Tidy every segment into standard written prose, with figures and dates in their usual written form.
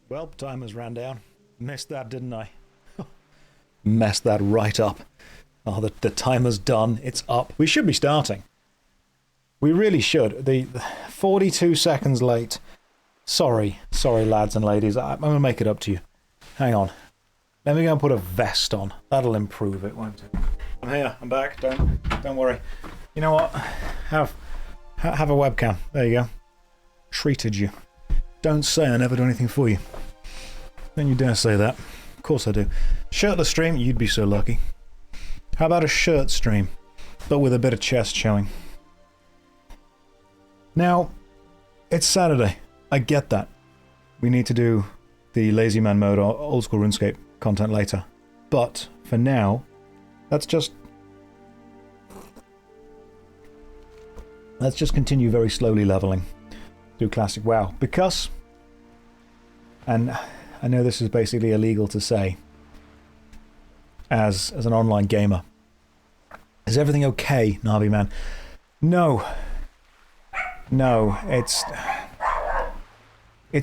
Well, time has ran down. Missed that, didn't I? Messed that right up. Oh, the timer's done. It's up. We should be starting. We really should. The 42 seconds late. Sorry, lads and ladies. I'm going to make it up to you. Hang on. Let me go and put a vest on. That'll improve it, won't it? I'm here. I'm back. Don't worry. You know what? Have a webcam. There you go. Treated you. Don't say I never do anything for you. Don't you dare say that. Of course I do. Shirtless stream? You'd be so lucky. How about a shirt stream, but with a bit of chest showing? Now, it's Saturday. I get that. We need to do the Lazy Man mode or old school RuneScape content later. But, for now, let's just continue very slowly leveling. Do classic WoW. Because, and I know this is basically illegal to say, as an online gamer. Is everything okay, Navi Man? No. No, it's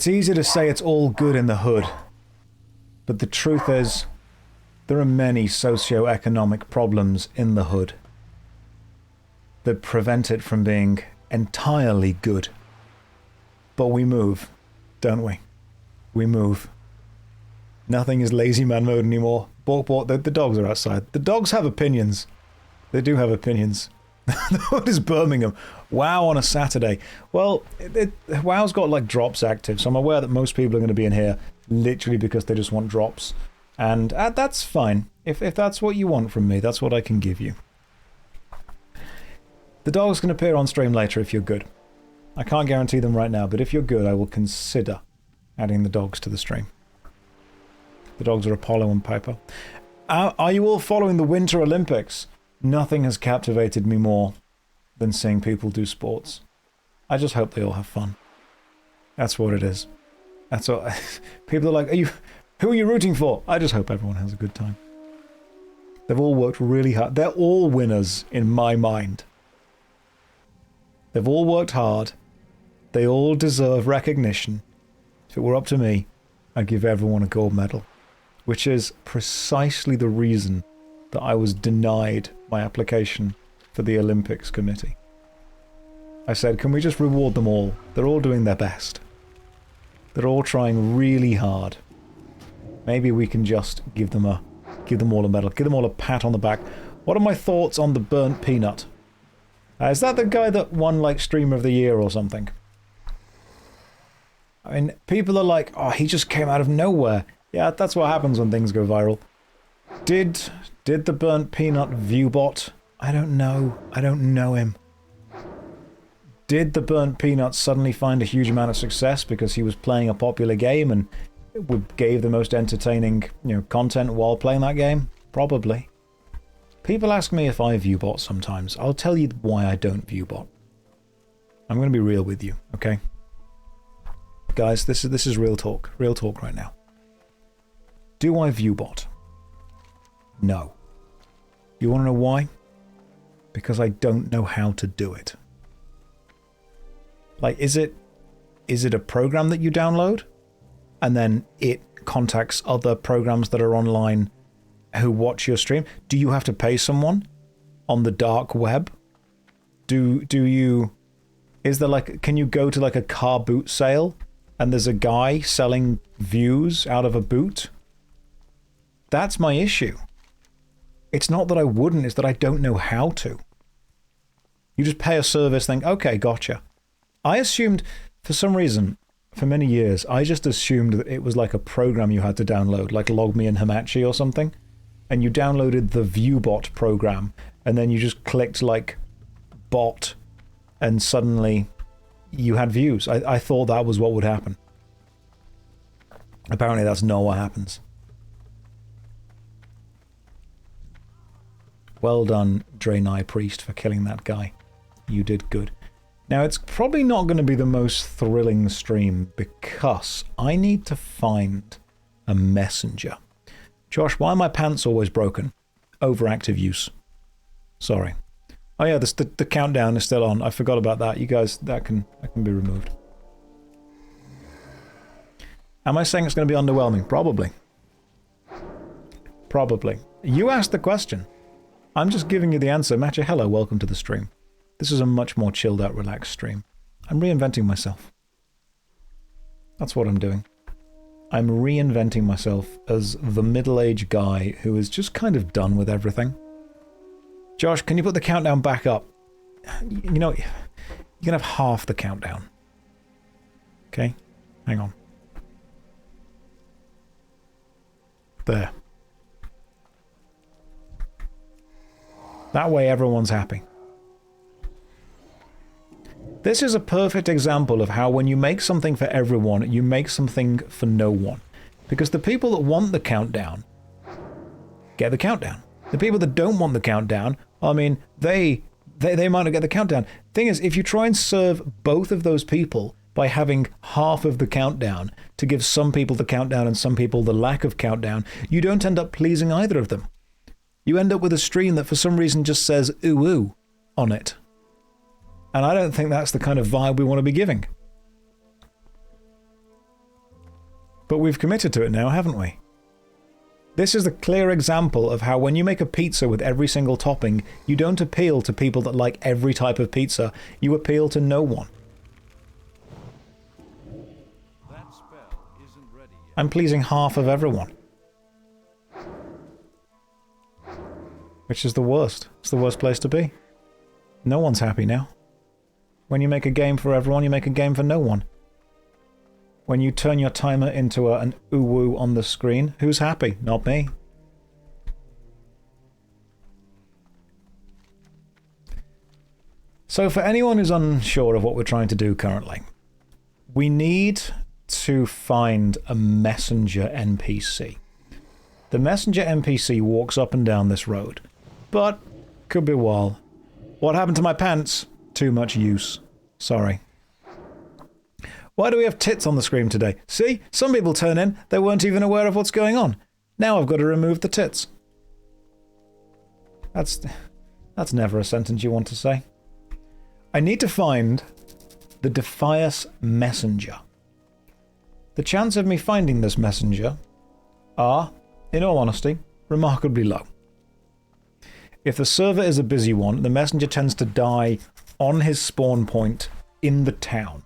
easy to say it's all good in the hood. But the truth is, there are many socio-economic problems in the hood that prevent it from being entirely good. But we move, don't we? We move. Nothing is lazy man mode anymore. The dogs are outside. The dogs have opinions. They do have opinions. The hood is Birmingham. WoW on a Saturday. Well, WoW's got like drops active, so I'm aware that most people are going to be in here literally because they just want drops. And that's fine. If that's what you want from me, that's what I can give you. The dogs can appear on stream later if you're good. I can't guarantee them right now, but if you're good, I will consider adding the dogs to the stream. The dogs are Apollo and Piper. Are you all following the Winter Olympics? Nothing has captivated me more than seeing people do sports. I just hope they all have fun. That's what it is. That's all. People are like, who are you rooting for? I just hope everyone has a good time. They've all worked really hard. They're all winners in my mind. They've all worked hard. They all deserve recognition. If it were up to me, I'd give everyone a gold medal. Which is precisely the reason that I was denied my application for the Olympics committee. I said, can we just reward them all? They're all doing their best. They're all trying really hard. Maybe we can just give them all a medal. Give them all a pat on the back. What are my thoughts on the burnt peanut? Is that the guy that won like Streamer of the Year or something? I mean, people are like, oh, he just came out of nowhere. Yeah, that's what happens when things go viral. Did the burnt peanut viewbot? I don't know. I don't know him. Did the burnt peanut suddenly find a huge amount of success because he was playing a popular game and gave the most entertaining, content while playing that game? Probably. People ask me if I viewbot sometimes. I'll tell you why I don't viewbot. I'm going to be real with you, okay? Guys, this is real talk. Real talk right now. Do I viewbot? No. You want to know why? Because I don't know how to do it. Like, is it a program that you download? And then it contacts other programs that are online who watch your stream? Do you have to pay someone on the dark web? Is there like, can you go to like a car boot sale and there's a guy selling views out of a boot? That's my issue. It's not that I wouldn't, it's that I don't know how to. You just pay a service, think, okay, gotcha. I assumed, for some reason, for many years, I just assumed that it was like a program you had to download, like LogMe and Hamachi or something. And you downloaded the ViewBot program, and then you just clicked like bot, and suddenly you had views. I thought that was what would happen. Apparently that's not what happens. Well done, Draenei Priest, for killing that guy. You did good. Now, it's probably not going to be the most thrilling stream because I need to find a messenger. Josh, why are my pants always broken? Overactive use. Sorry. Oh yeah, the countdown is still on. I forgot about that. You guys, that can be removed. Am I saying it's going to be underwhelming? Probably. Probably. You asked the question. I'm just giving you the answer. Matcha, hello, welcome to the stream. This is a much more chilled out, relaxed stream. I'm reinventing myself. That's what I'm doing. I'm reinventing myself as the middle-aged guy who is just kind of done with everything. Josh, can you put the countdown back up? You know, you can have half the countdown. Okay? Hang on. There. That way everyone's happy. This is a perfect example of how when you make something for everyone, you make something for no one. Because the people that want the countdown get the countdown. The people that don't want the countdown, I mean, they might not get the countdown. Thing is, if you try and serve both of those people by having half of the countdown to give some people the countdown and some people the lack of countdown, you don't end up pleasing either of them. You end up with a stream that for some reason just says ooh ooh on it. And I don't think that's the kind of vibe we want to be giving. But we've committed to it now, haven't we? This is a clear example of how when you make a pizza with every single topping, you don't appeal to people that like every type of pizza. You appeal to no one. That spell isn't ready yet. I'm pleasing half of everyone. Which is the worst. It's the worst place to be. No one's happy now. When you make a game for everyone, you make a game for no one. When you turn your timer into an ooh-woo on the screen, who's happy? Not me. So for anyone who's unsure of what we're trying to do currently, we need to find a messenger NPC. The messenger NPC walks up and down this road, but could be a while. What happened to my pants? Too much use. Sorry. Why do we have tits on the screen today? See? Some people turn in, they weren't even aware of what's going on. Now I've got to remove the tits. That's never a sentence you want to say. I need to find the Defias messenger. The chance of me finding this messenger are, in all honesty, remarkably low. If the server is a busy one, the messenger tends to die on his spawn point in the town.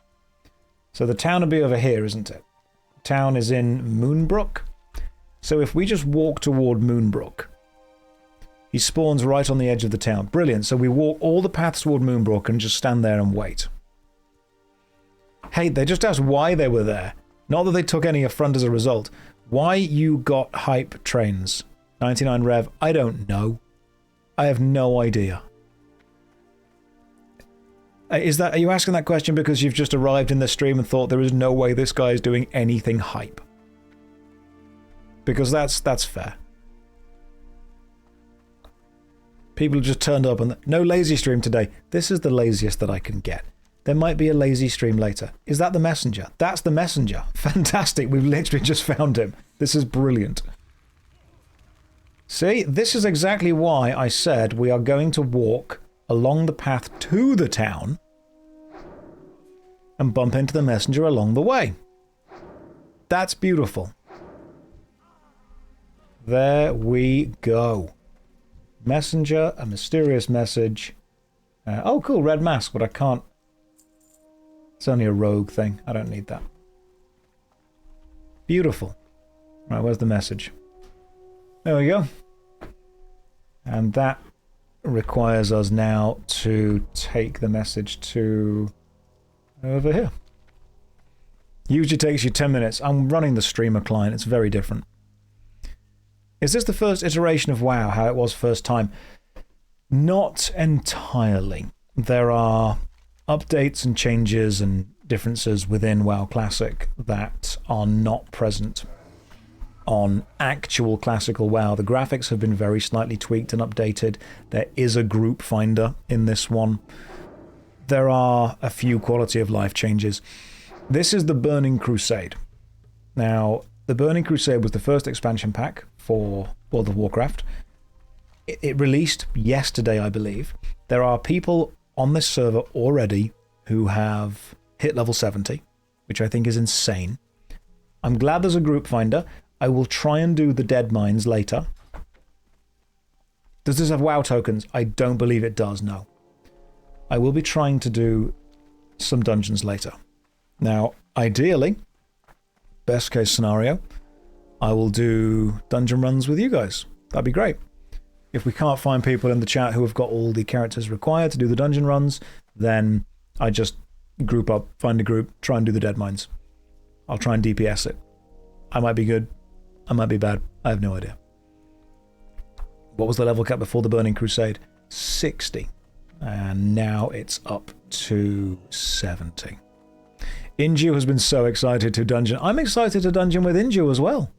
So the town will be over here, isn't it? The town is in Moonbrook. So if we just walk toward Moonbrook, he spawns right on the edge of the town. Brilliant. So we walk all the paths toward Moonbrook and just stand there and wait. Hey, they just asked why they were there. Not that they took any affront as a result. Why you got hype trains? 99 Rev, I don't know. I have no idea. Are you asking that question because you've just arrived in the stream and thought there is no way this guy is doing anything hype? Because that's fair. People just turned up and no lazy stream today. This is the laziest that I can get. There might be a lazy stream later. Is that the messenger? That's the messenger. Fantastic. We've literally just found him. This is brilliant. See, this is exactly why I said we are going to walk along the path to the town and bump into the messenger along the way. That's beautiful. There we go. Messenger, a mysterious message. Oh, cool, red mask, but I can't. It's only a rogue thing. I don't need that. Beautiful. Right, where's the message? There we go. And that requires us now to take the message to over here. Usually takes you 10 minutes. I'm running the streamer client. It's very different. Is this the first iteration of WoW, how it was first time? Not entirely. There are updates and changes and differences within WoW Classic that are not present on actual classical WoW. The graphics have been very slightly tweaked and updated. There is a group finder in this one. There are a few quality of life changes. This is the Burning Crusade. Now, the Burning Crusade was the first expansion pack for World of Warcraft. It released yesterday, I believe. There are people on this server already who have hit level 70, which I think is insane. I'm glad there's a group finder. I will try and do the dead mines later. Does this have WoW tokens? I don't believe it does, no. I will be trying to do some dungeons later. Now, ideally, best case scenario, I will do dungeon runs with you guys. That'd be great. If we can't find people in the chat who have got all the characters required to do the dungeon runs, then I just group up, find a group, try and do the dead mines. I'll try and DPS it. I might be good. I might be bad. I have no idea. What was the level cap before the Burning Crusade? 60. And now it's up to 70. Inju has been so excited to dungeon. I'm excited to dungeon with Inju as well.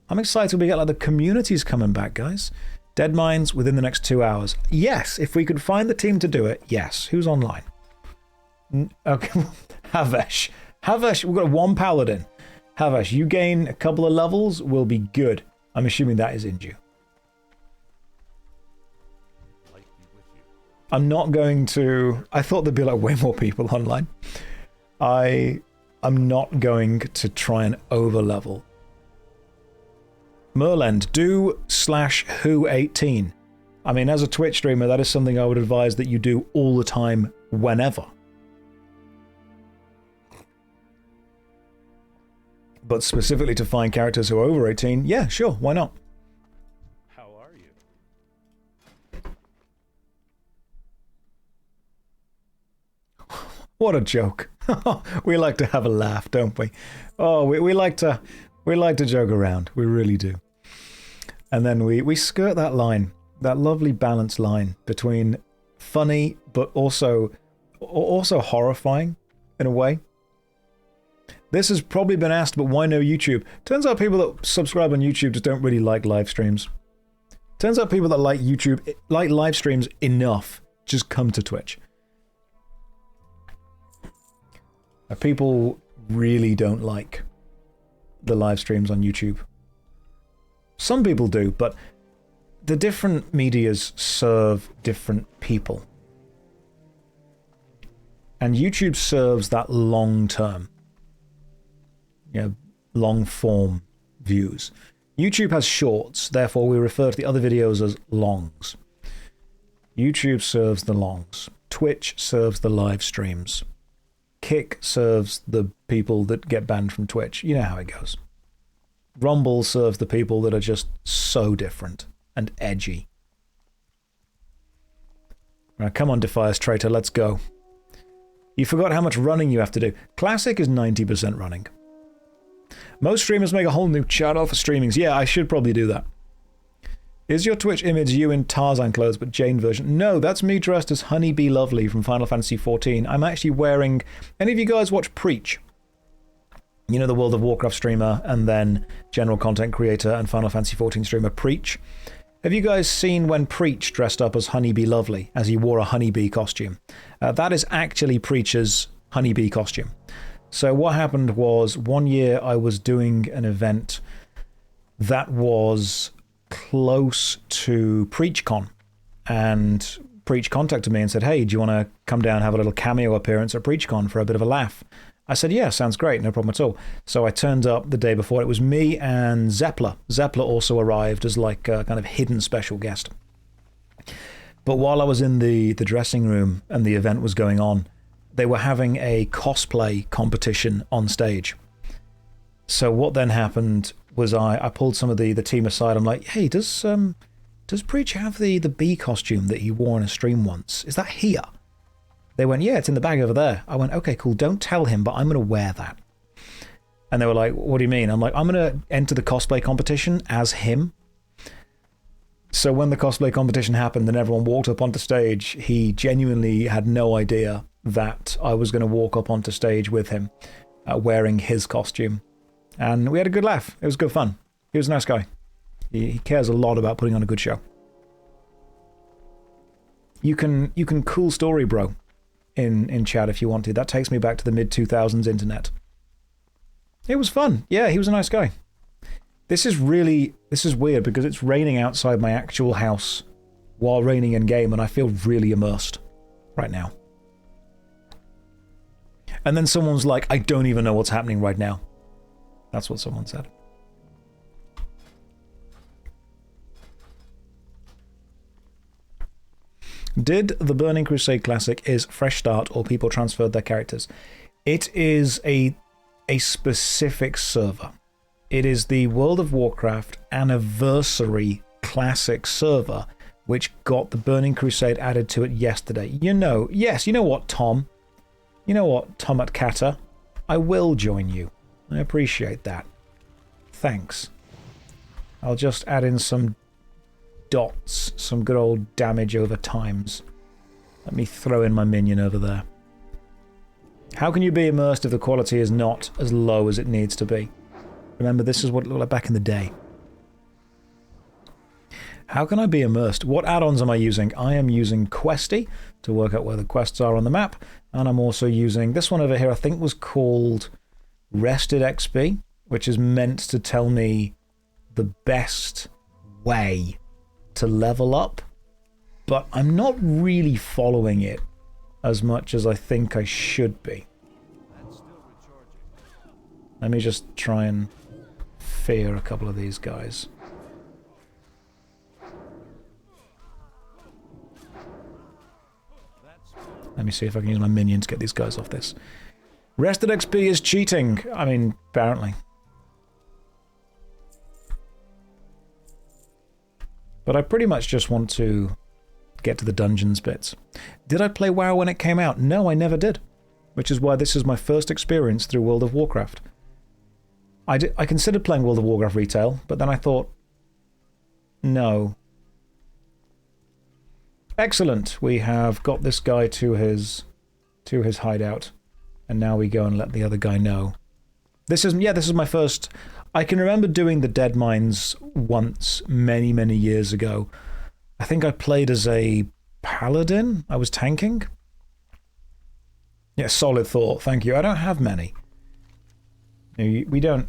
I'm excited we get like the communities coming back, guys. Dead mines within the next 2 hours. Yes, if we could find the team to do it, yes. Who's online? Okay, Havesh. Havesh, we've got one paladin. Havesh, you gain a couple of levels, we'll be good. I'm assuming that is Inju. I'm not going to... I thought there'd be like way more people online. I'm not going to try and over-level. Merland, do /who18. I mean, as a Twitch streamer, that is something I would advise that you do all the time, whenever. But specifically to find characters who are over 18, yeah, sure, why not? How are you? What a joke. We like to have a laugh, don't we? Oh, we like to joke around. We really do. And then we skirt that line, that lovely balanced line between funny but also horrifying in a way. This has probably been asked, but why no YouTube? Turns out people that subscribe on YouTube just don't really like live streams. Turns out people that like YouTube, like live streams enough, just come to Twitch. People really don't like the live streams on YouTube. Some people do, but the different medias serve different people. And YouTube serves that long term, long form views. YouTube has shorts, therefore we refer to the other videos as longs. YouTube serves the longs. Twitch serves the live streams. Kick serves the people that get banned from Twitch. You know how it goes. Rumble serves the people that are just so different and edgy. Right, come on, Defias Traitor, let's go. You forgot how much running you have to do. Classic is 90% running. Most streamers make a whole new channel for streamings. Yeah, I should probably do that. Is your Twitch image you in Tarzan clothes but Jane version? No, that's me dressed as Honeybee Lovely from Final Fantasy XIV. I'm actually wearing... Any of you guys watch Preach? You know, the World of Warcraft streamer and then general content creator and Final Fantasy XIV streamer Preach? Have you guys seen when Preach dressed up as Honeybee Lovely, as he wore a honeybee costume? That is actually Preach's honeybee costume. So what happened was, one year I was doing an event that was close to PreachCon, and Preach contacted me and said, hey, do you want to come down and have a little cameo appearance at PreachCon for a bit of a laugh? I said, yeah, sounds great, no problem at all. So I turned up the day before. It was me and Zeppler. Zeppler also arrived as like a kind of hidden special guest. But while I was in the dressing room and the event was going on, they were having a cosplay competition on stage. So what then happened was I pulled some of the team aside. I'm like, hey, does Preach have the bee costume that he wore in a stream once? Is that here? They went, yeah, it's in the bag over there. I went, okay, cool, don't tell him, but I'm going to wear that. And they were like, what do you mean? I'm like, I'm going to enter the cosplay competition as him. So when the cosplay competition happened and everyone walked up onto stage, he genuinely had no idea that I was going to walk up onto stage with him wearing his costume. And we had a good laugh. It was good fun. He was a nice guy. He cares a lot about putting on a good show. You can cool story, bro, in chat if you want to. That takes me back to the mid-2000s internet. It was fun. Yeah, he was a nice guy. This is weird because it's raining outside my actual house while raining in game, and I feel really immersed right now. And then someone's like, I don't even know what's happening right now. That's what someone said. Did the Burning Crusade Classic is fresh start or people transferred their characters? It is a specific server. It is the World of Warcraft Anniversary Classic server, which got the Burning Crusade added to it yesterday. You know, yes, you know what, Tom? You know what, Tom at Kata? I will join you. I appreciate that. Thanks. I'll just add in some dots, some good old damage over times. Let me throw in my minion over there. How can you be immersed if the quality is not as low as it needs to be? Remember, this is what it looked like back in the day. How can I be immersed? What add-ons am I using? I am using Questy to work out where the quests are on the map, and I'm also using this one over here. I think was called Rested XP, which is meant to tell me the best way to level up, but I'm not really following it as much as I think I should be. Let me just try and fear a couple of these guys. Let me see if I can use my minion to get these guys off this. Rested XP is cheating. I mean, apparently. But I pretty much just want to get to the dungeons bits. Did I play WoW when it came out? No, I never did. Which is why this is my first experience through World of Warcraft. I considered playing World of Warcraft retail, but then I thought, no. Excellent. We have got this guy to his hideout, and now we go and let the other guy know. This is my first. I can remember doing the Dead Mines once, many, many years ago. I think I played as a paladin. I was tanking. Yeah, solid thought. Thank you. I don't have many. You don't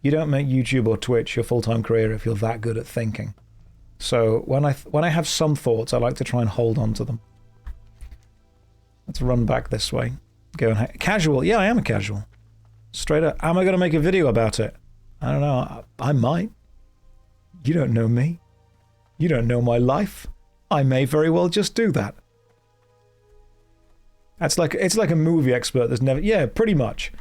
make YouTube or Twitch your full-time career if you're that good at thinking. So when I have some thoughts, I like to try and hold on to them. Let's run back this way. Go and casual. Yeah, I am a casual. Straight up. Am I going to make a video about it? I don't know. I might. You don't know me. You don't know my life. I may very well just do that. It's like a movie expert that's never. Yeah, pretty much.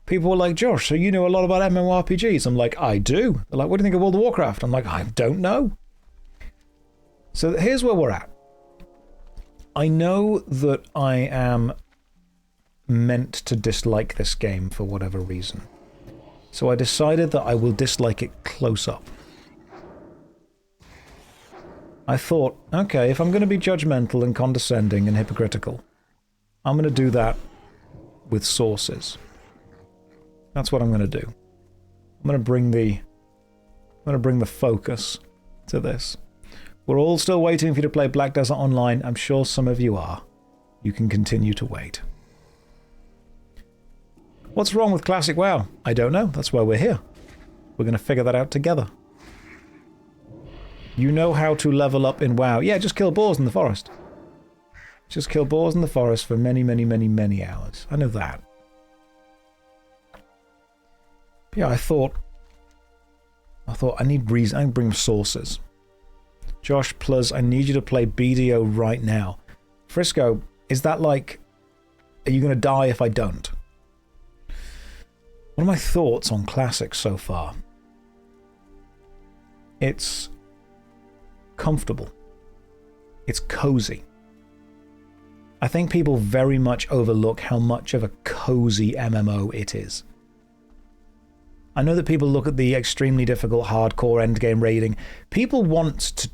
People were like, Josh, so you know a lot about MMORPGs. I'm like, I do. They're like, what do you think of World of Warcraft? I'm like, I don't know. So here's where we're at. I know that I am meant to dislike this game for whatever reason. So I decided that I will dislike it close up. I thought, okay, if I'm going to be judgmental and condescending and hypocritical, I'm going to do that with sources. That's what I'm going to do. I'm going to bring the focus to this. We're all still waiting for you to play Black Desert Online. I'm sure some of you are. You can continue to wait. What's wrong with Classic WoW? I don't know. That's why we're here. We're going to figure that out together. You know how to level up in WoW. Yeah, just kill boars in the forest. Just kill boars in the forest for many, many, many, many hours. I know that. Yeah, I thought I need reason. I can bring sources. Josh, plus I need you to play BDO right now. Frisco, is that like, are you going to die if I don't? What are my thoughts on Classic so far? It's comfortable. It's cozy. I think people very much overlook how much of a cozy MMO it is. I know that people look at the extremely difficult hardcore endgame raiding. People want to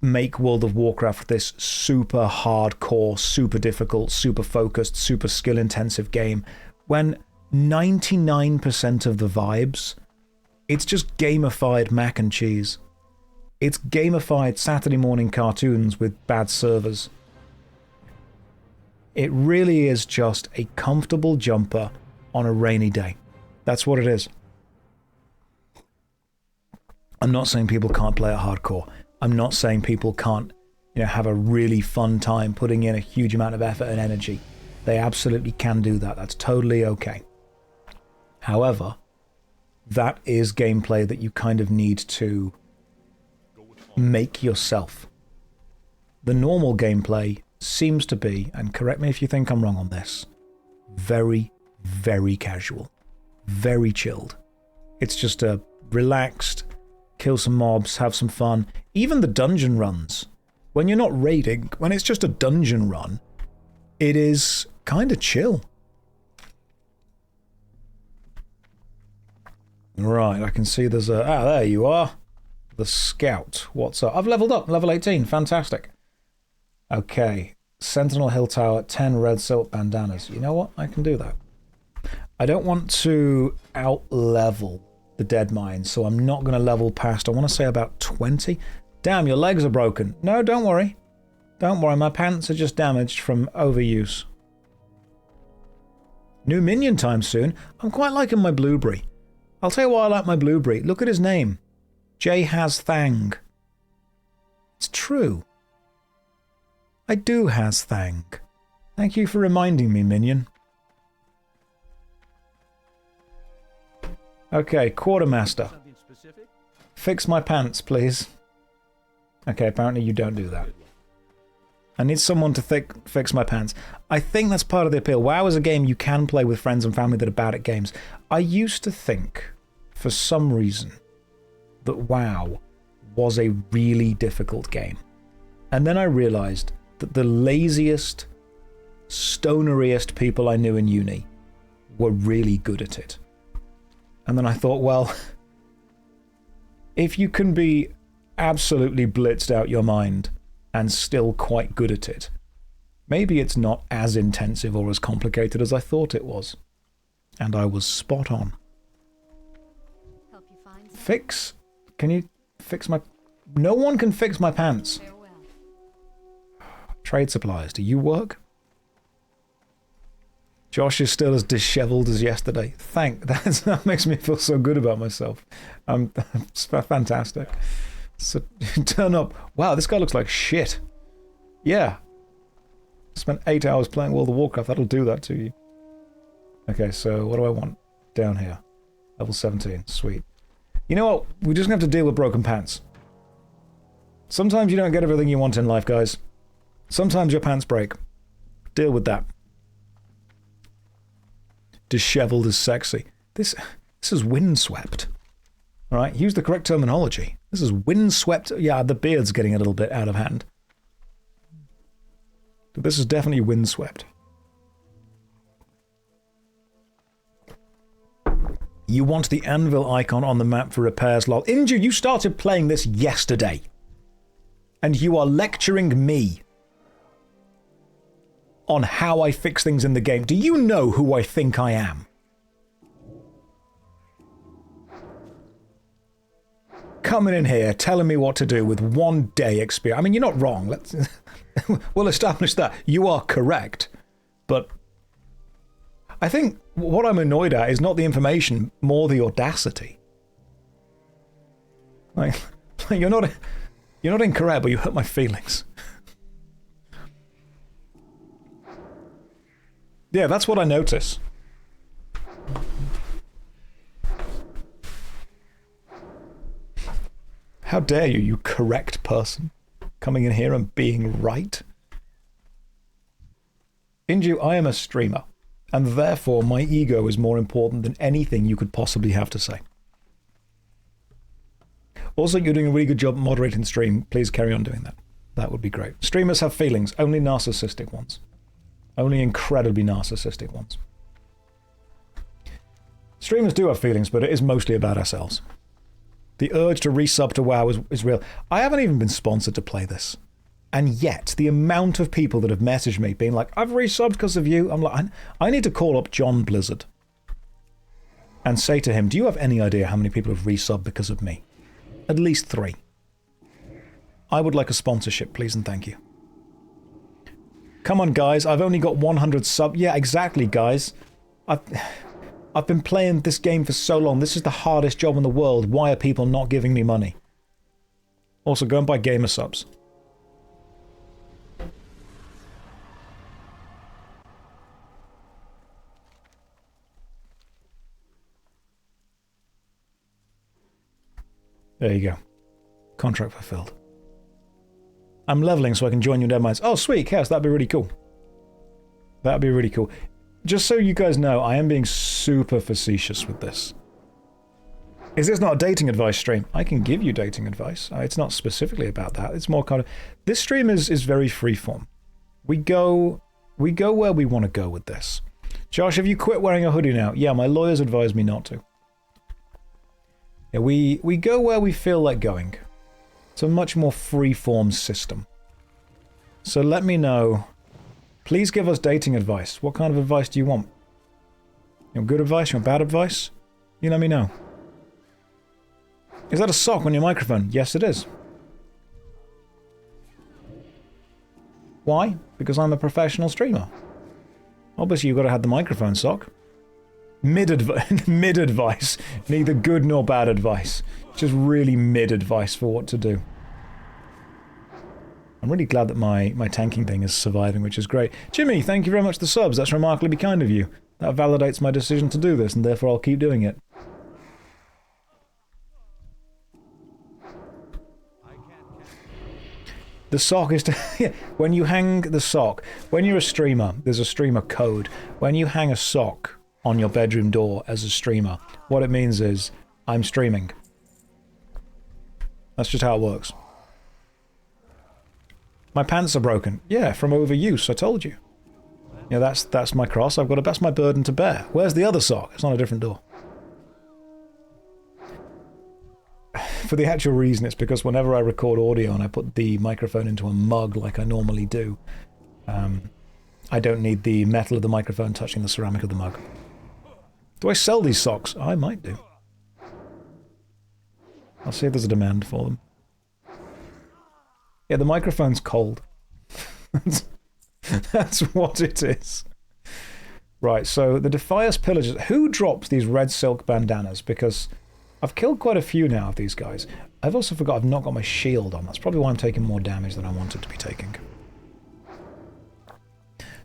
make World of Warcraft this super hardcore, super difficult, super focused, super skill-intensive game, when 99% of the vibes, it's just gamified mac and cheese. It's gamified Saturday morning cartoons with bad servers. It really is just a comfortable jumper on a rainy day. That's what it is. I'm not saying people can't play it hardcore. I'm not saying people can't, have a really fun time putting in a huge amount of effort and energy. They absolutely can do that. That's totally okay. However, that is gameplay that you kind of need to make yourself. The normal gameplay seems to be, and correct me if you think I'm wrong on this, very, very casual. Very chilled. It's just a relaxed, kill some mobs, have some fun. Even the dungeon runs. When you're not raiding, when it's just a dungeon run, it is kind of chill. Right, I can see there's a... Ah, there you are. The scout. What's up? I've leveled up, level 18. Fantastic. Okay. Sentinel Hill Tower, 10 red silk bandanas. You know what? I can do that. I don't want to out-level the dead mine, so I'm not going to level past, I want to say about 20. Damn, your legs are broken. No, don't worry. Don't worry, my pants are just damaged from overuse. New minion time soon. I'm quite liking my blueberry. I'll tell you why I like my blueberry. Look at his name. JoshStrifeHayes. It's true. I do has thang. Thank you for reminding me, minion. Okay, quartermaster. Fix my pants, please. Okay, apparently you don't do that. I need someone to fix my pants. I think that's part of the appeal. WoW is a game you can play with friends and family that are bad at games. I used to think, for some reason, that WoW was a really difficult game. And then I realized that the laziest, stoneriest people I knew in uni were really good at it. And then I thought, well, if you can be absolutely blitzed out your mind and still quite good at it, maybe it's not as intensive or as complicated as I thought it was. And I was spot on. Help you find Fix? Can you fix my... No one can fix my pants. farewell. Trade supplies. Do you work? Josh is still as disheveled as yesterday. That makes me feel so good about myself. It's fantastic. So, turn up. Wow, this guy looks like shit. Yeah. Spent 8 hours playing World of Warcraft. That'll do that to you. Okay, so what do I want? Down here. Level 17. Sweet. You know what? We're just going to have to deal with broken pants. Sometimes you don't get everything you want in life, guys. Sometimes your pants break. Deal with that. Disheveled is sexy. This is windswept. Alright, use the correct terminology. This is windswept. Yeah, the beard's getting a little bit out of hand. But this is definitely windswept. You want the anvil icon on the map for repairs, lol. Inju, you started playing this yesterday. And you are lecturing me on how I fix things in the game. Do you know who I think I am? Coming in here, telling me what to do with 1 day experience. I mean, you're not wrong. We'll establish that. You are correct. But I think what I'm annoyed at is not the information, more the audacity. Like you're not incorrect, but you hurt my feelings. Yeah, that's what I notice. How dare you, you correct person, coming in here and being right? Inju, I am a streamer, and therefore my ego is more important than anything you could possibly have to say. Also, you're doing a really good job moderating the stream. Please carry on doing that. That would be great. Streamers have feelings, only narcissistic ones. Only incredibly narcissistic ones. Streamers do have feelings, but it is mostly about ourselves. The urge to resub to WoW is real. I haven't even been sponsored to play this. And yet, the amount of people that have messaged me being like, I've resubbed because of you. I'm like, I need to call up John Blizzard and say to him, do you have any idea how many people have resubbed because of me? At least 3. I would like a sponsorship, please and thank you. Come on, guys. I've only got 100 subs. Yeah, exactly, guys. I've been playing this game for so long. This is the hardest job in the world. Why are people not giving me money? Also, go and buy gamer subs. There you go. Contract fulfilled. I'm leveling so I can join your dead mines. Oh, sweet, Chaos, that'd be really cool. That'd be really cool. Just so you guys know, I am being super facetious with this. Is this not a dating advice stream? I can give you dating advice. It's not specifically about that. It's more kind of... This stream is very freeform. We go where we want to go with this. Josh, have you quit wearing a hoodie now? Yeah, my lawyers advised me not to. Yeah, we go where we feel like going. It's a much more free-form system. So let me know. Please give us dating advice. What kind of advice do you want? You want good advice? You want bad advice? You let me know. Is that a sock on your microphone? Yes, it is. Why? Because I'm a professional streamer. Obviously, you've got to have the microphone sock. Mid-advice. Neither good nor bad advice. Just really mid-advice for what to do. I'm really glad that my tanking thing is surviving, which is great. Jimmy, thank you very much for the subs. That's remarkably kind of you. That validates my decision to do this, and therefore I'll keep doing it. The sock is to... yeah, when you hang the sock... When you're a streamer, there's a streamer code. When you hang a sock on your bedroom door as a streamer, what it means is, I'm streaming. That's just how it works. My pants are broken. Yeah, from overuse, I told you. Yeah, that's my cross. That's my burden to bear. Where's the other sock? It's on a different door. For the actual reason, it's because whenever I record audio and I put the microphone into a mug like I normally do, I don't need the metal of the microphone touching the ceramic of the mug. Do I sell these socks? I might do. I'll see if there's a demand for them. Yeah, the microphone's cold. That's what it is. Right, so the Defias pillagers. Who drops these red silk bandanas? Because I've killed quite a few now of these guys. I've also forgot I've not got my shield on. That's probably why I'm taking more damage than I wanted to be taking.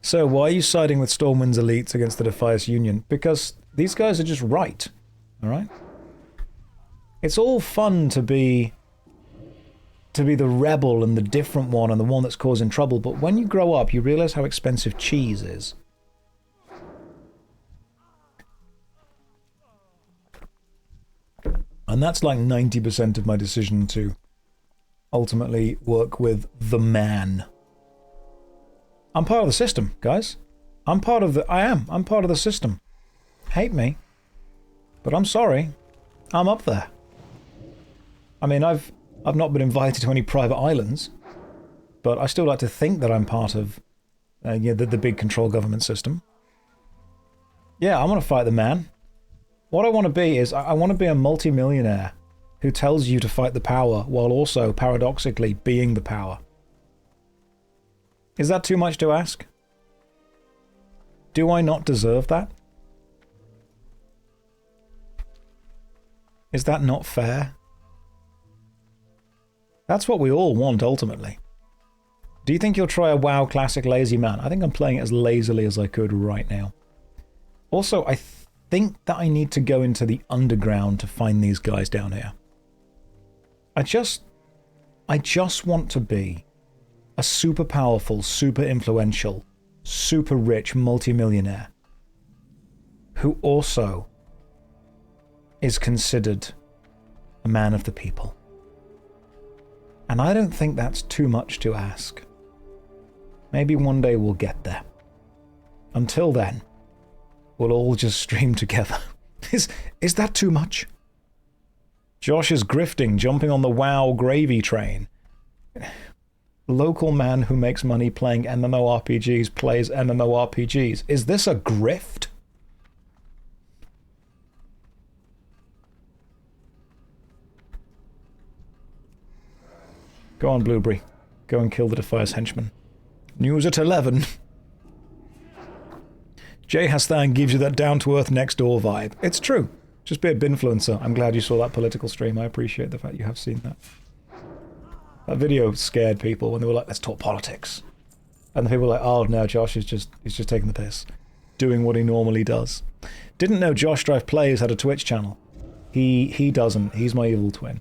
So, why are you siding with Stormwind's elites against the Defias Union? Because these guys are just right. Alright? It's all fun to be the rebel and the different one and the one that's causing trouble, but when you grow up, you realize how expensive cheese is. And that's like 90% of my decision to ultimately work with the man. I'm part of the system, guys. I'm part of the system. Hate me. But I'm sorry. I'm up there. I mean, I've not been invited to any private islands, but I still like to think that I'm part of the big control government system. Yeah, I want to fight the man. What I want to be is, I want to be a multi-millionaire who tells you to fight the power while also, paradoxically, being the power. Is that too much to ask? Do I not deserve that? Is that not fair? That's what we all want, ultimately. Do you think you'll try a WoW Classic Lazy Man? I think I'm playing it as lazily as I could right now. Also, I think that I need to go into the underground to find these guys down here. I just want to be a super powerful, super influential, super rich multi-millionaire who also is considered a man of the people. And I don't think that's too much to ask. Maybe one day we'll get there. Until then, we'll all just stream together. Is that too much? Josh is grifting, jumping on the WoW gravy train. Local man who makes money playing MMORPGs plays MMORPGs. Is this a grift? Go on, Blueberry. Go and kill the Defias henchman. News at 11. Jay Hastan gives you that down-to-earth next-door vibe. It's true. Just be a binfluencer. I'm glad you saw that political stream. I appreciate the fact you have seen that. That video scared people when they were like, let's talk politics. And the people were like, oh no, Josh is just taking the piss. Doing what he normally does. Didn't know JoshStrifePlays had a Twitch channel. He doesn't. He's my evil twin.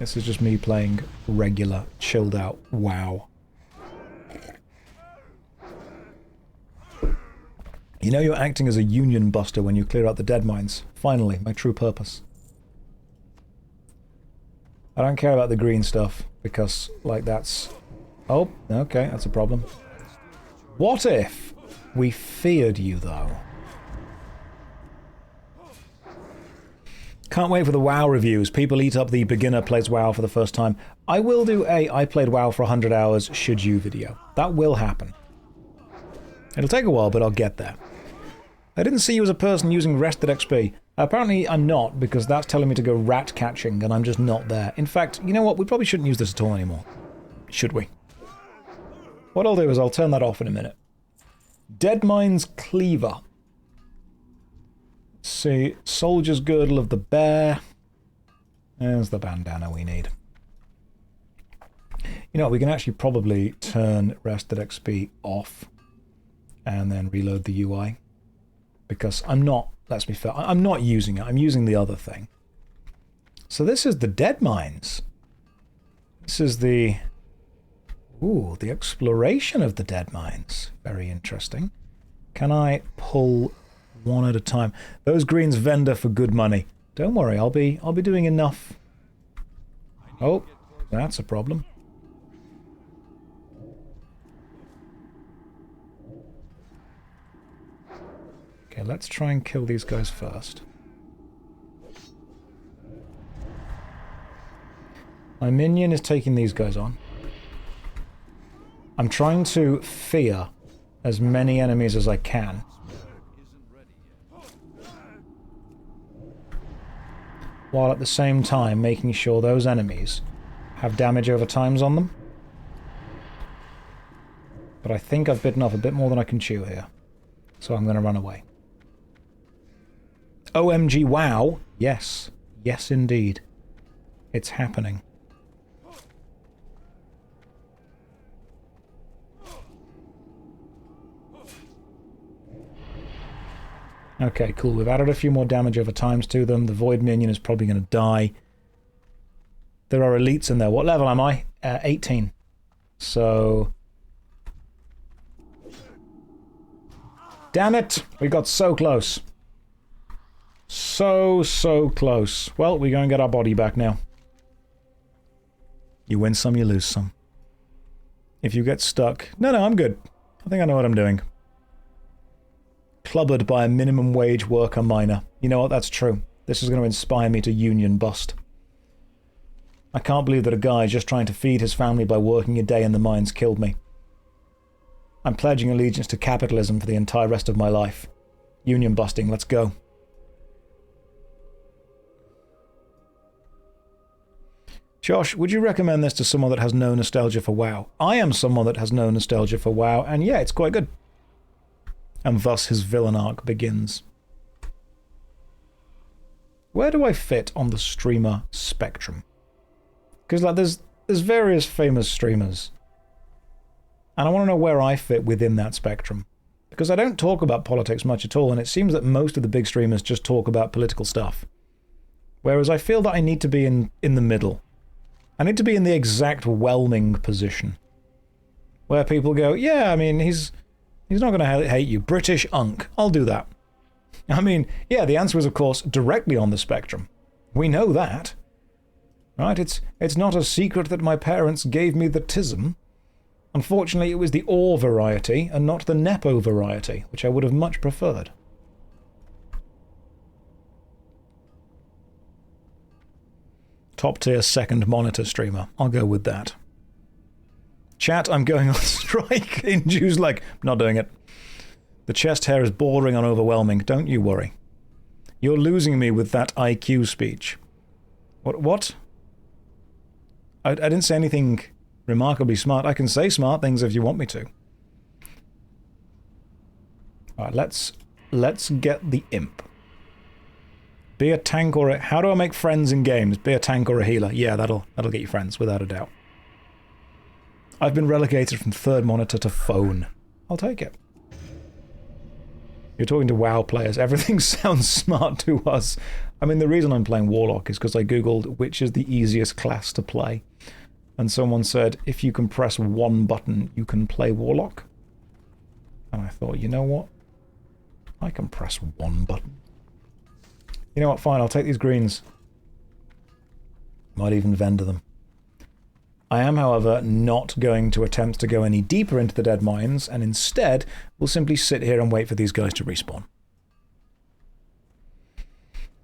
This is just me playing regular, chilled out WoW. You know you're acting as a union buster when you clear out the dead mines. Finally, my true purpose. I don't care about the green stuff, because, like, that's... Oh, okay, that's a problem. What if we feared you, though? Can't wait for the WoW reviews. People eat up the beginner plays WoW for the first time. I will do a I played WoW for 100 hours, should you video. That will happen. It'll take a while, but I'll get there. I didn't see you as a person using rested XP. Apparently I'm not, because that's telling me to go rat catching, and I'm just not there. In fact, you know what? We probably shouldn't use this at all anymore. Should we? What I'll do is I'll turn that off in a minute. Deadmine's Cleaver. Let's see. Soldier's Girdle of the Bear. There's the bandana we need. You know what? We can actually probably turn rested XP off and then reload the UI. Because I'm not, let's be fair, I'm not using it. I'm using the other thing. So this is the dead mines. This is the... Ooh, the exploration of the dead mines. Very interesting. Can I pull one at a time? Those greens vendor for good money. Don't worry, I'll be doing enough. Oh, that's a problem. Okay, let's try and kill these guys first. My minion is taking these guys on. I'm trying to fear as many enemies as I can. While at the same time making sure those enemies have damage over times on them. But I think I've bitten off a bit more than I can chew here. So I'm going to run away. OMG WoW! Yes. Yes indeed. It's happening. Okay, cool. We've added a few more damage over times to them. The Void Minion is probably going to die. There are elites in there. What level am I? 18. So... Damn it! We got so close. So close. Well, we go and get our body back now. You win some, you lose some. If you get stuck... No, I'm good. I think I know what I'm doing. Clubbered by a minimum wage worker miner. You know what? That's true. This is going to inspire me to union bust. I can't believe that a guy just trying to feed his family by working a day in the mines killed me. I'm pledging allegiance to capitalism for the entire rest of my life. Union busting, let's go. Josh, would you recommend this to someone that has no nostalgia for WoW? I am someone that has no nostalgia for WoW, and yeah, it's quite good. And thus his villain arc begins. Where do I fit on the streamer spectrum? Because like there's various famous streamers. And I want to know where I fit within that spectrum. Because I don't talk about politics much at all, and it seems that most of the big streamers just talk about political stuff. Whereas I feel that I need to be in the middle. I need to be in the exact whelming position. Where people go, yeah, I mean, he's not going to hate you. British unk. I'll do that. I mean, yeah, the answer is, of course, directly on the spectrum. We know that. Right? It's not a secret that my parents gave me the tism. Unfortunately, it was the ore variety and not the Nepo variety, which I would have much preferred. Top tier second monitor streamer. I'll go with that. Chat, I'm going on strike. Inju's like, not doing it. The chest hair is bordering on overwhelming. Don't you worry. You're losing me with that IQ speech. What? I didn't say anything remarkably smart. I can say smart things if you want me to. Alright, let's get the imp. Be a tank or a... How do I make friends in games? Be a tank or a healer. Yeah, that'll get you friends, without a doubt. I've been relegated from third monitor to phone. I'll take it. You're talking to WoW players. Everything sounds smart to us. I mean, the reason I'm playing Warlock is because I googled which is the easiest class to play. And someone said, if you can press one button, you can play Warlock. And I thought, you know what? I can press one button. You know what? Fine, I'll take these greens. Might even vendor them. I am, however, not going to attempt to go any deeper into the dead mines, and instead will simply sit here and wait for these guys to respawn.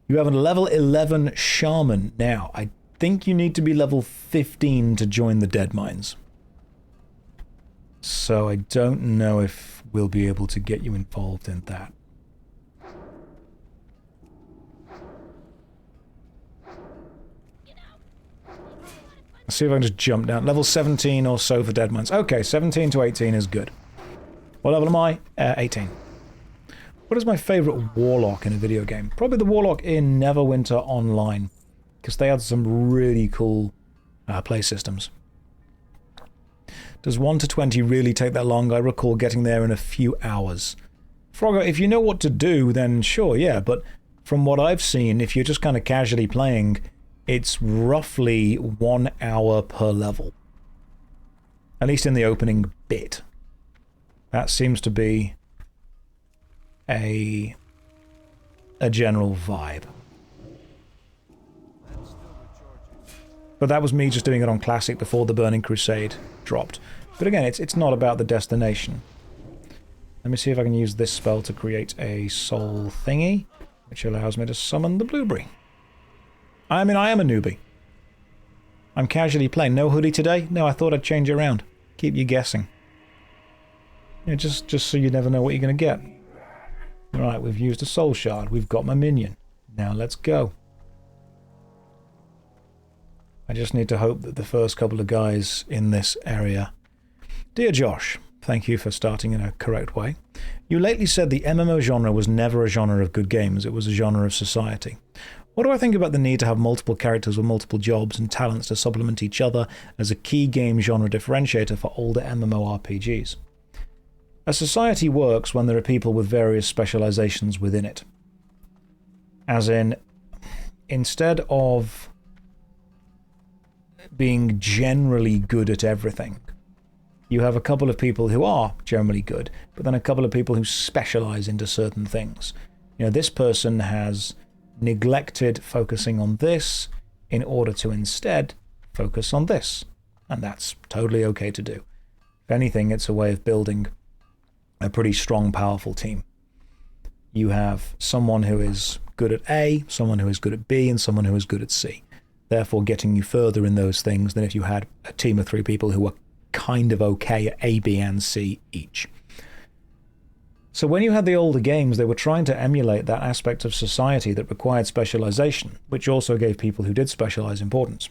You have a level 11 Shaman now. I think you need to be level 15 to join the dead mines. So I don't know if we'll be able to get you involved in that. Let's see if I can just jump down. Level 17 or so for dead mines. Okay, 17 to 18 is good. What level am I? 18. What is my favourite Warlock in a video game? Probably the Warlock in Neverwinter Online, because they had some really cool play systems. Does 1 to 20 really take that long? I recall getting there in a few hours. Frogger, if you know what to do, then sure, yeah, but from what I've seen, if you're just kind of casually playing, it's roughly 1 hour per level. At least in the opening bit. That seems to be a general vibe. But that was me just doing it on Classic before the Burning Crusade dropped. But again, it's not about the destination. Let me see if I can use this spell to create a soul thingy, which allows me to summon the blueberry. I mean, I am a newbie. I'm casually playing. No hoodie today? No, I thought I'd change it around. Keep you guessing. Yeah, just so you never know what you're going to get. Right, we've used a soul shard. We've got my minion. Now let's go. I just need to hope that the first couple of guys in this area... Dear Josh, thank you for starting in a correct way. You lately said the MMO genre was never a genre of good games. It was a genre of society. What do I think about the need to have multiple characters with multiple jobs and talents to supplement each other as a key game genre differentiator for older MMORPGs? A society works when there are people with various specializations within it. As in, instead of being generally good at everything, you have a couple of people who are generally good, but then a couple of people who specialize into certain things. You know, this person has neglected focusing on this in order to instead focus on this. And that's totally okay to do. If anything, it's a way of building a pretty strong, powerful team. You have someone who is good at A, someone who is good at B, and someone who is good at C. Therefore getting you further in those things than if you had a team of 3 people who were kind of okay at A, B, and C each. So when you had the older games, they were trying to emulate that aspect of society that required specialization, which also gave people who did specialize importance.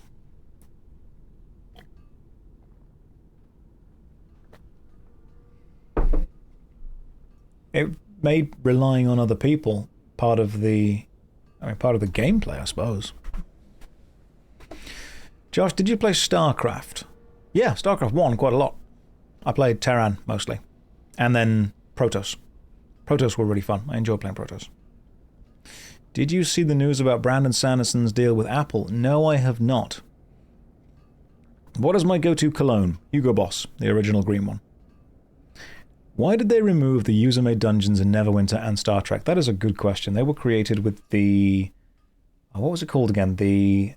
It made relying on other people part of the gameplay, I suppose. Josh, did you play StarCraft? Yeah, StarCraft 1 quite a lot. I played Terran mostly. And then Protoss. Protoss were really fun. I enjoyed playing Protoss. Did you see the news about Brandon Sanderson's deal with Apple? No, I have not. What is my go-to cologne? Hugo Boss, the original green one. Why did they remove the user-made dungeons in Neverwinter and Star Trek? That is a good question. They were created with the... what was it called again? There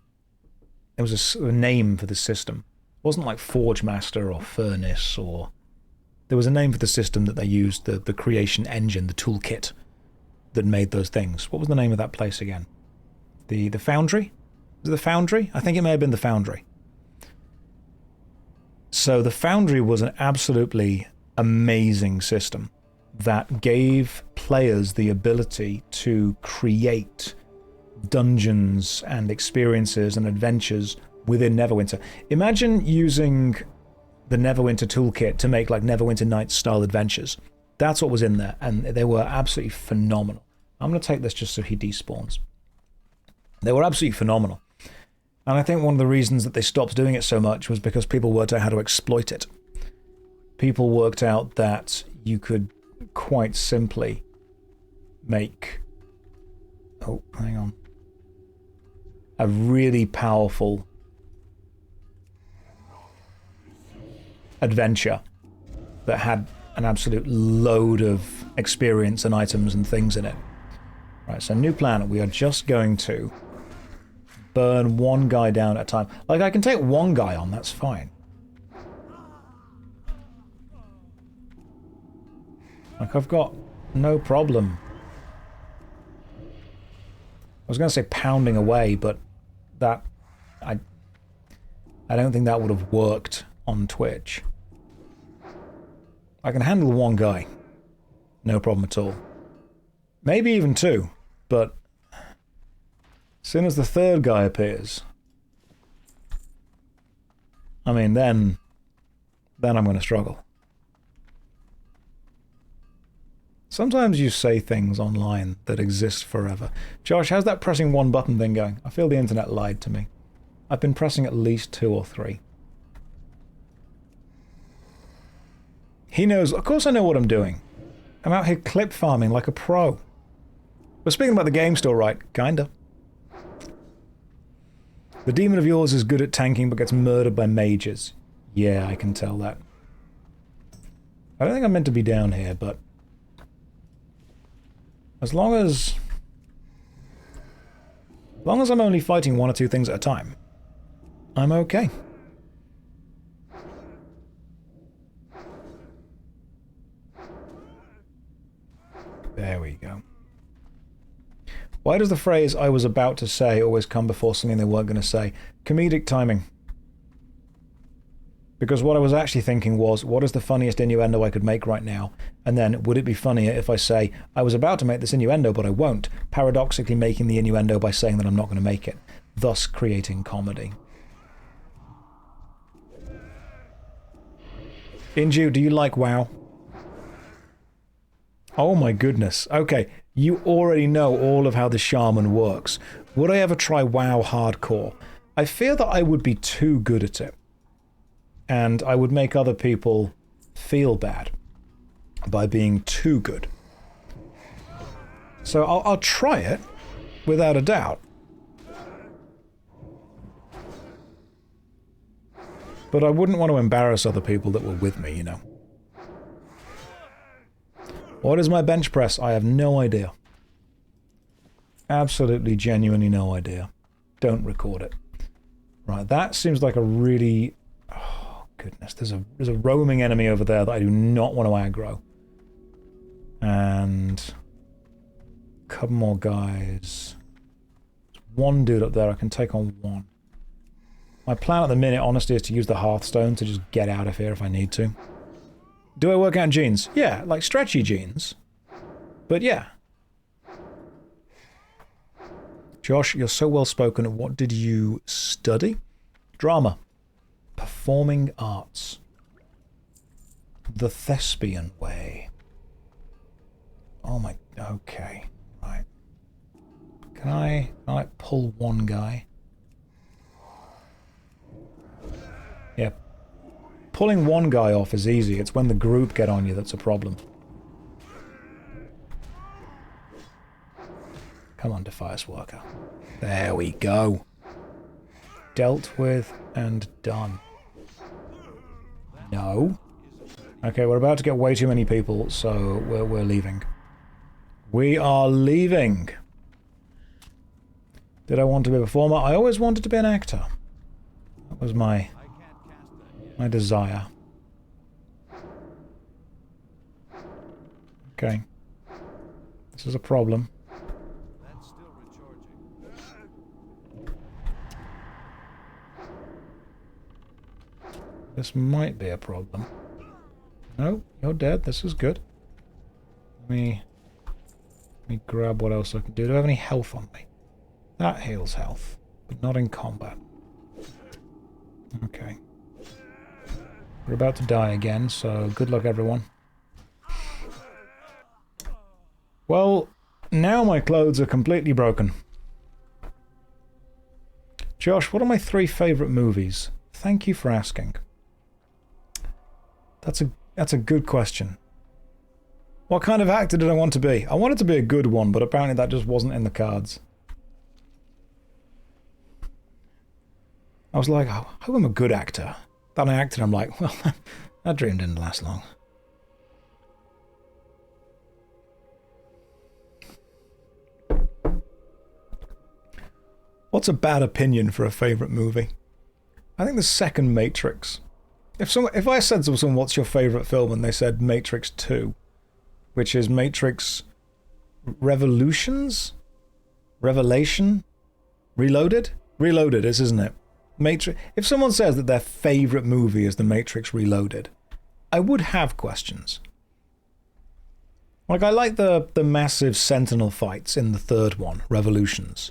was a name for the system. It wasn't like Forge Master or Furnace or... There was a name for the system that they used, the creation engine, the toolkit that made those things. What was the name of that place again? The Foundry? Was it the Foundry? I think it may have been the Foundry. So the Foundry was an absolutely amazing system that gave players the ability to create dungeons and experiences and adventures within Neverwinter. Imagine using the Neverwinter toolkit to make like Neverwinter Nights style adventures. That's what was in there, and they were absolutely phenomenal. I'm going to take this just so he despawns. They were absolutely phenomenal. And I think one of the reasons that they stopped doing it so much was because people worked out how to exploit it. People worked out that you could quite simply make... Oh, hang on. A really powerful adventure that had an absolute load of experience and items and things in it. Right, so new plan. We are just going to burn one guy down at a time. Like, I can take one guy on, that's fine. Like, I've got no problem. I was going to say pounding away, but that... I don't think that would have worked on Twitch. I can handle one guy. No problem at all. Maybe even two, but as soon as the third guy appears, I mean, then I'm going to struggle. Sometimes you say things online that exist forever. Josh, how's that pressing one button thing going? I feel the internet lied to me. I've been pressing at least 2 or 3. He knows, of course I know what I'm doing. I'm out here clip farming like a pro. We're speaking about the game still, right? Kinda. The demon of yours is good at tanking but gets murdered by mages. Yeah, I can tell that. I don't think I'm meant to be down here, but... As long as I'm only fighting 1 or 2 things at a time, I'm okay. There we go. Why does the phrase "I was about to say" always come before something they weren't going to say? Comedic timing. Because what I was actually thinking was, what is the funniest innuendo I could make right now? And then, would it be funnier if I say, I was about to make this innuendo, but I won't, paradoxically making the innuendo by saying that I'm not going to make it, thus creating comedy. Inju, do you like WoW? Oh my goodness. Okay, you already know all of how the shaman works. Would I ever try WoW hardcore? I fear that I would be too good at it. And I would make other people feel bad by being too good. So I'll try it, without a doubt. But I wouldn't want to embarrass other people that were with me, you know. What is my bench press? I have no idea. Absolutely, genuinely no idea. Don't record it. Right, that seems like a really... Oh, goodness. There's a roaming enemy over there that I do not want to aggro. And... a couple more guys. There's one dude up there. I can take on one. My plan at the minute, honestly, is to use the Hearthstone to just get out of here if I need to. Do I work out in jeans? Yeah, like stretchy jeans. But yeah. Josh, you're so well spoken. What did you study? Drama. Performing arts. The thespian way. Oh my... Okay. Right. Can I pull one guy? Yeah. Pulling one guy off is easy. It's when the group get on you that's a problem. Come on, Defias worker. There we go. Dealt with and done. No. Okay, we're about to get way too many people, so we're leaving. We are leaving. Did I want to be a performer? I always wanted to be an actor. That was my desire. Okay. This is a problem. This might be a problem. No, you're dead. This is good. Let me grab what else I can do. Do I have any health on me? That heals health, but not in combat. Okay. We're about to die again, so good luck, everyone. Well, now my clothes are completely broken. Josh, what are my 3 favourite movies? Thank you for asking. That's a good question. What kind of actor did I want to be? I wanted to be a good one, but apparently that just wasn't in the cards. I was like, oh, I hope I'm a good actor. Then I acted, I'm like, well, that dream didn't last long. What's a bad opinion for a favourite movie? I think the second Matrix. If I said to someone, what's your favourite film, and they said Matrix 2, which is Matrix Revolutions? Revelation? Reloaded? Reloaded is, isn't it? If someone says that their favourite movie is The Matrix Reloaded, I would have questions. Like, I like the massive Sentinel fights in the third one, Revolutions.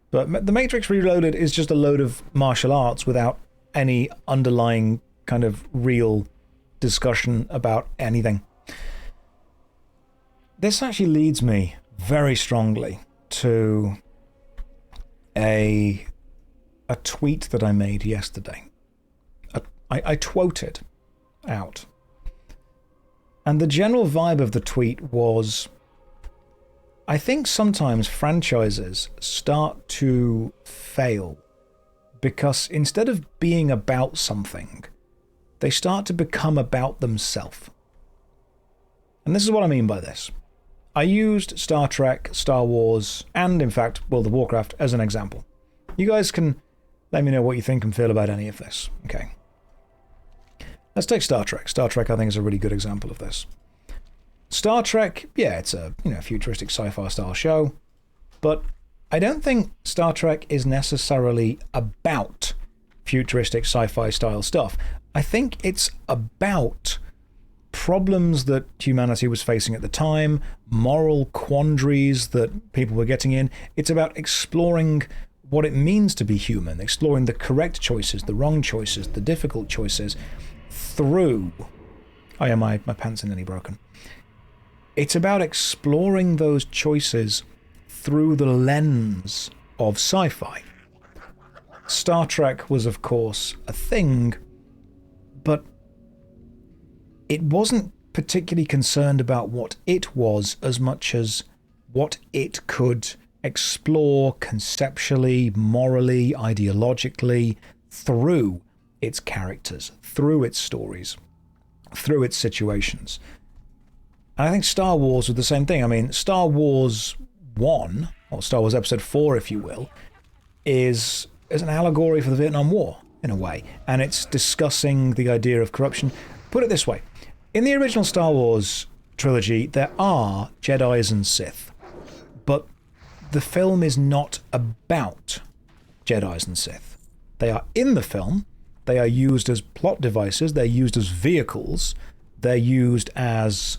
But The Matrix Reloaded is just a load of martial arts without any underlying kind of real discussion about anything. This actually leads me very strongly to a tweet that I made yesterday. I quoted out. And the general vibe of the tweet was, I think sometimes franchises start to fail because instead of being about something, they start to become about themselves. And this is what I mean by this. I used Star Trek, Star Wars, and in fact World of Warcraft as an example. You guys can let me know what you think and feel about any of this. Okay. Let's take Star Trek. Star Trek, I think, is a really good example of this. Star Trek, yeah, it's a futuristic sci-fi style show, but I don't think Star Trek is necessarily about futuristic sci-fi style stuff. I think it's about problems that humanity was facing at the time, moral quandaries that people were getting in. It's about exploring what it means to be human, exploring the correct choices, the wrong choices, the difficult choices through... Oh yeah, my pants are nearly broken. It's about exploring those choices through the lens of sci-fi. Star Trek was, of course, a thing, but it wasn't particularly concerned about what it was as much as what it could explore conceptually, morally, ideologically, through its characters, through its stories, through its situations. And I think Star Wars was the same thing. I mean, Star Wars 1, or Star Wars Episode 4, if you will, is an allegory for the Vietnam War, in a way. And it's discussing the idea of corruption. Put it this way. In the original Star Wars trilogy, there are Jedis and Sith. But the film is not about Jedis and Sith. They are in the film. They are used as plot devices. They're used as vehicles. They're used as...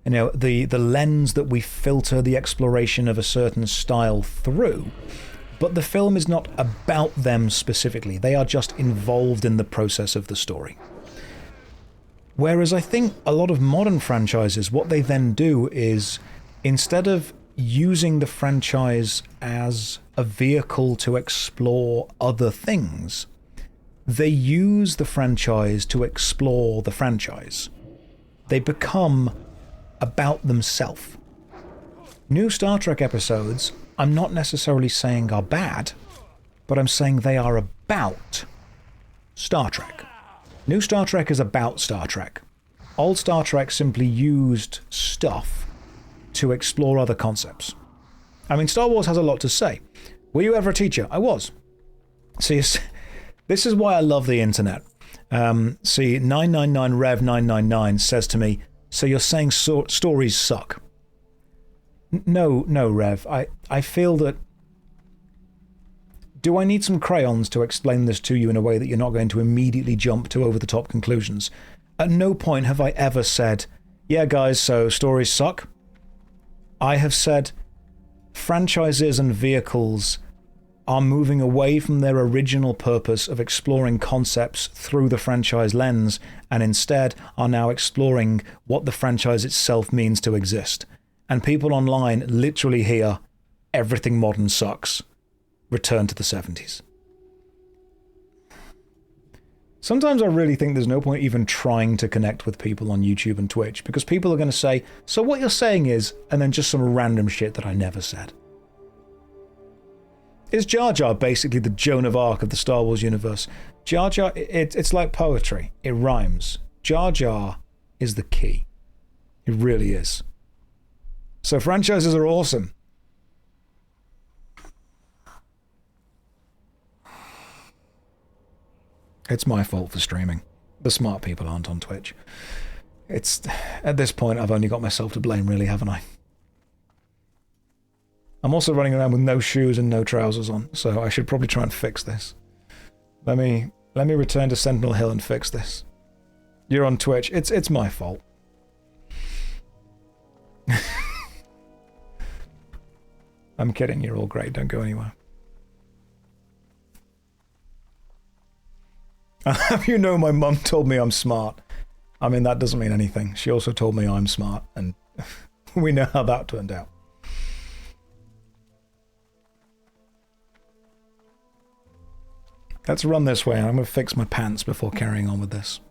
the lens that we filter the exploration of a certain style through. But the film is not about them specifically. They are just involved in the process of the story. Whereas I think a lot of modern franchises, what they then do is, instead of using the franchise as a vehicle to explore other things, they use the franchise to explore the franchise. They become about themselves. New Star Trek episodes, I'm not necessarily saying are bad, but I'm saying they are about Star Trek. New Star Trek is about Star Trek. Old Star Trek simply used stuff to explore other concepts. I mean, Star Wars has a lot to say. Were you ever a teacher? I was. See, this is why I love the internet. See, 999rev999 says to me, so you're saying stories suck? No, Rev. I feel that... Do I need some crayons to explain this to you in a way that you're not going to immediately jump to over-the-top conclusions? At no point have I ever said, yeah, guys, so stories suck. I have said franchises and vehicles are moving away from their original purpose of exploring concepts through the franchise lens, and instead are now exploring what the franchise itself means to exist. And people online literally hear, everything modern sucks. Return to the 70s. Sometimes I really think there's no point even trying to connect with people on YouTube and Twitch, because people are going to say, so what you're saying is, and then just some random shit that I never said. Is Jar Jar basically the Joan of Arc of the Star Wars universe? Jar Jar, it's like poetry. It rhymes. Jar Jar is the key. It really is. So franchises are awesome. It's my fault for streaming. The smart people aren't on Twitch. It's, at this point, I've only got myself to blame, really, haven't I? I'm also running around with no shoes and no trousers on, so I should probably try and fix this. Let me return to Sentinel Hill and fix this. You're on Twitch. It's my fault. I'm kidding. You're all great. Don't go anywhere. You know, my mum told me I'm smart. I mean, that doesn't mean anything. She also told me I'm smart, and we know how that turned out. Let's run this way. I'm going to fix my pants before carrying on with this.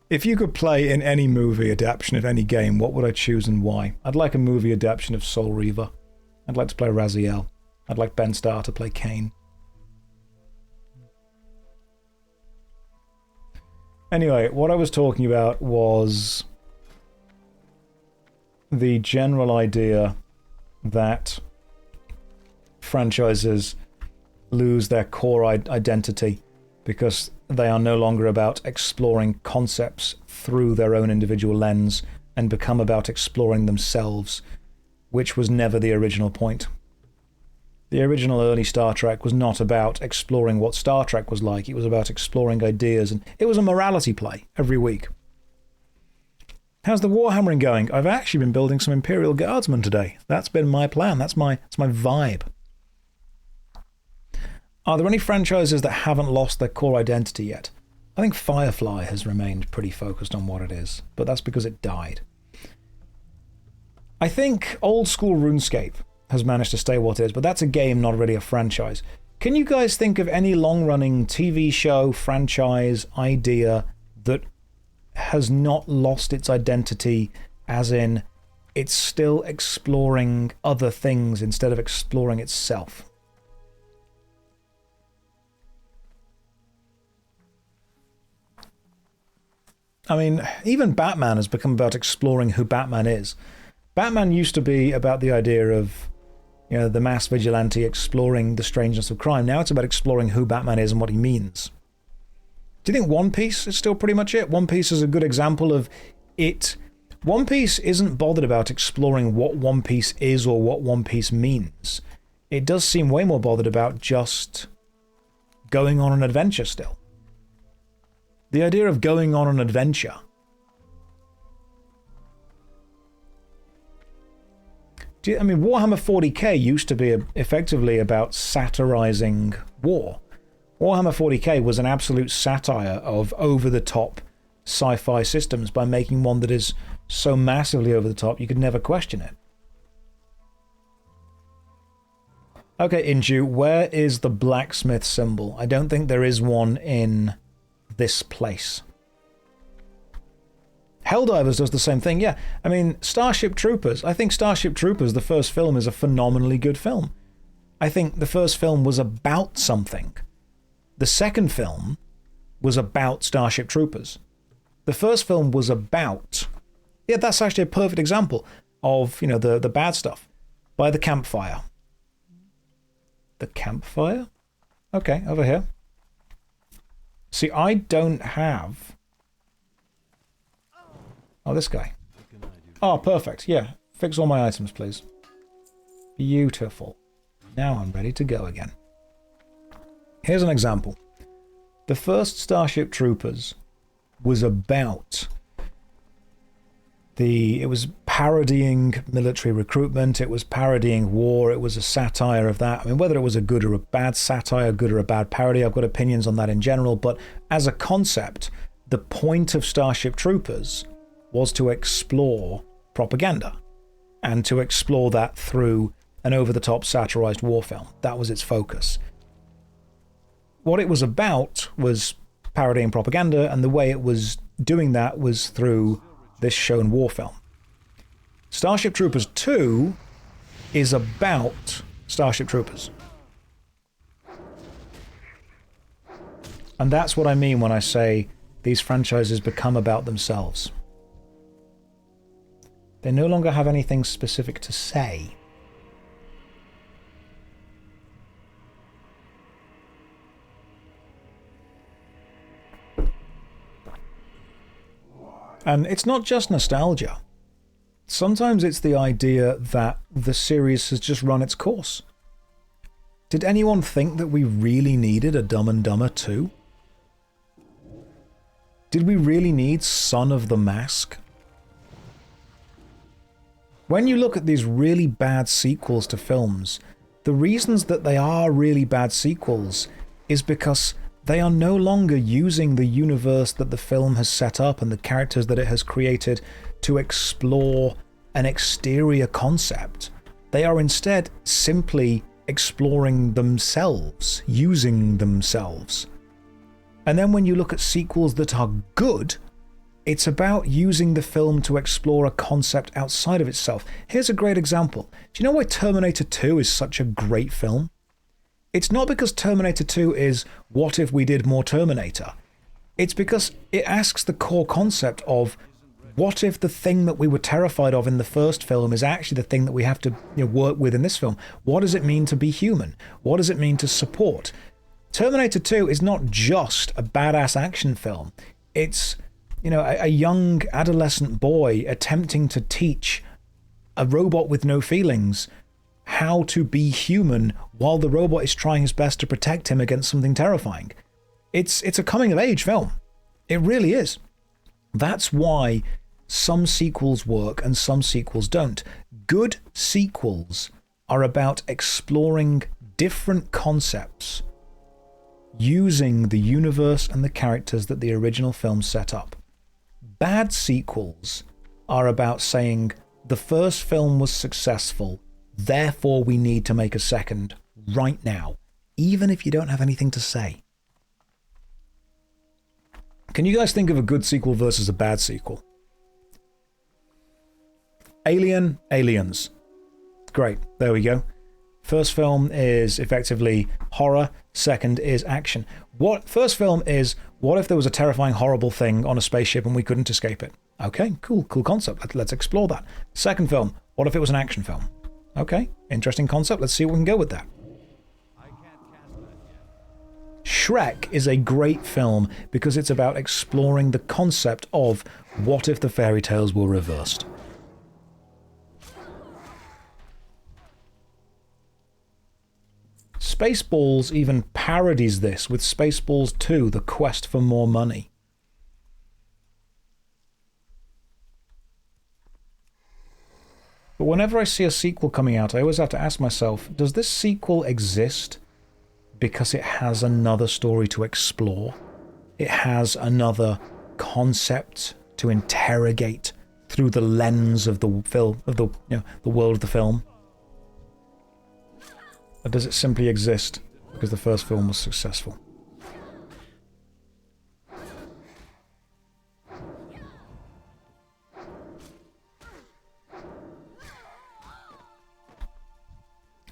If you could play in any movie adaptation of any game, what would I choose and why? I'd like a movie adaptation of Soul Reaver. I'd like to play Raziel. I'd like Ben Starr to play Kane. Anyway, what I was talking about was the general idea that franchises lose their core identity because they are no longer about exploring concepts through their own individual lens and become about exploring themselves, which was never the original point. The original early Star Trek was not about exploring what Star Trek was like. It was about exploring ideas, and it was a morality play every week. How's the warhammering going? I've actually been building some Imperial Guardsmen today. That's been my plan. That's my vibe. Are there any franchises that haven't lost their core identity yet? I think Firefly has remained pretty focused on what it is, but that's because it died. I think old school RuneScape has managed to stay what it is, but that's a game, not really a franchise. Can you guys think of any long-running TV show, franchise, idea that has not lost its identity, as in it's still exploring other things instead of exploring itself? I mean, even Batman has become about exploring who Batman is. Batman used to be about the idea of, you know, the mass vigilante exploring the strangeness of crime. Now it's about exploring who Batman is and what he means. Do you think One Piece is still pretty much it? One Piece is a good example of it. One Piece isn't bothered about exploring what One Piece is or what One Piece means. It does seem way more bothered about just going on an adventure still. The idea of going on an adventure. I mean, Warhammer 40k used to be effectively about satirizing war. Warhammer 40k was an absolute satire of over-the-top sci-fi systems by making one that is so massively over-the-top you could never question it. Okay, Inju, where is the blacksmith symbol? I don't think there is one in this place. Helldivers does the same thing, yeah. I mean, Starship Troopers. I think Starship Troopers, the first film, is a phenomenally good film. I think the first film was about something. The second film was about Starship Troopers. The first film was about... Yeah, that's actually a perfect example of, you know, the bad stuff. By the campfire. The campfire? Okay, over here. See, I don't have... Oh, this guy. Oh, perfect. Yeah. Fix all my items, please. Beautiful. Now I'm ready to go again. Here's an example. The first Starship Troopers was about it was parodying military recruitment, it was parodying war, it was a satire of that. I mean, whether it was a good or a bad satire, good or a bad parody, I've got opinions on that in general, but as a concept, the point of Starship Troopers was to explore propaganda and to explore that through an over-the-top satirized war film. That was its focus. what it was about was parodying propaganda, and the way it was doing that was through this shown war film. Starship Troopers 2 is about Starship Troopers. And that's what I mean when I say these franchises become about themselves. They no longer have anything specific to say. And it's not just nostalgia. Sometimes it's the idea that the series has just run its course. Did anyone think that we really needed a Dumb and Dumber 2? Did we really need Son of the Mask? When you look at these really bad sequels to films, the reasons that they are really bad sequels is because they are no longer using the universe that the film has set up and the characters that it has created to explore an exterior concept. They are instead simply exploring themselves, using themselves. And then when you look at sequels that are good, it's about using the film to explore a concept outside of itself. Here's a great example. Do you know why Terminator 2 is such a great film? It's not because Terminator 2 is, what if we did more Terminator? It's because it asks the core concept of, what if the thing that we were terrified of in the first film is actually the thing that we have to work with in this film? What does it mean to be human? What does it mean to support? Terminator 2 is not just a badass action film. It's, a young adolescent boy attempting to teach a robot with no feelings how to be human while the robot is trying his best to protect him against something terrifying. It's a coming-of-age film. It really is. That's why some sequels work and some sequels don't. Good sequels are about exploring different concepts using the universe and the characters that the original film set up. Bad sequels are about saying the first film was successful, therefore we need to make a second right now, even if you don't have anything to say. Can you guys think of a good sequel versus a bad sequel? Alien, Aliens. Great, there we go. First film is effectively horror, second is action. First film is, what if there was a terrifying, horrible thing on a spaceship and we couldn't escape it? Okay, cool concept. Let's explore that. Second film, what if it was an action film? Okay, interesting concept. Let's see what we can go with that. Shrek is a great film because it's about exploring the concept of what if the fairy tales were reversed. Spaceballs even parodies this with Spaceballs 2, The Quest for More Money. But whenever I see a sequel coming out, I always have to ask myself, does this sequel exist because it has another story to explore? It has another concept to interrogate through the lens of the film, of the world of the film? Or does it simply exist because the first film was successful?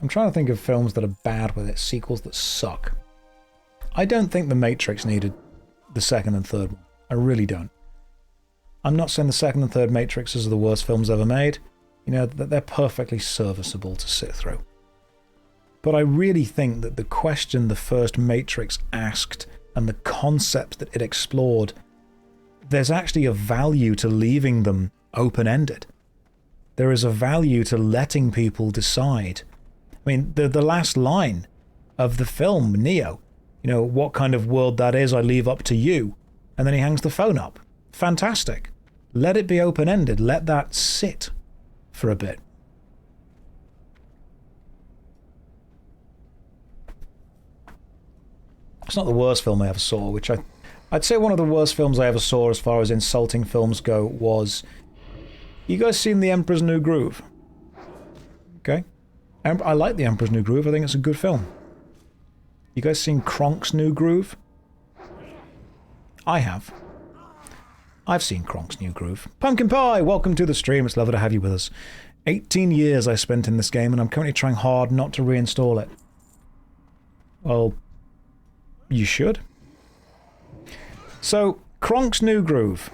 I'm trying to think of films that are bad with it, sequels that suck. I don't think The Matrix needed the second and third one. I really don't. I'm not saying the second and third Matrixes are the worst films ever made. They're perfectly serviceable to sit through. But I really think that the question the first Matrix asked and the concept that it explored, there's actually a value to leaving them open-ended. There is a value to letting people decide. I mean, the last line of the film, Neo, what kind of world that is, I leave up to you. And then he hangs the phone up. Fantastic. Let it be open-ended. Let that sit for a bit. It's not the worst film I ever saw, which I'd say one of the worst films I ever saw as far as insulting films go was... You guys seen The Emperor's New Groove? Okay. I like The Emperor's New Groove. I think it's a good film. You guys seen Kronk's New Groove? I have. I've seen Kronk's New Groove. Pumpkin Pie, welcome to the stream. It's lovely to have you with us. 18 years I spent in this game, and I'm currently trying hard not to reinstall it. Well, you should. So, Kronk's New Groove.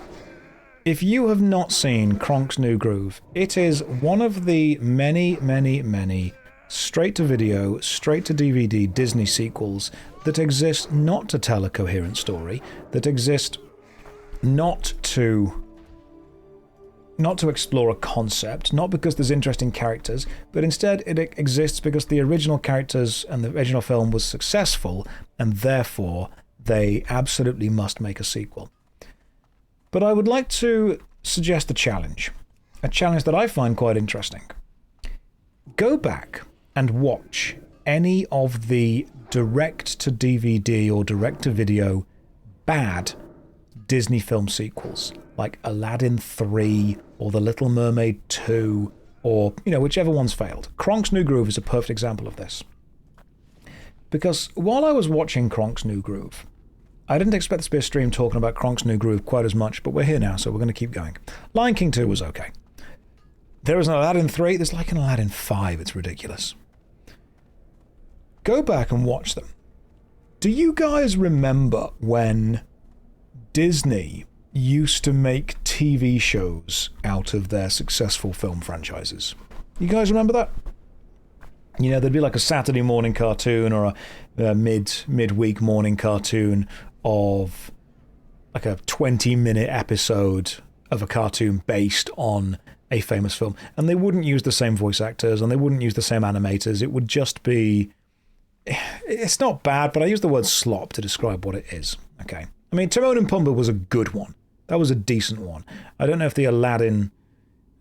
If you have not seen Kronk's New Groove, it is one of the many, many, many straight-to-video, straight-to-DVD Disney sequels that exist not to tell a coherent story, that exist not to explore a concept, not because there's interesting characters, but instead it exists because the original characters and the original film was successful, and therefore they absolutely must make a sequel. But I would like to suggest a challenge that I find quite interesting. Go back and watch any of the direct-to-DVD or direct-to-video bad Disney film sequels, like Aladdin 3 or The Little Mermaid 2, or, whichever one's failed. Kronk's New Groove is a perfect example of this. Because while I was watching Kronk's New Groove, I didn't expect this to be a stream talking about Kronk's New Groove quite as much, but we're here now, so we're going to keep going. Lion King 2 was okay. There is an Aladdin 3, there's like an Aladdin 5, it's ridiculous. Go back and watch them. Do you guys remember when Disney used to make TV shows out of their successful film franchises? You guys remember that? There'd be like a Saturday morning cartoon or a midweek morning cartoon of like a 20-minute episode of a cartoon based on a famous film. And they wouldn't use the same voice actors and they wouldn't use the same animators. It would just be... It's not bad, but I use the word slop to describe what it is. Okay. I mean, Timon and Pumbaa was a good one. That was a decent one. I don't know if the Aladdin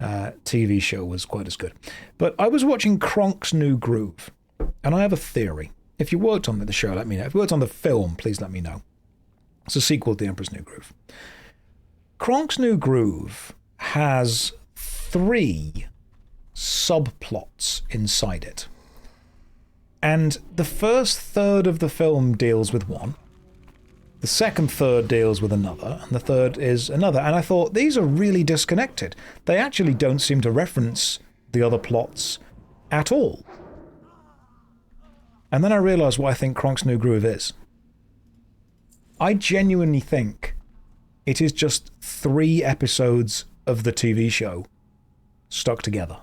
TV show was quite as good. But I was watching Kronk's New Groove, and I have a theory. If you worked on the show, let me know. If you worked on the film, please let me know. It's a sequel to The Emperor's New Groove. Kronk's New Groove has 3 subplots inside it. And the first third of the film deals with one. The second third deals with another, and the third is another. And I thought, these are really disconnected. They actually don't seem to reference the other plots at all. And then I realised what I think Kronk's New Groove is. I genuinely think it is just 3 episodes of the TV show stuck together.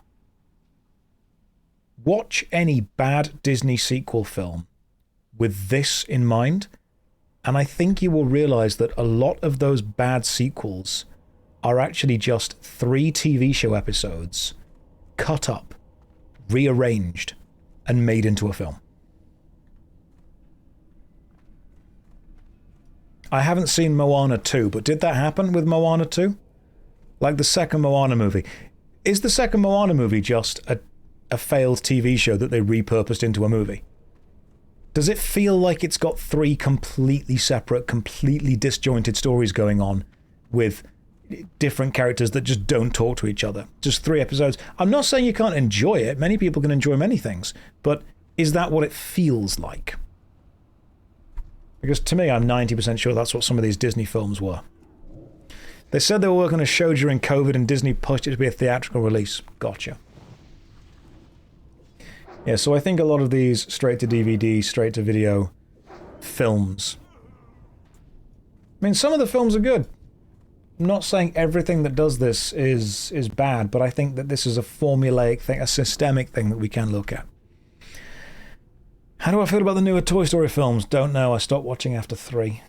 Watch any bad Disney sequel film with this in mind, and I think you will realize that a lot of those bad sequels are actually just 3 TV show episodes cut up, rearranged, and made into a film. I haven't seen Moana 2, but did that happen with Moana 2? Like the second Moana movie. Is the second Moana movie just a failed TV show that they repurposed into a movie? Does it feel like it's got 3 completely separate, completely disjointed stories going on with different characters that just don't talk to each other? Just 3 episodes. I'm not saying you can't enjoy it. Many people can enjoy many things. But is that what it feels like? Because to me, I'm 90% sure that's what some of these Disney films were. They said they were working on a show during COVID and Disney pushed it to be a theatrical release. Gotcha. Yeah, so I think a lot of these straight-to-DVD, straight-to-video films... I mean, some of the films are good. I'm not saying everything that does this is bad, but I think that this is a formulaic thing, a systemic thing that we can look at. How do I feel about the newer Toy Story films? Don't know. I stopped watching after 3.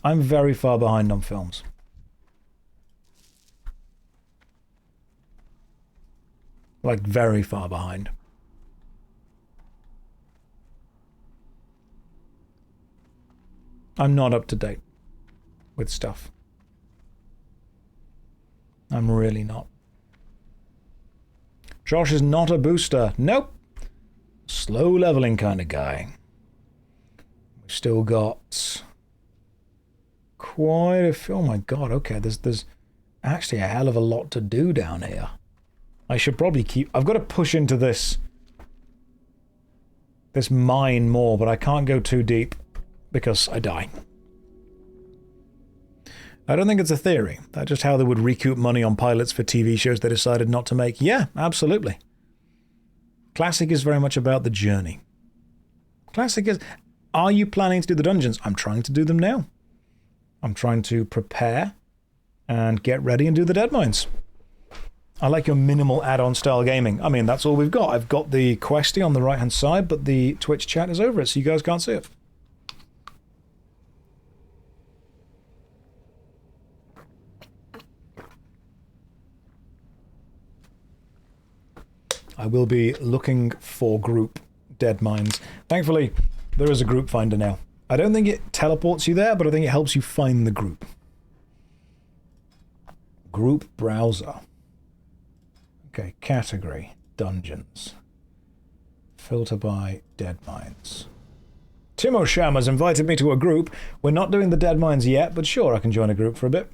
I'm very far behind on films. Like, very far behind. I'm not up to date with stuff. I'm really not. Josh is not a booster. Nope. Slow leveling kind of guy. We've still got quite a few. Oh my god, okay, there's actually a hell of a lot to do down here. I should probably keep... I've got to push into this this mine more, but I can't go too deep because I die. I don't think it's a theory. That's just how they would recoup money on pilots for TV shows they decided not to make. Yeah, absolutely. Classic is very much about the journey. Classic is, are you planning to do the dungeons? I'm trying to do them now. I'm trying to prepare and get ready and do the dead mines. I like your minimal add-on style gaming. I mean, that's all we've got. I've got the Questy on the right-hand side, but the Twitch chat is over it, so you guys can't see it. I will be looking for group dead mines. Thankfully, there is a group finder now. I don't think it teleports you there, but I think it helps you find the group. Group browser. Okay, category, dungeons. Filter by dead mines. Timo Sham has invited me to a group. We're not doing the dead mines yet, but sure, I can join a group for a bit.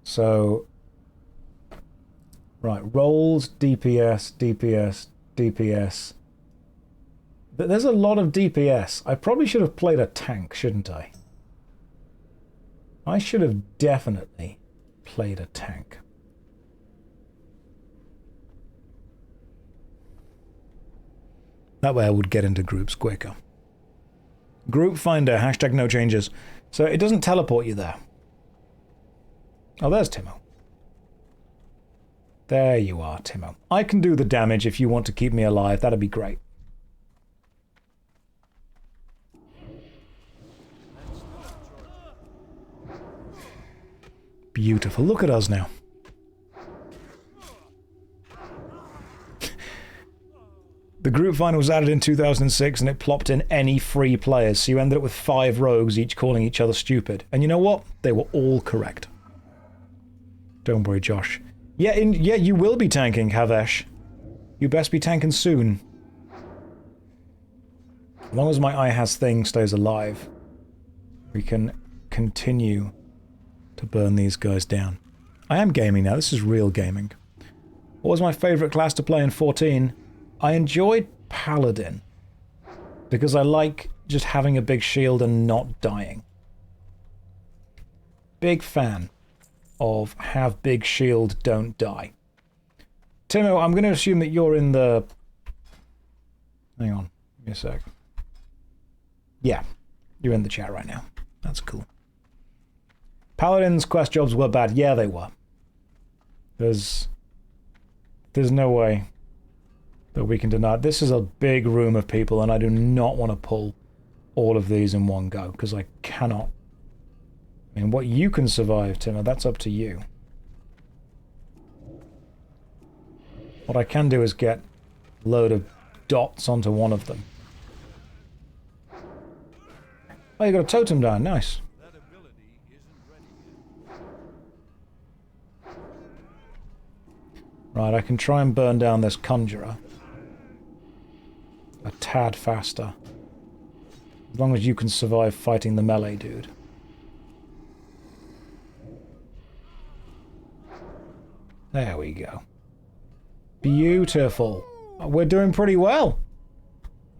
So, right, rolls, DPS, DPS, DPS. There's a lot of DPS. I probably should have played a tank, shouldn't I? I should have definitely played a tank. That way I would get into groups quicker. Group finder, hashtag no changes. So it doesn't teleport you there. Oh, there's Timo. There you are, Timo. I can do the damage if you want to keep me alive. That'd be great. Beautiful. Look at us now. The group finder was added in 2006 and it plopped in any free players, so you ended up with 5 rogues each calling each other stupid. And you know what? They were all correct. Don't worry, Josh. Yeah, you will be tanking, Havesh. You best be tanking soon. As long as my eye has thing stays alive, we can continue to burn these guys down. I am gaming now. This is real gaming. What was my favourite class to play in 14? I enjoyed Paladin because I like just having a big shield and not dying. Big fan of have big shield, don't die. Timo, I'm going to assume that you're in the... Hang on, give me a sec. Yeah, you're in the chat right now. That's cool. Paladin's quest jobs were bad. Yeah, they were. There's no way that we can deny it. This is a big room of people, and I do not want to pull all of these in one go, because I cannot. I mean, what you can survive, Timo, that's up to you. What I can do is get a load of dots onto one of them. Oh, you got a totem down. Nice. Right, I can try and burn down this conjurer a tad faster. As long as you can survive fighting the melee dude. There we go. Beautiful. We're doing pretty well.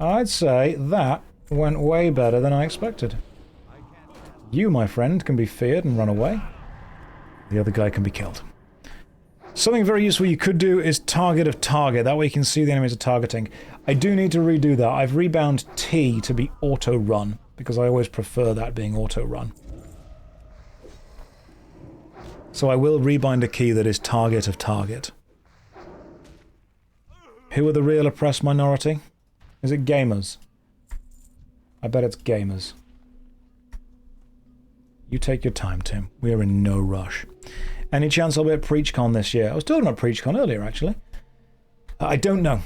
I'd say that went way better than I expected. You, my friend, can be feared and run away. The other guy can be killed. Something very useful you could do is target of target. That way you can see the enemies are targeting. I do need to redo that. I've rebound T to be auto-run, because I always prefer that being auto-run. So I will rebind a key that is target of target. Who are the real oppressed minority? Is it gamers? I bet it's gamers. You take your time, Tim. We are in no rush. Any chance I'll be at PreachCon this year? I was talking about PreachCon earlier, actually. I don't know.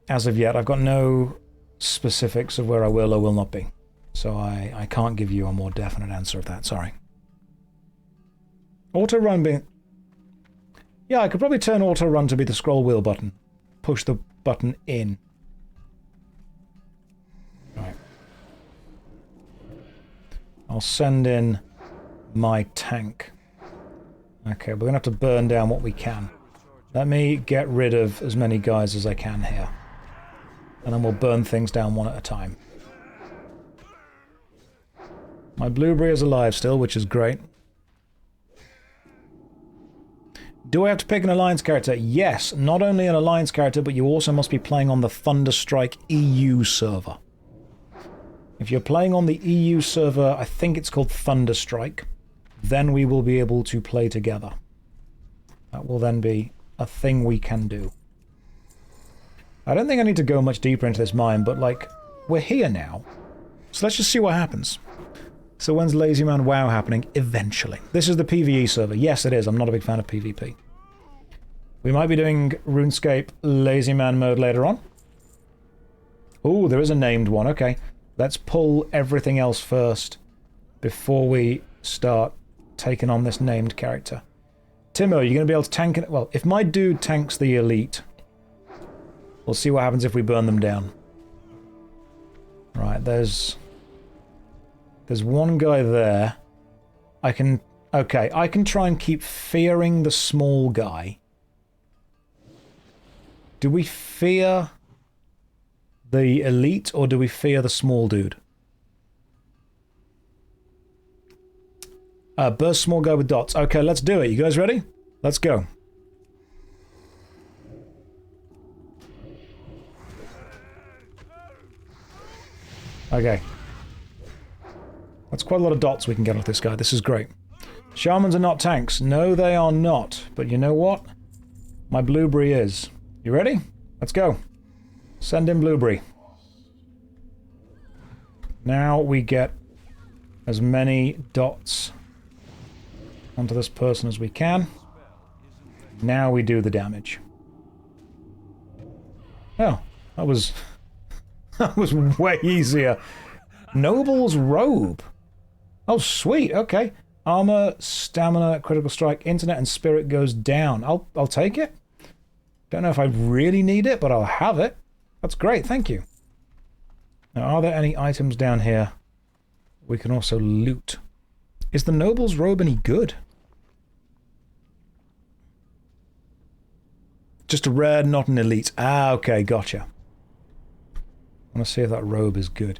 As of yet, I've got no specifics of where I will or will not be. So I can't give you a more definite answer of that, sorry. Auto-run being... Yeah, I could probably turn auto-run to be the scroll wheel button. Push the button in. Right. I'll send in my tank. Okay, we're going to have to burn down what we can. Let me get rid of as many guys as I can here. And then we'll burn things down one at a time. My blueberry is alive still, which is great. Do I have to pick an alliance character? Yes, not only an alliance character, but you also must be playing on the Thunderstrike EU server. If you're playing on the EU server, I think it's called Thunderstrike, then we will be able to play together. That will then be a thing we can do. I don't think I need to go much deeper into this mine, but like, we're here now. So let's just see what happens. So when's Lazy Man WoW happening? Eventually. This is the PvE server. Yes, it is. I'm not a big fan of PvP. We might be doing RuneScape Lazy Man mode later on. Ooh, there is a named one. Okay. Let's pull everything else first before we start taking on this named character. Timo, you're going to be able to tank it? Well, if my dude tanks the elite, we'll see what happens if we burn them down. Right, there's one guy there. I can try and keep fearing the small guy. Do we fear the elite or do we fear the small dude? Burst small guy with dots. Okay, let's do it. You guys ready? Let's go. Okay. That's quite a lot of dots we can get off this guy. This is great. Shamans are not tanks. No, they are not. But you know what? My blueberry is. You ready? Let's go. Send in blueberry. Now we get as many dots onto this person as we can. Now we do the damage. Oh, that was that was way easier. Noble's robe. Oh, sweet. Okay. Armor, stamina, critical strike, internet, and spirit goes down. I'll take it. Don't know if I really need it, but I'll have it. That's great. Thank you. Now, are there any items down here we can also loot? Is the noble's robe any good? Just a rare, not an elite. Ah, okay, gotcha. I want to see if that robe is good.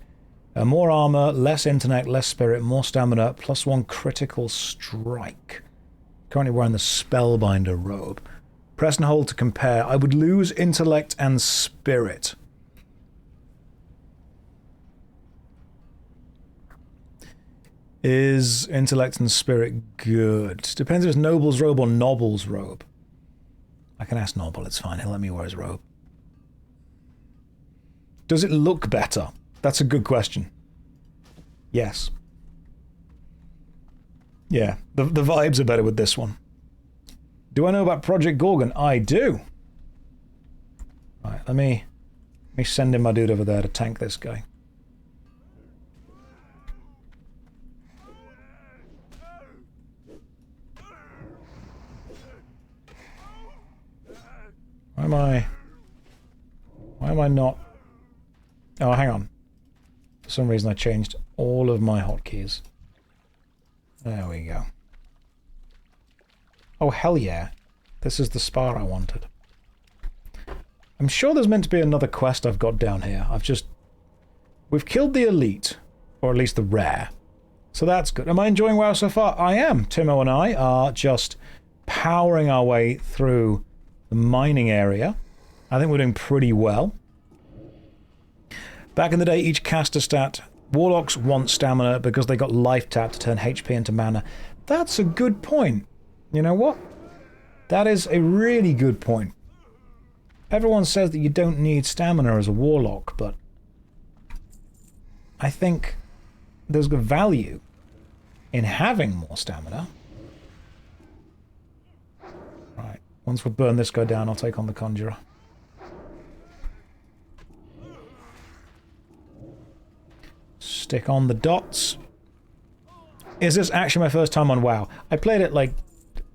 More armor, less intellect, less spirit, more stamina, +1 critical strike. Currently wearing the Spellbinder robe. Press and hold to compare. I would lose intellect and spirit. Is intellect and spirit good? Depends if it's Noble's robe or Noble's robe. I can ask Noble, it's fine. He'll let me wear his robe. Does it look better? That's a good question. Yes. Yeah, the vibes are better with this one. Do I know about Project Gorgon? I do. Right, let me send in my dude over there to tank this guy. Why am I not... Oh, hang on. For some reason I changed all of my hotkeys. There we go. Oh, hell yeah. This is the spar I wanted. I'm sure there's meant to be another quest I've got down here. We've killed the elite. Or at least the rare. So that's good. Am I enjoying WoW so far? I am. Timo and I are just powering our way through the mining area. I think we're doing pretty well. Back in the day, each caster stat, warlocks want stamina because they got life tap to turn HP into mana. That's a good point. You know what? That is a really good point. Everyone says that you don't need stamina as a warlock, but I think there's good value in having more stamina. Right. Once we burn this guy down, I'll take on the Conjurer. Stick on the dots. Is this actually my first time on WoW? I played it like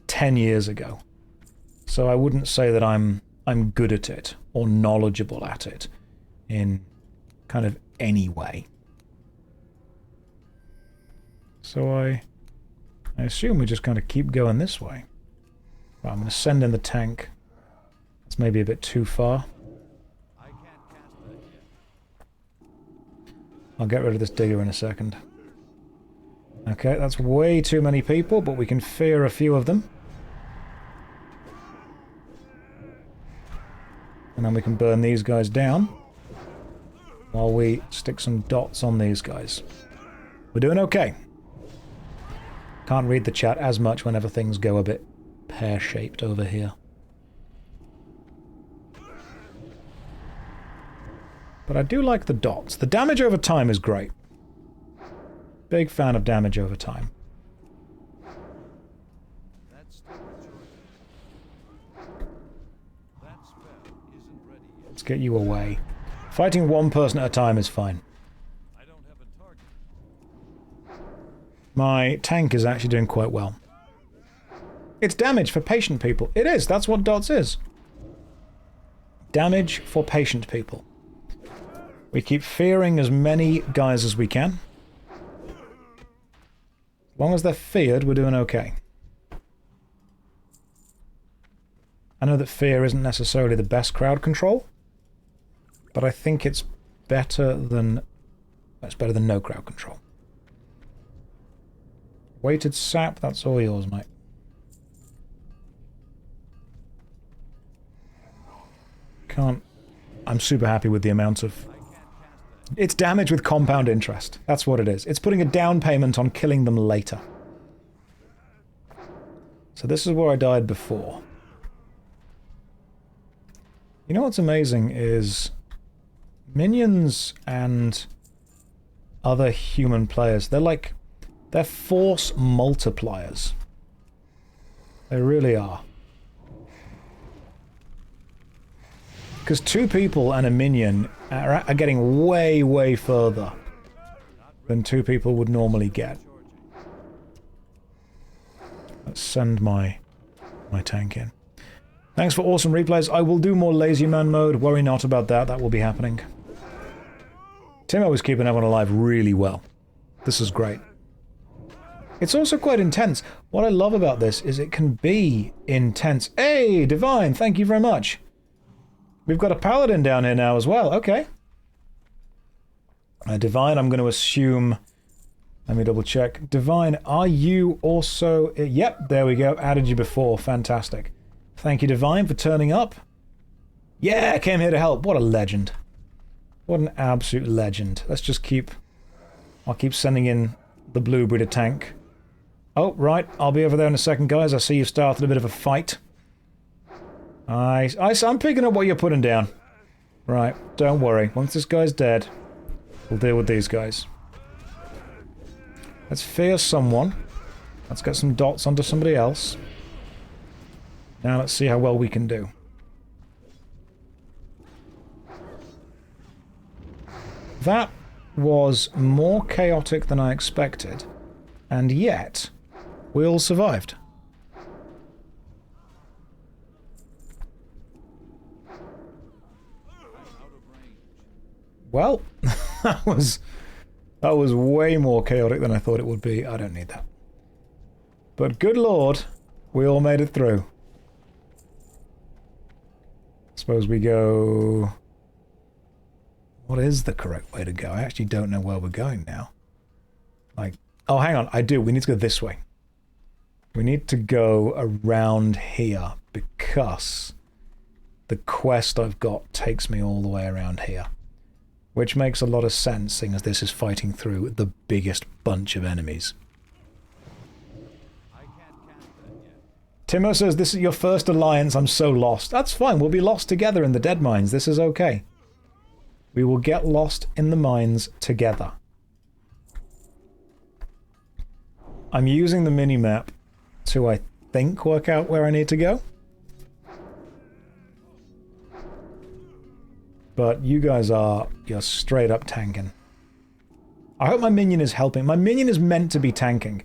10 years ago. So I wouldn't say that I'm good at it or knowledgeable at it in kind of any way. So I assume we just kind of keep going this way. Right, I'm going to send in the tank It's maybe a bit too far. I'll get rid of this digger in a second. Okay, that's way too many people, but we can fear a few of them. And then we can burn these guys down while we stick some dots on these guys. We're doing okay. Can't read the chat as much whenever things go a bit pear-shaped over here. But I do like the dots. The damage over time is great. Big fan of damage over time. Let's get you away. Fighting one person at a time is fine. My tank is actually doing quite well. It's damage for patient people. It is. That's what dots is. Damage for patient people. We keep fearing as many guys as we can. As long as they're feared, we're doing okay. I know that fear isn't necessarily the best crowd control, but I think it's better than no crowd control. Weighted sap, that's all yours, mate. I'm super happy with the amount of... It's damage with compound interest. That's what it is. It's putting a down payment on killing them later. So this is where I died before. You know what's amazing is minions and other human players, they're force multipliers. They really are. Because two people and a minion are getting way, way further than two people would normally get. Let's send my tank in. Thanks for awesome replays. I will do more Lazy Man mode. Worry not about that. That will be happening. Timo is keeping everyone alive really well. This is great. It's also quite intense. What I love about this is it can be intense. Hey, Divine, thank you very much. We've got a paladin down here now as well. Okay. Divine, I'm going to assume... Let me double check. Divine, are you also... Yep, there we go. Added you before. Fantastic. Thank you, Divine, for turning up. Yeah, came here to help. What a legend. What an absolute legend. Let's just keep... I'll keep sending in the blue breeder tank. Oh, right. I'll be over there in a second, guys. I see you've started a bit of a fight. I'm picking up what you're putting down. Right, don't worry. Once this guy's dead, we'll deal with these guys. Let's fear someone. Let's get some dots onto somebody else. Now let's see how well we can do. That was more chaotic than I expected, and yet we all survived. Well, that was way more chaotic than I thought it would be. I don't need that. But good lord, we all made it through. Suppose we go... What is the correct way to go? I actually don't know where we're going now. Like, oh, hang on, I do. We need to go this way. We need to go around here because the quest I've got takes me all the way around here. Which makes a lot of sense, seeing as this is fighting through the biggest bunch of enemies. Timo says, this is your first alliance, I'm so lost. That's fine, we'll be lost together in the dead mines, this is okay. We will get lost in the mines together. I'm using the mini-map to, I think, work out where I need to go. But you guys you're straight up tanking. I hope my minion is helping. My minion is meant to be tanking.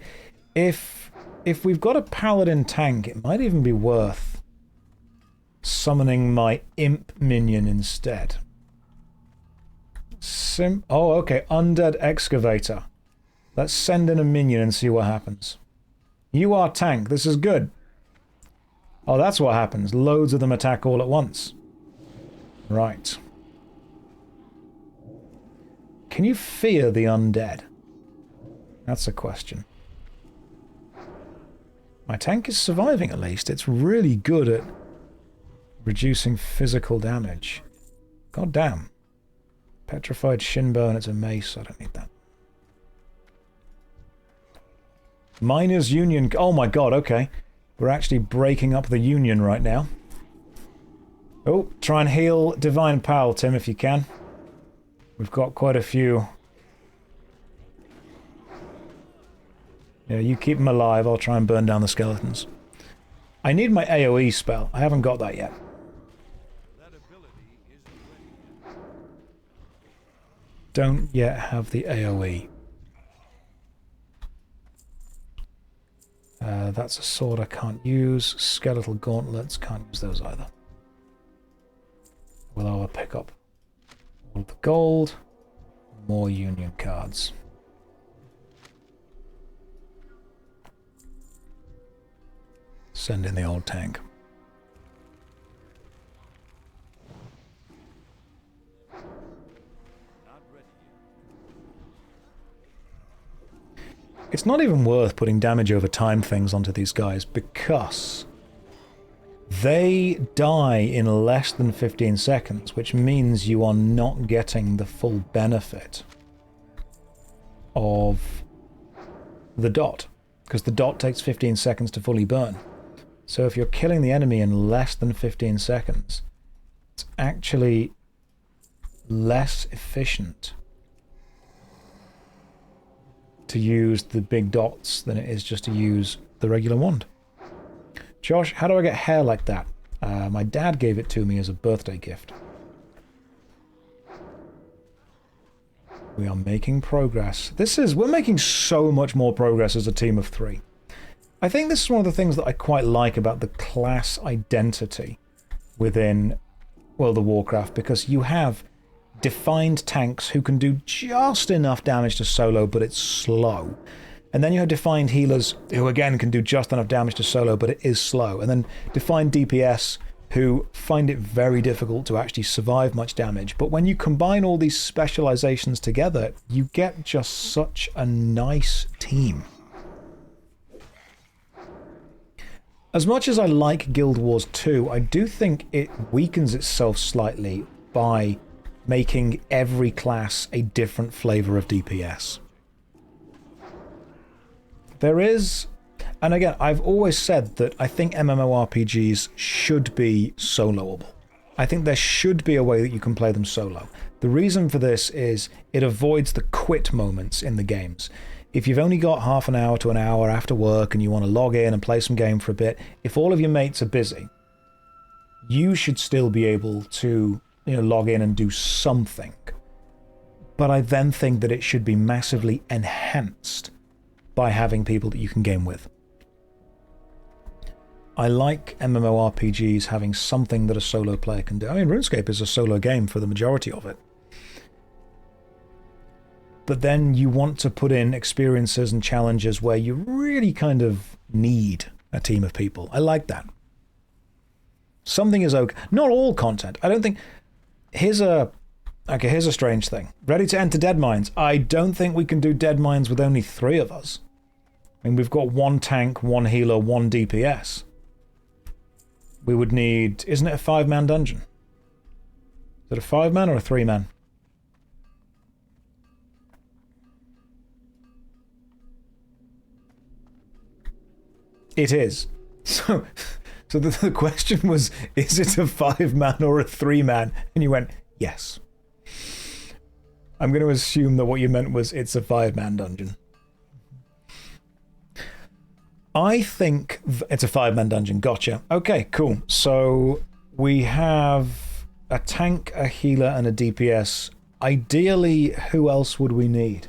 If we've got a paladin tank, it might even be worth summoning my imp minion instead. Oh, okay. Undead excavator. Let's send in a minion and see what happens. You are tank. This is good. Oh, that's what happens. Loads of them attack all at once. Right. Can you fear the undead? That's a question. My tank is surviving at least. It's really good at reducing physical damage. God damn. Petrified Shinbone, it's a mace. I don't need that. Miners Union. Oh my god, okay. We're actually breaking up the Union right now. Oh, try and heal Divine Pal, Tim, if you can. We've got quite a few. Yeah, you keep them alive. I'll try and burn down the skeletons. I need my AoE spell. I haven't got that yet. Don't yet have the AoE. That's a sword I can't use. Skeletal gauntlets, can't use those either. Well, I'll pick up all the gold. More Union cards. Send in the old tank. It's not even worth putting damage over time things onto these guys because they die in less than 15 seconds, which means you are not getting the full benefit of the dot, because the dot takes 15 seconds to fully burn. So if you're killing the enemy in less than 15 seconds, it's actually less efficient to use the big dots than it is just to use the regular wand. Josh, how do I get hair like that? My dad gave it to me as a birthday gift. We are making progress. We're making so much more progress as a team of 3. I think this is one of the things that I quite like about the class identity within World of Warcraft, because you have defined tanks who can do just enough damage to solo, but it's slow. And then you have defined healers who again can do just enough damage to solo, but it is slow. And then defined DPS who find it very difficult to actually survive much damage. But when you combine all these specializations together, you get just such a nice team. As much as I like Guild Wars 2, I do think it weakens itself slightly by making every class a different flavor of DPS. There is, and again, I've always said that I think MMORPGs should be soloable. I think there should be a way that you can play them solo. The reason for this is it avoids the quit moments in the games. If you've only got half an hour to an hour after work and you want to log in and play some game for a bit, if all of your mates are busy, you should still be able to log in and do something. But I then think that it should be massively enhanced by having people that you can game with. I like MMORPGs having something that a solo player can do. I mean, RuneScape is a solo game for the majority of it. But then you want to put in experiences and challenges where you really kind of need a team of people. I like that. Something is okay. Not all content. I don't think... Here's a strange thing. Ready to enter Dead Mines. I don't think we can do Dead Mines with only 3 of us. I mean, we've got 1 tank, 1 healer, 1 DPS. We would need... Isn't it a 5-man dungeon? Is it a 5-man or a 3-man? It is. So the question was, is it a 5-man or a 3-man? And you went, yes. I'm going to assume that what you meant was it's a 5-man dungeon. I think it's a 5-man dungeon. Gotcha. Okay, cool. So we have a tank, a healer, and a DPS. Ideally, who else would we need?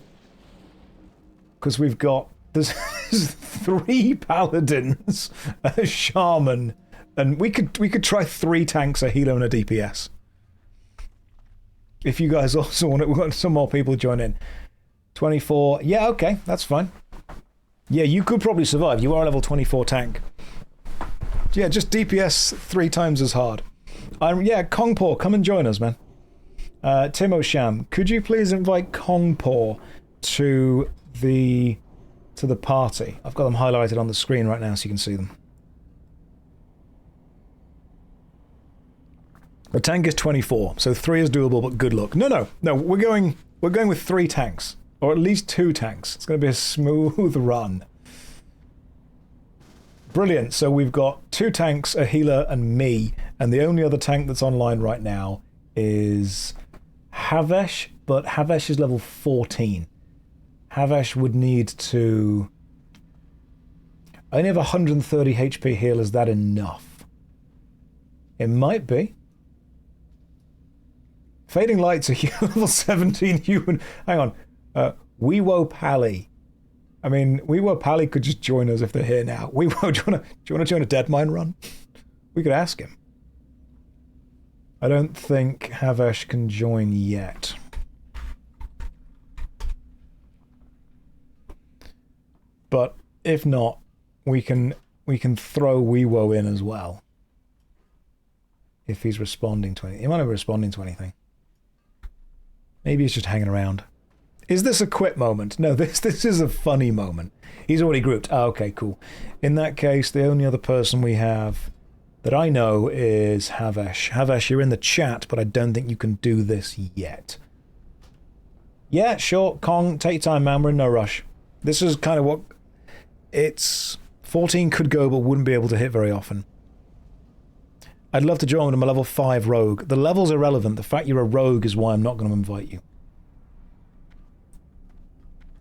Because we've got... There's 3 paladins, a shaman, and we could try 3 tanks, a healer, and a DPS. If you guys also want it, we've got some more people join in. 24. Yeah, okay, that's fine. Yeah, you could probably survive. You are a level 24 tank. Yeah, just DPS 3 times as hard. Yeah, Kongpaw, come and join us, man. Tim O'Sham, could you please invite Kongpaw to the party? I've got them highlighted on the screen right now so you can see them. The tank is 24, so 3 is doable, but good luck. No, we're going with 3 tanks, or at least 2 tanks. It's going to be a smooth run. Brilliant. So we've got 2 tanks, a healer, and me, and the only other tank that's online right now is Havesh, but Havesh is level 14. Havesh would need to... I only have 130 HP heal. Is that enough? It might be. Fading Light's a level 17 human. Hang on. Weewo Pally. I mean, Weewo Pally could just join us if they're here now. Weewo, do you want to join a Deadmine run? We could ask him. I don't think Havesh can join yet. But if not, we can throw Weewo in as well. If he's responding to anything. He might not be responding to anything. Maybe he's just hanging around. Is this a quit moment? No, this is a funny moment. He's already grouped. Oh, okay, cool. In that case, the only other person we have that I know is Havesh. Havesh, you're in the chat, but I don't think you can do this yet. Yeah, sure. Kong, take your time, man. We're in no rush. This is kind of what... It's... 14 could go, but wouldn't be able to hit very often. I'd love to join. I'm a level 5 rogue. The level's irrelevant. The fact you're a rogue is why I'm not going to invite you.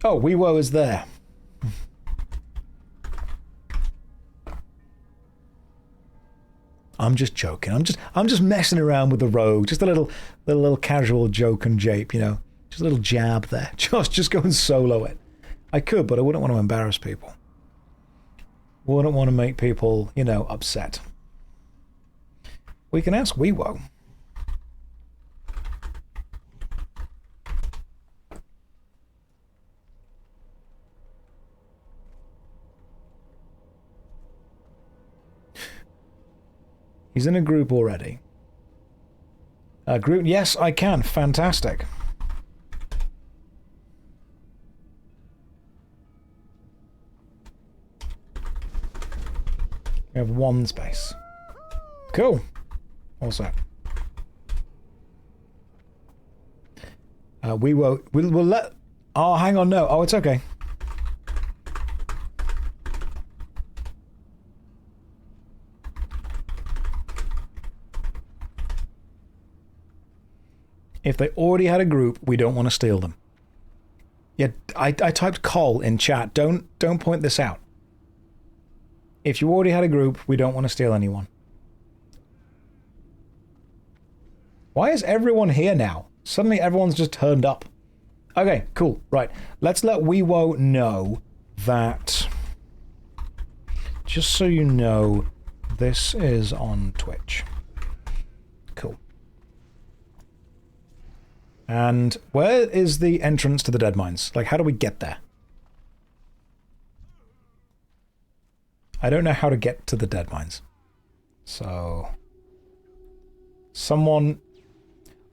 Oh, Weewo is there. I'm just joking. I'm just messing around with the rogue. Just a little casual joke and jape, you know. Just a little jab there. Just go and solo it. I could, but I wouldn't want to embarrass people. Wouldn't want to make people, you know, upset. We can ask Weewo. He's in a group already. Group, yes, I can. Fantastic. We have 1 space. Cool. What's that? We'll let... Oh, hang on, no. Oh, it's okay. If they already had a group, we don't want to steal them. Yeah, I typed call in chat. Don't point this out. If you already had a group, we don't want to steal anyone. Why is everyone here now? Suddenly everyone's just turned up. Okay, cool. Right. Let's let Weewo know that... Just so you know, this is on Twitch. Cool. And where is the entrance to the Deadmines? Like, how do we get there? I don't know how to get to the Deadmines. So... Someone...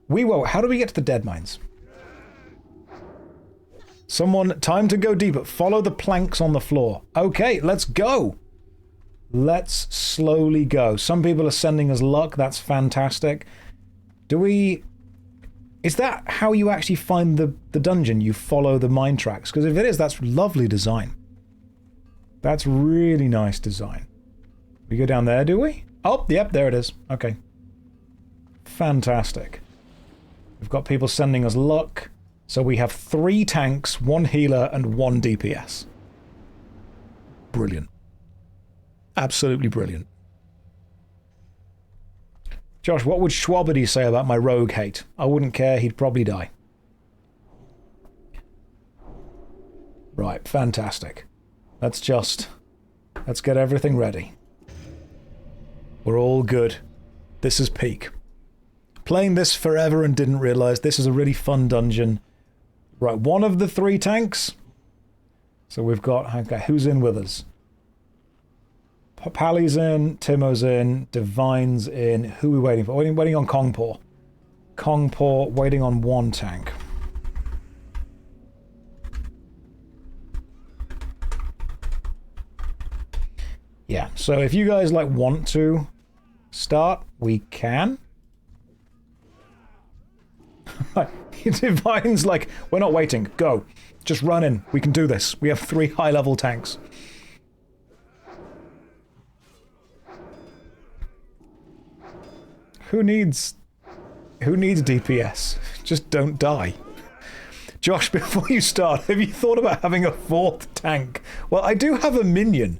Weewo, how do we get to the Deadmines? Someone, time to go deeper. Follow the planks on the floor. Okay, let's go. Let's slowly go. Some people are sending us luck. That's fantastic. Do we... Is that how you actually find the dungeon? You follow the mine tracks? Because if it is, that's lovely design. That's really nice design. We go down there, do we? Oh, yep, there it is. Okay. Fantastic. We've got people sending us luck. So we have 3 tanks, 1 healer, and 1 DPS. Brilliant. Absolutely brilliant. Josh, what would Schwabity say about my rogue hate? I wouldn't care, he'd probably die. Right, fantastic. Let's get everything ready. We're all good. This is peak. Playing this forever and didn't realize this is a really fun dungeon. Right, 1 of the 3 tanks. So we've got, okay, who's in with us? Pally's in, Timo's in, Divine's in. Who are we waiting for? Waiting on Kongpaw. Kongpaw waiting on one tank. Yeah, so if you guys like want to start, we can. Divine's like, we're not waiting, go. Just run in, we can do this. We have 3 high-level tanks. Who needs DPS? Just don't die. Josh, before you start, have you thought about having a 4th tank? Well, I do have a minion.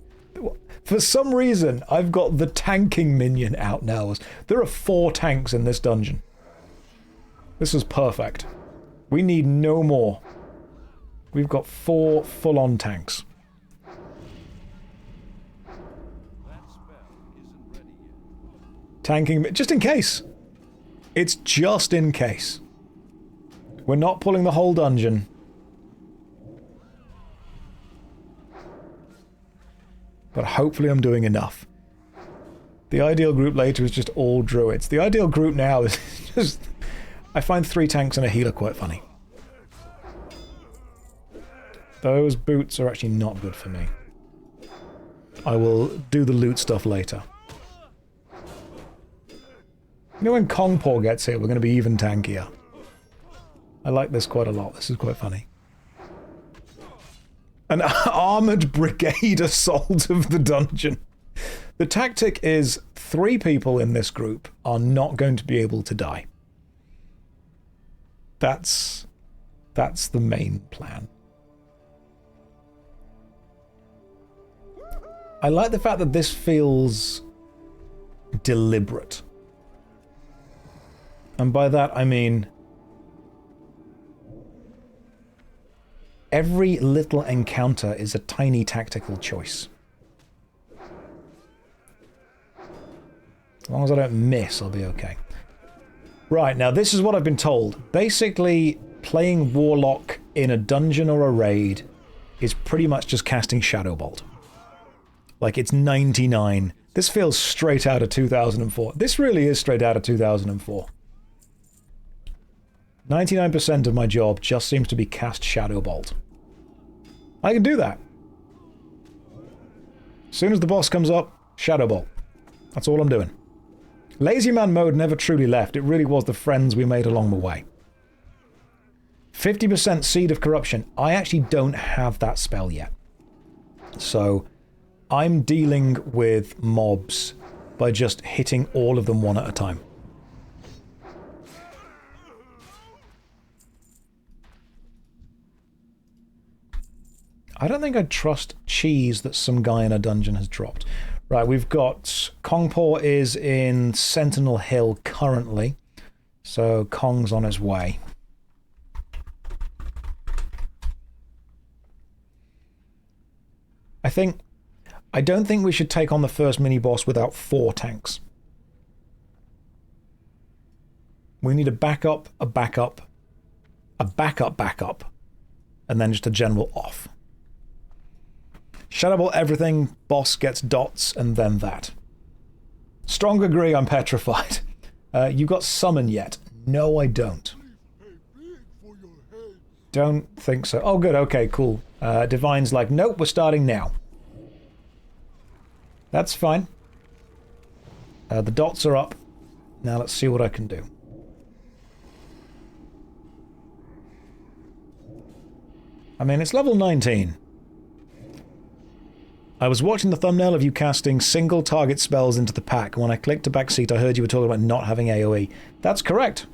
For some reason, I've got the tanking minion out now. There are 4 tanks in this dungeon. This is perfect. We need no more. We've got 4 full-on tanks. Tanking, just in case. It's just in case. We're not pulling the whole dungeon. But hopefully I'm doing enough. The ideal group later is just all druids. The ideal group now is just... I find 3 tanks and a healer quite funny. Those boots are actually not good for me. I will do the loot stuff later. You know, when Kongpaw gets here, we're going to be even tankier. I like this quite a lot. This is quite funny. An armoured brigade assault of the dungeon. The tactic is 3 people in this group are not going to be able to die. That's the main plan. I like the fact that this feels deliberate. And by that I mean every little encounter is a tiny tactical choice. As long as I don't miss, I'll be okay. Right, now this is what I've been told. Basically, playing Warlock in a dungeon or a raid is pretty much just casting Shadow Bolt. Like, it's 99. This feels straight out of 2004. This really is straight out of 2004. 99% of my job just seems to be cast Shadow Bolt. I can do that. As soon as the boss comes up, Shadow Bolt. That's all I'm doing. Lazy man mode never truly left. It really was the friends we made along the way. 50% Seed of Corruption. I actually don't have that spell yet. So, I'm dealing with mobs by just hitting all of them one at a time. I don't think I'd trust cheese that some guy in a dungeon has dropped. Right, we've got... Kongpaw is in Sentinel Hill currently. So Kong's on his way. I don't think we should take on the first mini-boss without 4 tanks. We need a backup, a backup, a backup backup, and then just a general off. Shadow Bolt everything, boss gets dots, and then that. Strong agree, I'm petrified. You got summon yet? No, I don't. Don't think so. Oh, good, okay, cool. Divine's like, nope, we're starting now. That's fine. The dots are up. Now let's see what I can do. I mean, it's level 19. I was watching the thumbnail of you casting single target spells into the pack. When I clicked to backseat, I heard you were talking about not having AoE. That's correct.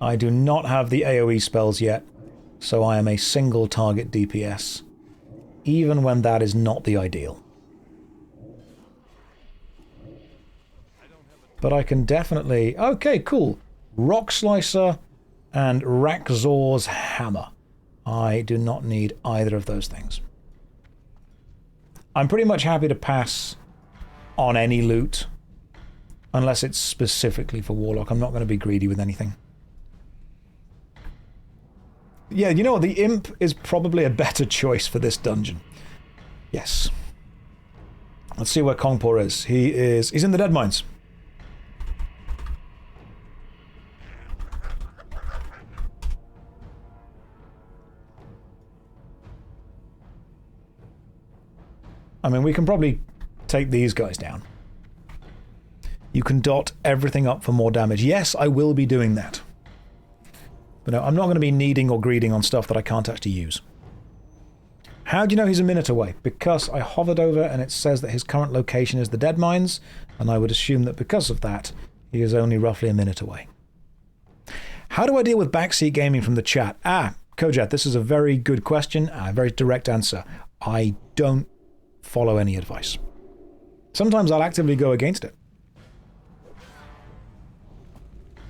I do not have the AoE spells yet, so I am a single target DPS, even when that is not the ideal. But I can definitely... Okay, cool. Rock Slicer and Rakzor's Hammer. I do not need either of those things. I'm pretty much happy to pass on any loot, unless it's specifically for Warlock. I'm not going to be greedy with anything. Yeah, you know what? The Imp is probably a better choice for this dungeon. Yes. Let's see where Kongpor is. He's in the dead mines. I mean, we can probably take these guys down. You can dot everything up for more damage. Yes, I will be doing that. But no, I'm not going to be needing or greeding on stuff that I can't actually use. How do you know he's a minute away? Because I hovered over and it says that his current location is the dead mines, and I would assume that because of that, he is only roughly a minute away. How do I deal with backseat gaming from the chat? Kojat, this is a very good question, a very direct answer. I don't follow any advice. Sometimes I'll actively go against it.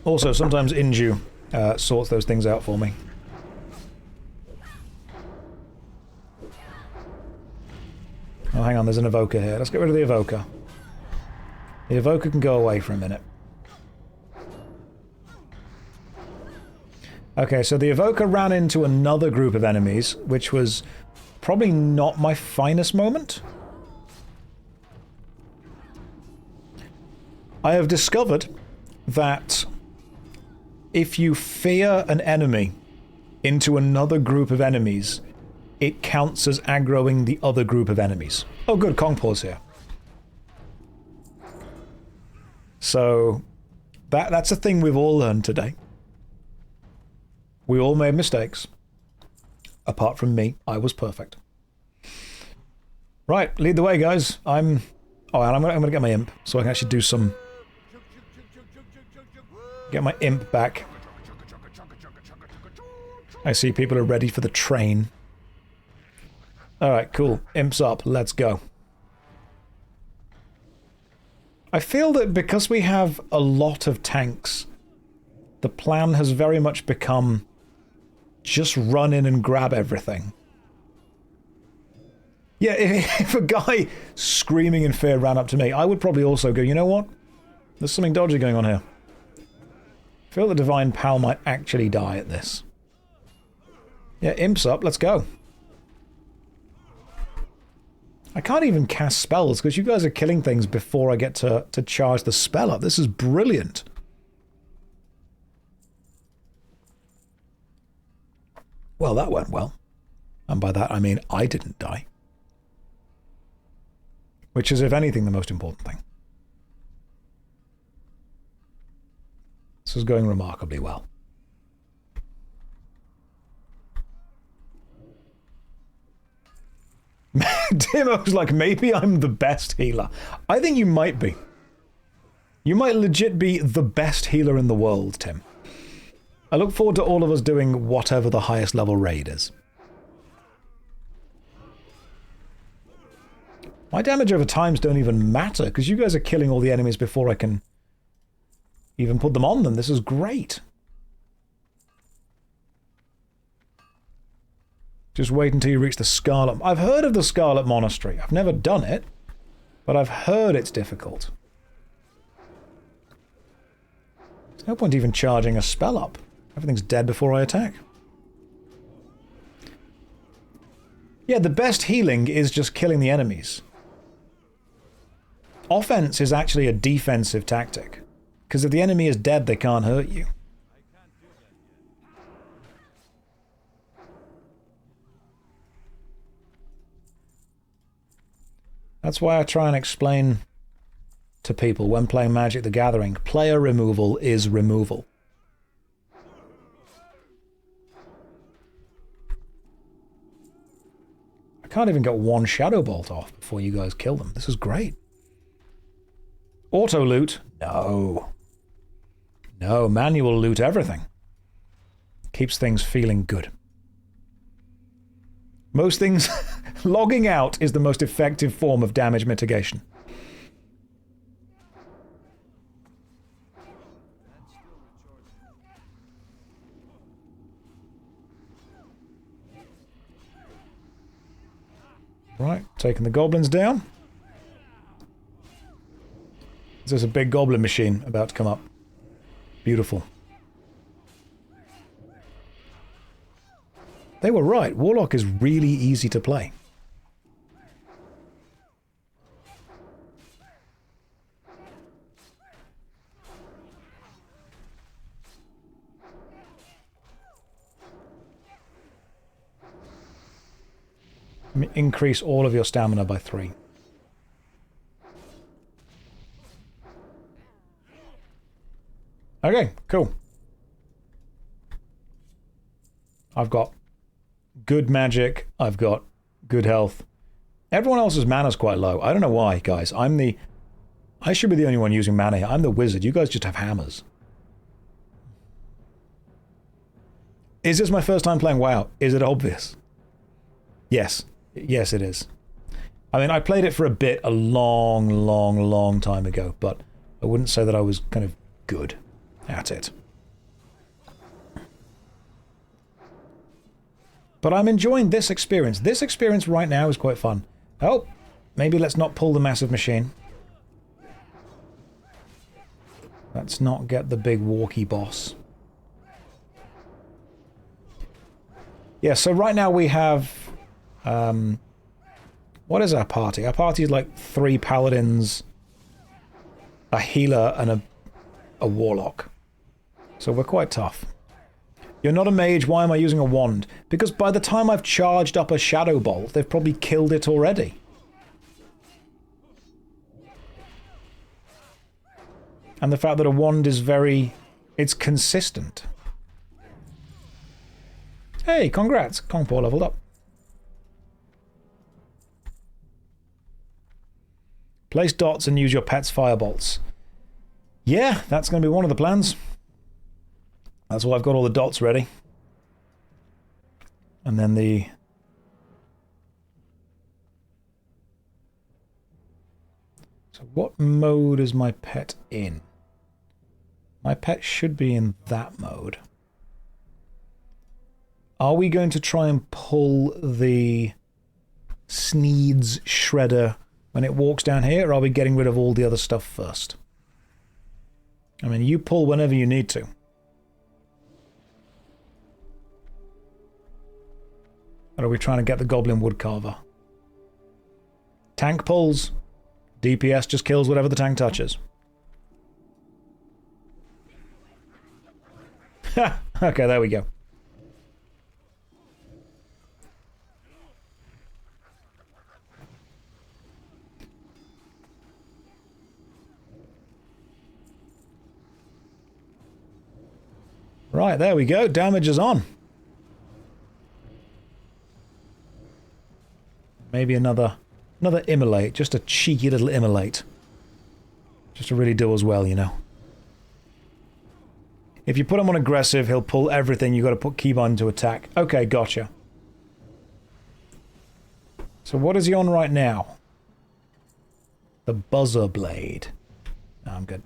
Also, sometimes Inju sorts those things out for me. Oh, hang on, there's an evoker here. Let's get rid of the evoker. The evoker can go away for a minute. Okay, so the evoker ran into another group of enemies, which was probably not my finest moment. I have discovered that if you fear an enemy into another group of enemies, it counts as aggroing the other group of enemies. Oh good, Kongpor's here. So, that's a thing we've all learned today. We all made mistakes. Apart from me, I was perfect. Right, lead the way, guys. Oh, and I'm gonna get my imp, so I can actually do some... Get my imp back. I see people are ready for the train. Alright, cool. Imp's up. Let's go. I feel that because we have a lot of tanks, the plan has very much become just run in and grab everything. Yeah, if a guy screaming in fear ran up to me, I would probably also go, you know what? There's something dodgy going on here. I feel the Divine Pal might actually die at this. Yeah, Imp's up. Let's go. I can't even cast spells because you guys are killing things before I get to charge the spell up. This is brilliant. Well, that went well. And by that I mean I didn't die. Which is, if anything, the most important thing. This is going remarkably well. Timo's like, maybe I'm the best healer. I think you might be. You might legit be the best healer in the world, Tim. I look forward to all of us doing whatever the highest level raid is. My damage over times don't even matter, because you guys are killing all the enemies before I can even put them on them. This is great. Just wait until you reach the Scarlet... I've heard of the Scarlet Monastery. I've never done it, but I've heard it's difficult. There's no point even charging a spell up. Everything's dead before I attack. Yeah, the best healing is just killing the enemies. Offense is actually a defensive tactic, because if the enemy is dead, they can't hurt you. That's why I try and explain to people when playing Magic the Gathering, player removal is removal. I can't even get one Shadow Bolt off before you guys kill them. This is great. Auto loot? No. No, manual loot everything. Keeps things feeling good. Most things... Logging out is the most effective form of damage mitigation. Right, taking the goblins down. There's a big goblin machine about to come up. Beautiful. They were right. Warlock is really easy to play. increase all of your stamina by 3. Okay, cool. I've got good magic. I've got good health. Everyone else's mana's quite low. I don't know why, guys. I should be the only one using mana here. I'm the wizard. You guys just have hammers. Is this my first time playing WoW? Is it obvious? Yes. Yes, it is. I mean, I played it for a bit a long time ago, but I wouldn't say that I was kind of good at it. But I'm enjoying this experience. This experience right now is quite fun. Oh, maybe let's not pull the massive machine. Let's not get the big walkie boss. Yeah, so right now we have... what is our party? Our party is like 3 paladins, a healer, and a warlock. So we're quite tough. You're not a mage, why am I using a wand? Because by the time I've charged up a shadow bolt, they've probably killed it already. And the fact that a wand is it's consistent. Hey, congrats! Kongpo leveled up. Place dots and use your pet's firebolts. Yeah, that's going to be one of the plans. That's why I've got all the dots ready. And then the... So what mode is my pet in? My pet should be in that mode. Are we going to try and pull the Sneed's shredder when it walks down here, or are we getting rid of all the other stuff first? I mean, you pull whenever you need to. Or are we trying to get the Goblin Woodcarver? Tank pulls. DPS just kills whatever the tank touches. Ha! Okay, there we go. Right, there we go. Damage is on. Maybe another immolate. Just a cheeky little immolate. Just to really do as well, you know. If you put him on aggressive, he'll pull everything. You've got to put keybind to attack. Okay, gotcha. So what is he on right now? The Buzzer Blade. No, I'm good.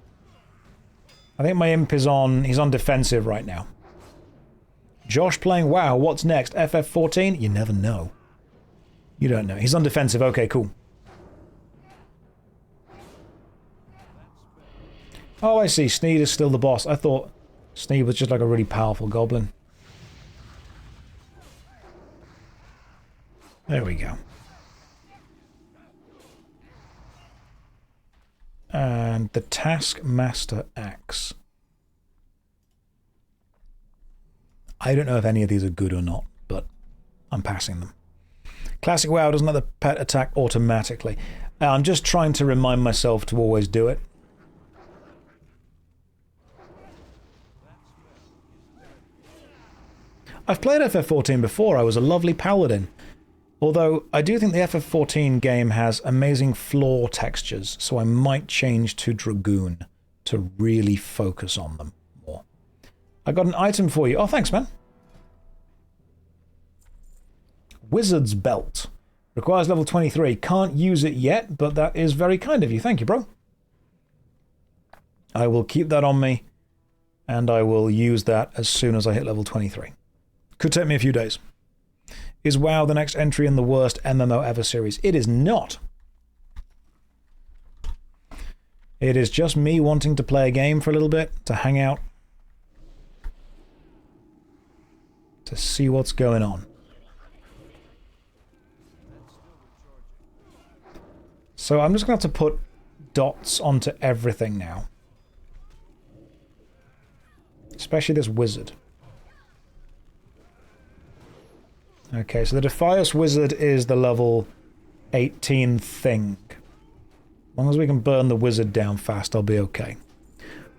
I think my imp is on... He's on defensive right now. Josh playing WoW. What's next? FF14? You never know. You don't know. He's on defensive. Okay, cool. Oh, I see. Sneed is still the boss. I thought Sneed was just like a really powerful goblin. There we go. And the Taskmaster Axe. I don't know if any of these are good or not, but I'm passing them. Classic WoW doesn't let the pet attack automatically. I'm just trying to remind myself to always do it. I've played FF14 before. I was a lovely paladin. Although, I do think the FF14 game has amazing floor textures, so I might change to Dragoon to really focus on them more. I got an item for you. Oh, thanks, man. Wizard's Belt. Requires level 23. Can't use it yet, but that is very kind of you. Thank you, bro. I will keep that on me, and I will use that as soon as I hit level 23. Could take me a few days. Is WoW the next entry in the worst MMO ever series? It is not. It is just me wanting to play a game for a little bit, to hang out, to see what's going on. So I'm just going to have to put dots onto everything now. Especially this wizard. Okay, so the Defias Wizard is the level 18 thing. As long as we can burn the wizard down fast, I'll be okay.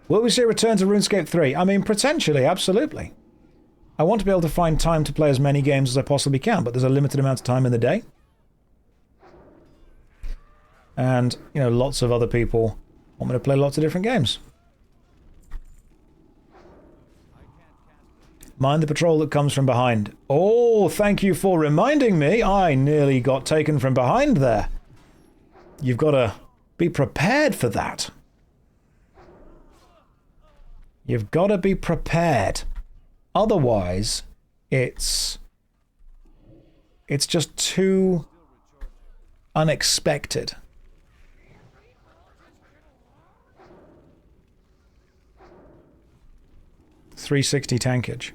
Will we see a return to RuneScape 3? I mean, potentially, absolutely. I want to be able to find time to play as many games as I possibly can, but there's a limited amount of time in the day. And, you know, lots of other people want me to play lots of different games. Mind the patrol that comes from behind. Oh, thank you for reminding me. I nearly got taken from behind there. You've got to be prepared for that. You've got to be prepared. Otherwise, it's just too unexpected. .360 tankage.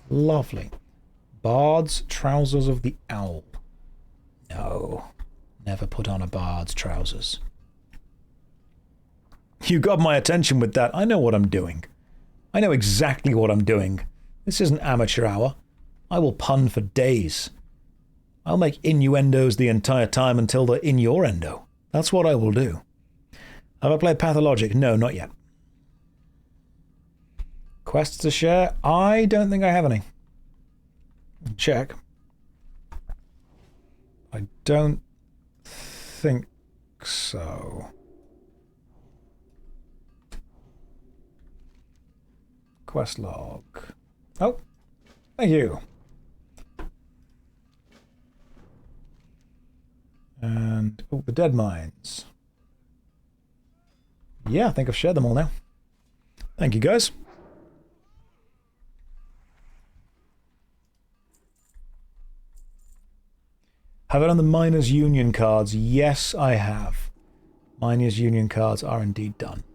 Lovely. Bard's Trousers of the Owl. No. Never put on a bard's trousers. You got my attention with that. I know what I'm doing. I know exactly what I'm doing. This isn't amateur hour. I will pun for days. I'll make innuendos the entire time until they're in your endo. That's what I will do. Have I played Pathologic? No, not yet. Quests to share? I don't think I have any. Check. I don't think so. Quest log. Oh, thank you. And, oh, the dead mines. Yeah, I think I've shared them all now. Thank you, guys. Have it on the Miners' Union cards? Yes, I have. Miners' Union cards are indeed done.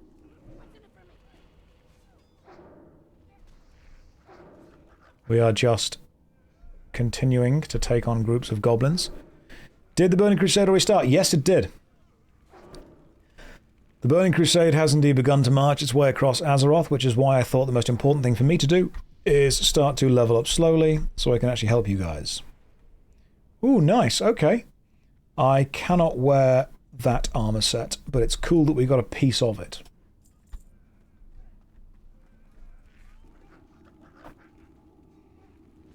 We are just continuing to take on groups of goblins. Did the Burning Crusade already start? Yes, it did. The Burning Crusade has indeed begun to march its way across Azeroth, which is why I thought the most important thing for me to do is start to level up slowly so I can actually help you guys. Ooh, nice. Okay. I cannot wear that armor set, but it's cool that we got a piece of it.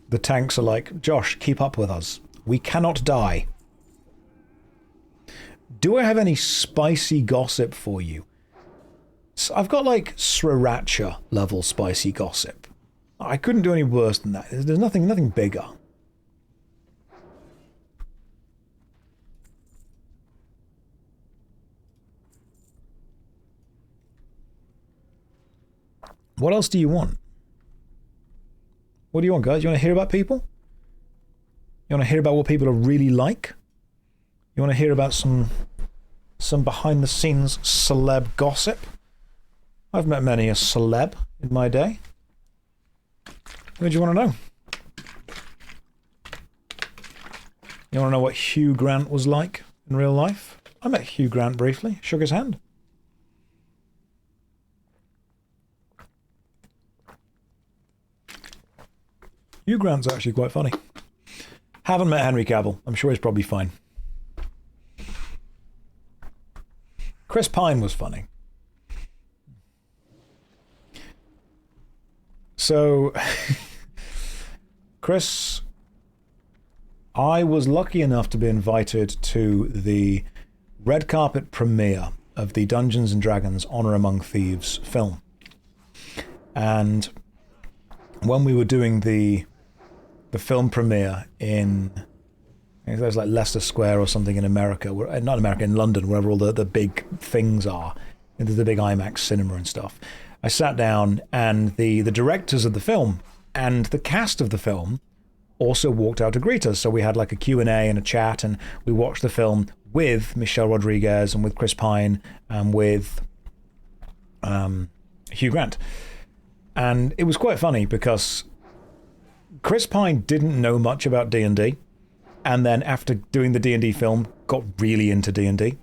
The tanks are like, Josh, keep up with us. We cannot die. Do I have any spicy gossip for you? So I've got like Sriracha level spicy gossip. I couldn't do any worse than that. There's nothing bigger. What else do you want? What do you want, guys? You want to hear about people? You want to hear about what people are really like? You want to hear about some behind-the-scenes celeb gossip? I've met many a celeb in my day. What do you want to know? You want to know what Hugh Grant was like in real life? I met Hugh Grant briefly, shook his hand. Hugh Grant's actually quite funny. Haven't met Henry Cavill. I'm sure he's probably fine. Chris Pine was funny. So, Chris, I was lucky enough to be invited to the red carpet premiere of the Dungeons & Dragons Honor Among Thieves film. And when we were doing the film premiere in, I think it was like Leicester Square or something in America, not America, in London, wherever all the big things are, the big IMAX cinema and stuff. I sat down and the directors of the film and the cast of the film also walked out to greet us. So we had like a Q&A and a chat, and we watched the film with Michelle Rodriguez and with Chris Pine and with Hugh Grant. And it was quite funny because Chris Pine didn't know much about D&D, and then after doing the D&D film, got really into D&D.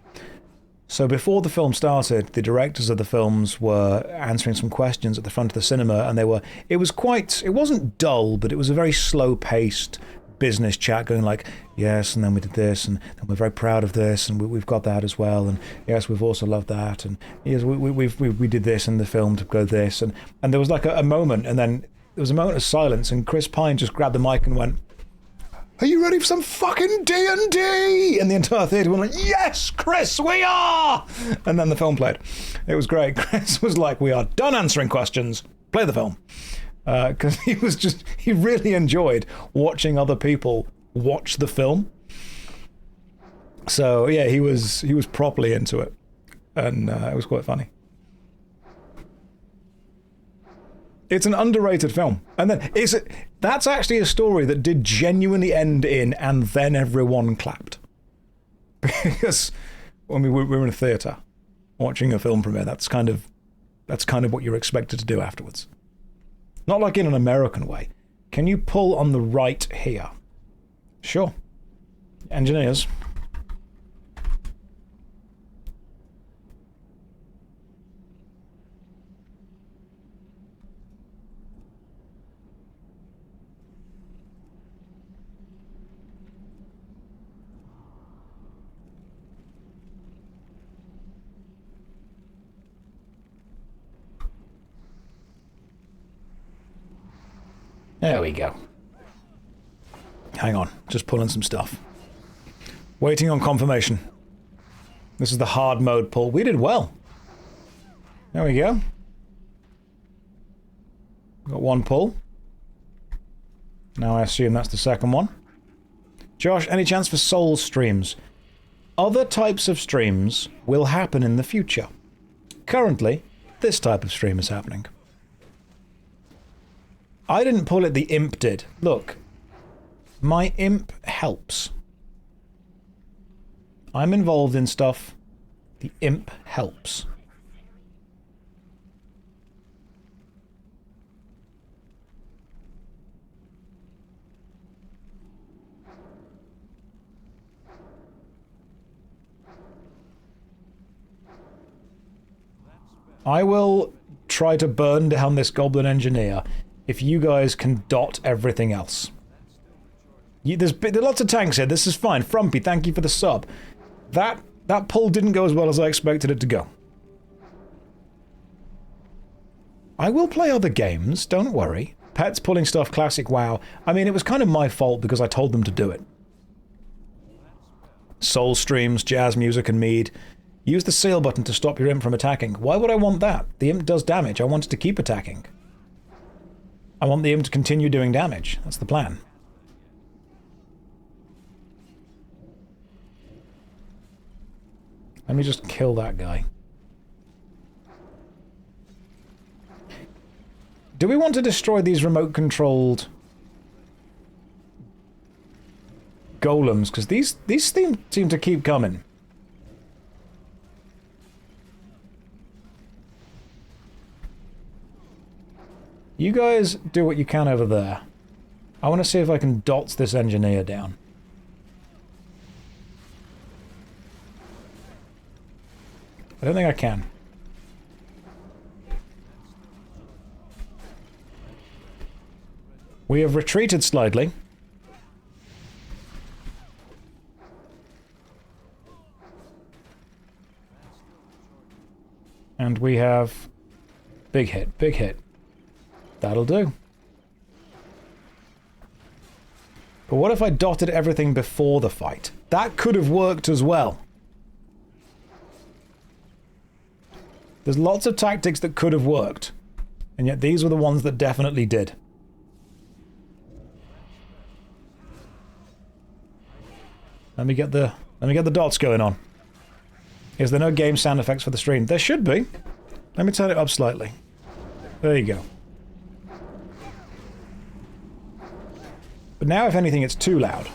So before the film started, the directors of the films were answering some questions at the front of the cinema, and it wasn't dull, but it was a very slow-paced business chat going like, yes, and then we did this, and we're very proud of this, and we've got that as well, and yes, we've also loved that, and yes, we did this in the film to go this, and there was like a moment, and then there was a moment of silence, and Chris Pine just grabbed the mic and went, "Are you ready for some fucking D&D?" And the entire theatre went like, "Yes, Chris, we are!" And then the film played. It was great. Chris was like, "We are done answering questions. Play the film." Because he really enjoyed watching other people watch the film. So yeah, he was properly into it, and it was quite funny. It's an underrated film, and then that's actually a story that did genuinely end in, and then everyone clapped. Because when we were in a theatre watching a film premiere, that's kind of what you're expected to do afterwards. Not like in an American way. Can you pull on the right here? Sure. Engineers. There we go. Hang on, just pulling some stuff. Waiting on confirmation. This is the hard mode pull. We did well. There we go. Got one pull. Now I assume that's the second one. Josh, any chance for soul streams? Other types of streams will happen in the future. Currently, this type of stream is happening. I didn't pull it, the imp did. Look. My imp helps. I'm involved in stuff. The imp helps. I will try to burn down this goblin engineer if you guys can dot everything else. There's lots of tanks here. This is fine. Frumpy, thank you for the sub. That pull didn't go as well as I expected it to go. I will play other games, don't worry. Pets pulling stuff, classic WoW. I mean, it was kind of my fault because I told them to do it. Soul streams, jazz music and mead. Use the seal button to stop your imp from attacking. Why would I want that? The imp does damage. I want it to keep attacking. I want the imp to continue doing damage. That's the plan. Let me just kill that guy. Do we want to destroy these remote-controlled golems? Because these seem to keep coming. You guys do what you can over there. I want to see if I can dot this engineer down. I don't think I can. We have retreated slightly. And we have... Big hit, big hit. That'll do. But what if I dotted everything before the fight? That could have worked as well. There's lots of tactics that could have worked. And yet these were the ones that definitely did. Let me get the dots going on. Is there no game sound effects for the stream? There should be. Let me turn it up slightly. There you go. But now, if anything, it's too loud.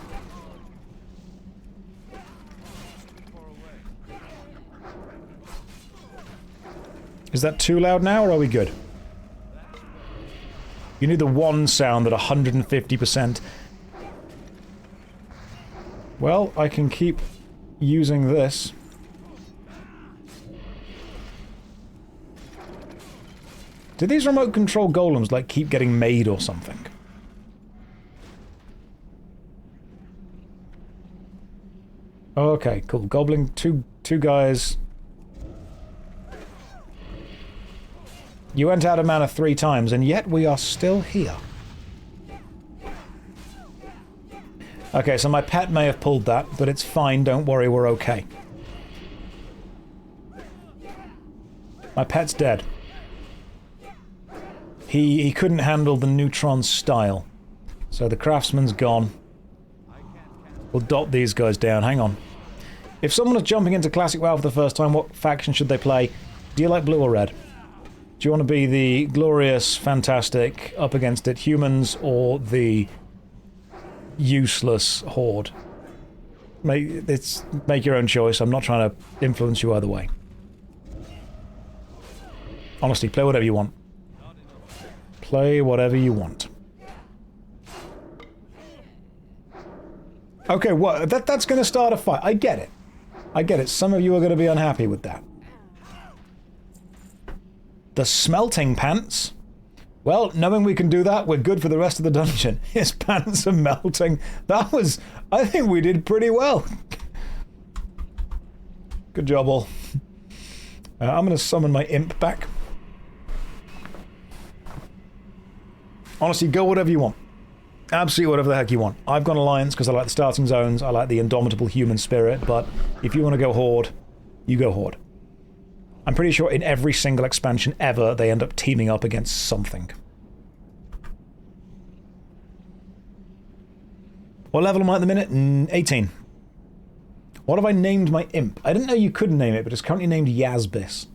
Is that too loud now, or are we good? You need the one sound at 150%. Well, I can keep using this. Do these remote control golems, like, keep getting made or something? Okay, cool. Goblin, two guys. You went out of mana 3 times, and yet we are still here. Okay, so my pet may have pulled that, but it's fine, don't worry, we're okay. My pet's dead. He couldn't handle the neutron style. So the craftsman's gone. We'll dot these guys down, hang on. If someone is jumping into Classic WoW for the first time, what faction should they play? Do you like blue or red? Do you want to be the glorious, fantastic, up against it humans, or the useless horde? Make your own choice. I'm not trying to influence you either way. Honestly, play whatever you want. Play whatever you want. Okay, what? That's going to start a fight. I get it. I get it. Some of you are going to be unhappy with that. The smelting pants? Well, knowing we can do that, we're good for the rest of the dungeon. His pants are melting. That was... I think we did pretty well. Good job, all. I'm going to summon my imp back. Honestly, go whatever you want. Absolutely whatever the heck you want. I've gone Alliance because I like the starting zones, I like the indomitable human spirit, but if you want to go Horde, you go Horde. I'm pretty sure in every single expansion ever, they end up teaming up against something. What level am I at the minute? 18. What have I named my imp? I didn't know you could name it, but it's currently named Yazbis.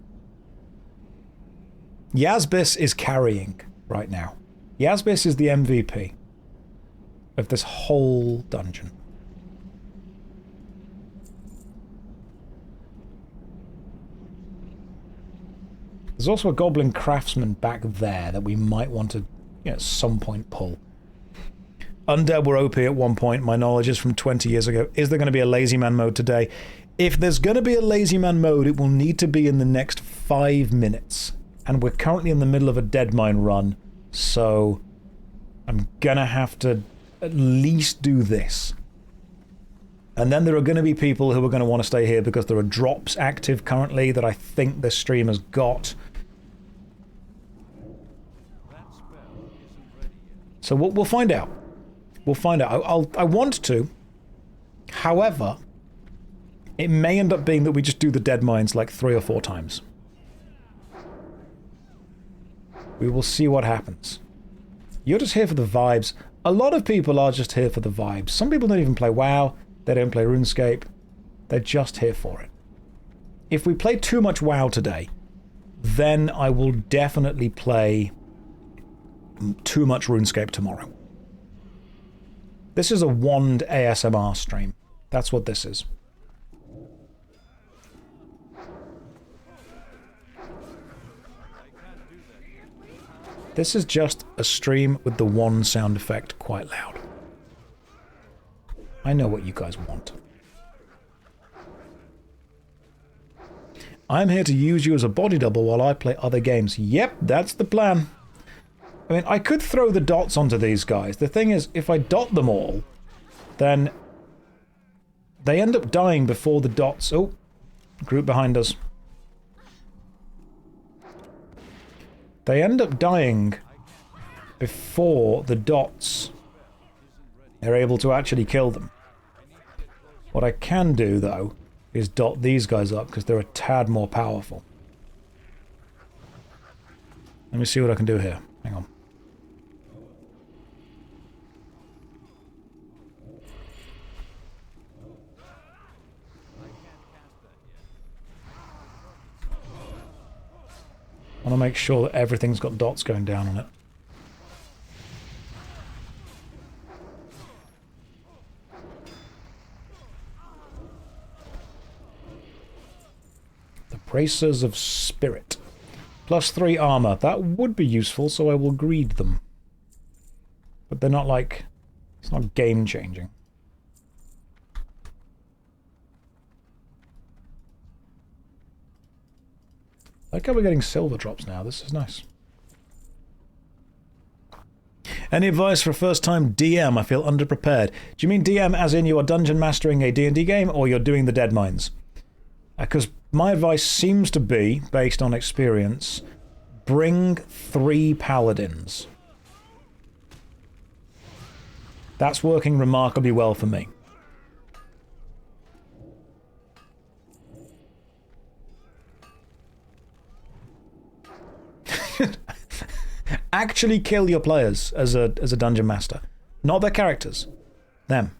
Yazbis is carrying right now. Yazbis is the MVP of this whole dungeon. There's also a goblin craftsman back there that we might want to, at some point, pull. Undead were OP at one point. My knowledge is from 20 years ago. Is there going to be a lazy man mode today? If there's going to be a lazy man mode, it will need to be in the next 5 minutes. And we're currently in the middle of a Deadmine run, so I'm going to have to at least do this. And then there are going to be people who are going to want to stay here because there are drops active currently that I think this stream has got. So we'll find out. We'll find out. I want to. However, it may end up being that we just do the Deadmines like 3 or 4 times. We will see what happens. You're just here for the vibes. A lot of people are just here for the vibes. Some people don't even play WoW. They don't play RuneScape. They're just here for it. If we play too much WoW today, then I will definitely play too much RuneScape tomorrow. This is a wand ASMR stream. That's what this is. This is just a stream with the wand sound effect quite loud. I know what you guys want. I'm here to use you as a body double while I play other games. Yep, that's the plan. I mean, I could throw the dots onto these guys. The thing is, if I dot them all, then they end up dying before the dots... Oh, group behind us. They end up dying before the dots are able to actually kill them. What I can do, though, is dot these guys up because they're a tad more powerful. Let me see what I can do here. Hang on. I want to make sure that everything's got dots going down on it. The Bracers of Spirit. +3 armor. That would be useful, so I will greed them. But they're not like... It's not game-changing. I like how we're getting silver drops now. This is nice. Any advice for a first-time DM? I feel underprepared. Do you mean DM as in you are dungeon mastering a D&D game, or you're doing the Dead Mines? Because my advice seems to be, based on experience, bring 3 paladins. That's working remarkably well for me. Actually kill your players as a dungeon master. Not their characters. Them.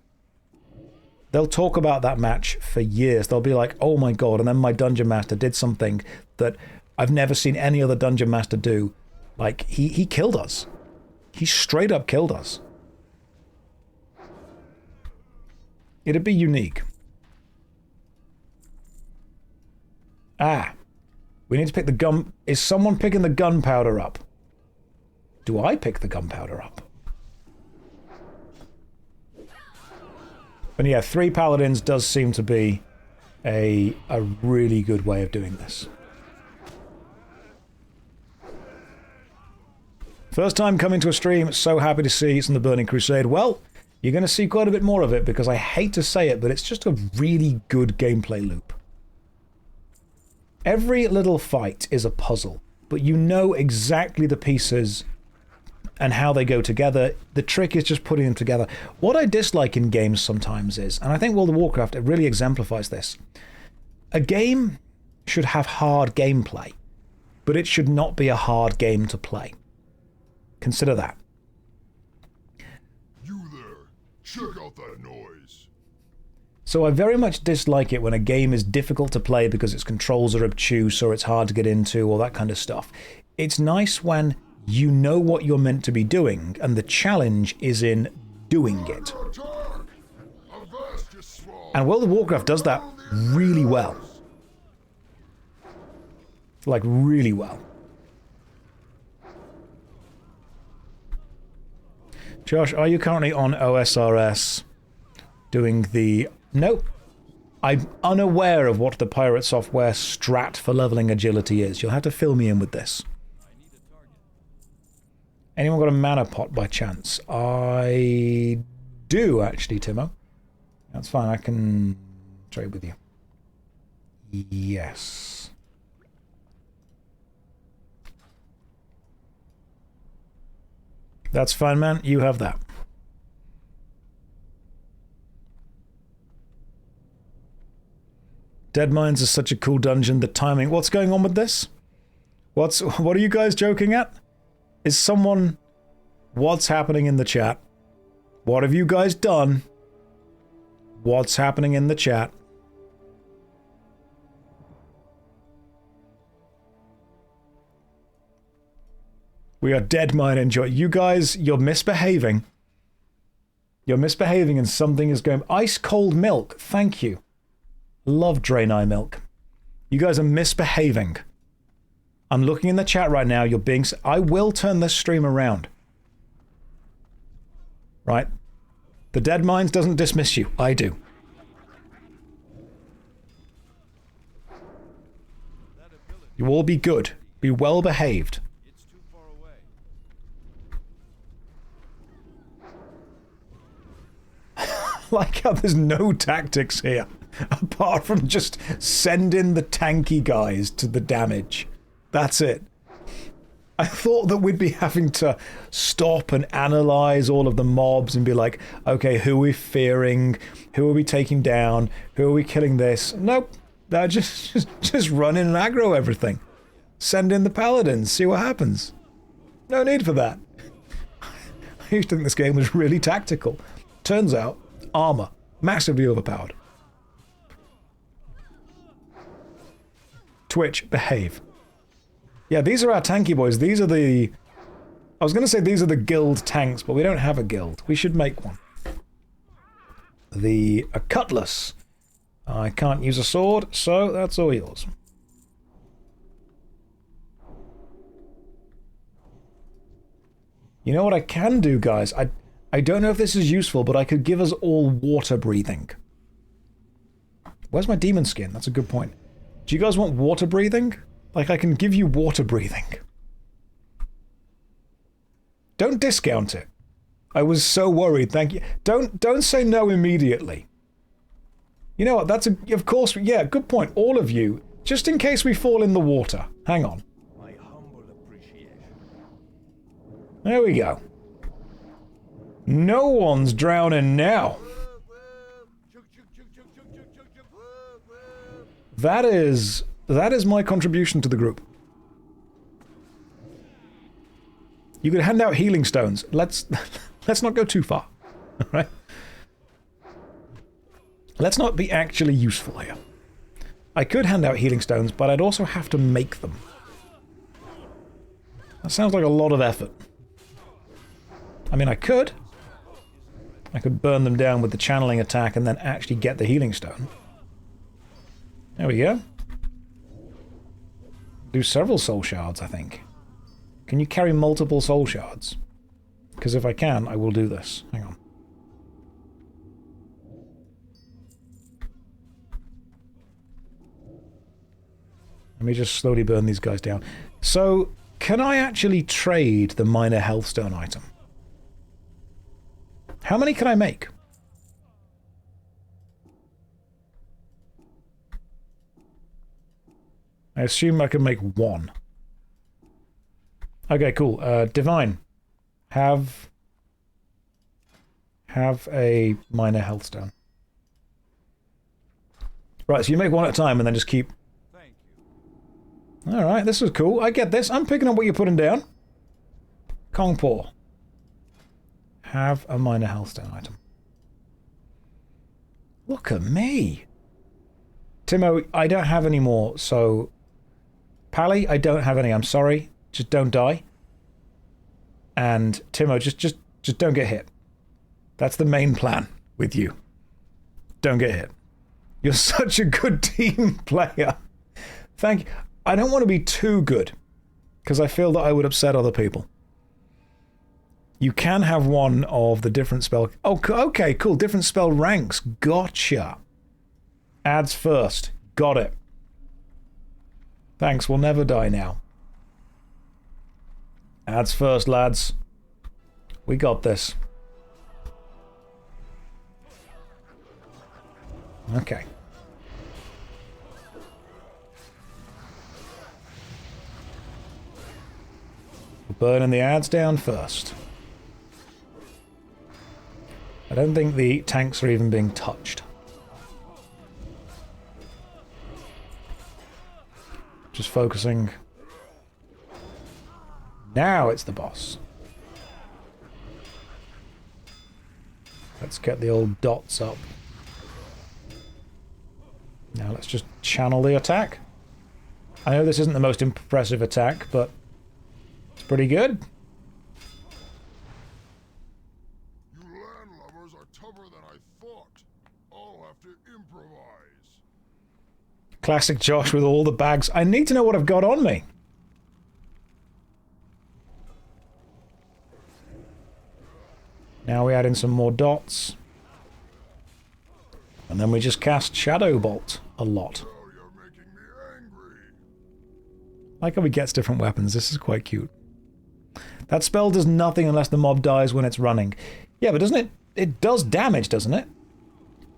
They'll talk about that match for years. They'll be like, oh my god, and then my dungeon master did something that I've never seen any other dungeon master do. Like, he killed us. He straight up killed us. It'd be unique. Ah. We need to pick the gun... Is someone picking the gunpowder up? Do I pick the gunpowder up? But yeah, 3 paladins does seem to be a really good way of doing this. First time coming to a stream, so happy to see it's in the Burning Crusade. Well, you're going to see quite a bit more of it because I hate to say it, but it's just a really good gameplay loop. Every little fight is a puzzle, but you know exactly the pieces and how they go together. The trick is just putting them together. What I dislike in games sometimes is, and I think World of Warcraft, it really exemplifies this, a game should have hard gameplay, but it should not be a hard game to play. Consider that. You there, check out that noise. So I very much dislike it when a game is difficult to play because its controls are obtuse or it's hard to get into or that kind of stuff. It's nice when you know what you're meant to be doing and the challenge is in doing it. And World of Warcraft does that really well. Like, really well. Josh, are you currently on OSRS doing the... Nope. I'm unaware of what the pirate software strat for leveling agility is. You'll have to fill me in with this. Anyone got a mana pot by chance? I do, actually, Timo. That's fine, I can trade with you. Yes. That's fine, man. You have that. Dead Mines is such a cool dungeon. The timing... What's going on with this? What are you guys joking at? Is someone... What's happening in the chat? What have you guys done? What's happening in the chat? We are Dead Mine enjoy. You guys, you're misbehaving. You're misbehaving and something is going... Ice cold milk. Thank you. Love Draenei milk. You guys are misbehaving. I'm looking in the chat right now. You're being... I will turn this stream around. Right? The Dead Mines doesn't dismiss you. I do. You all be good. Be well behaved. It's too far away. Like how there's no tactics here. Apart from just send in the tanky guys to the damage. That's it. I thought that we'd be having to stop and analyze all of the mobs and be like, okay, who are we fearing? Who are we taking down? Who are we killing this? Nope. Now just run in and aggro everything. Send in the paladins, see what happens. No need for that. I used to think this game was really tactical. Turns out, armor. Massively overpowered. Twitch, behave. Yeah, these are our tanky boys. These are the... I was going to say these are the guild tanks, but we don't have a guild. We should make one. A cutlass. I can't use a sword, so that's all yours. You know what I can do, guys? I don't know if this is useful, but I could give us all water breathing. Where's my demon skin? That's a good point. Do you guys want water breathing? Like, I can give you water breathing. Don't discount it. I was so worried. Thank you. Don't say no immediately. You know what? That's a... Of course... Yeah, good point. All of you. Just in case we fall in the water. Hang on. My humble appreciation. There we go. No one's drowning now. That is my contribution to the group. You could hand out healing stones. Let's not go too far. Alright? Let's not be actually useful here. I could hand out healing stones, but I'd also have to make them. That sounds like a lot of effort. I mean, I could. I could burn them down with the channeling attack and then actually get the healing stone. There we go. Do several soul shards, I think. Can you carry multiple soul shards? Because if I can, I will do this. Hang on. Let me just slowly burn these guys down. So, can I actually trade the minor health stone item? How many can I make? I assume I can make one. Okay, cool. Divine. Have a minor health stone. Right, so you make one at a time and then just keep... Thank you. Alright, this is cool. I get this. I'm picking up what you're putting down. Kongpaw. Have a minor health stone item. Look at me. Timo, I don't have any more, so... Pally, I don't have any. I'm sorry. Just don't die. And Timo, just don't get hit. That's the main plan with you. Don't get hit. You're such a good team player. Thank you. I don't want to be too good, because I feel that I would upset other people. You can have one of the different spell... Oh, okay, cool. Different spell ranks. Gotcha. Adds first. Got it. Thanks, we'll never die now. Adds first, lads. We got this. Okay. We're burning the ads down first. I don't think the tanks are even being touched. Just focusing. Now it's the boss. Let's get the old dots up. Now let's just channel the attack. I know this isn't the most impressive attack, but it's pretty good. You landlubbers are tougher than I thought. I'll have to improvise. Classic Josh with all the bags. I need to know what I've got on me. Now we add in some more dots. And then we just cast Shadow Bolt a lot. Oh, you're making me angry. I like how he gets different weapons. This is quite cute. That spell does nothing unless the mob dies when it's running. Yeah, but doesn't it? It does damage, doesn't it?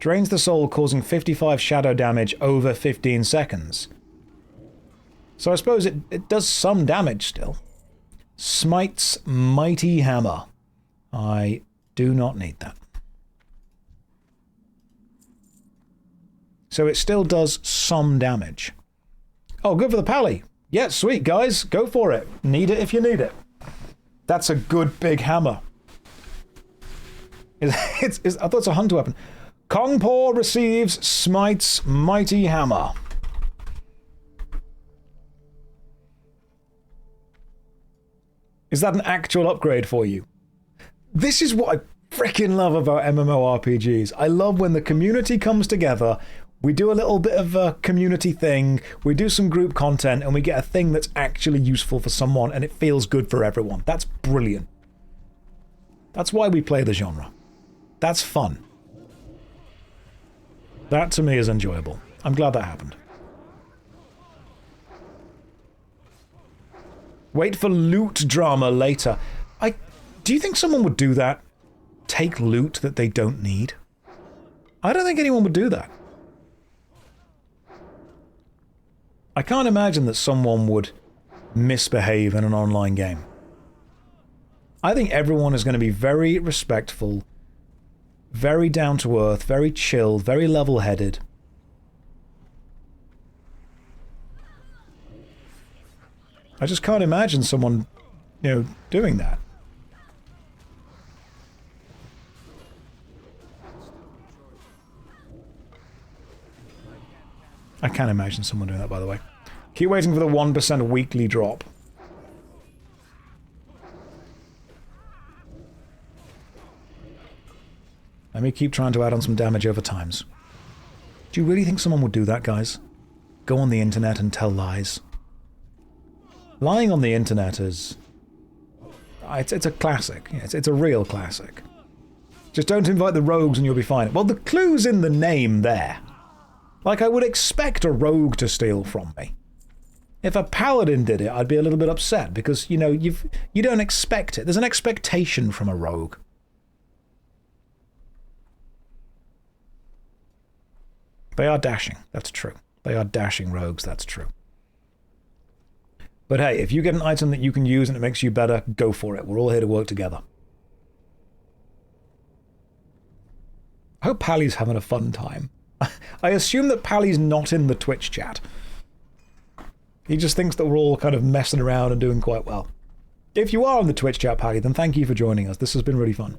Drains the soul, causing 55 shadow damage over 15 seconds. So I suppose it does some damage still. Smite's Mighty Hammer. I do not need that. So it still does some damage. Oh, good for the pally. Yeah, sweet, guys. Go for it. Need it if you need it. That's a good big hammer. I thought it's a hunter weapon. Kongpaw receives Smite's Mighty Hammer. Is that an actual upgrade for you? This is what I freaking love about MMORPGs. I love when the community comes together, we do a little bit of a community thing, we do some group content, and we get a thing that's actually useful for someone, and it feels good for everyone. That's brilliant. That's why we play the genre. That's fun. That, to me, is enjoyable. I'm glad that happened. Wait for loot drama later. Do you think someone would do that? take loot that they don't need? I don't think anyone would do that. I can't imagine that someone would misbehave in an online game. I think everyone is going to be very respectful, very down to earth, very chilled, very level-headed. I just can't imagine someone, you know, doing that. I can't imagine someone doing that, by the way. Keep waiting for the 1% weekly drop. Let me keep trying to add on some damage over times. Do you really think someone would do that, guys? Go on the internet and tell lies? Lying on the internet is... It's a classic. It's a real classic. Just don't invite the rogues and you'll be fine. Well, the clue's in the name there. Like, I would expect a rogue to steal from me. If a paladin did it, I'd be a little bit upset, because, you know, you don't expect it. There's an expectation from a rogue. They are dashing, that's true. They are dashing rogues, that's true. But hey, if you get an item that you can use and it makes you better, go for it. We're all here to work together. I hope Pally's having a fun time. I assume that Pally's not in the Twitch chat. He just thinks that we're all kind of messing around and doing quite well. If you are in the Twitch chat, Pally, then thank you for joining us. This has been really fun.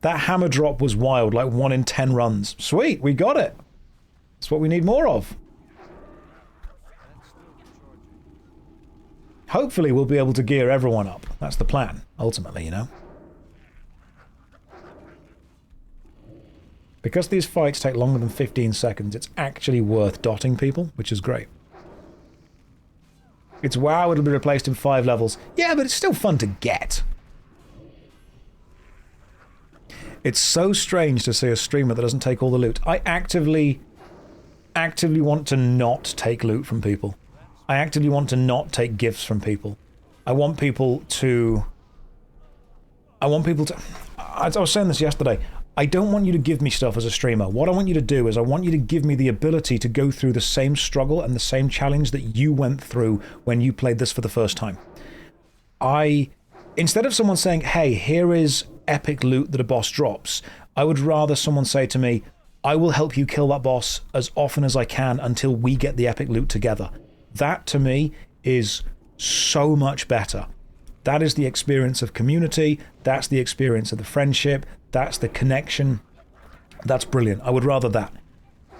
That hammer drop was wild, like 1 in 10 runs. Sweet, we got it. That's what we need more of. Hopefully we'll be able to gear everyone up. That's the plan, ultimately, you know? Because these fights take longer than 15 seconds, it's actually worth dotting people, which is great. It's WoW, it'll be replaced in 5 levels. Yeah, but it's still fun to get. It's so strange to see a streamer that doesn't take all the loot. I actively want to not take loot from people. I actively want to not take gifts from people. I want people to... I was saying this yesterday. I don't want you to give me stuff as a streamer. What I want you to do is I want you to give me the ability to go through the same struggle and the same challenge that you went through when you played this for the first time. Instead of someone saying, hey, here is epic loot that a boss drops, I would rather someone say to me, I will help you kill that boss as often as I can until we get the epic loot together. That, to me, is so much better. That is the experience of community. That's the experience of the friendship. That's the connection. That's brilliant. I would rather that.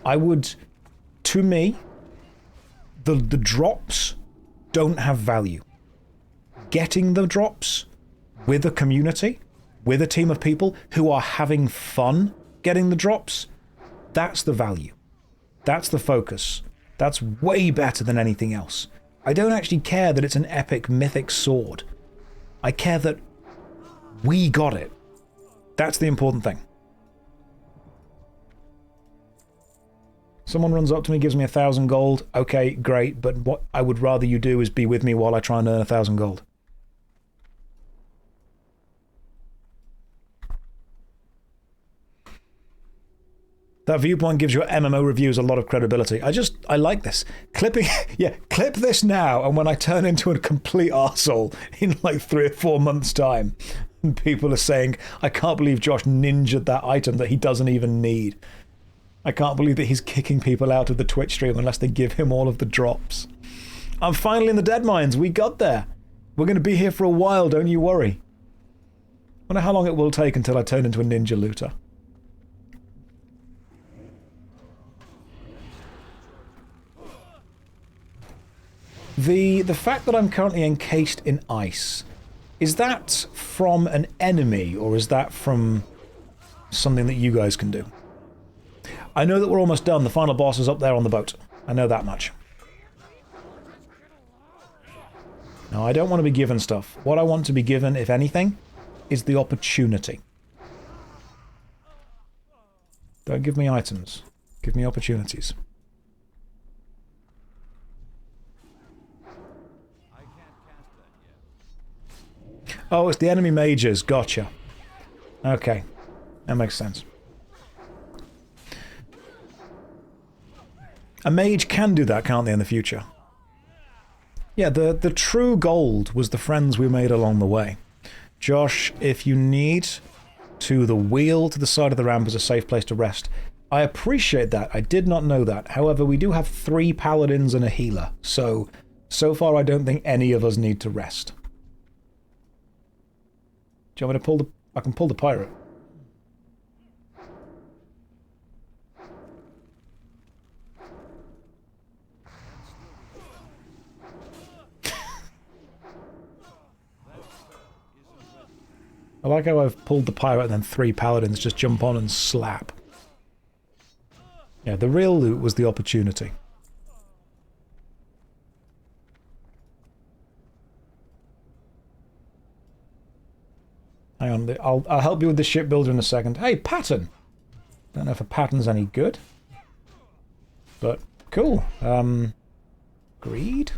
To me, the drops don't have value. Getting the drops with a community, with a team of people who are having fun getting the drops, that's the value. That's the focus. That's way better than anything else. I don't actually care that it's an epic mythic sword. I care that we got it. That's the important thing. Someone runs up to me, gives me 1,000 gold. Okay, great, but what I would rather you do is be with me while I try and earn 1,000 gold. That viewpoint gives your MMO reviews a lot of credibility. I like this. Clipping, yeah, clip this now, and when I turn into a complete arsehole in like 3 or 4 months' time, and people are saying, I can't believe Josh ninja'd that item that he doesn't even need. I can't believe that he's kicking people out of the Twitch stream unless they give him all of the drops. I'm finally in the dead mines. We got there. We're going to be here for a while, don't you worry. I wonder how long it will take until I turn into a ninja looter. The fact that I'm currently encased in ice, is that from an enemy or is that from something that you guys can do? I know that we're almost done. The final boss is up there on the boat. I know that much. No, I don't want to be given stuff. What I want to be given, if anything, is the opportunity. Don't give me items. Give me opportunities. Oh, it's the enemy mages. Gotcha. Okay. That makes sense. A mage can do that, can't they, in the future? Yeah, the true gold was the friends we made along the way. Josh, if you need to, the wheel to the side of the ramp is a safe place to rest. I appreciate that. I did not know that. However, we do have 3 paladins and a healer, so far I don't think any of us need to rest. Do you want me to pull the... I can pull the pirate. I like how I've pulled the pirate and then 3 paladins just jump on and slap. Yeah, the real loot was the opportunity. Hang on, I'll help you with the shipbuilder in a second. Hey, pattern! Don't know if a pattern's any good. But, cool. Greed?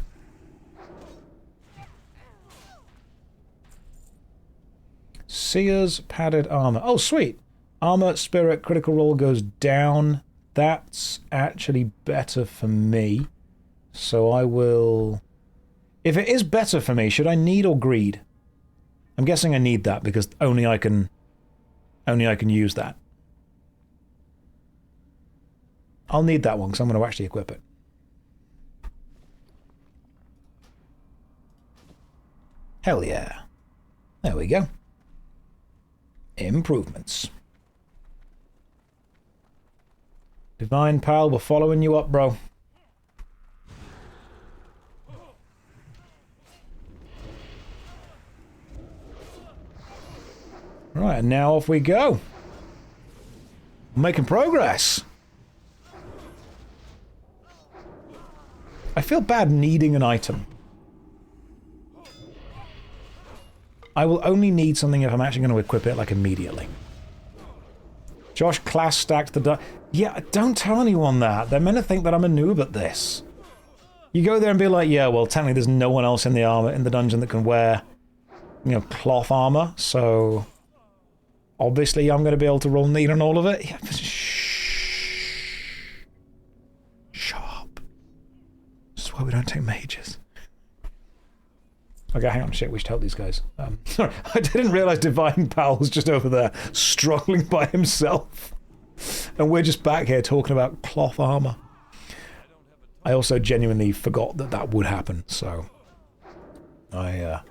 Seer's padded armor. Oh, sweet! Armor, spirit, critical roll goes down. That's actually better for me. So I will... If it is better for me, should I need or greed? I'm guessing I need that because only I can use that. I'll need that one because I'm going to actually equip it. Hell yeah. There we go. Improvements. Divine Pal, we're following you up, bro. Right, and now off we go. Making progress. I feel bad needing an item. I will only need something if I'm actually going to equip it, like, immediately. Josh class stacked the... Yeah, don't tell anyone that. They're meant to think that I'm a noob at this. You go there and be like, yeah, well, technically there's no one else in the armor in the dungeon that can wear, you know, cloth armor, so... Obviously, I'm going to be able to roll need on all of it. Yeah, shh. Sharp. This is why we don't take mages. Okay, hang on, shit, we should help these guys. Sorry, I didn't realise Divine Pal was just over there, struggling by himself. And we're just back here talking about cloth armour. I also genuinely forgot that that would happen, so... I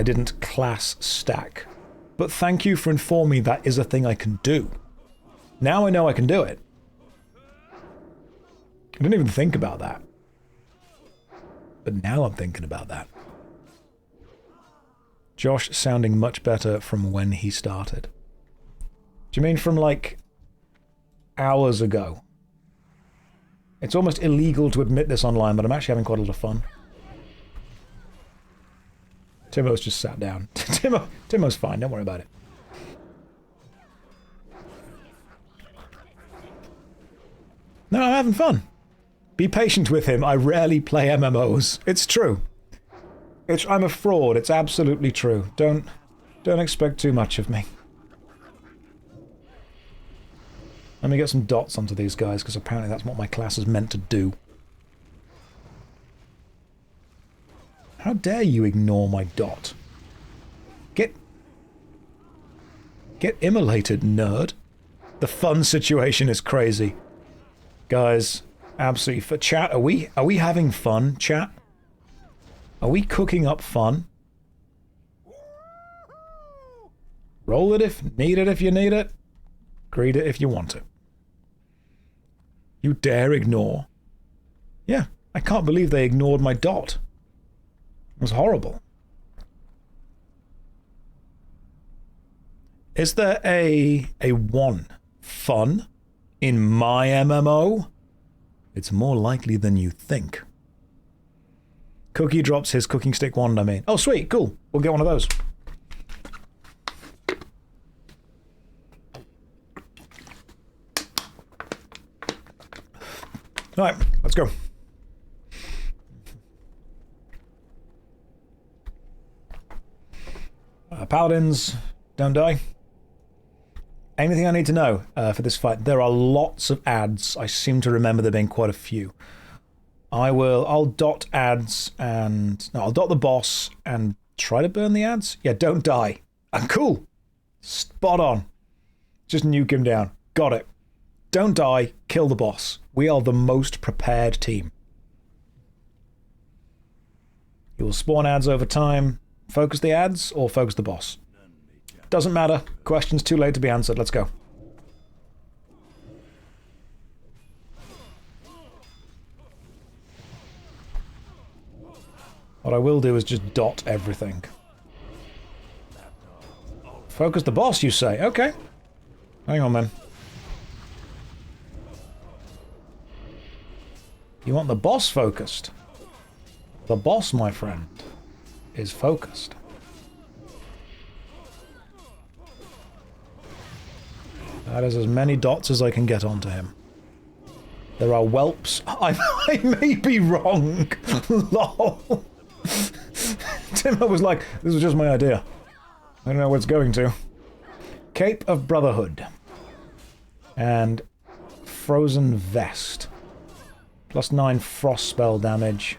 didn't class stack. But thank you for informing me that is a thing I can do. Now I know I can do it. I didn't even think about that. But now I'm thinking about that. Josh sounding much better from when he started. Do you mean from, like, hours ago? It's almost illegal to admit this online, but I'm actually having quite a lot of fun. Timo's just sat down. Timo's fine, don't worry about it. No, I'm having fun. Be patient with him. I rarely play MMOs. It's true. I'm a fraud. It's absolutely true. Don't expect too much of me. Let me get some dots onto these guys, because apparently that's what my class is meant to do. How dare you ignore my dot? Get immolated, nerd. The fun situation is crazy. Guys, absolutely. For chat, are we having fun, chat? Are we cooking up fun? Roll it if need it if you need it. Greed it if you want it. You dare ignore? Yeah, I can't believe they ignored my dot. It was horrible. Is there a one fun in my MMO? It's more likely than you think. Cookie drops his cooking stick wand, I mean. Oh, sweet, cool. We'll get one of those. Alright, let's go. Paladins, don't die. Anything I need to know for this fight? There are lots of ads. I seem to remember there being quite a few. I'll dot ads and... No, I'll dot the boss and try to burn the ads. Yeah, don't die. Cool. Spot on. Just nuke him down. Got it. Don't die. Kill the boss. We are the most prepared team. You will spawn ads over time. Focus the ads or focus the boss. Doesn't matter. Question's too late to be answered. Let's go. What I will do is just dot everything. Focus the boss, you say? Okay. Hang on, man. You want the boss focused? The boss, my friend, is focused. That is as many dots as I can get onto him. There are whelps. I may be wrong. Lol. Timber was like, this was just my idea. I don't know where it's going to. Cape of Brotherhood. And Frozen Vest. +9 frost spell damage.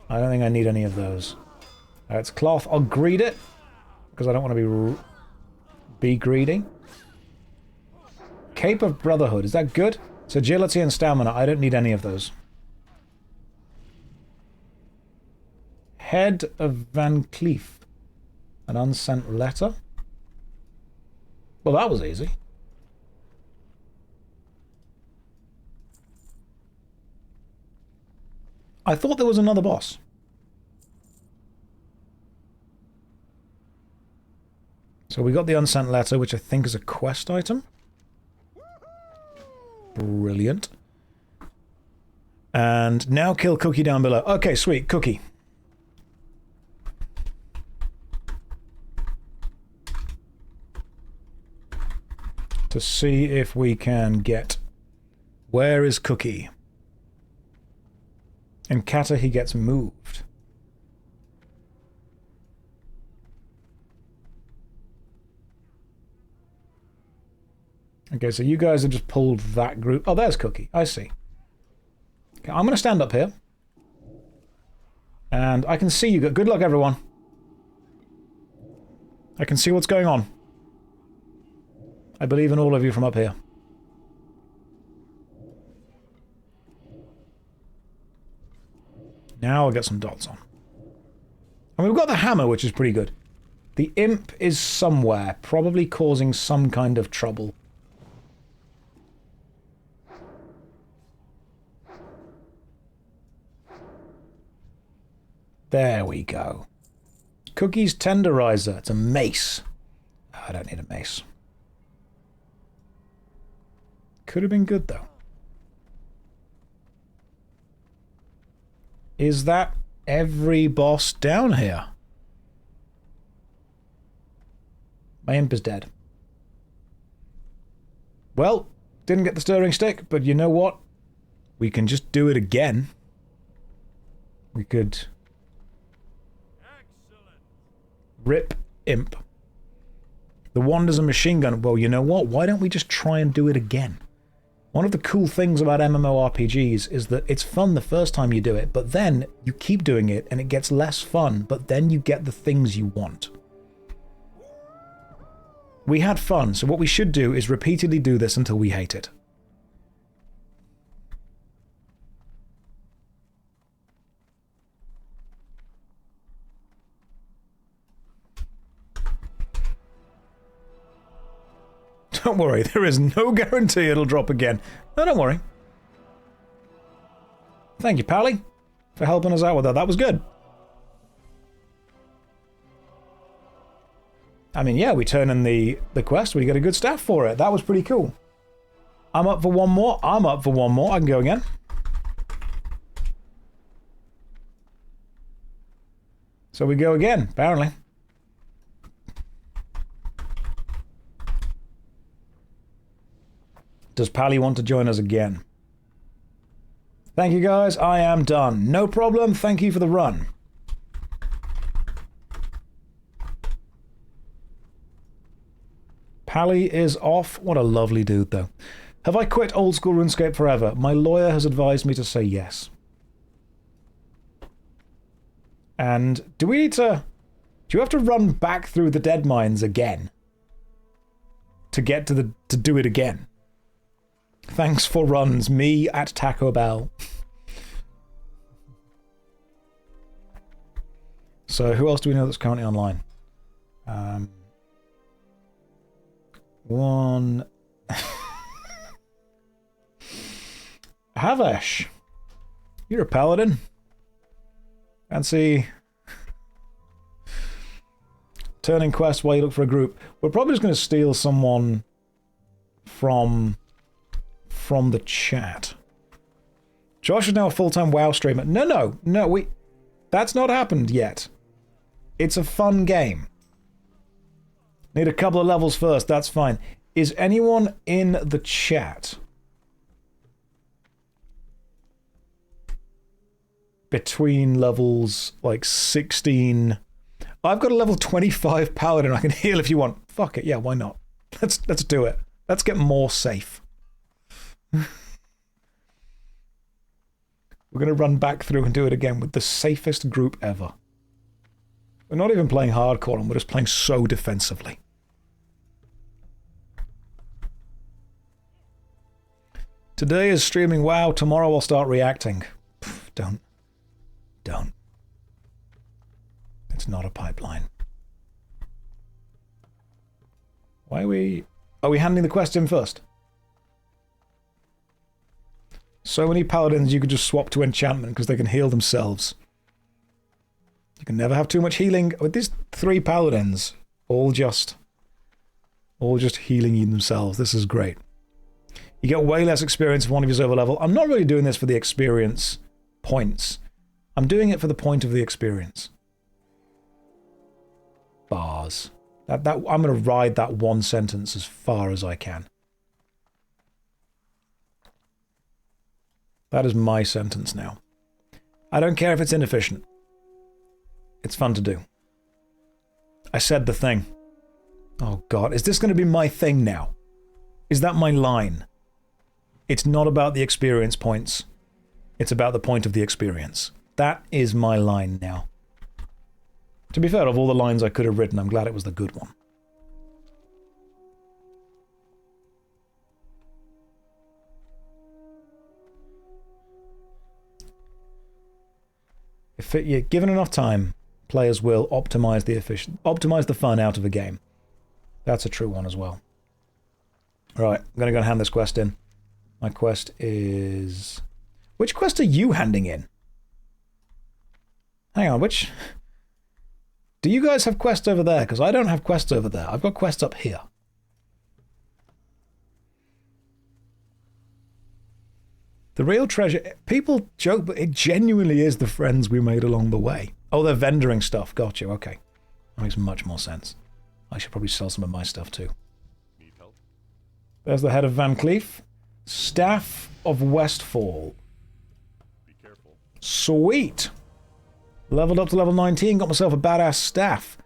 I don't think I need any of those. It's cloth. I'll greed it. Because I don't want to be greedy. Cape of Brotherhood. Is that good? It's agility and stamina. I don't need any of those. Head of Van Cleef. An unsent letter? Well, that was easy. I thought there was another boss. So we got the unsent letter, which I think is a quest item. Brilliant. And now kill Cookie down below. Okay, sweet. Cookie. To see if we can get... Where is Cookie? In Kata, he gets moved. Okay, so you guys have just pulled that group. Oh, there's Cookie. I see. Okay, I'm going to stand up here. And I can see you. Good luck, everyone. I can see what's going on. I believe in all of you from up here. Now I'll get some dots on. And we've got the hammer, which is pretty good. The imp is somewhere, probably causing some kind of trouble. There we go. Cookie's tenderizer. It's a mace. Oh, I don't need a mace. Could have been good, though. Is that every boss down here? My imp is dead. Well, didn't get the stirring stick, but you know what? We can just do it again. We could... Rip imp. The wander's a machine gun. Well, you know what? Why don't we just try and do it again? One of the cool things about MMORPGs is that it's fun the first time you do it, but then you keep doing it and it gets less fun, but then you get the things you want. We had fun, so what we should do is repeatedly do this until we hate it. Don't worry, there is no guarantee it'll drop again. No, don't worry. Thank you, Pally, for helping us out with that. That was good. I mean, yeah, we turn in the quest. We get a good staff for it. That was pretty cool. I'm up for one more. I'm up for one more. I can go again. So we go again, apparently. Does Pally want to join us again? Thank you, guys. I am done. No problem. Thank you for the run. Pally is off. What a lovely dude, though. Have I quit old school RuneScape forever? My lawyer has advised me to say yes. And do we need to... Do you have to run back through the dead mines again? To get to the... to do it again? Thanks for runs. Me at Taco Bell. So who else do we know that's currently online? One... Havesh. You're a paladin. Fancy... turning quest while you look for a group. We're probably just going to steal someone from the chat. Josh is now a full-time WoW streamer. No, that's not happened yet. It's a fun game. Need a couple of levels first, that's fine. Is anyone in the chat between levels like 16? I've got a level 25 paladin I can heal if you want. Fuck it, yeah, why not? Let's do it. Let's get more safe. We're gonna run back through and do it again with the safest group ever. We're not even playing hardcore and we're just playing so defensively. Today is streaming WoW, tomorrow I'll start reacting. Pff, don't. It's not a pipeline. Why are we handing the quest in first? So many paladins you could just swap to enchantment because they can heal themselves. You can never have too much healing. With these 3 paladins, all just healing you themselves. This is great. You get way less experience if one of you's over level. I'm not really doing this for the experience points. I'm doing it for the point of the experience. Bars. I'm going to ride that one sentence as far as I can. That is my sentence now. I don't care if it's inefficient. It's fun to do. I said the thing. Oh god, is this going to be my thing now? Is that my line? It's not about the experience points. It's about the point of the experience. That is my line now. To be fair, of all the lines I could have written, I'm glad it was the good one. If you're given enough time, players will optimize the fun out of a game. That's a true one as well. Alright, I'm going to go and hand this quest in. My quest is... Which quest are you handing in? Hang on, which... Do you guys have quests over there? Because I don't have quests over there. I've got quests up here. The real treasure... People joke, but it genuinely is the friends we made along the way. Oh, they're vendoring stuff. Got you. Okay. That makes much more sense. I should probably sell some of my stuff too. Need help? There's the head of Van Cleef. Staff of Westfall. Be careful. Sweet. Leveled up to level 19. Got myself a badass staff.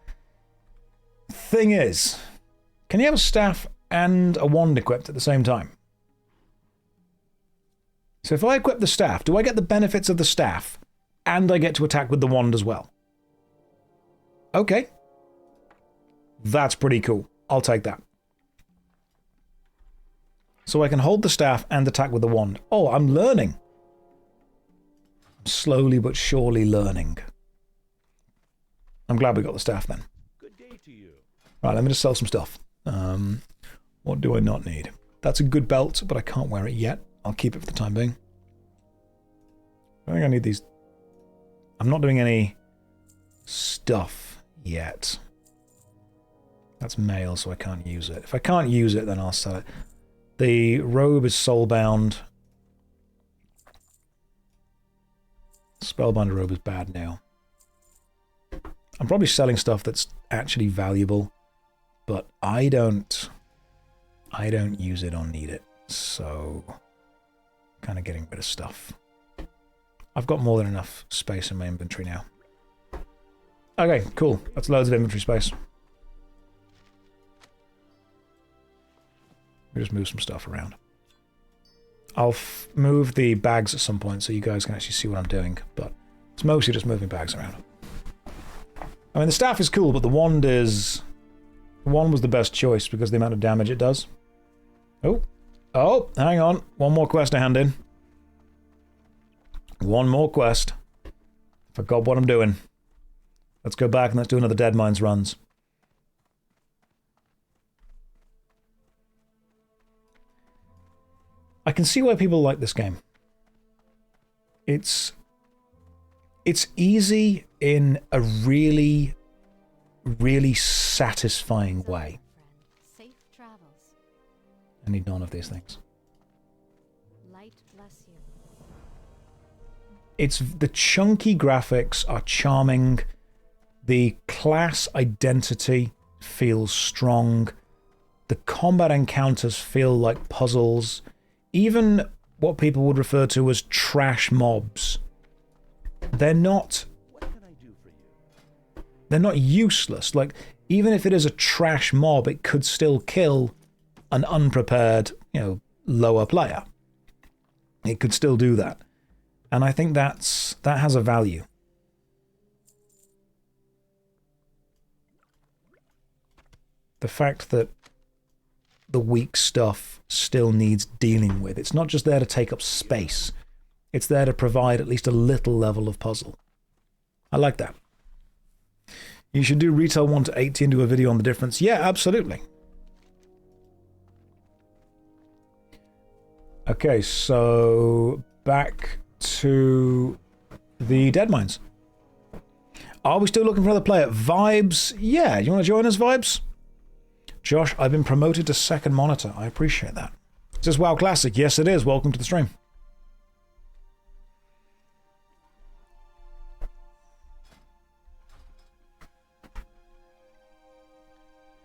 Thing is, can you have a staff and a wand equipped at the same time? So if I equip the staff, do I get the benefits of the staff and I get to attack with the wand as well? Okay. That's pretty cool. I'll take that. So I can hold the staff and attack with the wand. Oh, I'm learning. I'm slowly but surely learning. I'm glad we got the staff then. Good day to you. Right, let me just sell some stuff. What do I not need? That's a good belt, but I can't wear it yet. I'll keep it for the time being. I think I need these. I'm not doing any stuff yet. That's mail, so I can't use it. If I can't use it, then I'll sell it. The robe is soulbound. Spellbinder robe is bad now. I'm probably selling stuff that's actually valuable, but I don't use it or need it, so kind of getting rid of stuff. I've got more than enough space in my inventory now. Okay, cool. That's loads of inventory space. We just move some stuff around. I'll move the bags at some point so you guys can actually see what I'm doing, but it's mostly just moving bags around. I mean, the staff is cool, but the wand is... The wand was the best choice because of the amount of damage it does. Oh. Oh, hang on. One more quest to hand in. One more quest. Forgot what I'm doing. Let's go back and let's do another Dead Mines runs. I can see why people like this game. It's easy in a really, really satisfying way. Safe travels. I need none of these things. Light bless you. It's the chunky graphics are charming. The class identity feels strong. The combat encounters feel like puzzles. Even what people would refer to as trash mobs. They're not... What can I do for you? They're not useless. Like, even if it is a trash mob, it could still kill an unprepared, you know, lower player. It could still do that. And I think that has a value. The fact that the weak stuff still needs dealing with. It's not just there to take up space. It's there to provide at least a little level of puzzle. I like that. You should do retail 1 to 80 and do a video on the difference. Yeah, absolutely. Okay, so back to the Dead Mines. Are we still looking for another player? Vibes? Yeah, you want to join us, Vibes? Josh, I've been promoted to second monitor. I appreciate that. Is this WoW Classic? Yes, it is. Welcome to the stream.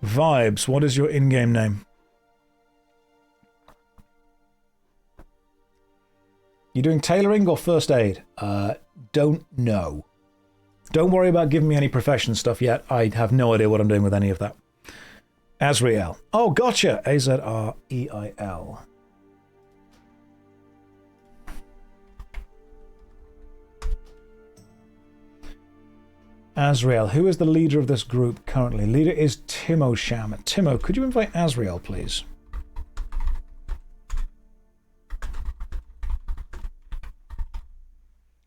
Vibes, what is your in-game name? You doing tailoring or first aid? Don't know. Don't worry about giving me any profession stuff yet. I have no idea what I'm doing with any of that. Azrael. Oh, gotcha. A-Z-R-E-I-L. Azrael. Who is the leader of this group currently? Leader is Timo Sham. Timo, could you invite Azrael, please?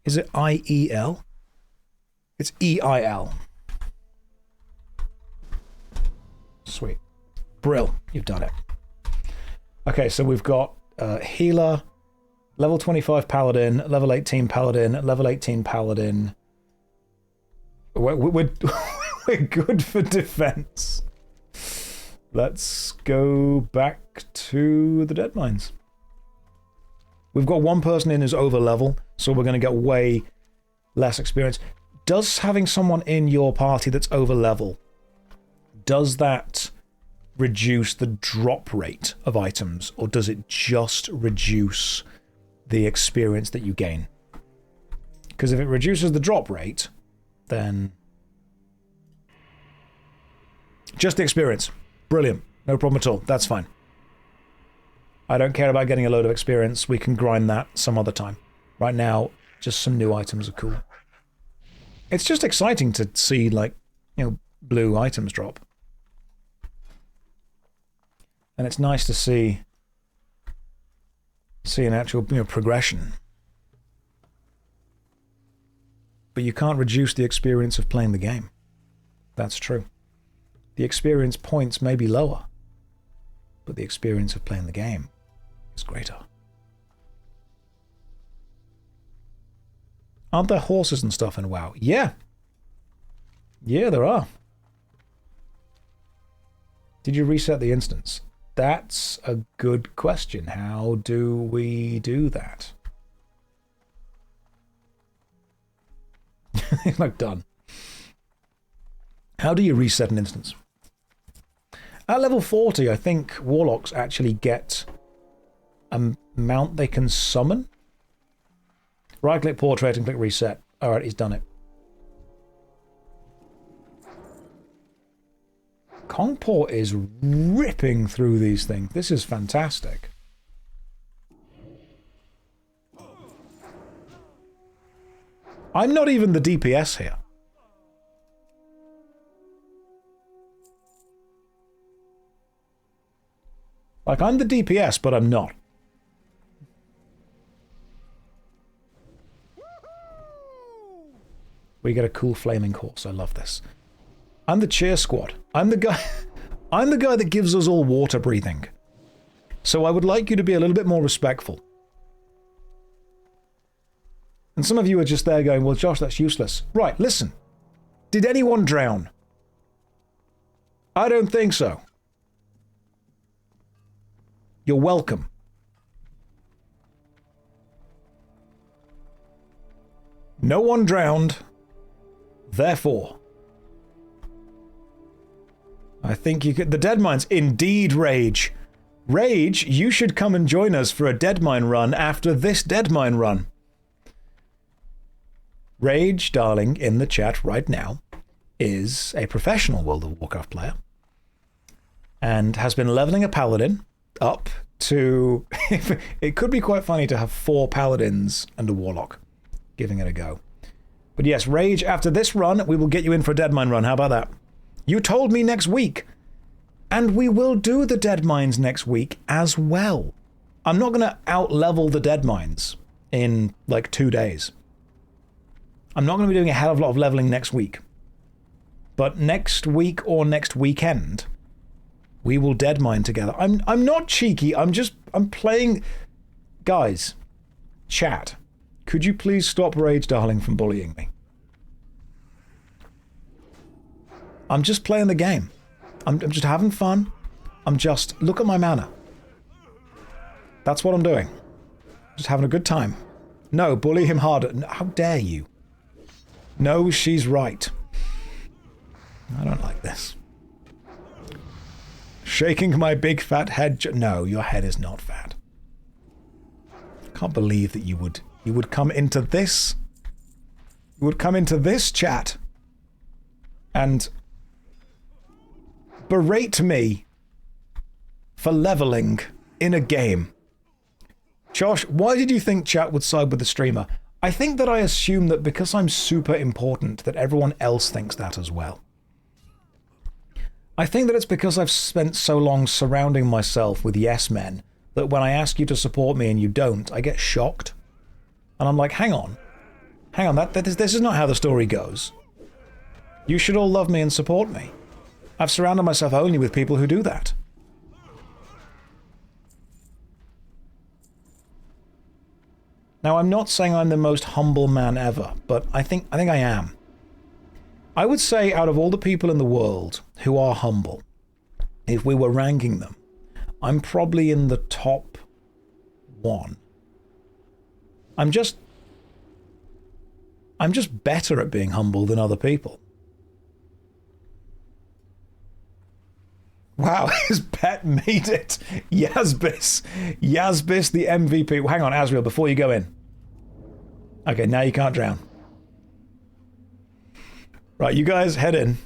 Is it I-E-L? It's E-I-L. Sweet. Brill, you've done it. Okay, so we've got healer, level 25 paladin, level 18 paladin, level 18 paladin. We're good for defense. Let's go back to the Dead Mines. We've got one person in who's over level, so we're going to get way less experience. Does having someone in your party that's over level, does that reduce the drop rate of items, or does it just reduce the experience that you gain? Because if it reduces the drop rate, then just the experience. Brilliant. No problem at all. That's fine. I don't care about getting a load of experience. We can grind that some other time. Right now, just some new items are cool. It's just exciting to see, like, you know, blue items drop. And it's nice to see an actual, you know, progression. But you can't reduce the experience of playing the game. That's true. The experience points may be lower, but the experience of playing the game is greater. Aren't there horses and stuff in WoW? Yeah. Yeah, there are. Did you reset the instance? That's a good question. How do we do that? Like, done. How do you reset an instance? At level 40, I think warlocks actually get a mount they can summon. Right-click portrait and click reset. Alright, he's done it. Kongpo is ripping through these things. This is fantastic. I'm not even the DPS here. Like, I'm the DPS, but I'm not. We get a cool flaming horse. I love this. I'm the cheer squad. I'm the guy I'm the guy that gives us all water breathing. So I would like you to be a little bit more respectful. And some of you are just there going, well, Josh, that's useless. Right, listen. Did anyone drown? I don't think so. You're welcome. No one drowned. Therefore, I think you could... The Deadmines. Indeed, Rage. Rage, you should come and join us for a Deadmine run after this Deadmine run. Rage, darling, in the chat right now, is a professional World of Warcraft player and has been leveling a paladin up to... It could be quite funny to have 4 paladins and a warlock, giving it a go. But yes, Rage, after this run, we will get you in for a Deadmine run. How about that? You told me next week. And we will do the Deadmines next week as well. I'm not going to out-level the Deadmines in, like, 2 days. I'm not going to be doing a hell of a lot of leveling next week. But next week or next weekend, we will Deadmine together. I'm not cheeky. I'm playing... Guys, chat, could you please stop Rage Darling from bullying me? I'm just playing the game. I'm just having fun. Look at my mana. That's what I'm doing. Just having a good time. No, bully him harder. How dare you? No, she's right. I don't like this. Shaking my big fat head. No, your head is not fat. I can't believe that you would come into this. You would come into this chat and berate me for leveling in a game. Josh, why did you think chat would side with the streamer? I think that I assume that because I'm super important that everyone else thinks that as well. I think that it's because I've spent so long surrounding myself with yes men that when I ask you to support me and you don't, I get shocked. And I'm like, hang on, this is not how the story goes. You should all love me and support me. I've surrounded myself only with people who do that. Now, I'm not saying I'm the most humble man ever, but I think I am. I would say out of all the people in the world who are humble, if we were ranking them, I'm probably in the top 1. I'm just better at being humble than other people. Wow, his pet made it. Yazbis the MVP. Well, hang on, Asriel, before you go in. Okay, now you can't drown. Right, you guys head in.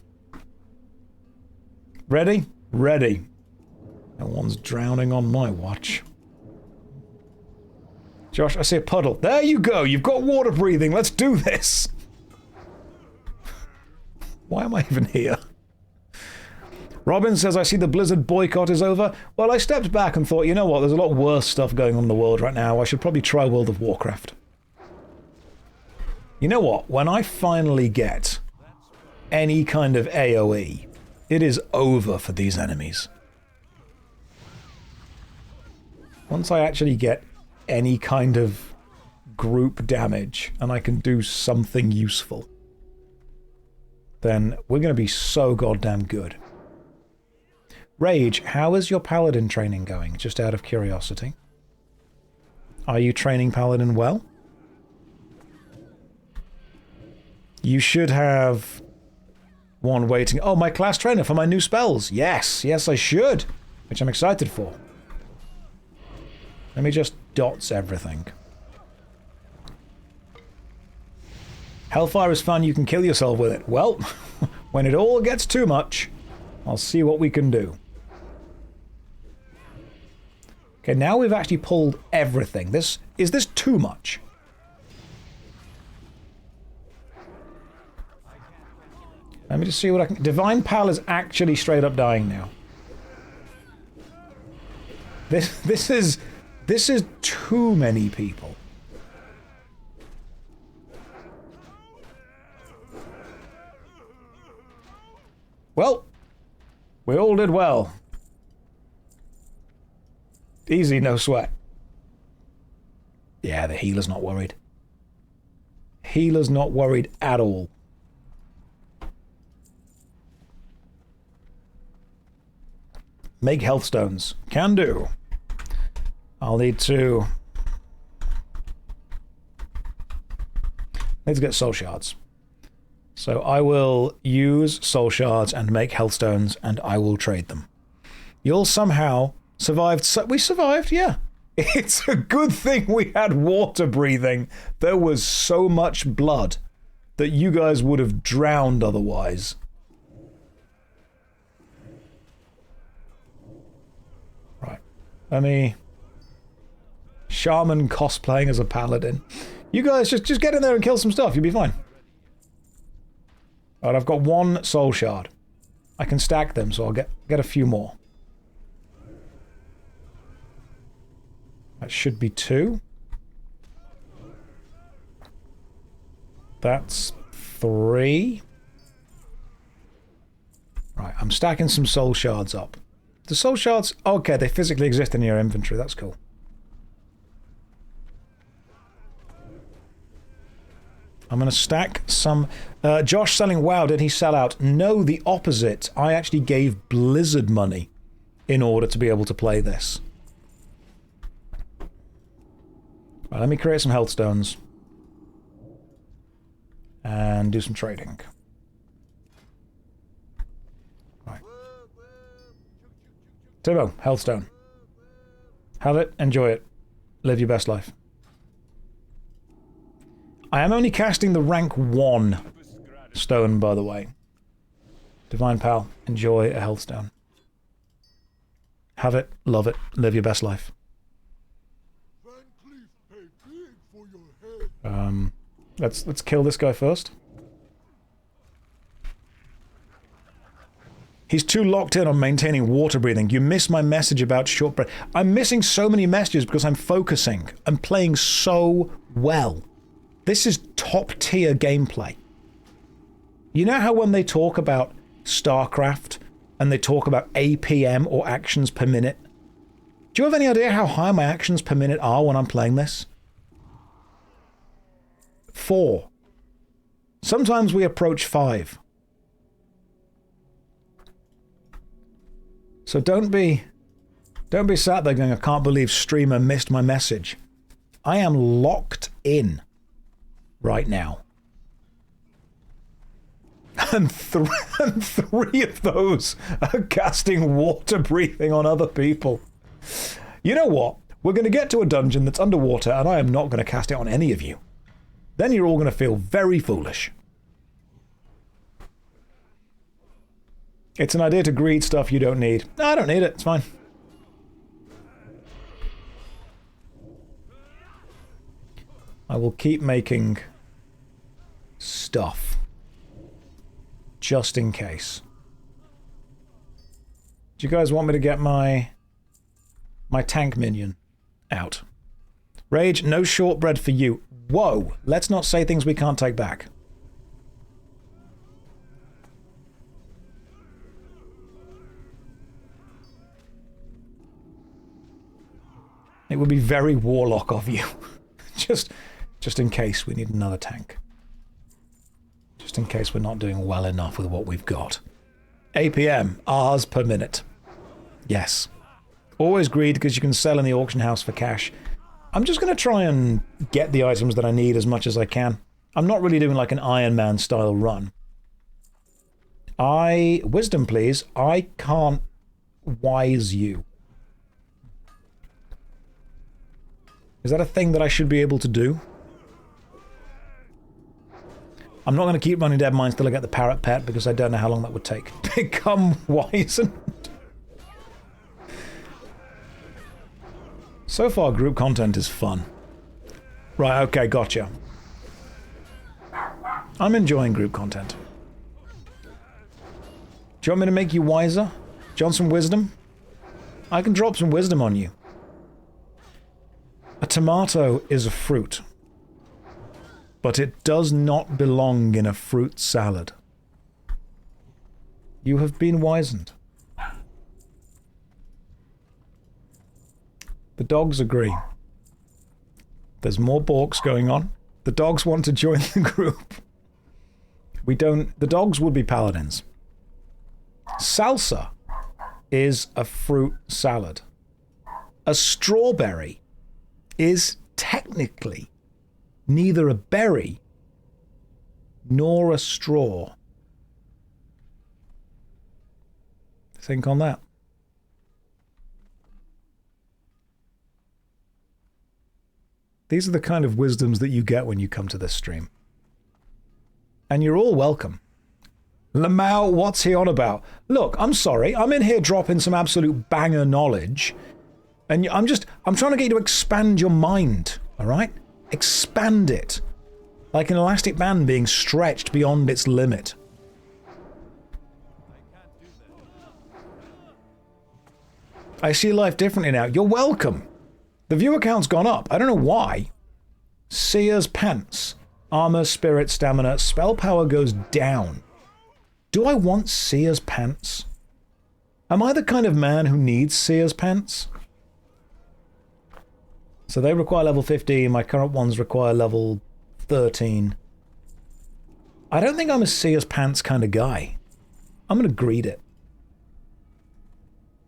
Ready? Ready. No one's drowning on my watch. Josh, I see a puddle. There you go. You've got water breathing. Let's do this. Why am I even here? Robin says, I see the Blizzard boycott is over. Well, I stepped back and thought, you know what, there's a lot worse stuff going on in the world right now. I should probably try World of Warcraft. You know what? When I finally get any kind of AoE, it is over for these enemies. Once I actually get any kind of group damage and I can do something useful, then we're going to be so goddamn good. Rage, how is your paladin training going? Just out of curiosity. Are you training paladin well? You should have one waiting. Oh, my class trainer for my new spells. Yes, yes I should. Which I'm excited for. Let me just dots everything. Hellfire is fun, you can kill yourself with it. Well, when it all gets too much, I'll see what we can do. Okay, now we've actually pulled everything. Is this too much? Let me just see what I can... Divine Pal is actually straight up dying now. This is too many people. Well, we all did well. Easy, no sweat. Yeah, the healer's not worried. Healer's not worried at all. Make health stones. Can do. I'll need to get soul shards. So I will use soul shards and make health stones, and I will trade them. You'll somehow survived. We survived, yeah. It's a good thing we had water breathing. There was so much blood that you guys would have drowned otherwise. Right. Let me... Shaman cosplaying as a paladin. You guys just get in there and kill some stuff. You'll be fine. Alright, I've got one soul shard. I can stack them, so I'll get a few more. That should be 2. That's 3. Right, I'm stacking some soul shards up. The soul shards... Okay, they physically exist in your inventory. That's cool. I'm going to stack some... Josh selling WoW, did he sell out? No, the opposite. I actually gave Blizzard money in order to be able to play this. Right, let me create some health stones. And do some trading. Right. Timo, health stone. Have it, enjoy it. Live your best life. I am only casting the rank 1 stone, by the way. Divine Pal, enjoy a health stone. Have it, love it, live your best life. Let's kill this guy first. He's too locked in on maintaining water breathing. You missed my message about short breath. I'm missing so many messages because I'm focusing. I'm playing so well. This is top-tier gameplay. You know how when they talk about StarCraft and they talk about APM or actions per minute? Do you have any idea how high my actions per minute are when I'm playing this? 4. Sometimes we approach 5. So don't be sat there going, I can't believe streamer missed my message. I am locked in right now. And 3 of those are casting water breathing on other people. You know what? We're going to get to a dungeon that's underwater and I am not going to cast it on any of you. Then you're all going to feel very foolish. It's an idea to greed stuff you don't need. No, I don't need it. It's fine. I will keep making stuff. Just in case. Do you guys want me to get my tank minion out? Rage, no shortbread for you. Whoa, let's not say things we can't take back. It would be very warlock of you. just in case we need another tank. Just in case we're not doing well enough with what we've got. APM, hours per minute. Yes. Always greed because you can sell in the auction house for cash. I'm just going to try and get the items that I need as much as I can. I'm not really doing like an Iron Man style run. Wisdom please, I can't wise you. Is that a thing that I should be able to do? I'm not going to keep running dead mines till I get the parrot pet because I don't know how long that would take. Become wizened. So far, group content is fun. Right, okay, gotcha. I'm enjoying group content. Do you want me to make you wiser? Do you want some wisdom? I can drop some wisdom on you. A tomato is a fruit. But it does not belong in a fruit salad. You have been wizened. The dogs agree. There's more balks going on. The dogs want to join the group. We don't... The dogs would be paladins. Salsa is a fruit salad. A strawberry is technically neither a berry nor a straw. Think on that. These are the kind of wisdoms that you get when you come to this stream. And you're all welcome. Lamau, what's he on about? Look, I'm sorry. I'm in here dropping some absolute banger knowledge. And I'm trying to get you to expand your mind, all right? Expand it. Like an elastic band being stretched beyond its limit. I see life differently now. You're welcome. The viewer count's gone up. I don't know why. Seer's pants. Armor, spirit, stamina. Spell power goes down. Do I want Seer's pants? Am I the kind of man who needs Seer's pants? So they require level 15. My current ones require level 13. I don't think I'm a Seer's pants kind of guy. I'm going to greed it.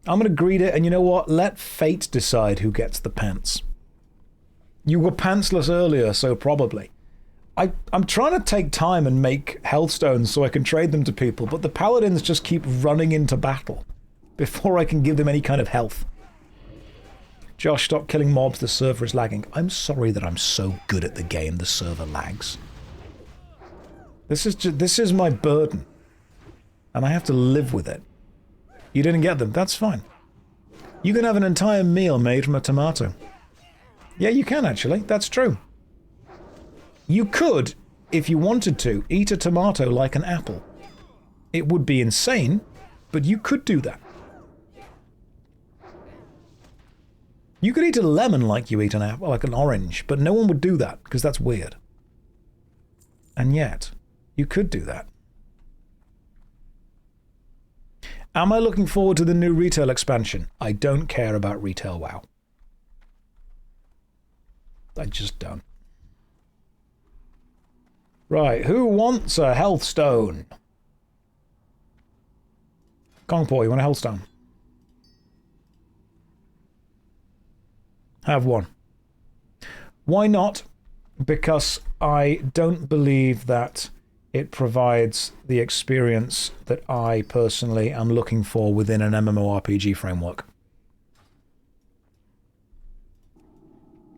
I'm going to greed it, and you know what? Let fate decide who gets the pants. You were pantsless earlier, so probably. I'm trying to take time and make health stones so I can trade them to people, but the paladins just keep running into battle before I can give them any kind of health. Josh, stop killing mobs, the server is lagging. I'm sorry that I'm so good at the game, the server lags. This is my burden, and I have to live with it. You didn't get them, that's fine. You can have an entire meal made from a tomato. Yeah, you can actually, that's true. You could, if you wanted to, eat a tomato like an apple. It would be insane, but you could do that. You could eat a lemon like you eat an apple, like an orange, but no one would do that, because that's weird. And yet, you could do that. Am I looking forward to the new retail expansion? I don't care about retail WoW. I just don't. Right, who wants a health stone? Kongpo, you want a health stone? Have one. Why not? Because I don't believe that it provides the experience that I personally am looking for within an MMORPG framework.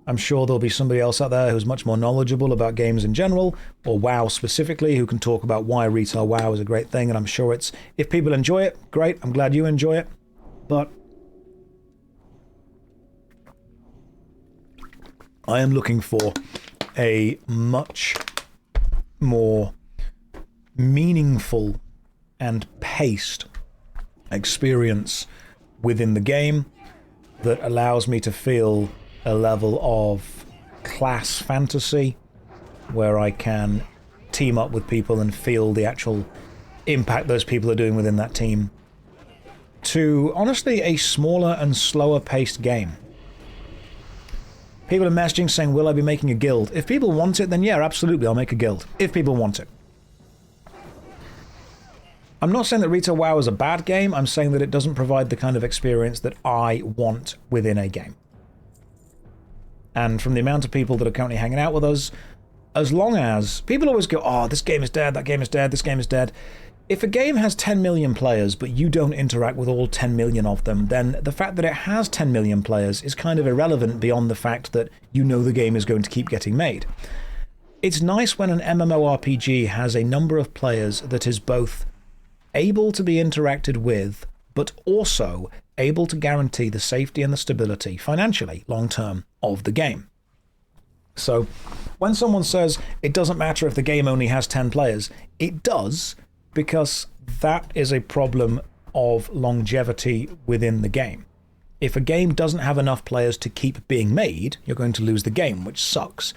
I'm sure there'll be somebody else out there who's much more knowledgeable about games in general, or WoW specifically, who can talk about why retail WoW is a great thing, and I'm sure it's... If people enjoy it, great, I'm glad you enjoy it, but... I am looking for a much more meaningful and paced experience within the game that allows me to feel a level of class fantasy where I can team up with people and feel the actual impact those people are doing within that team, to honestly a smaller and slower paced game. People are messaging saying, will I be making a guild? If people want it, then yeah, absolutely, I'll make a guild. If people want it. I'm not saying that Retail WoW is a bad game, I'm saying that it doesn't provide the kind of experience that I want within a game. And from the amount of people that are currently hanging out with us, as long as... People always go, oh, this game is dead, that game is dead, this game is dead. If a game has 10 million players, but you don't interact with all 10 million of them, then the fact that it has 10 million players is kind of irrelevant beyond the fact that you know the game is going to keep getting made. It's nice when an MMORPG has a number of players that is both able to be interacted with, but also able to guarantee the safety and the stability, financially, long-term, of the game. So, when someone says it doesn't matter if the game only has 10 players, it does, because that is a problem of longevity within the game. If a game doesn't have enough players to keep being made, you're going to lose the game, which sucks.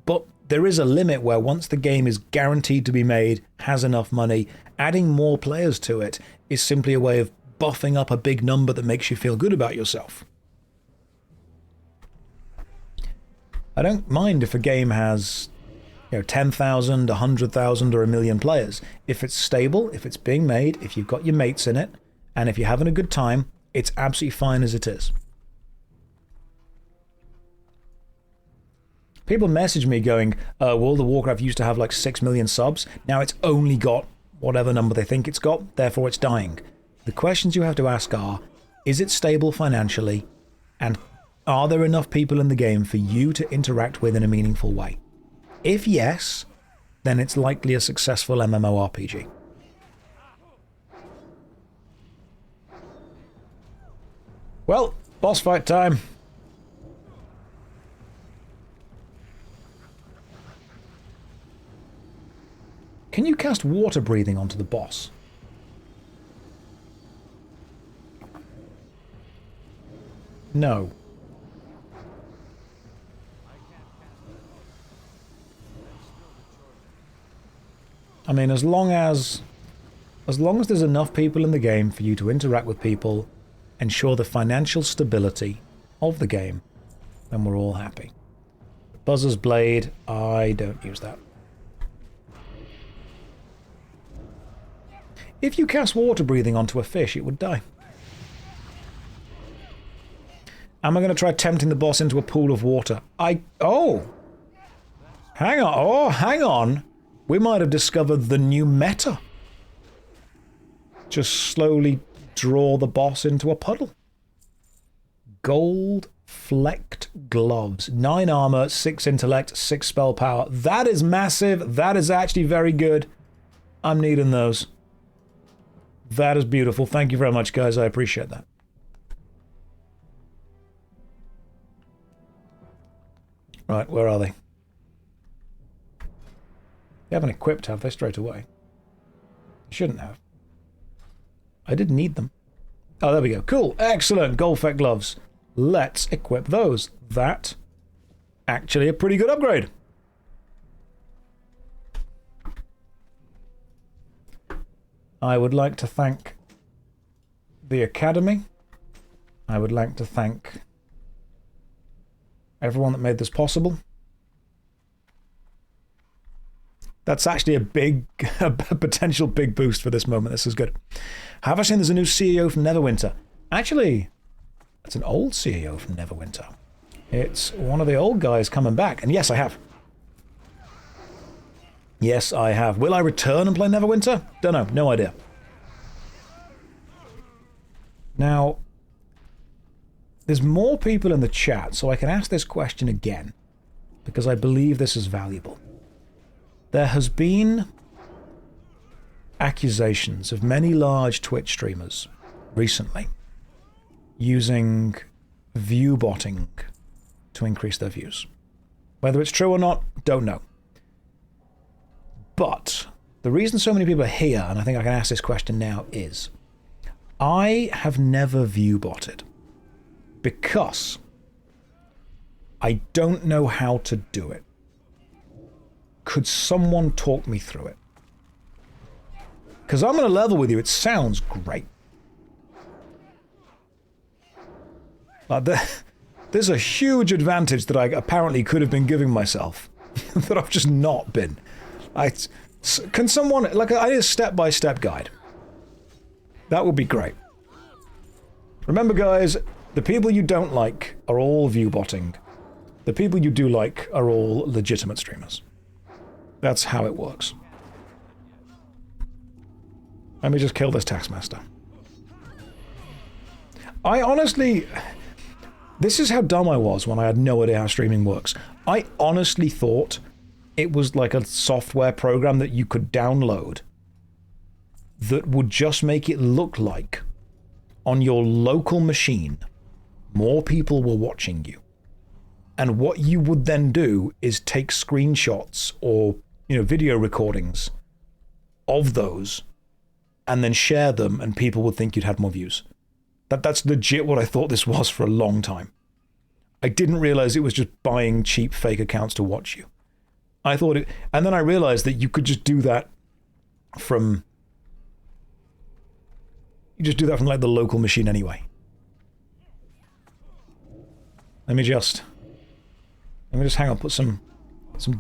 But there is a limit where once the game is guaranteed to be made, has enough money, adding more players to it is simply a way of buffing up a big number that makes you feel good about yourself. I don't mind if a game has 10,000, 100,000 or 1 million players. If it's stable, if it's being made, if you've got your mates in it, and if you're having a good time, it's absolutely fine as it is. People message me going, World of Warcraft used to have like 6 million subs. Now it's only got whatever number they think it's got, therefore it's dying. The questions you have to ask are, is it stable financially? And are there enough people in the game for you to interact with in a meaningful way? If yes, then it's likely a successful MMORPG. Well, boss fight time. Can you cast water breathing onto the boss? No. I mean, as long as there's enough people in the game for you to interact with people, ensure the financial stability of the game, then we're all happy. Buzzer's Blade, I don't use that. If you cast water breathing onto a fish, it would die. Am I going to try tempting the boss into a pool of water? Oh! Hang on. Oh, hang on. We might have discovered the new meta. Just slowly draw the boss into a puddle. Gold flecked gloves. 9 armor, 6 intellect, 6 spell power. That is massive. That is actually very good. I'm needing those. That is beautiful. Thank you very much, guys. I appreciate that. Right, where are they? They haven't equipped, have they, straight away? Shouldn't have. I did need them. Oh, there we go. Cool. Excellent. Gold flecked gloves. Let's equip those. That actually a pretty good upgrade. I would like to thank the Academy. I would like to thank everyone that made this possible. That's actually a potential big boost for this moment. This is good. Have I seen there's a new CEO from Neverwinter? Actually, it's an old CEO from Neverwinter. It's one of the old guys coming back. And yes, I have. Yes, I have. Will I return and play Neverwinter? Don't know. No idea. Now, there's more people in the chat, so I can ask this question again, because I believe this is valuable. There has been accusations of many large Twitch streamers recently using view botting to increase their views. Whether it's true or not, don't know. But the reason so many people are here, and I think I can ask this question now, is I have never view botted because I don't know how to do it. Could someone talk me through it? Because I'm going to level with you. It sounds great. Like there's a huge advantage that I apparently could have been giving myself that I've just not been. Can someone, like, I need a step-by-step guide. That would be great. Remember, guys, the people you don't like are all view botting. The people you do like are all legitimate streamers. That's how it works. Let me just kill this Taskmaster. I honestly... This is how dumb I was when I had no idea how streaming works. I honestly thought it was like a software program that you could download that would just make it look like on your local machine more people were watching you. And what you would then do is take screenshots or, you know, video recordings of those and then share them, and people would think you'd had more views. That's legit what I thought this was for a long time. I didn't realize it was just buying cheap fake accounts to watch you. I thought it, and then I realized that you could just do that from, like the local machine anyway. Let me just hang on, put some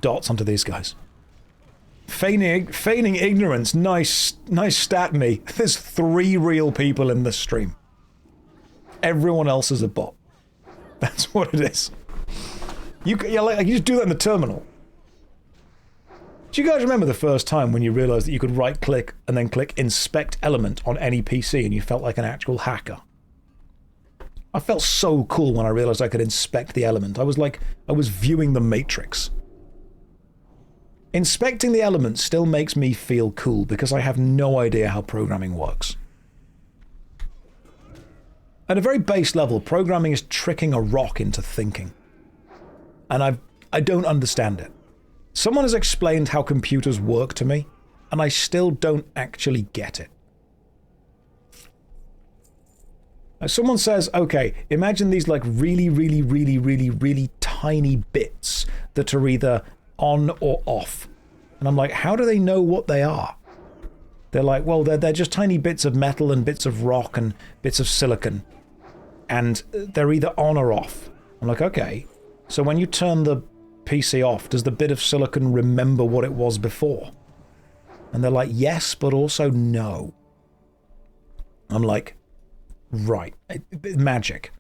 dots onto these guys. Feigning ignorance. Nice stat, me. There's 3 real people in this stream. Everyone else is a bot. That's what it is. You just do that in the terminal. Do you guys remember the first time when you realized that you could right-click and then click Inspect Element on any PC and you felt like an actual hacker? I felt so cool when I realized I could inspect the element. I was viewing the Matrix. Inspecting the element still makes me feel cool because I have no idea how programming works. At a very base level, programming is tricking a rock into thinking. And I don't understand it. Someone has explained how computers work to me, and I still don't actually get it. Someone says, okay, imagine these like really tiny bits that are either on or off. And I'm like, how do they know what they are? They're like, well, they're just tiny bits of metal and bits of rock and bits of silicon. And they're either on or off. I'm like, okay. So when you turn the PC off, does the bit of silicon remember what it was before? And they're like, yes, but also no. I'm like, right. Magic.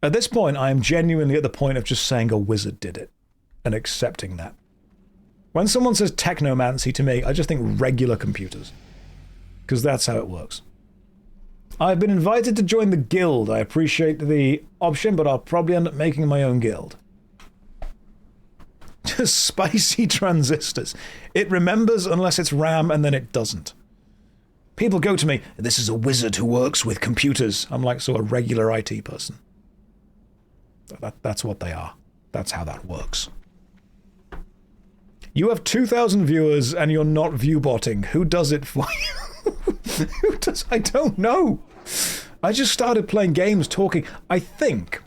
At this point, I am genuinely at the point of just saying a wizard did it and accepting that. When someone says technomancy to me, I just think regular computers. Because that's how it works. I've been invited to join the guild. I appreciate the option, but I'll probably end up making my own guild. Just spicy transistors. It remembers unless it's RAM, and then it doesn't. People go to me, this is a wizard who works with computers. I'm like, so a regular IT person. That's what they are. That's how that works. You have 2,000 viewers and you're not viewbotting. Who does it for you? Who does? I don't know. I just started playing games, talking. I think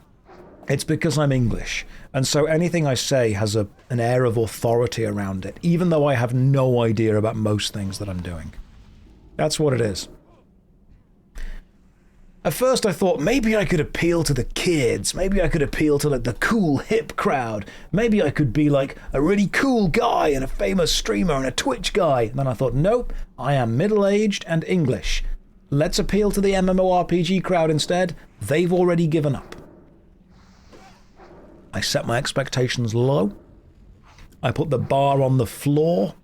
it's because I'm English. And so anything I say has an air of authority around it, even though I have no idea about most things that I'm doing. That's what it is. At first I thought maybe I could appeal to the kids. Maybe I could appeal to like the cool hip crowd. Maybe I could be like a really cool guy and a famous streamer and a Twitch guy. And then I thought, nope, I am middle-aged and English. Let's appeal to the MMORPG crowd instead. They've already given up. I set my expectations low. I put the bar on the floor.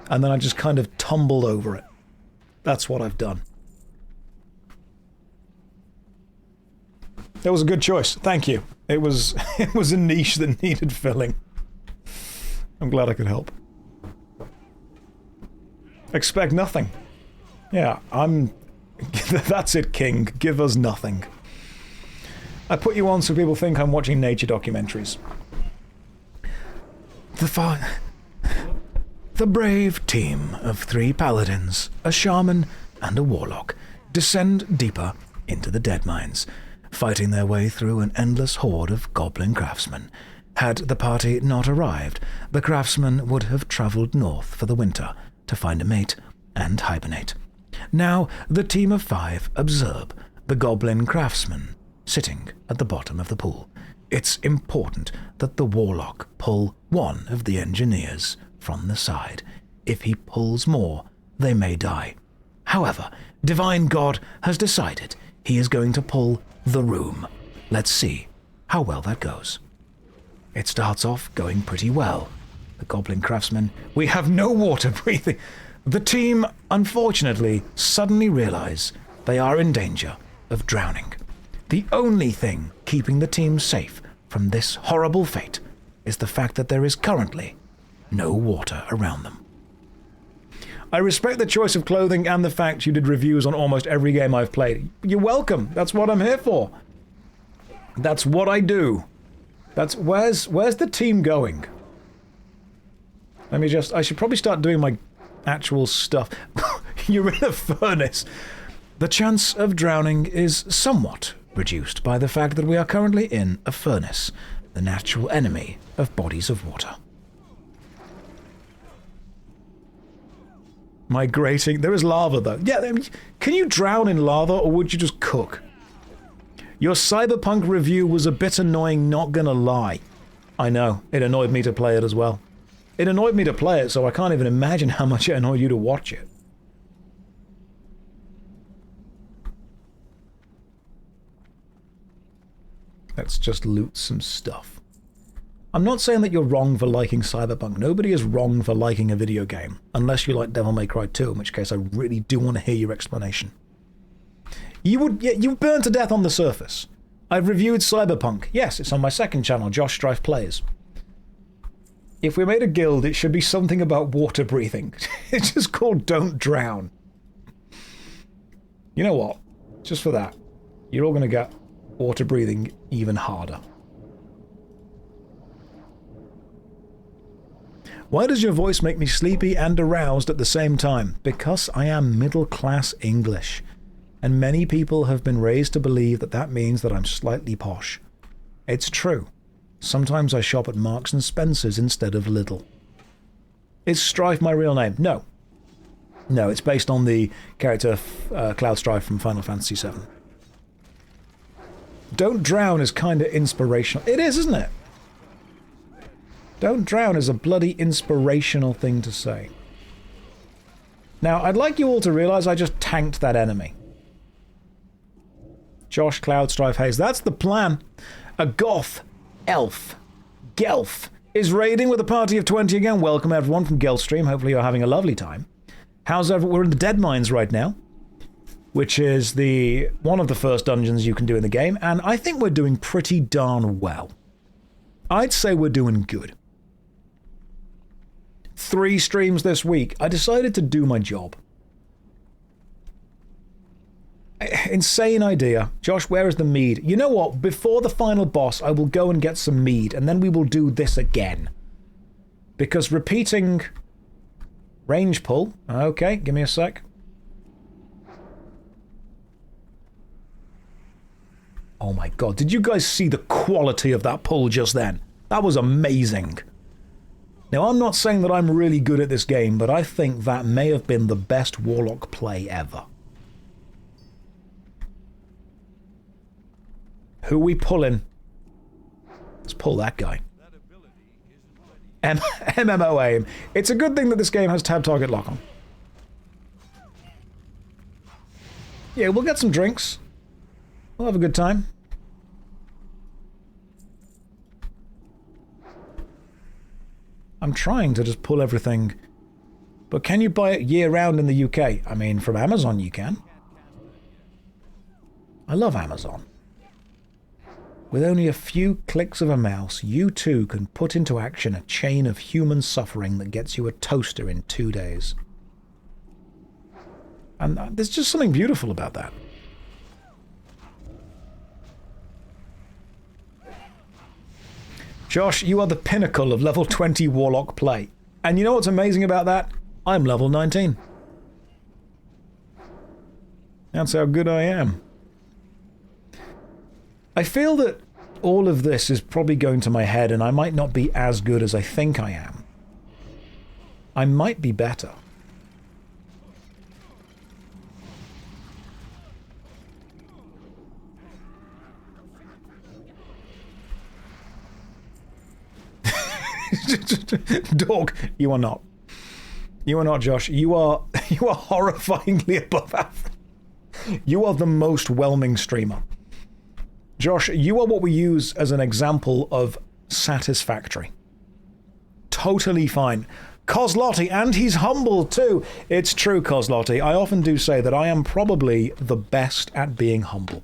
And then I just kind of tumbled over it. That's what I've done. That was a good choice. Thank you. It was a niche that needed filling. I'm glad I could help. Expect nothing. Yeah, that's it, King. Give us nothing. I put you on so people think I'm watching nature documentaries. The brave team of 3 paladins, a shaman, and a warlock descend deeper into the dead mines, fighting their way through an endless horde of goblin craftsmen. Had the party not arrived, the craftsmen would have travelled north for the winter to find a mate and hibernate. Now, the team of 5 observe the goblin craftsmen sitting at the bottom of the pool. It's important that the warlock pull one of the engineers from the side. If he pulls more, they may die. However, Divine God has decided he is going to pull the room. Let's see how well that goes. It starts off going pretty well. The goblin craftsmen, we have no water breathing. The team, unfortunately, suddenly realize they are in danger of drowning. The only thing keeping the team safe from this horrible fate is the fact that there is currently no water around them. I respect the choice of clothing and the fact you did reviews on almost every game I've played. You're welcome. That's what I'm here for. That's what I do. That's... Where's the team going? Let me just... I should probably start doing my actual stuff. You're in a furnace. The chance of drowning is somewhat reduced by the fact that we are currently in a furnace, the natural enemy of bodies of water. Migrating... There is lava, though. Yeah, I mean, can you drown in lava, or would you just cook? Your Cyberpunk review was a bit annoying, not gonna lie. I know, it annoyed me to play it as well. It annoyed me to play it, so I can't even imagine how much it annoyed you to watch it. Let's just loot some stuff. I'm not saying that you're wrong for liking Cyberpunk. Nobody is wrong for liking a video game. Unless you like Devil May Cry 2, in which case I really do want to hear your explanation. You burn to death on the surface. I've reviewed Cyberpunk. Yes, it's on my second channel, JoshStrifePlays. If we made a guild, it should be something about water breathing. It's just called Don't Drown. You know what? Just for that, you're all going to get water breathing even harder. Why does your voice make me sleepy and aroused at the same time? Because I am middle-class English, and many people have been raised to believe that that means that I'm slightly posh. It's true. Sometimes I shop at Marks and Spencer's instead of Lidl. Is Strife my real name? No. No, it's based on the character Cloud Strife from Final Fantasy VII. Don't drown is kind of inspirational. It is, isn't it? Don't drown is a bloody inspirational thing to say. Now, I'd like you all to realize I just tanked that enemy. Josh, Cloud, JoshStrifeHayes. That's the plan. A goth elf, Gelf, is raiding with a party of 20 again. Welcome everyone from Gelfstream. Hopefully you're having a lovely time. How's everyone? We're in the Dead Mines right now, which is one of the first dungeons you can do in the game, and I think we're doing pretty darn well. I'd say we're doing good. 3 streams this week. I decided to do my job. Insane idea. Josh, where is the mead? You know what? Before the final boss, I will go and get some mead, and then we will do this again. Because repeating... Range pull. Okay, give me a sec. Oh my god, did you guys see the quality of that pull just then? That was amazing. Now, I'm not saying that I'm really good at this game, but I think that may have been the best Warlock play ever. Who are we pulling? Let's pull that guy. MMO aim. It's a good thing that this game has tab target lock on. Yeah, we'll get some drinks. We'll have a good time. I'm trying to just pull everything. But can you buy it year-round in the UK? I mean, from Amazon you can. I love Amazon. With only a few clicks of a mouse, you too can put into action a chain of human suffering that gets you a toaster in 2 days. And there's just something beautiful about that. Josh, you are the pinnacle of level 20 Warlock play. And you know what's amazing about that? I'm level 19. That's how good I am. I feel that all of this is probably going to my head, and I might not be as good as I think I am. I might be better. Dog, you are not. You are not, Josh. You are horrifyingly above average. You are the most whelming streamer. Josh, you are what we use as an example of satisfactory. Totally fine. Kozlotti, and he's humble too. It's true, Kozlotti. I often do say that I am probably the best at being humble.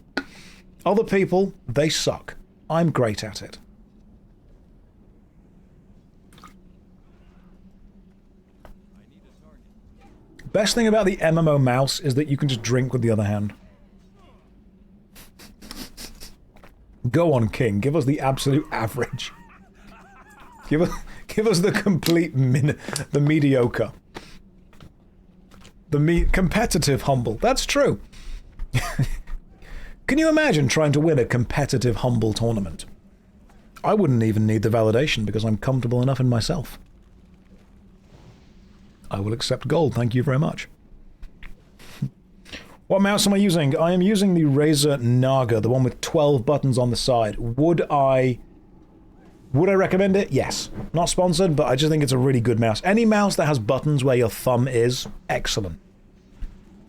Other people, they suck. I'm great at it. Best thing about the MMO mouse is that you can just drink with the other hand. Go on, King. Give us the absolute average. Give us the complete the mediocre. The competitive humble. That's true. Can you imagine trying to win a competitive humble tournament? I wouldn't even need the validation because I'm comfortable enough in myself. I will accept gold, thank you very much. What mouse am I using? I am using the Razer Naga, the one with 12 buttons on the side. Would I recommend it? Yes. Not sponsored, but I just think it's a really good mouse. Any mouse that has buttons where your thumb is, excellent.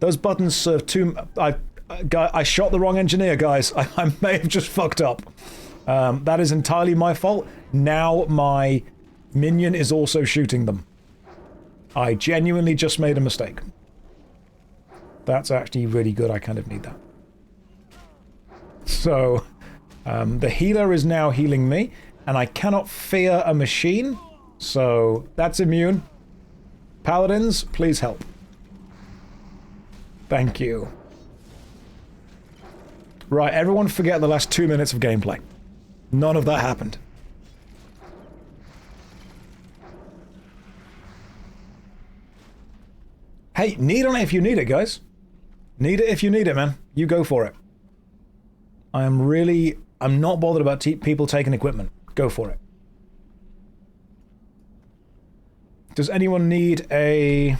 Those buttons serve two... I shot the wrong engineer, guys. I may have just fucked up. That is entirely my fault. Now my minion is also shooting them. I genuinely just made a mistake. That's actually really good. I kind of need that. So, the healer is now healing me, and I cannot fear a machine, so that's immune. Paladins, please help. Thank you. Right, everyone forget the last 2 minutes of gameplay. None of that happened. Hey, need on it if you need it, guys. Need it if you need it, man. You go for it. I'm not bothered about people taking equipment. Go for it. Does anyone need a...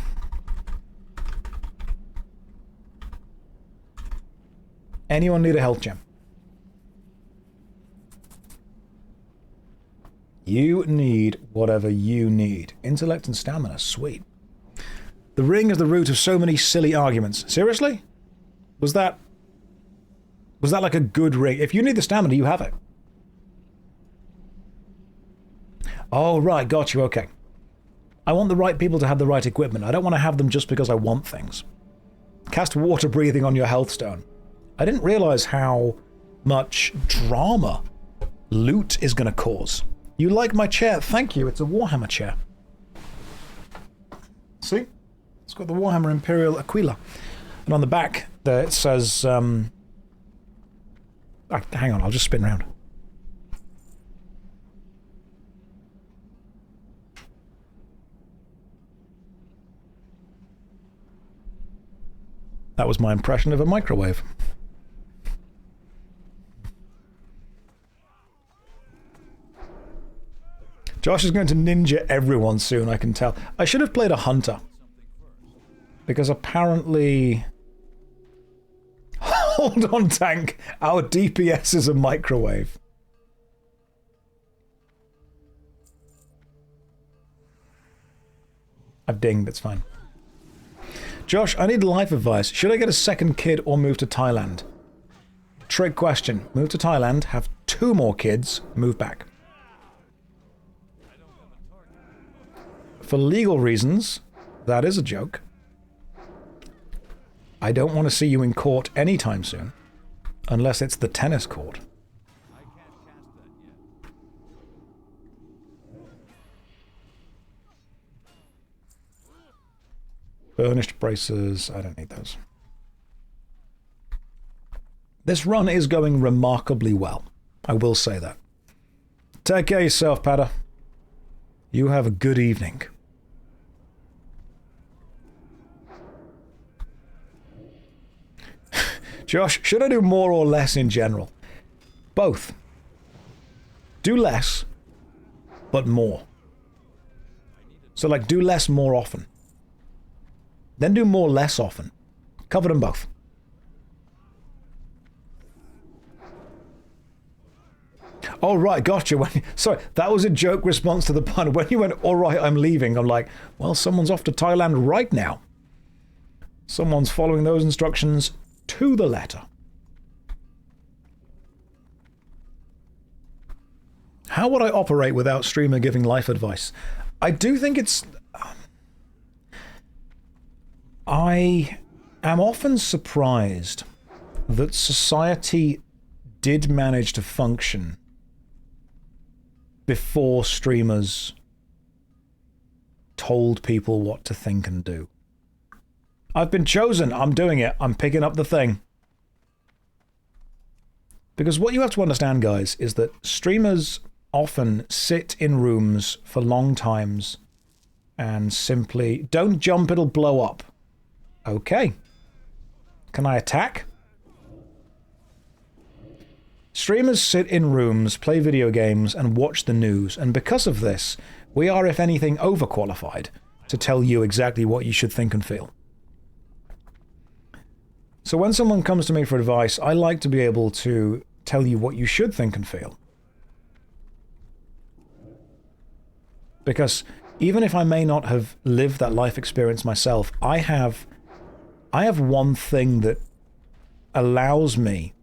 Anyone need a health gem? You need whatever you need. Intellect and stamina, sweet. The ring is the root of so many silly arguments. Seriously? Was that like a good ring? If you need the stamina, you have it. Oh, right, got you, okay. I want the right people to have the right equipment. I don't want to have them just because I want things. Cast water breathing on your health stone. I didn't realize how much drama loot is going to cause. You like my chair? Thank you, it's a Warhammer chair. See? It's got the Warhammer Imperial Aquila. And on the back, there it says... hang on, I'll just spin around. That was my impression of a microwave. Josh is going to ninja everyone soon, I can tell. I should have played a hunter. Because apparently... Hold on, tank. Our DPS is a microwave. I've dinged, it's fine. Josh, I need life advice. Should I get a second kid or move to Thailand? Trick question. Move to Thailand, have 2 more kids, move back. For legal reasons, that is a joke. I don't want to see you in court anytime soon. Unless it's the tennis court. Burnished braces, I don't need those. This run is going remarkably well. I will say that. Take care of yourself, Padda. You have a good evening. Josh, should I do more or less in general? Both. Do less, but more. So, like, do less more often. Then do more less often. Cover them both. Oh, right, gotcha. Sorry, that was a joke response to the pun. When you went, all right, I'm leaving, I'm like, well, someone's off to Thailand right now. Someone's following those instructions to the letter. How would I operate without streamer giving life advice? I do think it's... I am often surprised that society did manage to function before streamers told people what to think and do. I've been chosen. I'm doing it. I'm picking up the thing. Because what you have to understand, guys, is that streamers often sit in rooms for long times and simply, don't jump, it'll blow up. Okay. Can I attack? Streamers sit in rooms, play video games, and watch the news, and because of this, we are, if anything, overqualified to tell you exactly what you should think and feel. So when someone comes to me for advice, I like to be able to tell you what you should think and feel. Because even if I may not have lived that life experience myself, I have one thing that allows me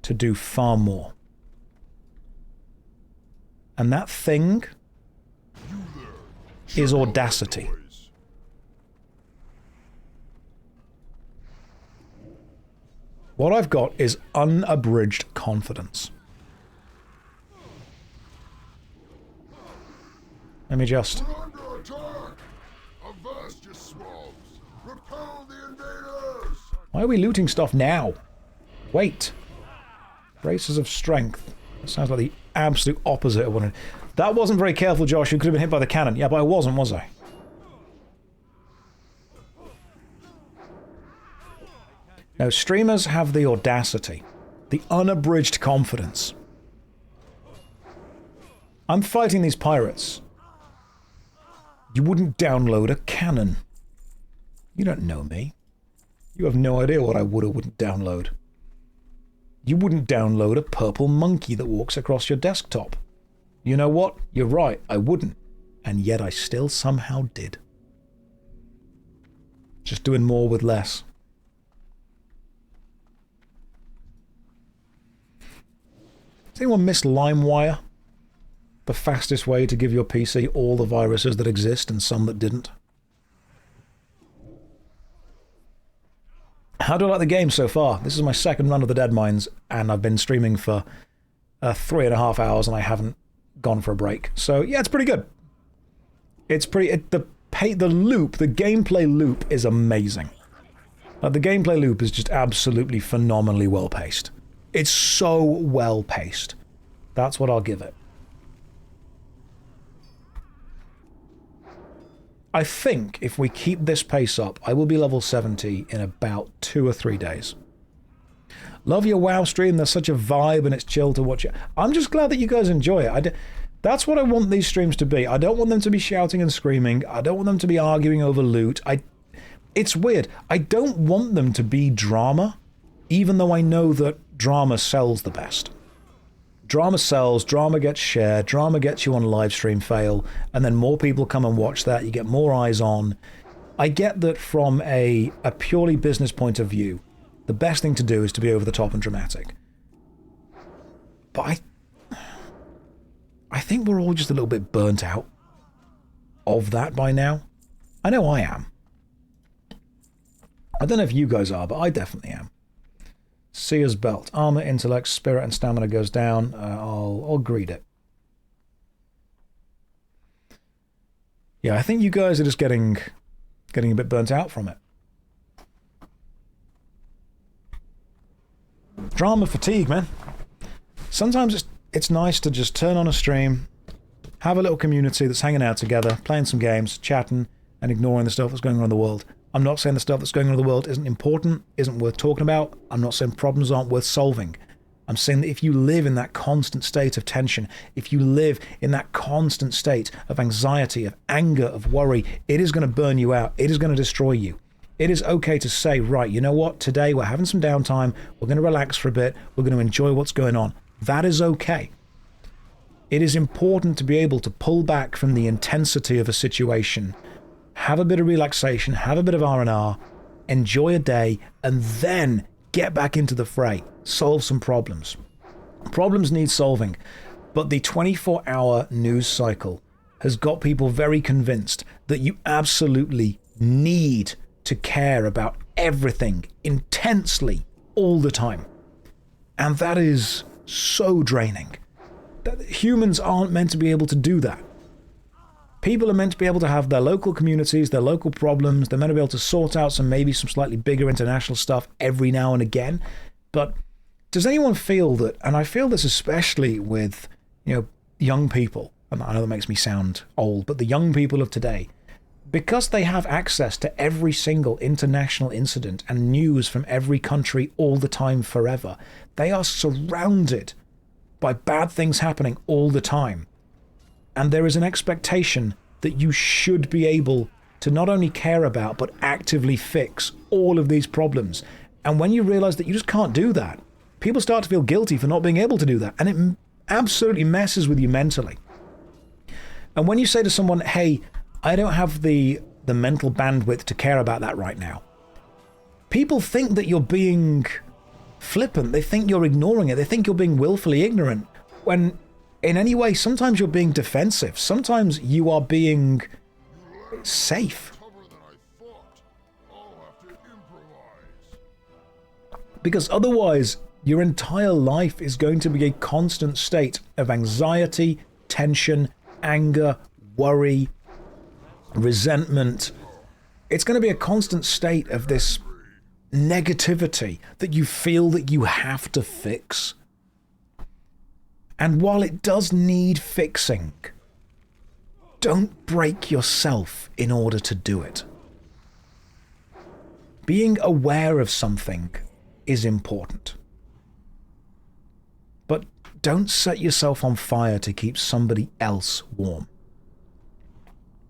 to do far more. And that thing is audacity. What I've got is unabridged confidence. Let me just... We're under attack! Avast, you swabs! Repel the invaders! Why are we looting stuff now? Wait. Braces of strength. That sounds like the absolute opposite of what I... That wasn't very careful, Josh. You could have been hit by the cannon. Yeah, but I wasn't, was I? Now, streamers have the audacity, the unabridged confidence. I'm fighting these pirates. You wouldn't download a cannon. You don't know me. You have no idea what I would or wouldn't download. You wouldn't download a purple monkey that walks across your desktop. You know what? You're right, I wouldn't. And yet I still somehow did. Just doing more with less. Does anyone miss LimeWire? The fastest way to give your PC all the viruses that exist and some that didn't. How do I like the game so far? This is my second run of the Dead Mines, and I've been streaming for 3.5 hours, and I haven't gone for a break. So yeah, it's pretty good. It's pretty... the gameplay loop is amazing. The gameplay loop is just absolutely phenomenally well paced. It's so well paced. That's what I'll give it. I think if we keep this pace up, I will be level 70 in about 2 or 3 days. Love your WoW stream. There's such a vibe and it's chill to watch it. I'm just glad that you guys enjoy it. That's what I want these streams to be. I don't want them to be shouting and screaming. I don't want them to be arguing over loot. It's weird. I don't want them to be drama, even though I know that drama sells the best. Drama sells, drama gets shared, drama gets you on live stream fail, and then more people come and watch that, you get more eyes on. I get that from a purely business point of view, the best thing to do is to be over the top and dramatic. But I think we're all just a little bit burnt out of that by now. I know I am. I don't know if you guys are, but I definitely am. Seer's Belt. Armor, intellect, spirit, and stamina goes down. I'll greed it. Yeah, I think you guys are just getting a bit burnt out from it. Drama fatigue, man. Sometimes it's nice to just turn on a stream, have a little community that's hanging out together, playing some games, chatting, and ignoring the stuff that's going on in the world. I'm not saying the stuff that's going on in the world isn't important, isn't worth talking about. I'm not saying problems aren't worth solving. I'm saying that if you live in that constant state of tension, if you live in that constant state of anxiety, of anger, of worry, it is going to burn you out. It is going to destroy you. It is okay to say, right, you know what? Today we're having some downtime. We're going to relax for a bit. We're going to enjoy what's going on. That is okay. It is important to be able to pull back from the intensity of a situation, have a bit of relaxation, have a bit of R&R, enjoy a day, and then get back into the fray. Solve some problems. Problems need solving, but the 24-hour news cycle has got people very convinced that you absolutely need to care about everything intensely all the time. And that is so draining. Humans aren't meant to be able to do that. People are meant to be able to have their local communities, their local problems. They're meant to be able to sort out maybe some slightly bigger international stuff every now and again. But does anyone feel that, and I feel this especially with, young people, and I know that makes me sound old, but the young people of today, because they have access to every single international incident and news from every country all the time forever, they are surrounded by bad things happening all the time. And there is an expectation that you should be able to not only care about, but actively fix all of these problems. And when you realize that you just can't do that, people start to feel guilty for not being able to do that. And it absolutely messes with you mentally. And when you say to someone, hey, I don't have the mental bandwidth to care about that right now, people think that you're being flippant. They think you're ignoring it. They think you're being willfully ignorant. When in any way, sometimes you're being defensive. Sometimes you are being safe. Because otherwise, your entire life is going to be a constant state of anxiety, tension, anger, worry, resentment. It's going to be a constant state of this negativity that you feel that you have to fix. And while it does need fixing, don't break yourself in order to do it. Being aware of something is important. But don't set yourself on fire to keep somebody else warm.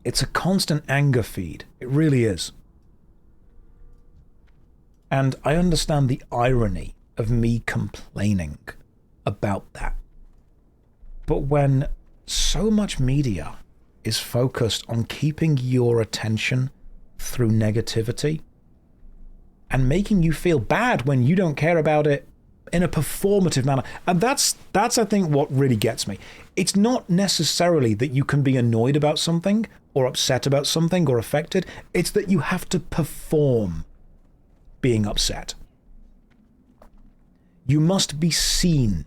It's a constant anger feed. It really is. And I understand the irony of me complaining about that. But when so much media is focused on keeping your attention through negativity and making you feel bad when you don't care about it in a performative manner, and that's I think what really gets me. It's not necessarily that you can be annoyed about something or upset about something or affected. It's that you have to perform being upset. You must be seen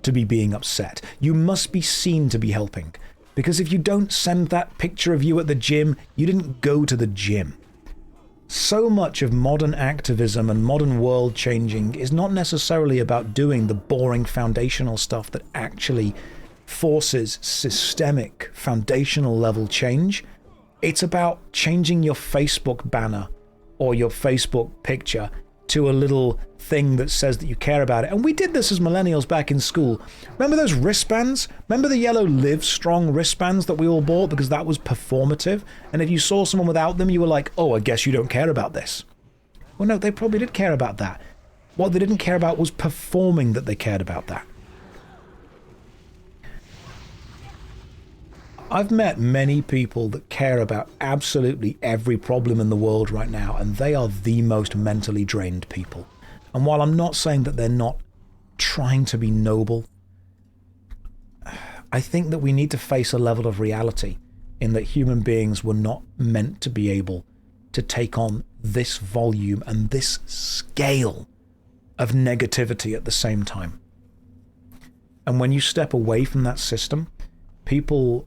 to be being upset. You must be seen to be helping. Because if you don't send that picture of you at the gym, you didn't go to the gym. So much of modern activism and modern world changing is not necessarily about doing the boring foundational stuff that actually forces systemic foundational level change. It's about changing your Facebook banner or your Facebook picture to a little thing that says that you care about it. And we did this as millennials back in school. Remember those wristbands? Remember the yellow Live Strong wristbands that we all bought because that was performative? And if you saw someone without them, you were like, oh, I guess you don't care about this. Well, no, they probably did care about that. What they didn't care about was performing that they cared about that. I've met many people that care about absolutely every problem in the world right now, and they are the most mentally drained people. And while I'm not saying that they're not trying to be noble, I think that we need to face a level of reality in that human beings were not meant to be able to take on this volume and this scale of negativity at the same time. And when you step away from that system, people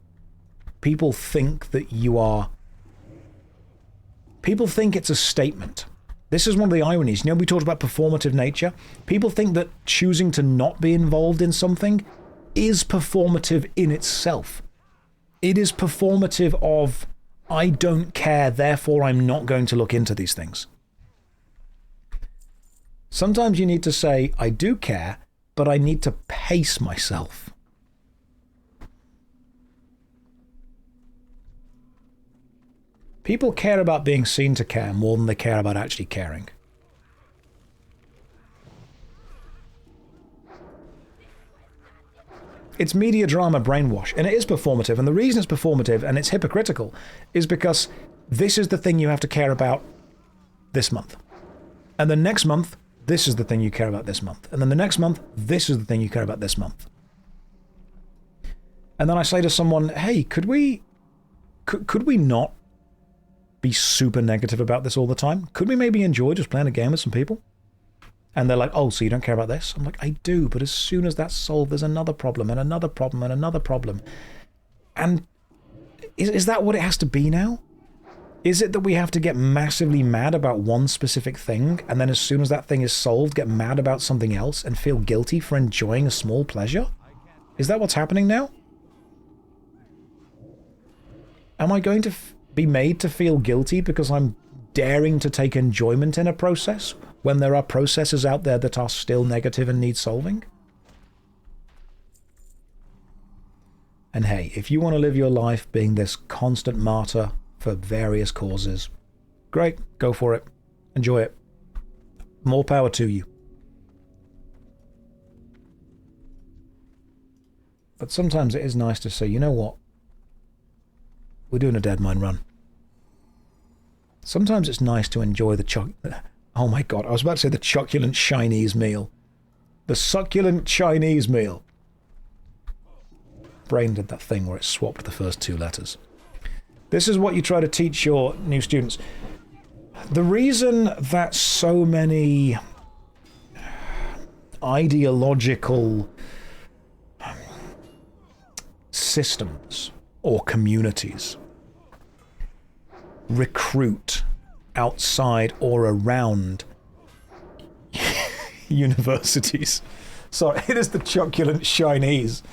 think that you are... People think it's a statement. This is one of the ironies. You know, we talked about performative nature. People think that choosing to not be involved in something is performative in itself. It is performative of, I don't care, therefore I'm not going to look into these things. Sometimes you need to say, I do care, but I need to pace myself. People care about being seen to care more than they care about actually caring. It's media drama brainwash, and it is performative, and the reason it's performative and it's hypocritical is because this is the thing you have to care about this month. And the next month, this is the thing you care about this month. And then the next month, this is the thing you care about this month. And then I say to someone, hey, could we not be super negative about this all the time? Could we maybe enjoy just playing a game with some people? And they're like, oh, so you don't care about this? I'm like, I do, but as soon as that's solved, there's another problem and another problem and another problem. And Is that what it has to be now? Is it that we have to get massively mad about one specific thing, and then as soon as that thing is solved, get mad about something else and feel guilty for enjoying a small pleasure? Is that what's happening now? Am I going to be made to feel guilty because I'm daring to take enjoyment in a process when there are processes out there that are still negative and need solving? And hey, if you want to live your life being this constant martyr for various causes, great, go for it. Enjoy it. More power to you. But sometimes it is nice to say, you know what? We're doing a Dead Mine run. Sometimes it's nice to enjoy the oh my god, I was about to say the succulent Chinese meal. The succulent Chinese meal. Brain did that thing where it swapped the first two letters. This is what you try to teach your new students. The reason that so many ideological systems or communities recruit outside or around universities. Sorry, it is the succulent Chinese.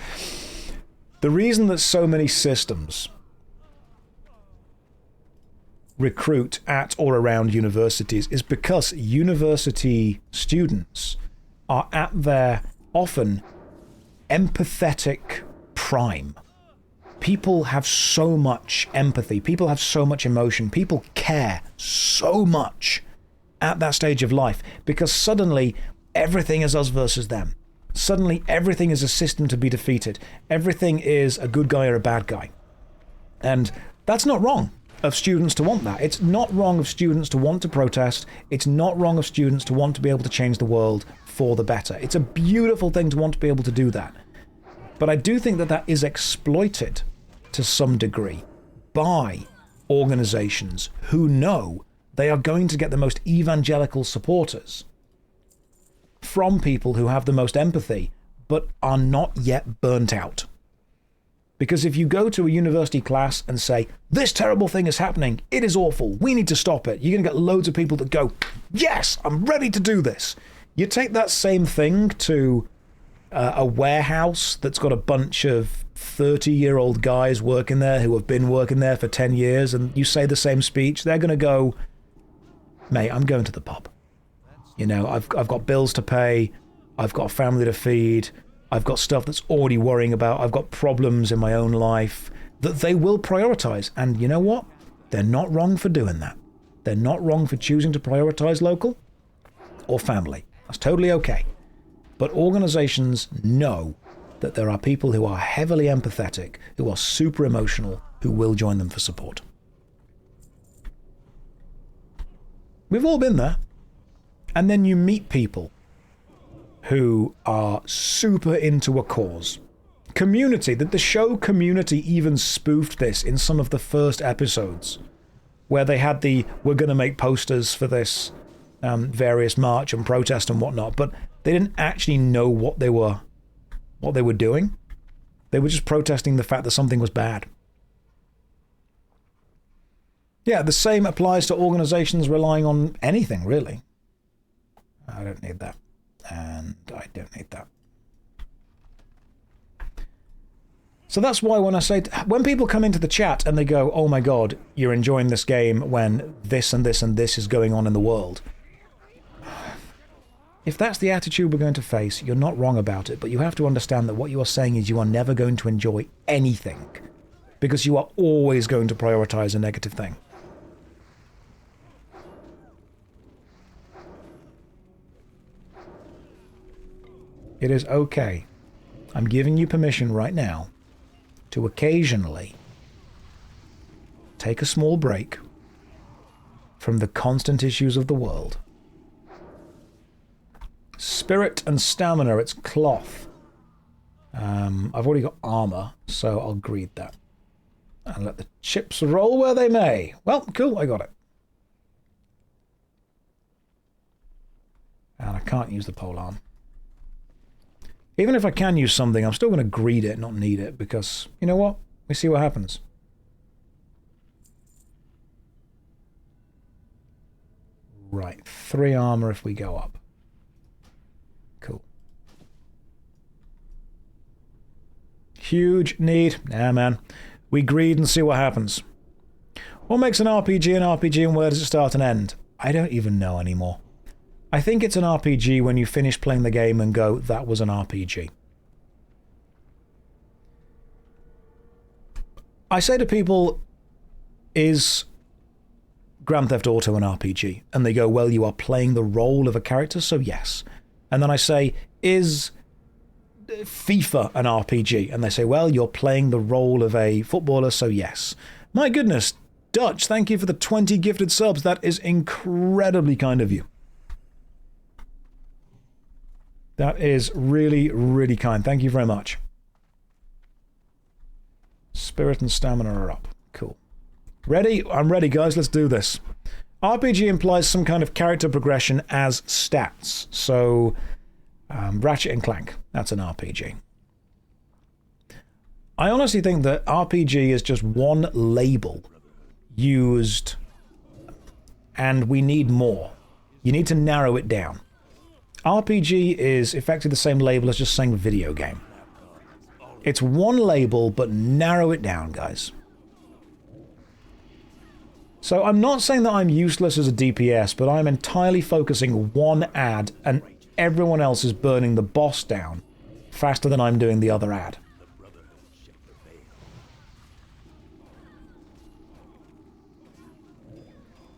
The reason that so many systems recruit at or around universities is because university students are at their often empathetic prime. People have so much empathy, people have so much emotion, people care so much at that stage of life because suddenly everything is us versus them. Suddenly everything is a system to be defeated. Everything is a good guy or a bad guy. And that's not wrong of students to want that. It's not wrong of students to want to protest. It's not wrong of students to want to be able to change the world for the better. It's a beautiful thing to want to be able to do that. But I do think that that is exploited to some degree by organizations who know they are going to get the most evangelical supporters from people who have the most empathy but are not yet burnt out. Because if you go to a university class and say, this terrible thing is happening, it is awful, we need to stop it, you're going to get loads of people that go, yes, I'm ready to do this. You take that same thing to a warehouse that's got a bunch of 30-year-old guys working there who have been working there for 10 years, and you say the same speech, they're going to go, mate, I'm going to the pub. You know, I've got bills to pay, I've got a family to feed, I've got stuff that's already worrying about, I've got problems in my own life that they will prioritize. And you know what? They're not wrong for doing that. They're not wrong for choosing to prioritize local or family. That's totally okay. But organizations know that there are people who are heavily empathetic, who are super emotional, who will join them for support. We've all been there. And then you meet people who are super into a cause. Community, that the show Community even spoofed this in some of the first episodes, where they had the, we're going to make posters for this various march and protest and whatnot, but they didn't actually know what they were doing. They were just protesting the fact that something was bad. Yeah, the same applies to organizations relying on anything, really. I don't need that. And I don't need that. So that's why when I say, when people come into the chat and they go, oh my god, you're enjoying this game when this and this and this is going on in the world. If that's the attitude we're going to face, you're not wrong about it, but you have to understand that what you are saying is you are never going to enjoy anything because you are always going to prioritize a negative thing. It is okay. I'm giving you permission right now to occasionally take a small break from the constant issues of the world. Spirit and stamina, it's cloth. I've already got armor, so I'll greed that. And let the chips roll where they may. Well, cool, I got it. And I can't use the polearm. Even if I can use something, I'm still going to greed it, not need it, because, you know what? We see what happens. Right, 3 armor if we go up. Cool. Huge need. Nah, man. We greed and see what happens. What makes an RPG and where does it start and end? I don't even know anymore. I think it's an RPG when you finish playing the game and go, that was an RPG. I say to people, is Grand Theft Auto an RPG? And they go, well, you are playing the role of a character, so yes. And then I say, is FIFA an RPG? And they say, well, you're playing the role of a footballer, so yes. My goodness, Dutch, thank you for the 20 gifted subs. That is incredibly kind of you. That is really, really kind. Thank you very much. Spirit and stamina are up. Cool. Ready? I'm ready, guys. Let's do this. RPG implies some kind of character progression as stats. So, Ratchet and Clank. That's an RPG. I honestly think that RPG is just one label used, and we need more. You need to narrow it down. RPG is effectively the same label as just saying video game. It's one label, but narrow it down, guys. So I'm not saying that I'm useless as a DPS, but I'm entirely focusing one ad, and everyone else is burning the boss down faster than I'm doing the other ad.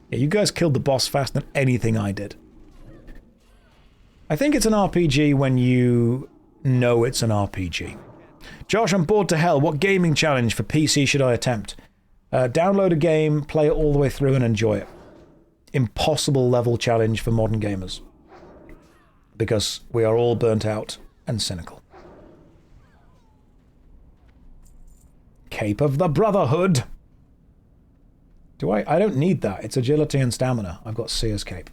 Yeah, you guys killed the boss faster than anything I did. I think it's an RPG when you know it's an RPG. Josh, I'm bored to hell. What gaming challenge for PC should I attempt? Download a game, play it all the way through and enjoy it. Impossible level challenge for modern gamers. Because we are all burnt out and cynical. Cape of the Brotherhood. Do I don't need that. It's agility and stamina. I've got Seer's Cape.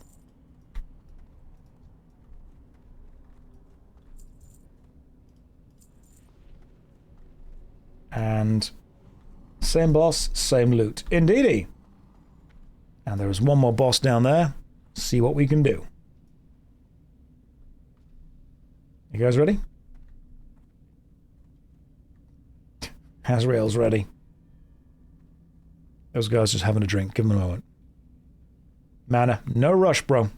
And same boss, same loot. Indeedy. And there is one more boss down there. See what we can do. You guys ready? Hasriel's ready. Those guys just having a drink. Give them a moment. Mana. No rush, bro.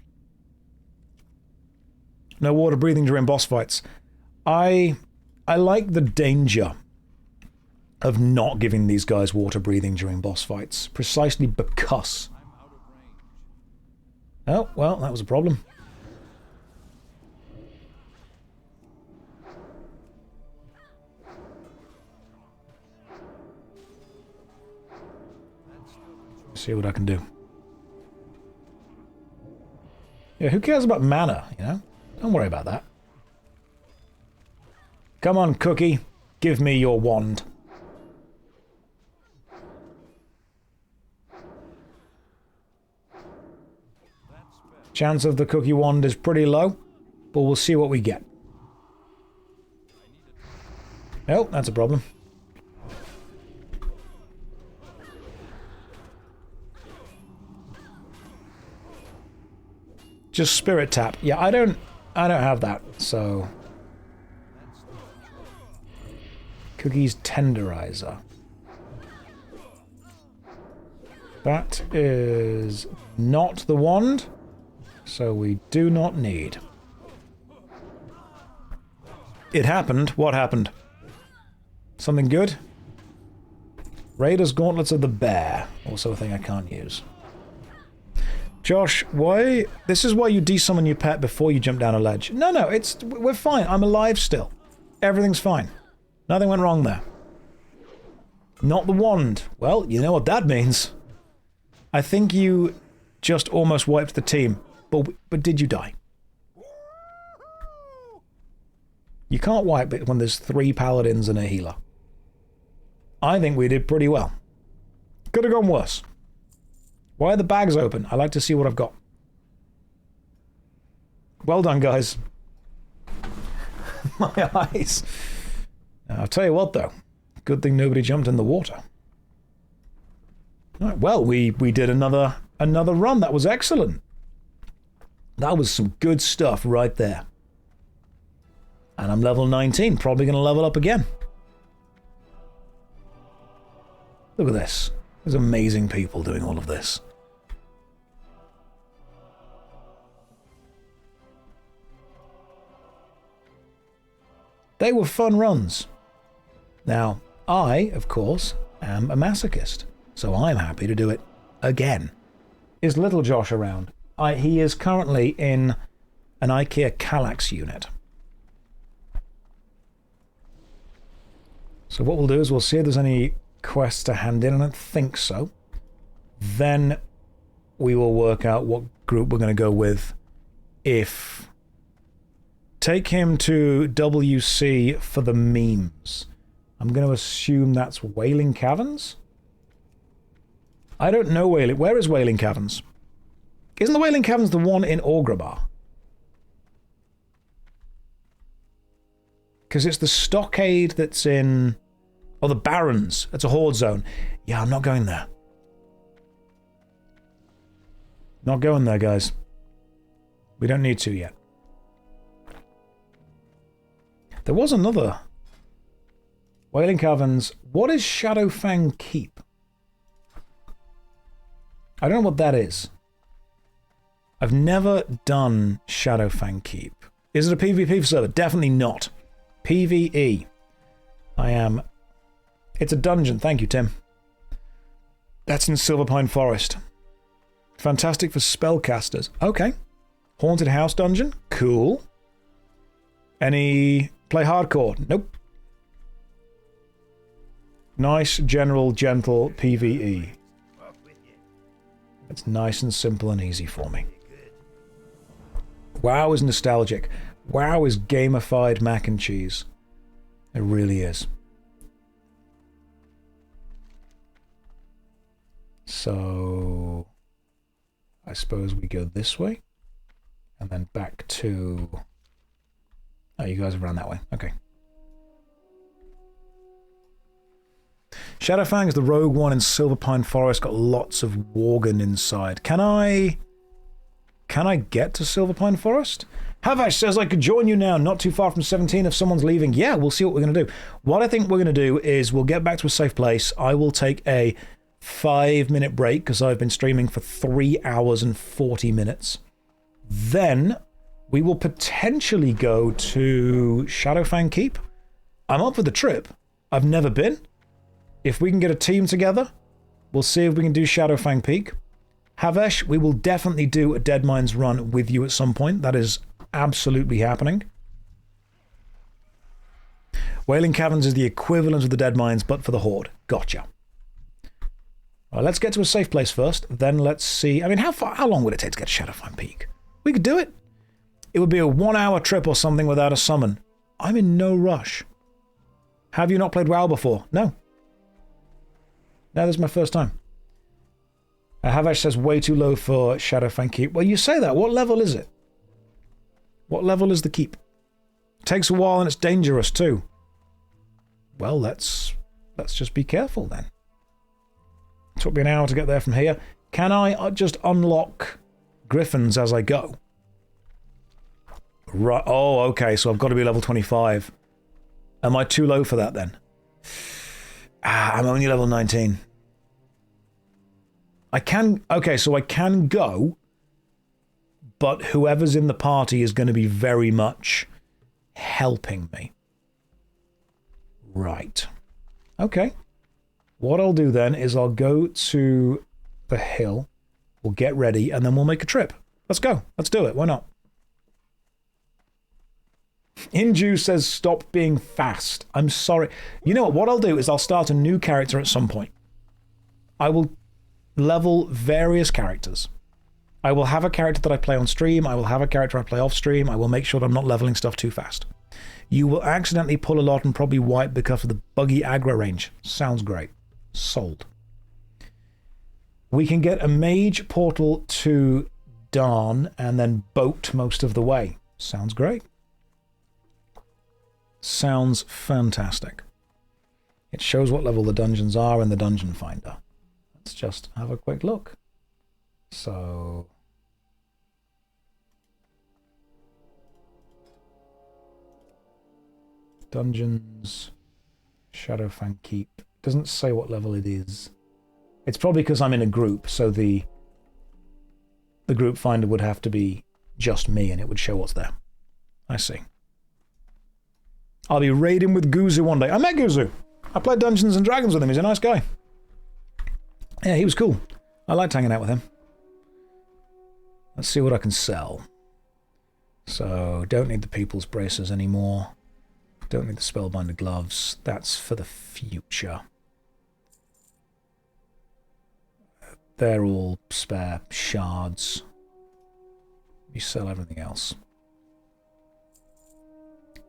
No water breathing during boss fights. I like the danger of not giving these guys water breathing during boss fights. Precisely because... Oh, well, that was a problem. See what I can do. Yeah, who cares about mana, you know? Don't worry about that. Come on, Cookie. Give me your wand. Chance of the Cookie wand is pretty low, but we'll see what we get. Oh, that's a problem. Just spirit tap. Yeah, I don't have that, so... Cookie's tenderizer. That is not the wand, so we do not need. It happened. What happened? Something good? Raider's Gauntlets of the Bear. Also a thing I can't use. Josh, why? This is why you desummon your pet before you jump down a ledge. No, we're fine. I'm alive still. Everything's fine. Nothing went wrong there. Not the wand. Well, you know what that means. I think you just almost wiped the team. But did you die? You can't wipe it when there's 3 paladins and a healer. I think we did pretty well. Could have gone worse. Why are the bags open? I like to see what I've got. Well done, guys. My eyes. I'll tell you what, though. Good thing nobody jumped in the water. All right, well, we did another run. That was excellent. That was some good stuff right there. And I'm level 19, probably going to level up again. Look at this. There's amazing people doing all of this. They were fun runs. Now, I, of course, am a masochist, so I'm happy to do it again. Is little Josh around? He is currently in an IKEA Kallax unit. So what we'll do is we'll see if there's any quests to hand in. I don't think so. Then we will work out what group we're going to go with. If take him to WC for the memes. I'm going to assume that's Wailing Caverns? I don't know Wailing. Where is Wailing Caverns? Isn't the Wailing Caverns the one in Orgrabar? Because it's the stockade that's in... Oh, the Barrens. It's a horde zone. Yeah, I'm not going there. Not going there, guys. We don't need to yet. There was another... Wailing Caverns. What is Shadowfang Keep? I don't know what that is. I've never done Shadowfang Keep. Is it a PvP server? Definitely not. PvE. I am... It's a dungeon. Thank you, Tim. That's in Silverpine Forest. Fantastic for spellcasters. Okay. Haunted House Dungeon. Cool. Any... Play hardcore? Nope. Nice, general, gentle PvE. It's nice and simple and easy for me. WoW is nostalgic. WoW is gamified mac and cheese. It really is. So... I suppose we go this way. And then back to... Oh, you guys have run that way. Okay. Shadowfang is the rogue one in Silverpine Forest. Got lots of Worgen inside. Can I get to Silverpine Forest? Havash says I could join you now, not too far from 17 if someone's leaving. Yeah, we'll see what we're going to do. What I think we're going to do is we'll get back to a safe place. I will take a 5-minute break because I've been streaming for 3 hours and 40 minutes. Then we will potentially go to Shadowfang Keep. I'm up for the trip. I've never been. If we can get a team together, we'll see if we can do Shadowfang Peak. Havesh, we will definitely do a Dead Mines run with you at some point. That is absolutely happening. Wailing Caverns is the equivalent of the Dead Mines, but for the Horde. Gotcha. All right, let's get to a safe place first. Then let's see. I mean, how long would it take to get to Shadowfang Peak? We could do it. It would be a 1-hour trip or something without a summon. I'm in no rush. Have you not played WoW before? No. No, this is my first time. Havash says way too low for Shadowfang Keep. Well, you say that. What level is it? What level is the keep? It takes a while and it's dangerous too. Well, let's just be careful then. It took me an hour to get there from here. Can I just unlock griffins as I go? Right. Oh, okay. So I've got to be level 25. Am I too low for that then? I'm only level 19. I can... Okay, so I can go, but whoever's in the party is going to be very much helping me. Right. Okay. What I'll do then is I'll go to the hill, we'll get ready, and then we'll make a trip. Let's go. Let's do it. Why not? Inju says, stop being fast. I'm sorry. You know what I'll do is I'll start a new character at some point. I will level various characters. I will have a character that I play on stream. I will have a character I play off stream. I will make sure that I'm not leveling stuff too fast. You will accidentally pull a lot and probably wipe because of the buggy aggro range. Sounds great. Sold. We can get a mage portal to Darn and then boat most of the way. Sounds great. Sounds fantastic. It shows what level the dungeons are in the dungeon finder. Let's just have a quick look. So Dungeons. Shadowfang Keep. Doesn't say what level it is. It's probably because I'm in a group, so the group finder would have to be just me and it would show what's there. I see. I'll be raiding with Guzu one day. I met Guzu. I played Dungeons and Dragons with him. He's a nice guy. Yeah, he was cool. I liked hanging out with him. Let's see what I can sell. So, don't need the People's Bracers anymore. Don't need the Spellbinder Gloves. That's for the future. They're all spare shards. You sell everything else.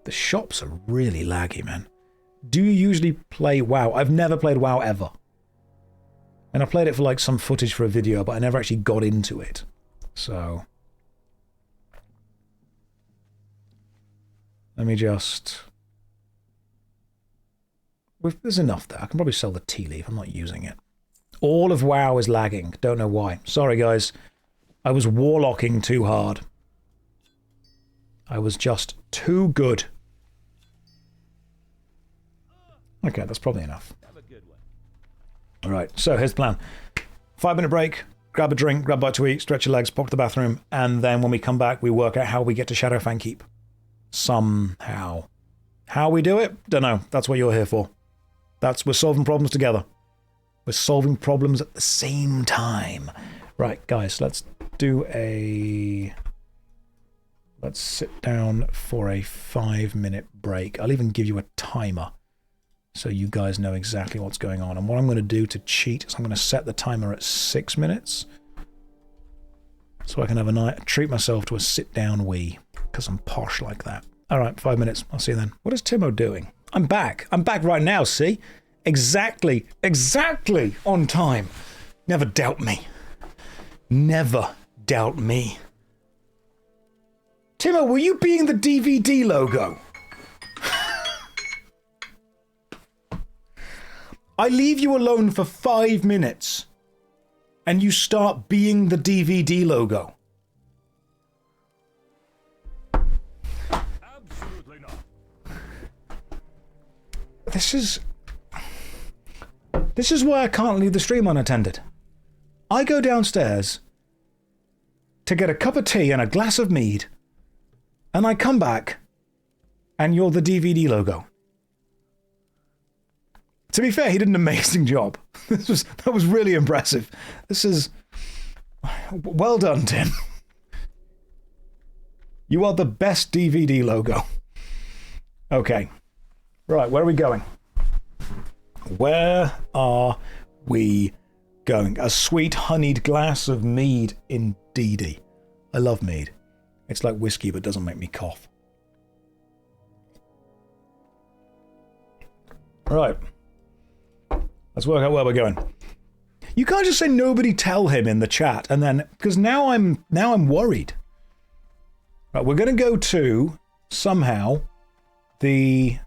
The shops are really laggy, man. Do you usually play WoW? I've never played WoW ever. And I played it for like some footage for a video, but I never actually got into it. So... let me just... there's enough there. I can probably sell the tea leaf. I'm not using it. All of WoW is lagging. Don't know why. Sorry, guys. I was warlocking too hard. I was just too good. Okay, that's probably enough. Have a good one. Alright, so here's the plan. 5-minute break, grab a drink, grab a bite to eat, stretch your legs, pop to the bathroom, and then when we come back, we work out how we get to Shadowfang Keep. Somehow. How we do it? Don't know. That's what you're here for. We're solving problems together. We're solving problems at the same time. Right, guys, let's sit down for a 5-minute break. I'll even give you a timer so you guys know exactly what's going on. And what I'm going to do to cheat is I'm going to set the timer at 6 minutes so I can have a night, treat myself to a sit-down wee, because I'm posh like that. All right, 5 minutes. I'll see you then. What is Timo doing? I'm back. I'm back right now, see? Exactly on time. Never doubt me. Never doubt me. Timo, were you being the DVD logo? I leave you alone for 5 minutes and you start being the DVD logo. Absolutely not. This is why I can't leave the stream unattended. I go downstairs to get a cup of tea and a glass of mead, and I come back, and you're the DVD logo. To be fair, he did an amazing job. That was really impressive. This is... well done, Tim. You are the best DVD logo. Okay. Right, where are we going? Where are we going? A sweet honeyed glass of mead indeedy. I love mead. It's like whiskey but doesn't make me cough. Right. Let's work out where we're going. You can't just say nobody tell him in the chat and then, because now I'm worried. Right, we're going to go to somehow the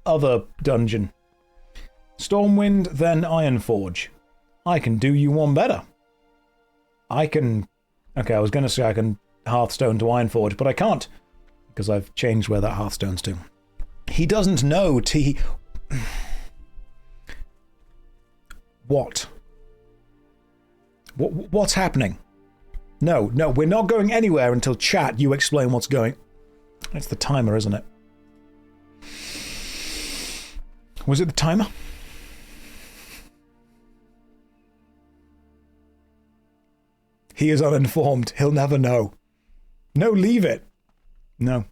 other dungeon. Stormwind, then Ironforge. I can do you one better. I can... okay, I was going to say I can Hearthstone to Ironforge, but I can't, because I've changed where that Hearthstone's to. He doesn't know What? What's happening? No, we're not going anywhere until chat, you explain what's going... It's the timer, isn't it? Was it the timer? He is uninformed. He'll never know. No, leave it. No,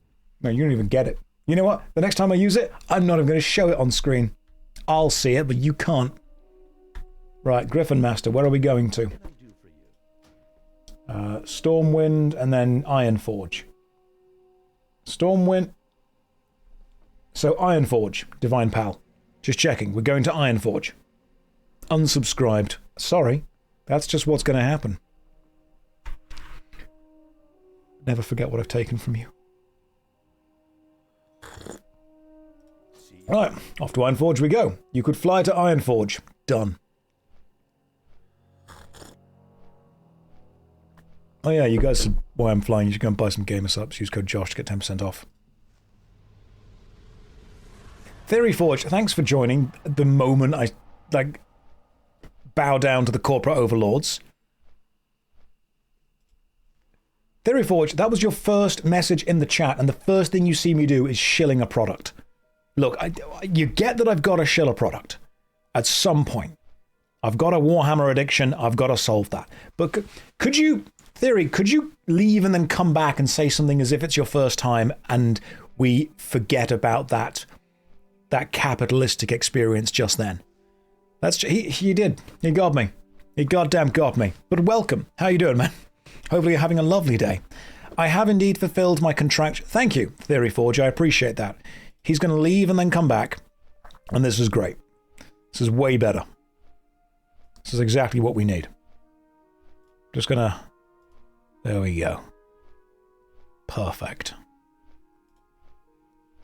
you don't even get it. You know what? The next time I use it, I'm not even going to show it on screen. I'll see it, but you can't. Right, Griffin Master, where are we going to? What can I do for you? Stormwind and then Ironforge. Stormwind. So Ironforge, Divine Pal. Just checking, we're going to Ironforge. Unsubscribed. Sorry, that's just what's going to happen. Never forget what I've taken from you. Right, off to Ironforge we go. You could fly to Ironforge. Done. Oh yeah, you guys said why I'm flying. You should go and buy some gamer subs. Use code Josh to get 10% off. Theory Forge, thanks for joining the moment I, like, bow down to the corporate overlords. Theory Forge, that was your first message in the chat, and the first thing you see me do is shilling a product. Look, you get that I've got to shill a product at some point. I've got a Warhammer addiction, I've got to solve that. But could you, Theory, could you leave and then come back and say something as if it's your first time and we forget about that capitalistic experience just then? He did. He got me. He goddamn got me. But welcome. How you doing, man? Hopefully you're having a lovely day. I have indeed fulfilled my contract. Thank you, Theory Forge. I appreciate that. He's going to leave and then come back. And this is great. This is way better. This is exactly what we need. Just going to... There we go. Perfect.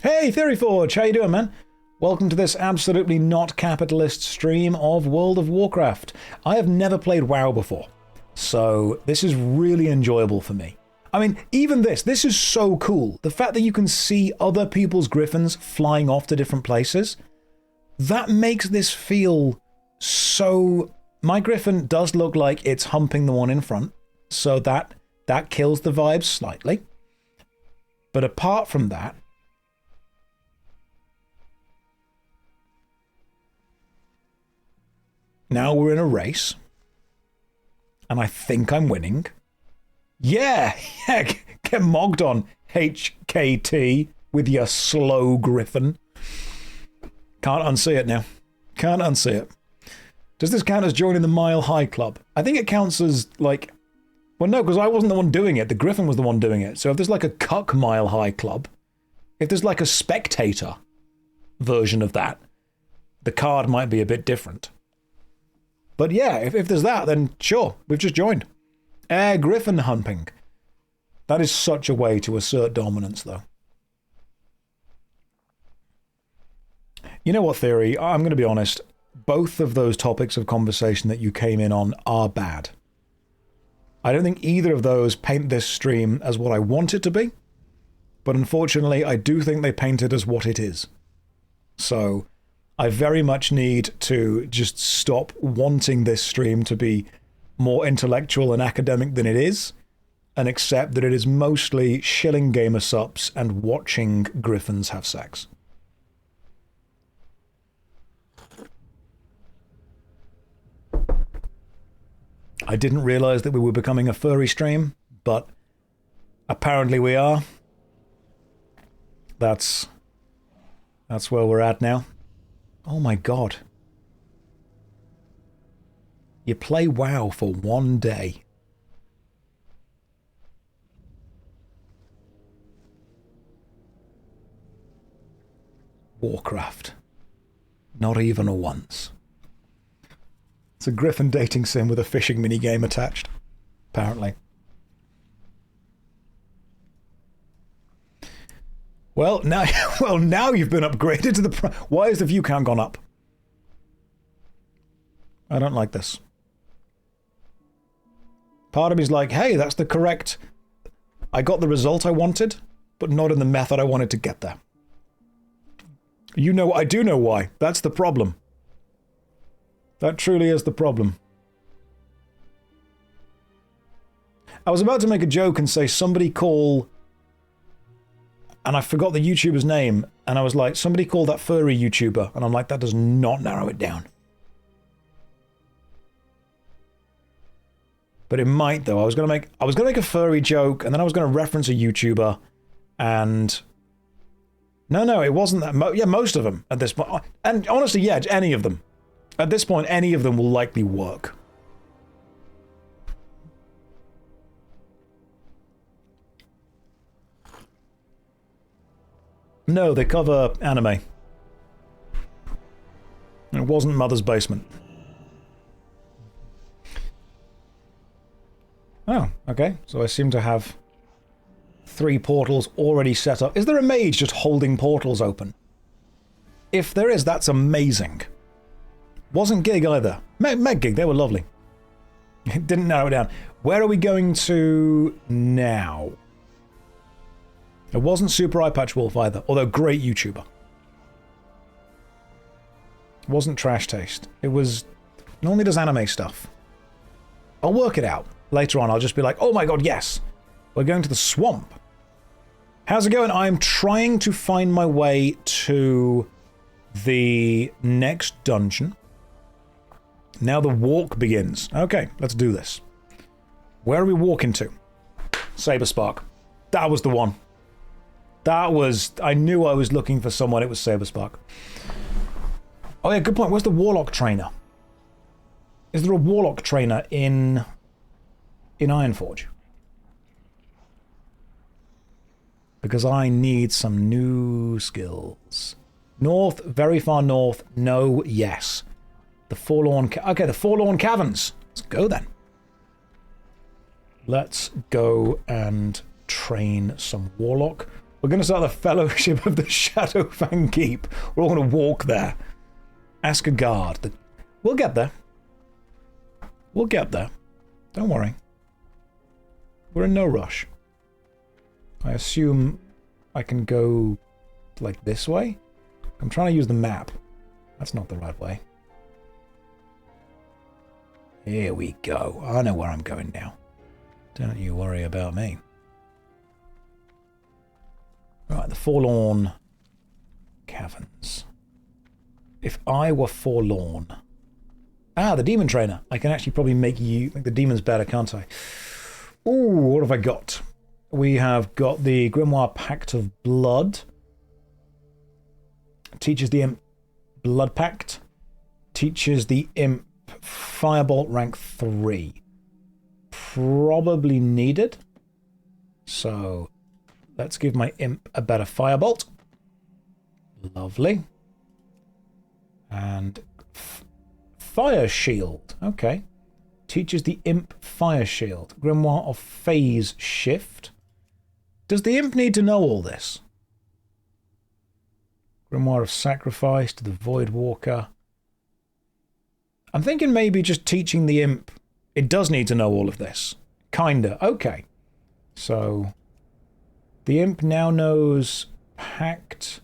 Hey, Theory Forge. How you doing, man? Welcome to this absolutely not capitalist stream of World of Warcraft. I have never played WoW before. So this is really enjoyable for me. I mean, even this is so cool. The fact that you can see other people's griffins flying off to different places, that makes this feel so... My griffin does look like it's humping the one in front, so that kills the vibes slightly. But apart from that, now we're in a race. And I think I'm winning. Yeah, get mogged on, HKT, with your slow griffin. Can't unsee it now. Can't unsee it. Does this count as joining the Mile High Club? I think it counts as, like... Well, no, because I wasn't the one doing it. The griffin was the one doing it. So if there's like a Cuck Mile High Club, if there's like a spectator version of that, the card might be a bit different. But yeah, if there's that, then sure, we've just joined. Air griffin humping. That is such a way to assert dominance, though. You know what, Theory? I'm going to be honest. Both of those topics of conversation that you came in on are bad. I don't think either of those paint this stream as what I want it to be. But unfortunately, I do think they paint it as what it is. So... I very much need to just stop wanting this stream to be more intellectual and academic than it is, and accept that it is mostly shilling gamer sups and watching griffins have sex. I didn't realize that we were becoming a furry stream, but apparently we are. That's where we're at now. Oh my god. You play WoW for one day. Warcraft. Not even a once. It's a griffin dating sim with a fishing minigame attached. Apparently. Well, now you've been upgraded to the... Why has the view count gone up? I don't like this. Part of me's like, hey, that's the correct... I got the result I wanted, but not in the method I wanted to get there. You know, I do know why. That's the problem. That truly is the problem. I was about to make a joke and say somebody call... And I forgot the YouTuber's name, and I was like, somebody call that furry YouTuber, and I'm like, that does not narrow it down. But it might, though. I was gonna make a furry joke, and then I was gonna reference a YouTuber, and no, it wasn't that. Yeah, most of them at this point, and honestly, yeah, any of them. At this point, any of them will likely work. No, they cover anime. It wasn't Mother's Basement. Oh, okay. So I seem to have 3 portals already set up. Is there a mage just holding portals open? If there is, that's amazing. Wasn't Gig either. Meg Gig, they were lovely. It didn't narrow it down. Where are we going to now? It wasn't Super Eye Patch Wolf either, although great YouTuber. It wasn't trash taste. It was... It normally does anime stuff. I'll work it out. Later on, I'll just be like, oh my god, yes! We're going to the swamp. How's it going? I'm trying to find my way to the next dungeon. Now the walk begins. Okay, let's do this. Where are we walking to? Saberspark. That was the one. That was... I knew I was looking for someone. It was Saberspark. Oh yeah, good point. Where's the Warlock trainer? Is there a Warlock trainer in Ironforge? Because I need some new skills. North, very far north. No, yes. The Forlorn... Okay, the Forlorn Caverns. Let's go then. Let's go and train some Warlock. We're going to start the Fellowship of the Shadowfang Keep. We're all going to walk there. Ask a guard. We'll get there. We'll get there. Don't worry. We're in no rush. I assume I can go like this way? I'm trying to use the map. That's not the right way. Here we go. I know where I'm going now. Don't you worry about me. Right, the Forlorn Caverns. If I were forlorn... Ah, the Demon Trainer. I can actually probably make the demons better, can't I? Ooh, what have I got? We have got the Grimoire Pact of Blood. Teaches the Imp Blood Pact. Teaches the Imp Firebolt rank 3. Probably needed. So, let's give my Imp a better Firebolt. Lovely. And Fire Shield. Okay. Teaches the Imp Fire Shield. Grimoire of Phase Shift. Does the Imp need to know all this? Grimoire of Sacrifice to the Void Walker. I'm thinking maybe just teaching the Imp. It does need to know all of this. Kinda. Okay. So, the Imp now knows Pact,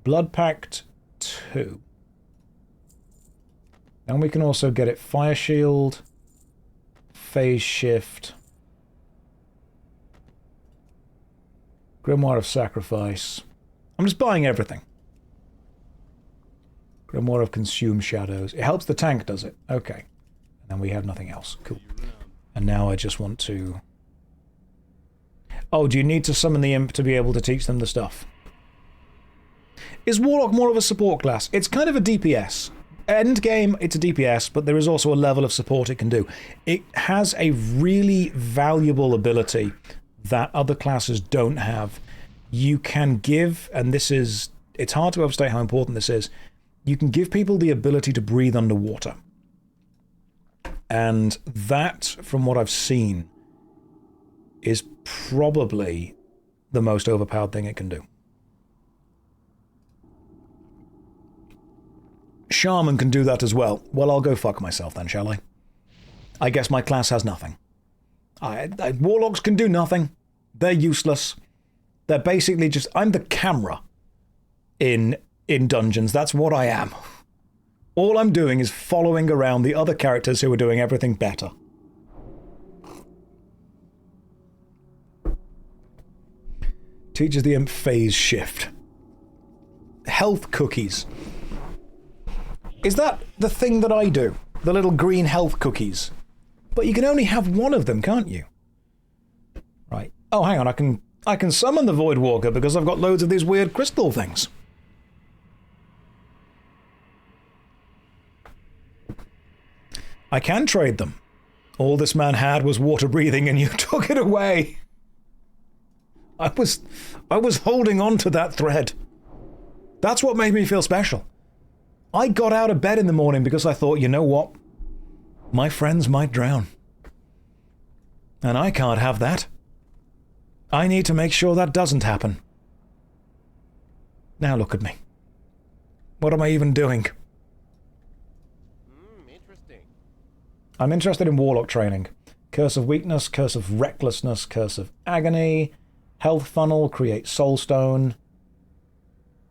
Blood Pact 2. And we can also get it Fire Shield, Phase Shift, Grimoire of Sacrifice. I'm just buying everything. Grimoire of Consume Shadows. It helps the tank, does it? Okay. And then we have nothing else. Cool. And now I just want to... Oh, do you need to summon the Imp to be able to teach them the stuff? Is Warlock more of a support class? It's kind of a DPS. Endgame, it's a DPS, but there is also a level of support it can do. It has a really valuable ability that other classes don't have. You can give, and this is... It's hard to overstate how important this is. You can give people the ability to breathe underwater. And that, from what I've seen, is probably the most overpowered thing it can do. Shaman can do that as well. Well, I'll go fuck myself then, shall I? I guess my class has nothing. Warlocks can do nothing. They're useless. They're basically just... I'm the camera in dungeons. That's what I am. All I'm doing is following around the other characters who are doing everything better. Teaches the Imp Phase Shift. Health cookies. Is that the thing that I do? The little green health cookies? But you can only have one of them, can't you? Right. Oh, hang on. I can summon the Void Walker because I've got loads of these weird crystal things. I can trade them. All this man had was water breathing and you took it away. I was holding on to that thread. That's what made me feel special. I got out of bed in the morning because I thought, you know what? My friends might drown. And I can't have that. I need to make sure that doesn't happen. Now look at me. What am I even doing? Interesting. I'm interested in Warlock training. Curse of Weakness, Curse of Recklessness, Curse of Agony, Health Funnel, Create Soulstone.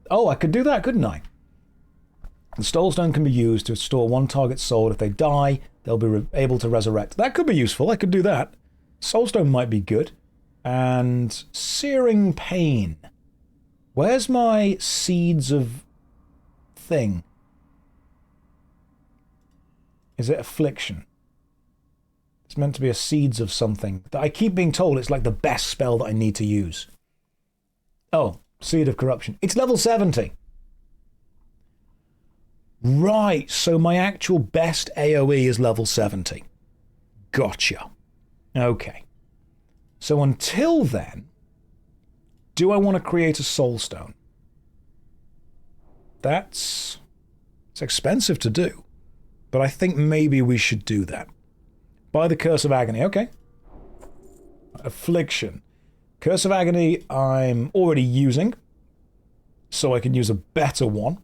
Oh, I could do that, couldn't I? The Soulstone can be used to restore one target's soul. If they die, they'll be able to resurrect. That could be useful. I could do that. Soulstone might be good. And Searing Pain. Where's my Seeds of thing? Is it Affliction? It's meant to be a Seeds of something. I keep being told it's like the best spell that I need to use. Oh, Seed of Corruption. It's level 70. Right, so my actual best AoE is level 70. Gotcha. Okay. So until then, do I want to create a Soulstone? It's expensive to do, but I think maybe we should do that. Buy the Curse of Agony, okay. Affliction. Curse of Agony I'm already using, so I can use a better one.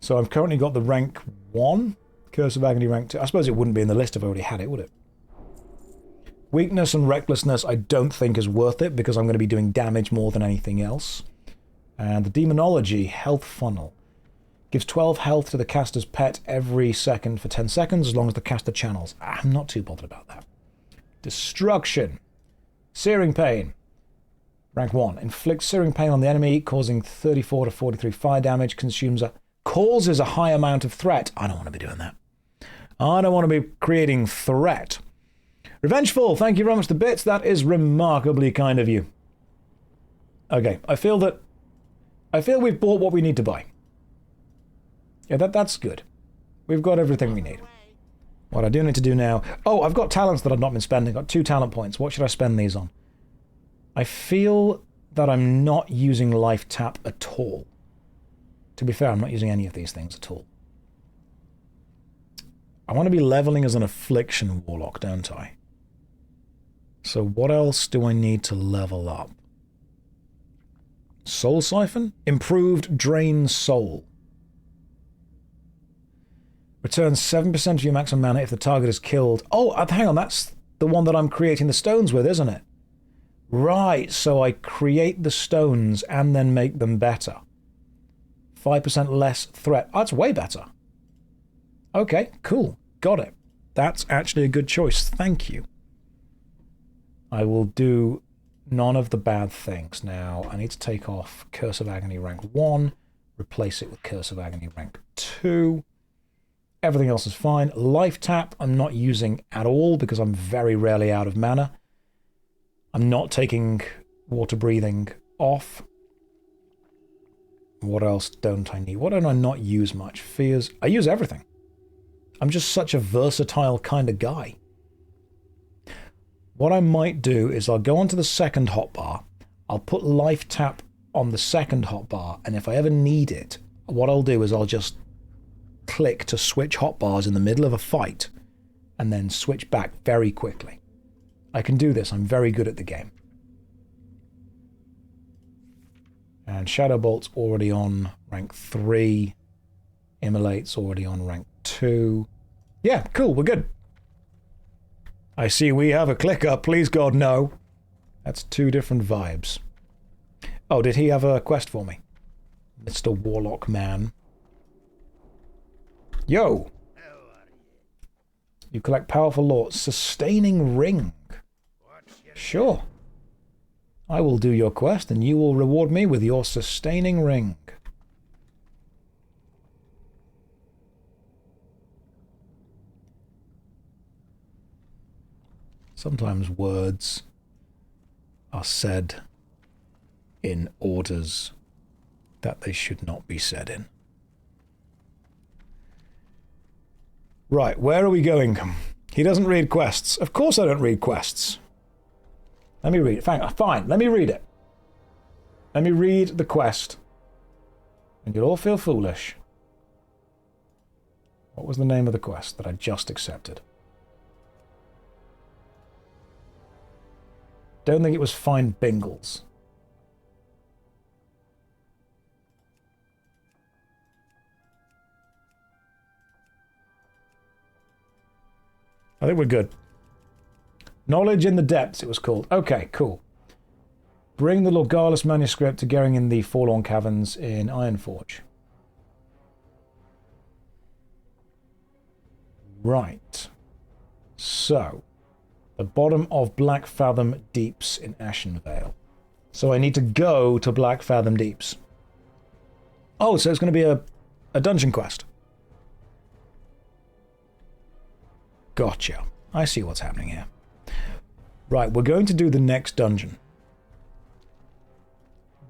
So I've currently got the rank 1, Curse of Agony rank 2. I suppose it wouldn't be in the list if I already had it, would it? Weakness and Recklessness I don't think is worth it because I'm going to be doing damage more than anything else. And the Demonology Health Funnel gives 12 health to the caster's pet every second for 10 seconds as long as the caster channels. I'm not too bothered about that. Destruction. Searing Pain. Rank 1. Inflicts Searing Pain on the enemy, causing 34 to 43 fire damage, causes a high amount of threat. I don't want to be doing that. I don't want to be creating threat. Revengeful, thank you very much for the bits. That is remarkably kind of you. Okay, I feel we've bought what we need to buy. Yeah, that's good. We've got everything we need. What I do need to do now... Oh, I've got talents that I've not been spending. I've got 2 talent points. What should I spend these on? I feel that I'm not using Life Tap at all. To be fair, I'm not using any of these things at all. I want to be leveling as an Affliction Warlock, don't I? So what else do I need to level up? Soul Siphon? Improved Drain Soul. Returns 7% of your maximum mana if the target is killed. Oh, hang on, that's the one that I'm creating the stones with, isn't it? Right, so I create the stones and then make them better. 5% less threat. Oh, that's way better. Okay, cool. Got it. That's actually a good choice. Thank you. I will do none of the bad things now. I need to take off Curse of Agony rank 1, replace it with Curse of Agony rank 2. Everything else is fine. Life Tap I'm not using at all because I'm very rarely out of mana. I'm not taking Water Breathing off. What else don't I need? What don't I not use much? Fears. I use everything. I'm just such a versatile kind of guy. What I might do is I'll go onto the second hotbar. I'll put Life Tap on the second hotbar, and if I ever need it, what I'll do is I'll just click to switch hotbars in the middle of a fight, and then switch back very quickly. I can do this. I'm very good at the game. And Shadow Bolt's already on rank 3. Immolate's already on rank 2. Yeah, cool, we're good. I see we have a clicker, please God, no. That's 2 different vibes. Oh, did he have a quest for me? Mr. Warlock Man. Yo! You collect powerful lore. Sustaining Ring. Sure. I will do your quest, and you will reward me with your Sustaining Ring. Sometimes words are said in orders that they should not be said in. Right, where are we going? He doesn't read quests. Of course I don't read quests. Let me read it. Fine, let me read it. Let me read the quest. And you'll all feel foolish. What was the name of the quest that I just accepted? Don't think it was Find Bingles. I think we're good. Knowledge in the Depths, it was called. Okay, cool. Bring the Lorgalis manuscript to Gering in the Forlorn Caverns in Ironforge. Right. So, the bottom of Black Fathom Deeps in Ashenvale. So I need to go to Black Fathom Deeps. Oh, so it's going to be a dungeon quest. Gotcha. I see what's happening here. Right, we're going to do the next dungeon.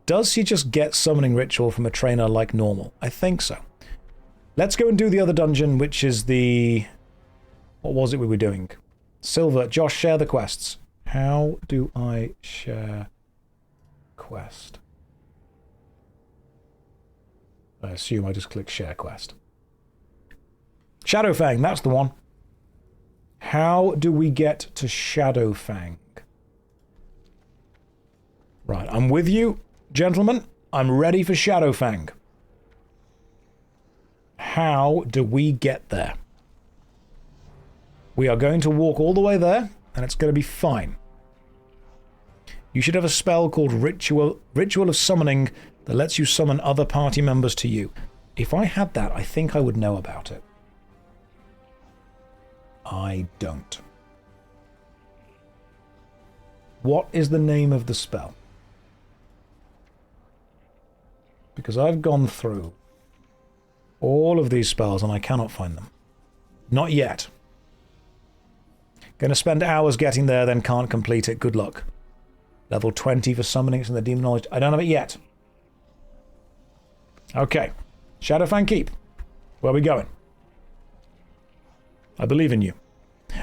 Does he just get summoning ritual from a trainer like normal? I think so. Let's go and do the other dungeon, which is the... What was it we were doing? Silver. Josh, share the quests. How do I share quest? I assume I just click share quest. Shadowfang, that's the one. How do we get to Shadowfang? Right, I'm with you, gentlemen. I'm ready for Shadowfang. How do we get there? We are going to walk all the way there, and it's going to be fine. You should have a spell called Ritual of Summoning that lets you summon other party members to you. If I had that, I think I would know about it. I don't. What is the name of the spell? Because I've gone through all of these spells and I cannot find them. Not yet. Gonna spend hours getting there, then can't complete it. Good luck. Level 20 for summoning. It's in the demon knowledge. I don't have it yet. Okay. Shadowfang Keep. Where are we going? I believe in you.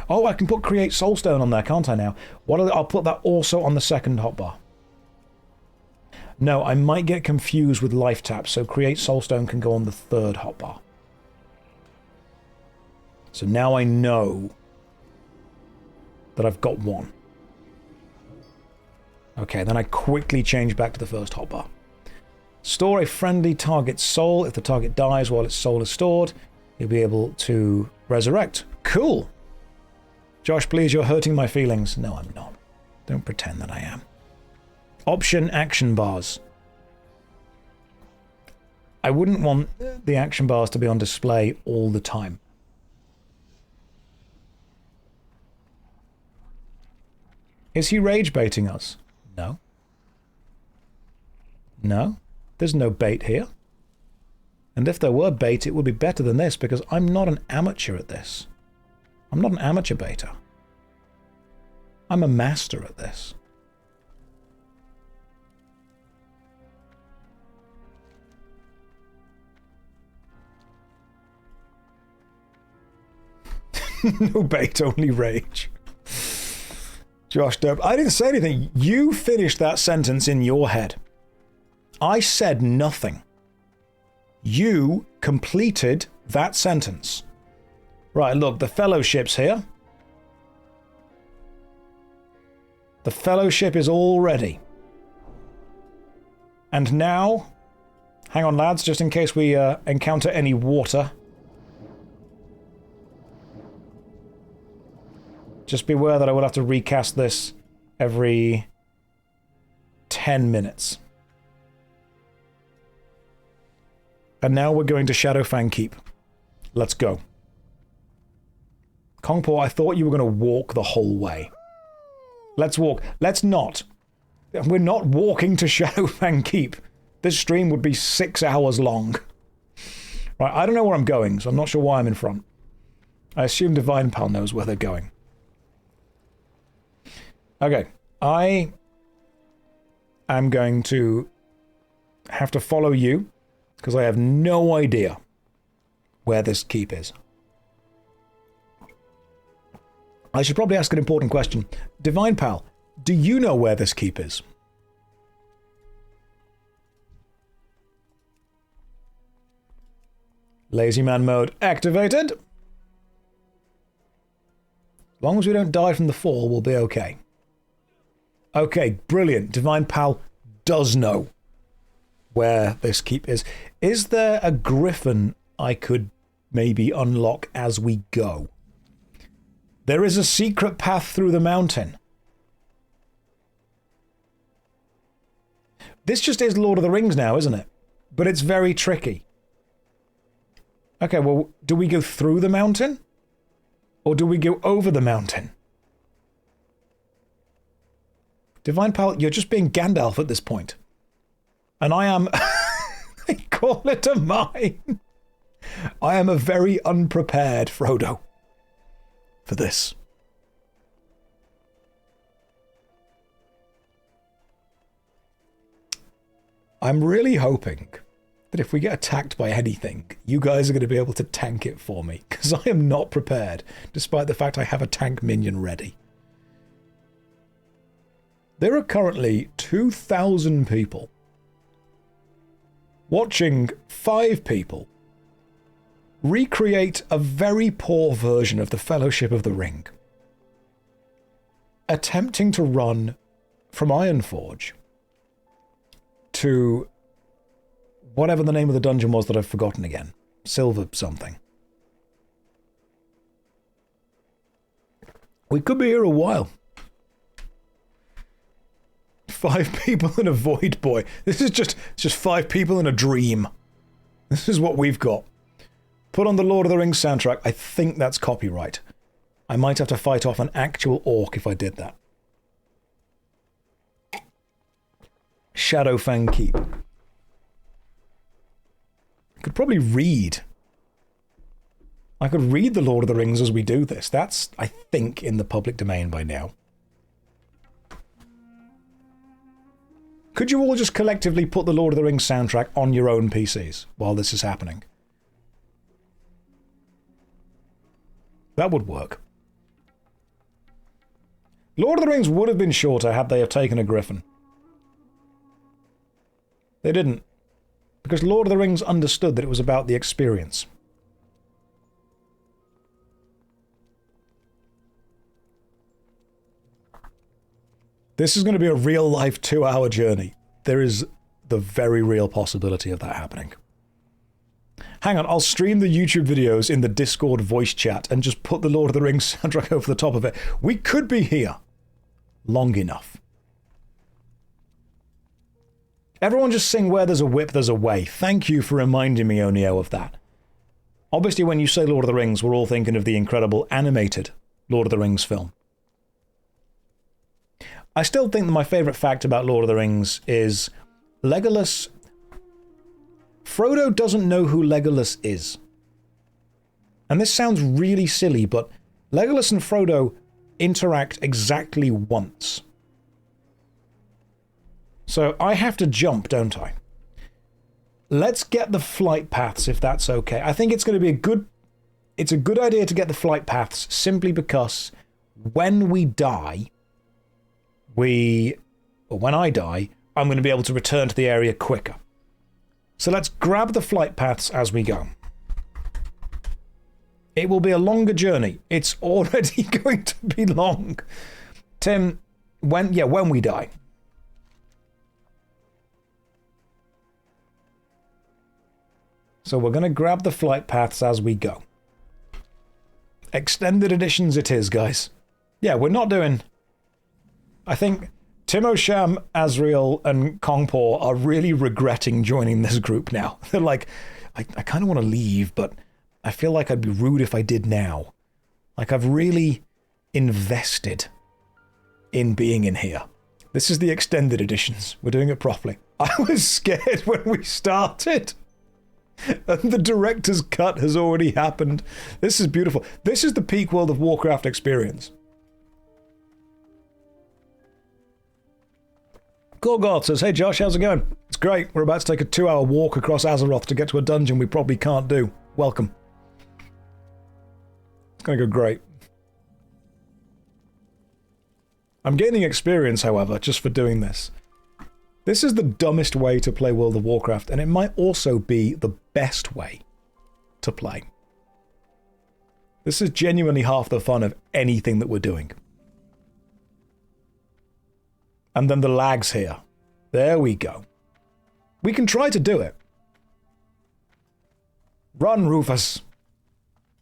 Oh, I can put Create Soulstone on there, can't I now? I'll put that also on the second hotbar. No, I might get confused with Life Tap, so Create Soulstone can go on the third hotbar. So now I know that I've got one. Okay, then I quickly change back to the first hotbar. Store a friendly target's soul. If the target dies while its soul is stored, you'll be able to resurrect. Cool! Josh, please, you're hurting my feelings. No, I'm not. Don't pretend that I am. Option action bars. I wouldn't want the action bars to be on display all the time. Is he rage baiting us? No. No? There's no bait here. And if there were bait, it would be better than this, because I'm not an amateur at this. I'm not an amateur baiter. I'm a master at this. No bait, only rage. Josh, dope. I didn't say anything. You finished that sentence in your head. I said nothing. You completed that sentence. Right, look, the fellowship's here. The fellowship is all ready. And now, hang on lads, just in case we encounter any water. Just beware that I will have to recast this every 10 minutes. And now we're going to Shadowfang Keep. Let's go. Kongpo, I thought you were going to walk the whole way. Let's walk. Let's not. We're not walking to Shadowfang Keep. This stream would be 6 hours long. Right, I don't know where I'm going, so I'm not sure why I'm in front. I assume Divine Pal knows where they're going. Okay, I am going to have to follow you, because I have no idea where this keep is. I should probably ask an important question. Divine Pal, do you know where this keep is? Lazy man mode activated. As long as we don't die from the fall, we'll be okay. Okay, brilliant. Divine Pal does know where this keep is. Is there a griffin I could maybe unlock as we go? There is a secret path through the mountain. This just is Lord of the Rings now, isn't it? But it's very tricky. Okay, well, do we go through the mountain? Or do we go over the mountain? Divine Pal, you're just being Gandalf at this point. And I am... I call it a mine. I am a very unprepared Frodo for this. I'm really hoping that if we get attacked by anything, you guys are going to be able to tank it for me, because I am not prepared, despite the fact I have a tank minion ready. There are currently 2,000 people watching 5 people recreate a very poor version of the Fellowship of the Ring, attempting to run from Ironforge to whatever the name of the dungeon was that I've forgotten again. Silver something. We could be here a while. 5 people and a void boy. This is just 5 people and a dream. This is what we've got. Put on the Lord of the Rings soundtrack. I think that's copyright. I might have to fight off an actual orc if I did that. Shadowfang Keep. I could probably read. I could read the Lord of the Rings as we do this. That's, I think, in the public domain by now. Could you all just collectively put the Lord of the Rings soundtrack on your own PCs while this is happening? That would work. Lord of the Rings would have been shorter had they have taken a griffin. They didn't. Because Lord of the Rings understood that it was about the experience. This is going to be a real-life 2-hour journey. There is the very real possibility of that happening. Hang on, I'll stream the YouTube videos in the Discord voice chat and just put the Lord of the Rings soundtrack over the top of it. We could be here long enough. Everyone just sing "Where there's a whip, there's a way." Thank you for reminding me, Onio, of that. Obviously, when you say Lord of the Rings, we're all thinking of the incredible animated Lord of the Rings film. I still think that my favourite fact about Lord of the Rings is Legolas... Frodo doesn't know who Legolas is. And this sounds really silly, but Legolas and Frodo interact exactly once. So I have to jump, don't I? Let's get the flight paths, if that's okay. I think it's going to be a good... It's a good idea to get the flight paths simply because when we die... when I die, I'm going to be able to return to the area quicker. So let's grab the flight paths as we go. It will be a longer journey. It's already going to be long. Tim, when we die. So we're going to grab the flight paths as we go. Extended editions it is, guys. Yeah, we're not doing... I think Timo Sham, Azriel, and Kongpor are really regretting joining this group now. They're like, I kind of want to leave, but I feel like I'd be rude if I did now. Like, I've really invested in being in here. This is the extended editions. We're doing it properly. I was scared when we started. And the director's cut has already happened. This is beautiful. This is the peak World of Warcraft experience. Gorgoth says, "Hey Josh, how's it going? It's great. We're about to take a 2-hour walk across Azeroth to get to a dungeon we probably can't do. Welcome." It's going to go great. I'm gaining experience, however, just for doing this. This is the dumbest way to play World of Warcraft, and it might also be the best way to play. This is genuinely half the fun of anything that we're doing. And then the lags here. There we go. We can try to do it. Run, Rufus.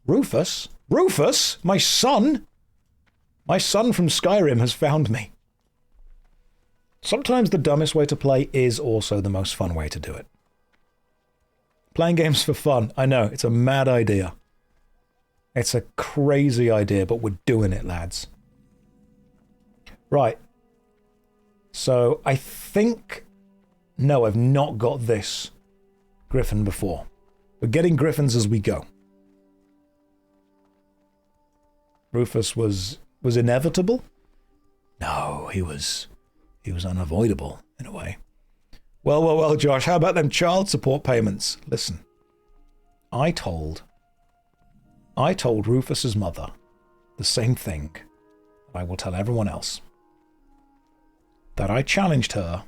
Rufus? Rufus? My son? My son from Skyrim has found me. Sometimes the dumbest way to play is also the most fun way to do it. Playing games for fun. I know, it's a mad idea. It's a crazy idea, but we're doing it, lads. Right. So, I think... No, I've not got this griffin before. We're getting griffins as we go. Rufus was inevitable? No, he was unavoidable, in a way. Well, Josh, how about them child support payments? Listen, I told Rufus's mother the same thing that I will tell everyone else. That I challenged her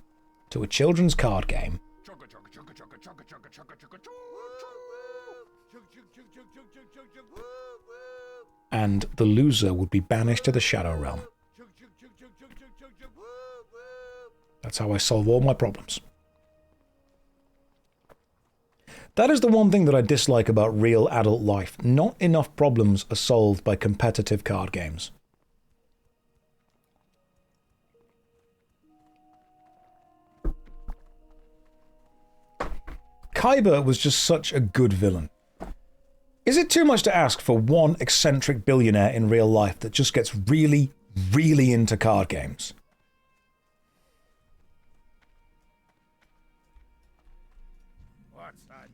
to a children's card game. And the loser would be banished to the Shadow Realm. That's how I solve all my problems. That is the one thing that I dislike about real adult life. Not enough problems are solved by competitive card games. Kyber was just such a good villain. Is it too much to ask for one eccentric billionaire in real life that just gets really, really into card games?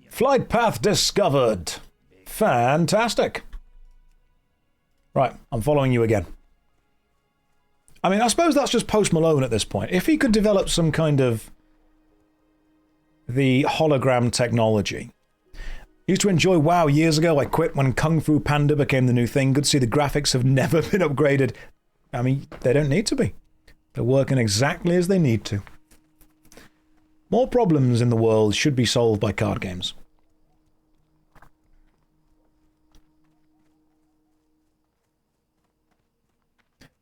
Flight path discovered. Fantastic. Right, I'm following you again. I mean, I suppose that's just Post Malone at this point. If he could develop some kind of the hologram technology. Used to enjoy WoW years ago. I quit when Kung Fu Panda became the new thing. Good to see the graphics have never been upgraded. I mean, they don't need to be. They're working exactly as they need to. More problems in the world should be solved by card games.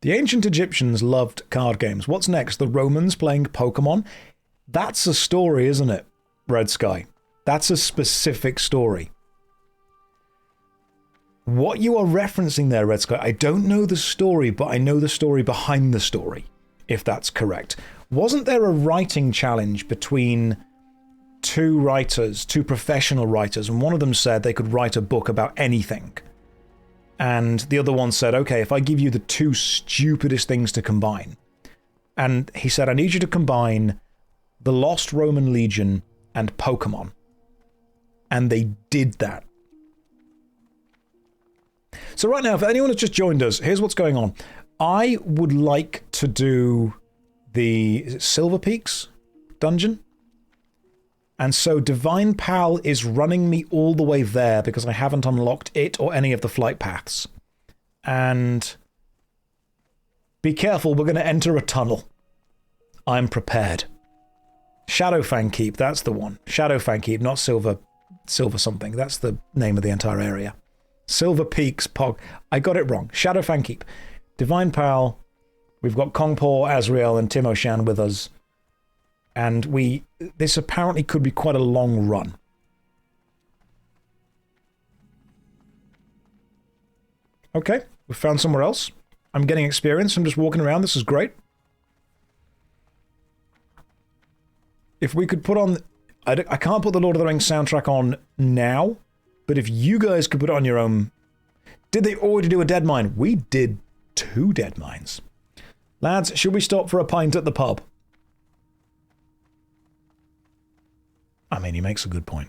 The ancient Egyptians loved card games. What's next? The Romans playing Pokemon? That's a story, isn't it, Red Sky? That's a specific story. What you are referencing there, Red Sky, I don't know the story, but I know the story behind the story, if that's correct. Wasn't there a writing challenge between two writers, two professional writers, and one of them said they could write a book about anything? And the other one said, okay, if I give you the two stupidest things to combine. And he said, I need you to combine the Lost Roman Legion and Pokemon. And they did that. So right now, if anyone has just joined us, here's what's going on. I would like to do the is it Silver Peaks dungeon. And so Divine Pal is running me all the way there because I haven't unlocked it or any of the flight paths. And be careful, we're going to enter a tunnel. I'm prepared. Shadowfang Keep, that's the one. Shadowfang Keep, not Silver something. That's the name of the entire area. Silver Peaks, Pog. I got it wrong. Shadowfang Keep. Divine Pal. We've got Kongpo, Azrael, and Tim O'Shan with us. And this apparently could be quite a long run. Okay, we found somewhere else. I'm getting experience. I'm just walking around. This is great. If we could put on... I can't put the Lord of the Rings soundtrack on now, but if you guys could put it on your own... Did they already do a Dead Mine? We did 2 Dead Mines. Lads, should we stop for a pint at the pub? I mean, he makes a good point.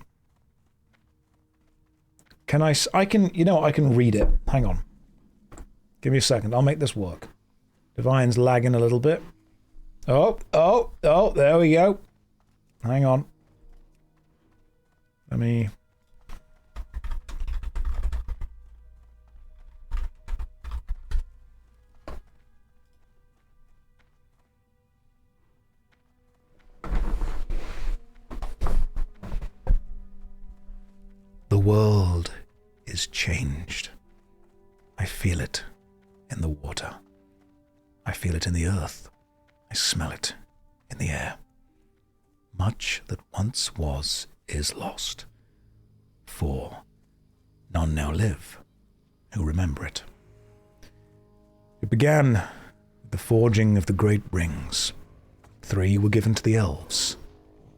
I can read it. Hang on. Give me a second. I'll make this work. Divine's lagging a little bit. Oh, there we go. Hang on. Let me... The world is changed. I feel it in the water. I feel it in the earth. I smell it in the air. Much that once was is lost. For none now live who remember it. It began with the forging of the great rings. 3 were given to the elves,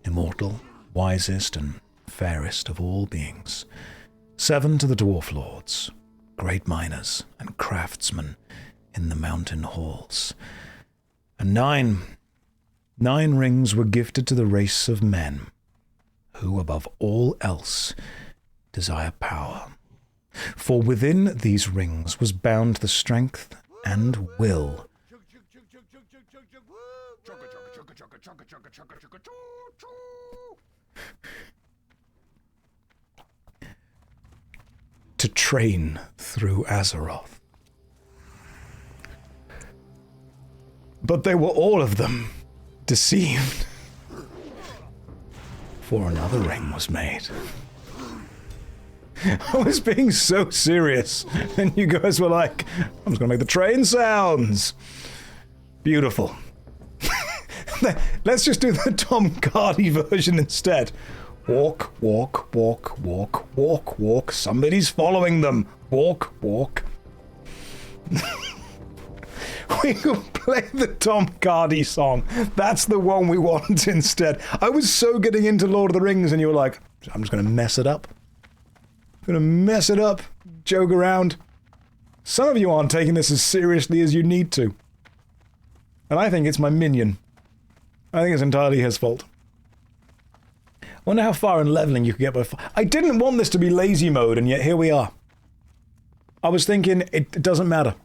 immortal, wisest, and fairest of all beings. 7 to the dwarf lords, great miners and craftsmen in the mountain halls. And 9 rings were gifted to the race of men, who above all else desire power. For within these rings was bound the strength and will to train through Azeroth. But they were all of them deceived, for another ring was made. I was being so serious, and you guys were like, I'm just gonna make the train sounds. Beautiful. Let's just do the Tom Hardy version instead. Walk, walk, walk, walk, walk, walk. Somebody's following them. Walk, walk. We could play the Tom Hardy song. That's the one we want instead. I was so getting into Lord of the Rings, and you were like, I'm just going to mess it up. I'm going to mess it up, joke around. Some of you aren't taking this as seriously as you need to. And I think it's my minion. I think it's entirely his fault. Wonder how far in leveling you could get by... I didn't want this to be lazy mode, and yet here we are. I was thinking, it doesn't matter.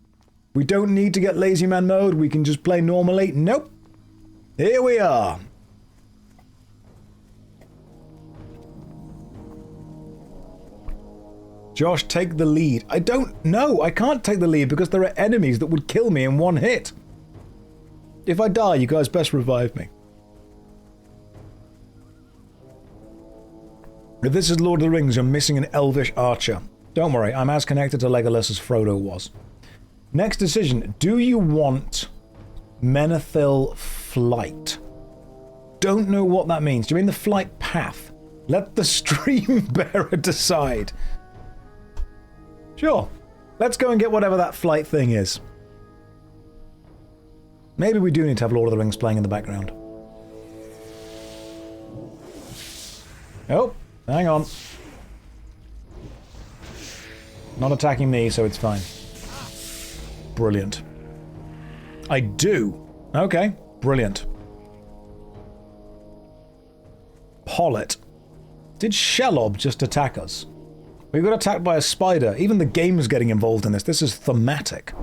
We don't need to get lazy man mode, we can just play normally. Nope. Here we are. Josh, take the lead. I don't know. I can't take the lead because there are enemies that would kill me in one hit. If I die, you guys best revive me. If this is Lord of the Rings, you're missing an elvish archer. Don't worry, I'm as connected to Legolas as Frodo was. Next decision. Do you want Menethil Flight? Don't know what that means. Do you mean the flight path? Let the stream bearer decide. Sure. Let's go and get whatever that flight thing is. Maybe we do need to have Lord of the Rings playing in the background. Oh, hang on. Not attacking me, so it's fine. Brilliant. I do. Okay, brilliant. Pollet. Did Shelob just attack us? We got attacked by a spider. Even the game's getting involved in this. This is thematic.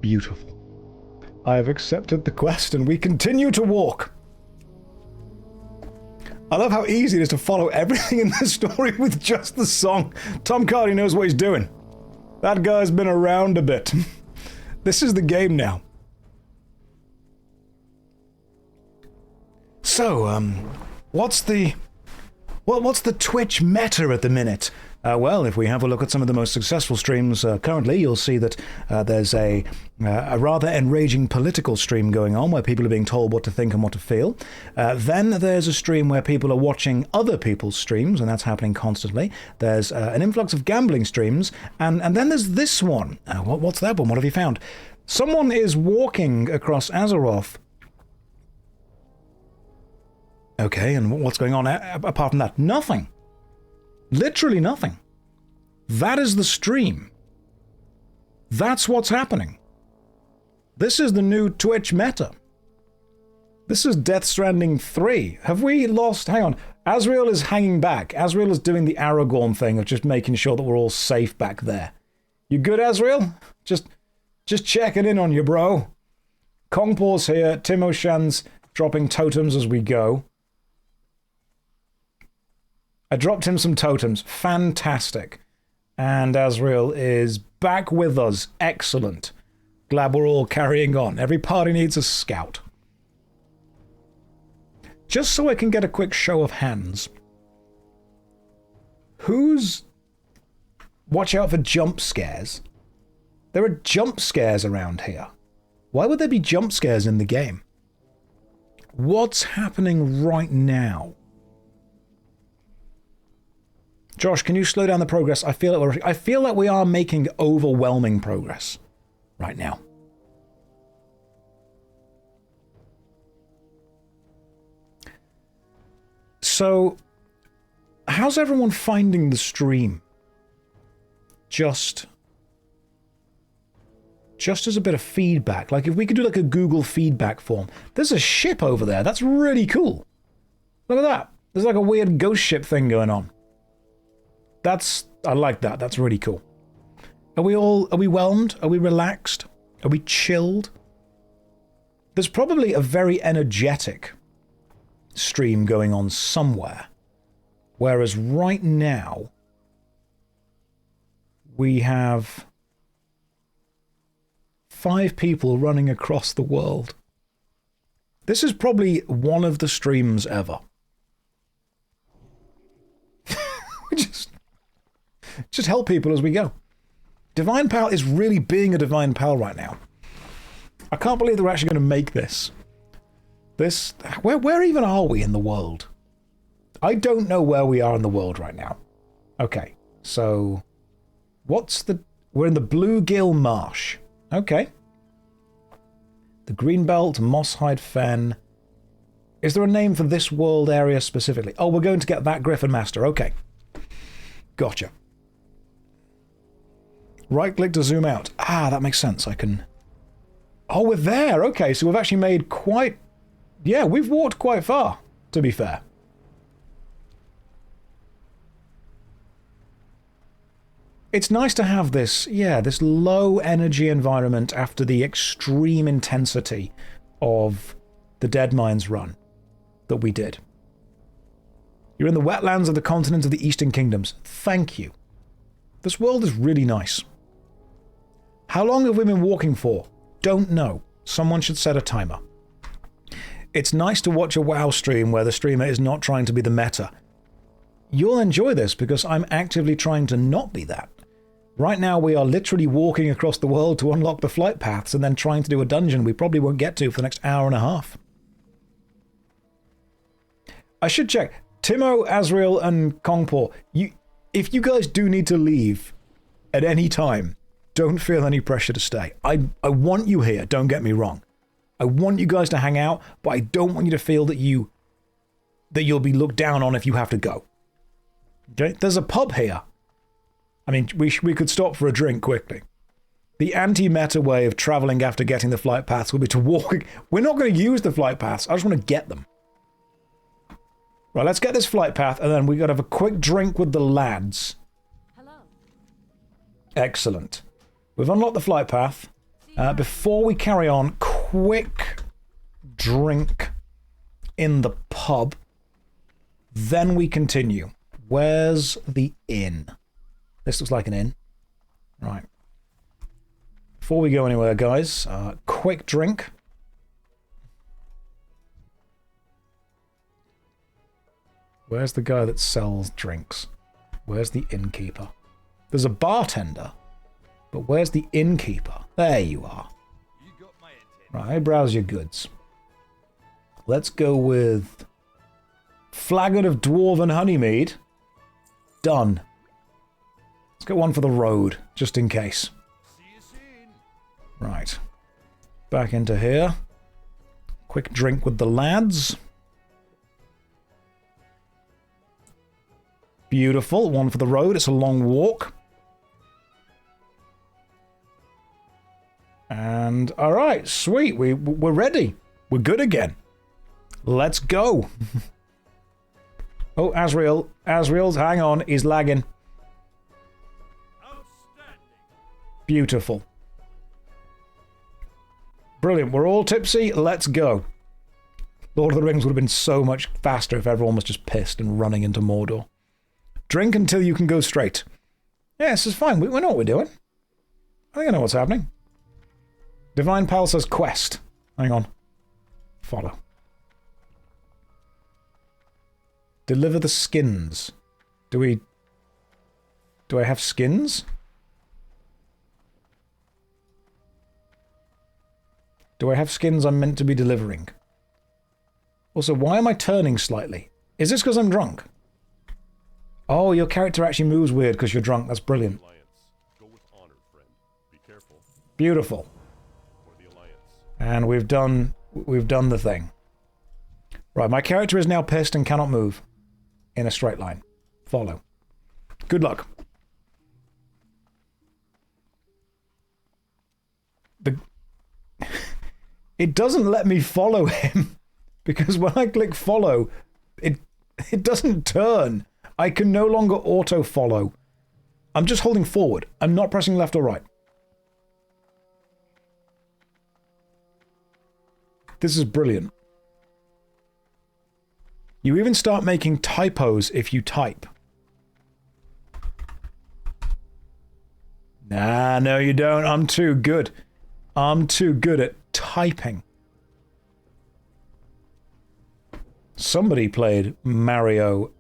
Beautiful. I have accepted the quest and we continue to walk. I love how easy it is to follow everything in the story with just the song. Tom Hardy knows what he's doing. That guy's been around a bit. This is the game now. So, what's the Twitch meta at the minute? Well, if we have a look at some of the most successful streams currently, you'll see that there's a rather enraging political stream going on where people are being told what to think and what to feel. Then there's a stream where people are watching other people's streams, and that's happening constantly. There's an influx of gambling streams, and then there's this one. What's that one? What have you found? Someone is walking across Azeroth. Okay, and what's going on apart from that? Nothing. Literally nothing. That is the stream. That's what's happening. This is the new Twitch meta. This is Death Stranding 3. Have we lost... Hang on. Azrael is hanging back. Azrael is doing the Aragorn thing of just making sure that we're all safe back there. You good, Azrael? Just checking in on you, bro. Kongpaw's here. Timo Shan's dropping totems as we go. I dropped him some totems. Fantastic. And Azrael is back with us. Excellent. Glad we're all carrying on. Every party needs a scout. Just so I can get a quick show of hands. Who's... Watch out for jump scares. There are jump scares around here. Why would there be jump scares in the game? What's happening right now? Josh, can you slow down the progress? I feel that we are making overwhelming progress right now. So, how's everyone finding the stream? Just as a bit of feedback. Like if we could do like a Google feedback form. There's a ship over there. That's really cool. Look at that. There's like a weird ghost ship thing going on. I like that. That's really cool. Are we whelmed? Are we relaxed? Are we chilled? There's probably a very energetic stream going on somewhere. Whereas right now, we have 5 people running across the world. This is probably one of the streams ever. We just help people as we go. Divine Pal is really being a Divine Pal right now. I can't believe that we're actually going to make this. Where even are we in the world? I don't know where we are in the world right now. Okay, so we're in the Bluegill Marsh. Okay. The Greenbelt, Mosshide Fen. Is there a name for this world area specifically? Oh, we're going to get that Griffin Master. Okay. Gotcha. Right click to zoom out. Ah, that makes sense. I can... Oh, we're there. Okay, so we've actually made quite... Yeah, we've walked quite far, to be fair. It's nice to have this, this low energy environment after the extreme intensity of the Dead Mines run that we did. You're in the wetlands of the continent of the Eastern Kingdoms. Thank you. This world is really nice. How long have we been walking for? Don't know. Someone should set a timer. It's nice to watch a WoW stream where the streamer is not trying to be the meta. You'll enjoy this because I'm actively trying to not be that. Right now we are literally walking across the world to unlock the flight paths and then trying to do a dungeon we probably won't get to for the next hour and a half. I should check. Timo, Azrael, and Kongpaw, if you guys do need to leave at any time, don't feel any pressure to stay. I want you here, don't get me wrong. I want you guys to hang out, but I don't want you to feel that you'll be looked down on if you have to go. Okay? There's a pub here. I mean, we could stop for a drink quickly. The anti-meta way of traveling after getting the flight paths will be to walk. We're not going to use the flight paths. I just want to get them. Right, let's get this flight path, and then we got to have a quick drink with the lads. Hello. Excellent. We've unlocked the flight path. Before we carry on, quick drink in the pub. Then we continue. Where's the inn? This looks like an inn. Right. Before we go anywhere, guys, quick drink. Where's the guy that sells drinks? Where's the innkeeper? There's a bartender, but where's the innkeeper? There you are. You got my attention. Right, browse your goods. Let's go with flagon of dwarven honeymead. Done. Let's get one for the road, just in case. See you soon. Right. Back into here. Quick drink with the lads. Beautiful. One for the road. It's a long walk. And, alright, sweet. We're ready. We're good again. Let's go. Oh, Asriel, hang on. He's lagging. Outstanding. Beautiful. Brilliant. We're all tipsy. Let's go. Lord of the Rings would have been so much faster if everyone was just pissed and running into Mordor. Drink until you can go straight. Yeah, this is fine. We know what we're doing. I think I know what's happening. Divine Pal says quest. Hang on. Follow. Deliver the skins. Do I have skins? Do I have skins I'm meant to be delivering? Also, why am I turning slightly? Is this because I'm drunk? Oh, your character actually moves weird because you're drunk. That's brilliant. Alliance. Go with honor, friend. Be careful. Beautiful. For the Alliance. And we've done the thing. Right, my character is now pissed and cannot move in a straight line. Follow. Good luck. It doesn't let me follow him because when I click follow, it doesn't turn. I can no longer auto-follow. I'm just holding forward. I'm not pressing left or right. This is brilliant. You even start making typos if you type. Nah, no you don't. I'm too good. I'm too good at typing. Somebody played Mario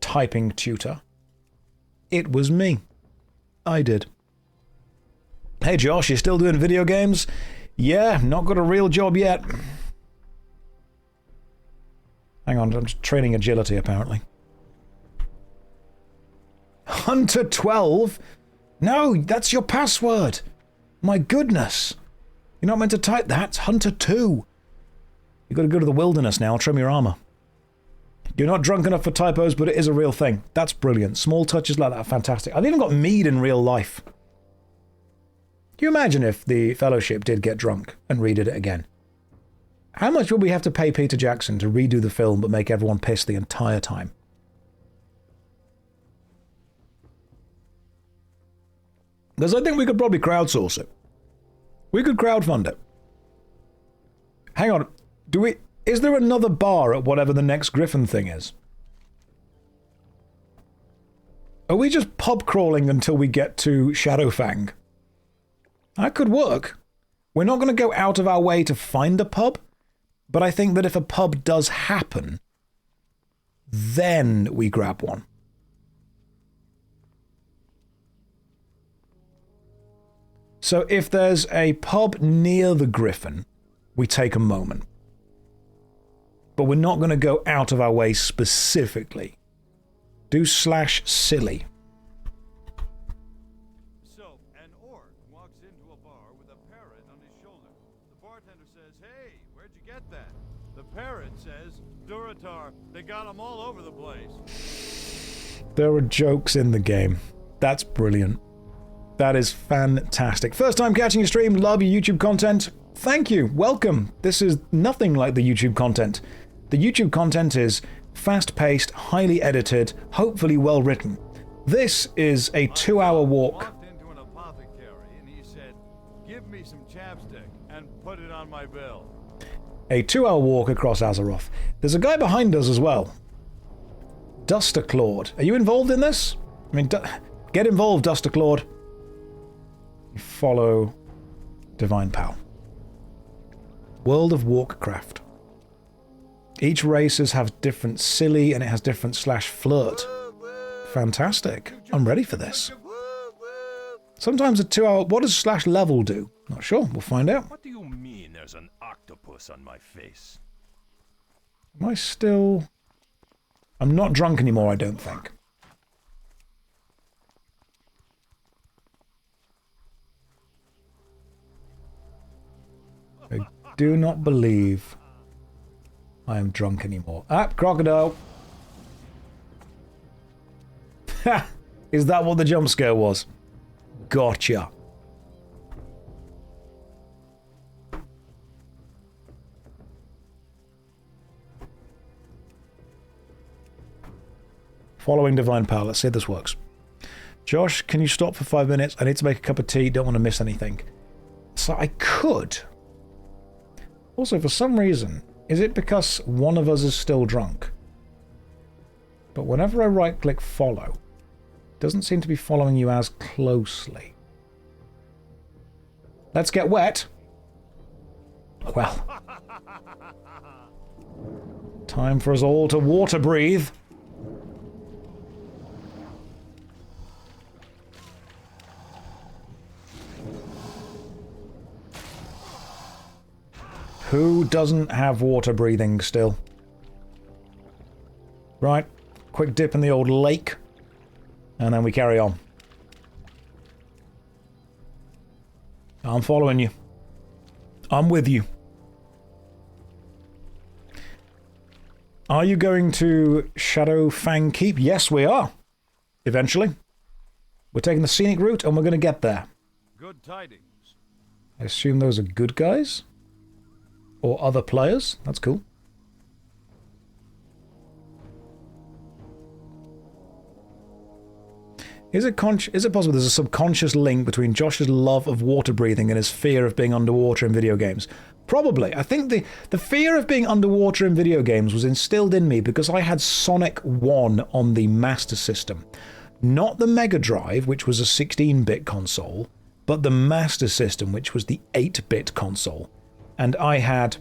typing tutor. It was me. I did. Hey Josh, you still doing video games? Yeah, not got a real job yet. Hang on, I'm just training agility apparently. Hunter 12? No, that's your password. My goodness. You're not meant to type that. It's Hunter 2. You've got to go to the wilderness now, trim your armor. You're not drunk enough for typos, but it is a real thing. That's brilliant. Small touches like that are fantastic. I've even got mead in real life. Can you imagine if the Fellowship did get drunk and redid it again? How much would we have to pay Peter Jackson to redo the film but make everyone piss the entire time? Because I think we could probably crowdsource it. We could crowdfund it. Hang on. Is there another bar at whatever the next Griffin thing is? Are we just pub crawling until we get to Shadowfang? That could work. We're not going to go out of our way to find a pub, but I think that if a pub does happen, then we grab one. So if there's a pub near the Griffin, we take a moment. But we're not going to go out of our way specifically. Do /silly. So, an orc walks into a bar with a parrot on his shoulder. The bartender says, "Hey, where'd you get that?" The parrot says, "Duratar, they got them all over the place." There are jokes in the game. That's brilliant. That is fantastic. First time catching your stream, love your YouTube content. Thank you, welcome. This is nothing like the YouTube content. The YouTube content is fast-paced, highly edited, hopefully well-written. This is a 2-hour walk. Walked into an apothecary and he said, "Give me some chapstick and put it on my bill." A 2-hour walk across Azeroth. There's a guy behind us as well. Duster Claude. Are you involved in this? I mean, get involved, Duster Claude. You follow Divine Pal. World of Warcraft. Each races have different silly and it has different slash flirt. Fantastic. I'm ready for this. Sometimes a 2-hour... What does slash level do? Not sure. We'll find out. What do you mean there's an octopus on my face? Am I still... I'm not drunk anymore, I don't think. I do not believe I am drunk anymore. Ah, crocodile. Ha! Is that what the jump scare was? Gotcha. Following divine power. Let's see if this works. Josh, can you stop for 5 minutes? I need to make a cup of tea. Don't want to miss anything. So I could. Also, for some reason, is it because one of us is still drunk? But whenever I right-click follow, it doesn't seem to be following you as closely. Let's get wet. Well. Time for us all to water breathe. Who doesn't have water breathing still? Right, quick dip in the old lake, and then we carry on. I'm following you. I'm with you. Are you going to Shadowfang Keep? Yes, we are. Eventually. We're taking the scenic route, and we're going to get there. Good tidings. I assume those are good guys? Or other players? That's cool. Is it possible there's a subconscious link between Josh's love of water breathing and his fear of being underwater in video games? Probably. I think the fear of being underwater in video games was instilled in me because I had Sonic 1 on the Master System. Not the Mega Drive, which was a 16-bit console, but the Master System, which was the 8-bit console. And I had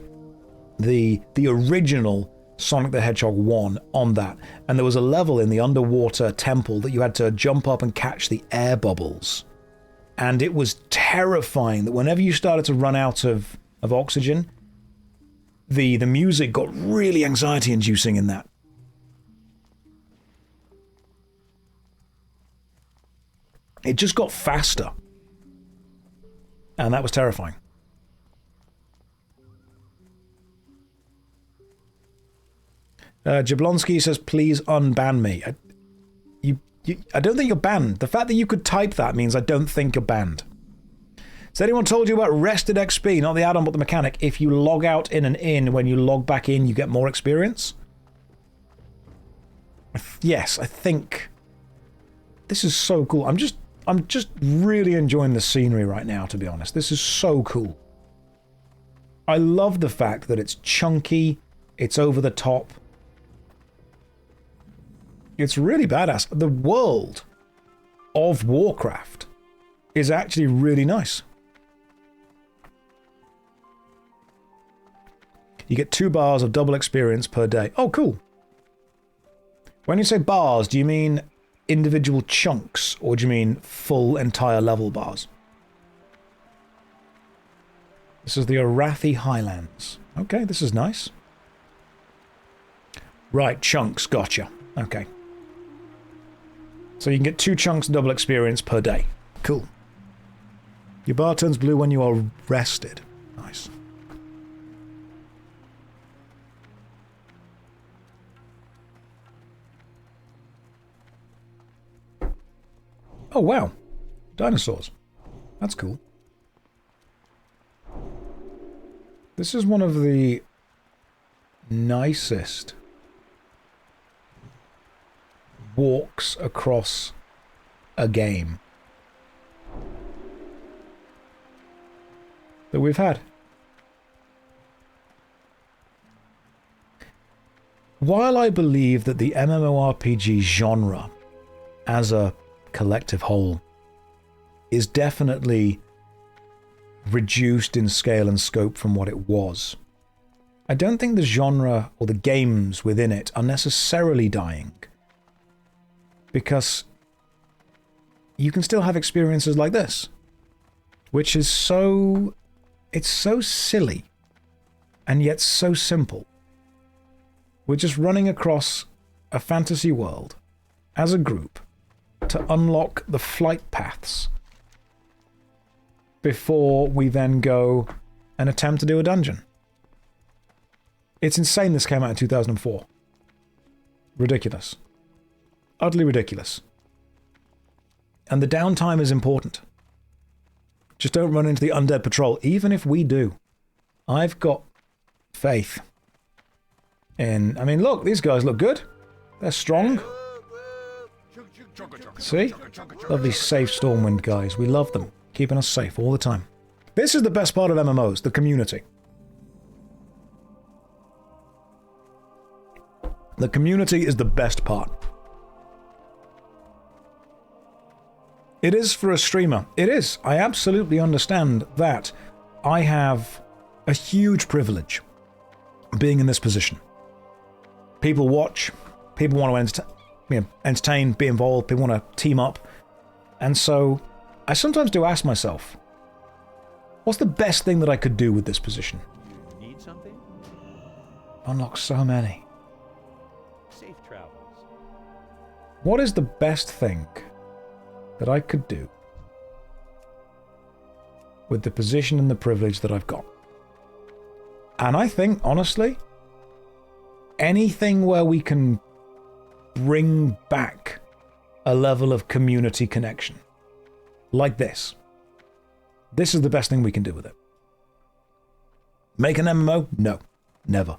the original Sonic the Hedgehog 1 on that. And there was a level in the underwater temple that you had to jump up and catch the air bubbles. And it was terrifying that whenever you started to run out of oxygen, the music got really anxiety-inducing in that. It just got faster. And that was terrifying. Jablonski says, please unban me. I don't think you're banned. The fact that you could type that means I don't think you're banned. Has anyone told you about Rested XP? Not the add-on, but the mechanic. If you log out in and in, when you log back in, you get more experience? Yes, I think... This is so cool. I'm just really enjoying the scenery right now, to be honest. This is so cool. I love the fact that it's chunky, it's over the top. It's really badass. The world of Warcraft is actually really nice. You get 2 bars of double experience per day. Oh, cool. When you say bars, do you mean individual chunks, or do you mean full entire level bars? This is the Arathi Highlands. Okay, this is nice. Right, chunks, gotcha. Okay. So you can get 2 chunks of double experience per day. Cool. Your bar turns blue when you are rested. Nice. Oh, wow. Dinosaurs. That's cool. This is one of the nicest walks across a game that we've had. While I believe that the MMORPG genre as a collective whole is definitely reduced in scale and scope from what it was, I don't think the genre or the games within it are necessarily dying. Because you can still have experiences like this. Which is so... It's so silly. And yet so simple. We're just running across a fantasy world as a group to unlock the flight paths before we then go and attempt to do a dungeon. It's insane this came out in 2004. Ridiculous. Utterly ridiculous. And the downtime is important. Just don't run into the undead patrol, even if we do. I've got faith in... I mean, look, these guys look good. They're strong. See? Lovely safe Stormwind guys. We love them. Keeping us safe all the time. This is the best part of MMOs, the community. The community is the best part. It is for a streamer. It is. I absolutely understand that. I have a huge privilege being in this position. People watch. People want to entertain, be involved. People want to team up. And so I sometimes do ask myself, what's the best thing that I could do with this position? You need something? Unlock so many. Safe travels. What is the best thing that I could do with the position and the privilege that I've got? And I think, honestly, anything where we can bring back a level of community connection. Like this. This is the best thing we can do with it. Make an MMO? No. Never.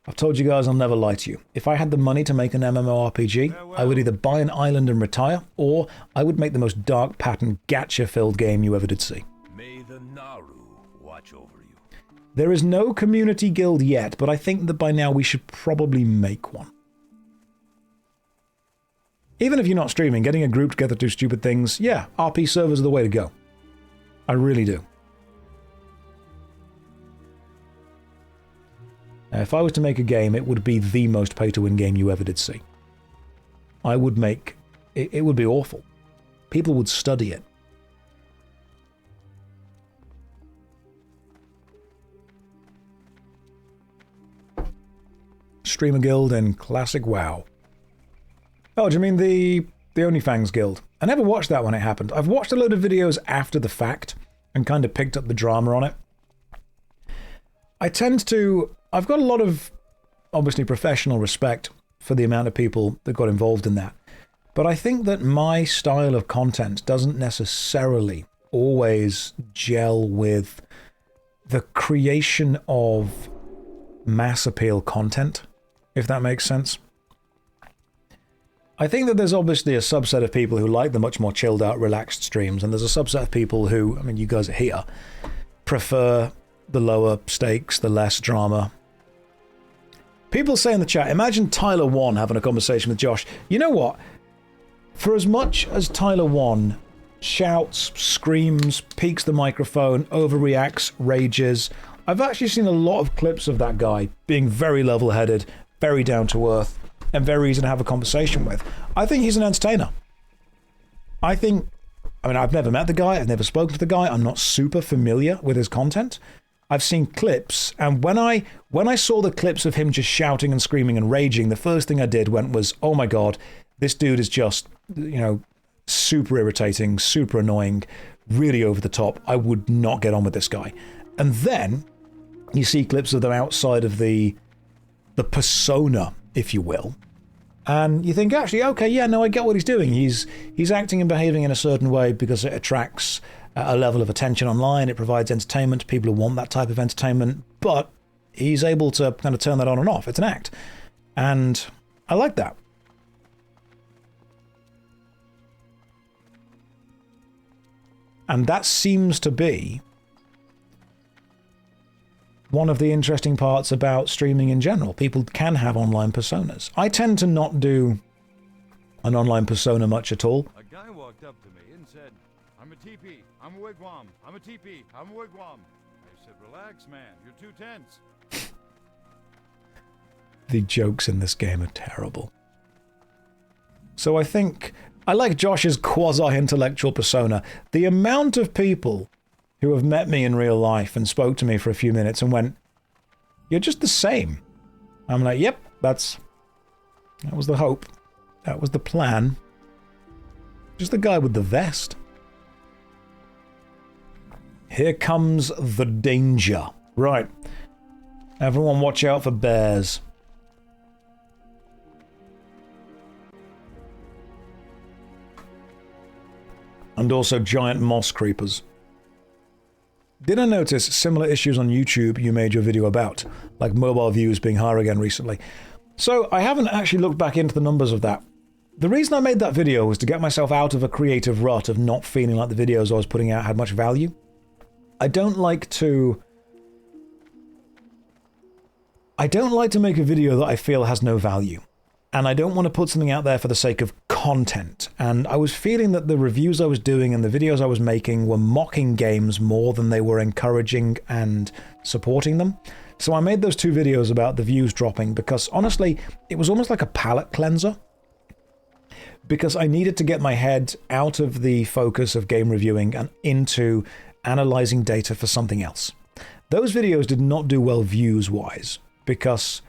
I've told you guys I'll never lie to you. If I had the money to make an MMORPG, I would either buy an island and retire, or I would make the most dark pattern gacha-filled game you ever did see. May the Naru watch over you. There is no community guild yet, but I think that by now we should probably make one. Even if you're not streaming, getting a group together to do stupid things, yeah, RP servers are the way to go. I really do. Now, if I was to make a game, it would be the most pay-to-win game you ever did see. I would make... It would be awful. People would study it. Streamer Guild and Classic WoW. Oh, do you mean the OnlyFans Guild? I never watched that when it happened. I've watched a load of videos after the fact and kind of picked up the drama on it. I tend to... I've got a lot of, obviously, professional respect for the amount of people that got involved in that. But I think that my style of content doesn't necessarily always gel with the creation of mass appeal content, if that makes sense. I think that there's obviously a subset of people who like the much more chilled out, relaxed streams, and there's a subset of people who, I mean, you guys are here, prefer the lower stakes, the less drama. People say in the chat, imagine Tyler 1 having a conversation with Josh. You know what? For as much as Tyler 1 shouts, screams, peaks the microphone, overreacts, rages, I've actually seen a lot of clips of that guy being very level-headed, very down-to-earth, and very easy to have a conversation with. I think he's an entertainer. I mean, I've never met the guy, I've never spoken to the guy, I'm not super familiar with his content. I've seen clips, and when I saw the clips of him just shouting and screaming and raging, the first thing I did was, oh my god, this dude is just, you know, super irritating, super annoying, really over the top. I would not get on with this guy. And then you see clips of them outside of the persona, if you will, and you think, actually, okay, yeah, no, I get what he's doing. He's acting and behaving in a certain way because it attracts a level of attention online. It provides entertainment to people who want that type of entertainment, but he's able to kind of turn that on and off. It's an act. And I like that. And that seems to be one of the interesting parts about streaming in general. People can have online personas. I tend to not do an online persona much at all. A guy walked up to me and said, I'm a teepee, I'm a wigwam, I'm a teepee, I'm a wigwam. I said, relax, man, you're too tense. The jokes in this game are terrible. So I think I like Josh's quasi-intellectual persona. The amount of people who have met me in real life and spoke to me for a few minutes and went, "You're just the same." I'm like, yep, that was the hope. That was the plan. Just the guy with the vest. Here comes the danger. Right. Everyone watch out for bears. And also giant moss creepers. Did I notice similar issues on YouTube you made your video about, like mobile views being higher again recently? So I haven't actually looked back into the numbers of that. The reason I made that video was to get myself out of a creative rut of not feeling like the videos I was putting out had much value. I don't like to make a video that I feel has no value. And I don't want to put something out there for the sake of content. And I was feeling that the reviews I was doing and the videos I was making were mocking games more than they were encouraging and supporting them. So I made those two videos about the views dropping because, honestly, it was almost like a palate cleanser. Because I needed to get my head out of the focus of game reviewing and into analyzing data for something else. Those videos did not do well views-wise because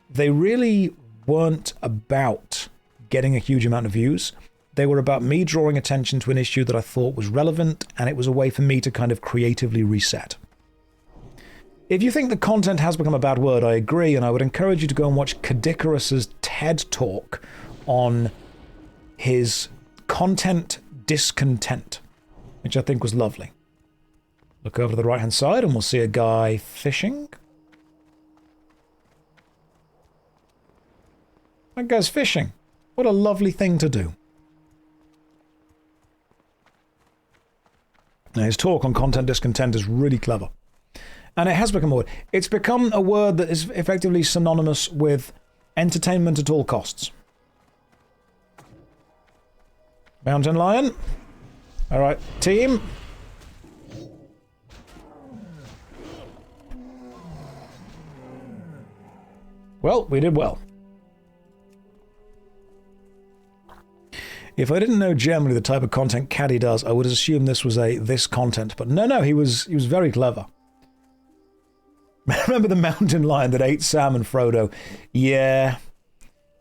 they really weren't about getting a huge amount of views. They were about me drawing attention to an issue that I thought was relevant, and it was a way for me to kind of creatively reset. If you think the content has become a bad word, I agree, and I would encourage you to go and watch Kadikarus's TED Talk on his content discontent, which I think was lovely. Look over to the right-hand side and we'll see a guy fishing. That guy's fishing. What a lovely thing to do. Now, his talk on content discontent is really clever. And it has become a word. It's become a word that is effectively synonymous with entertainment at all costs. Mountain lion. All right, team. Well, we did well. If I didn't know generally the type of content Caddy does, I would assume this was this content. But no, he was very clever. Remember the mountain lion that ate Sam and Frodo? Yeah,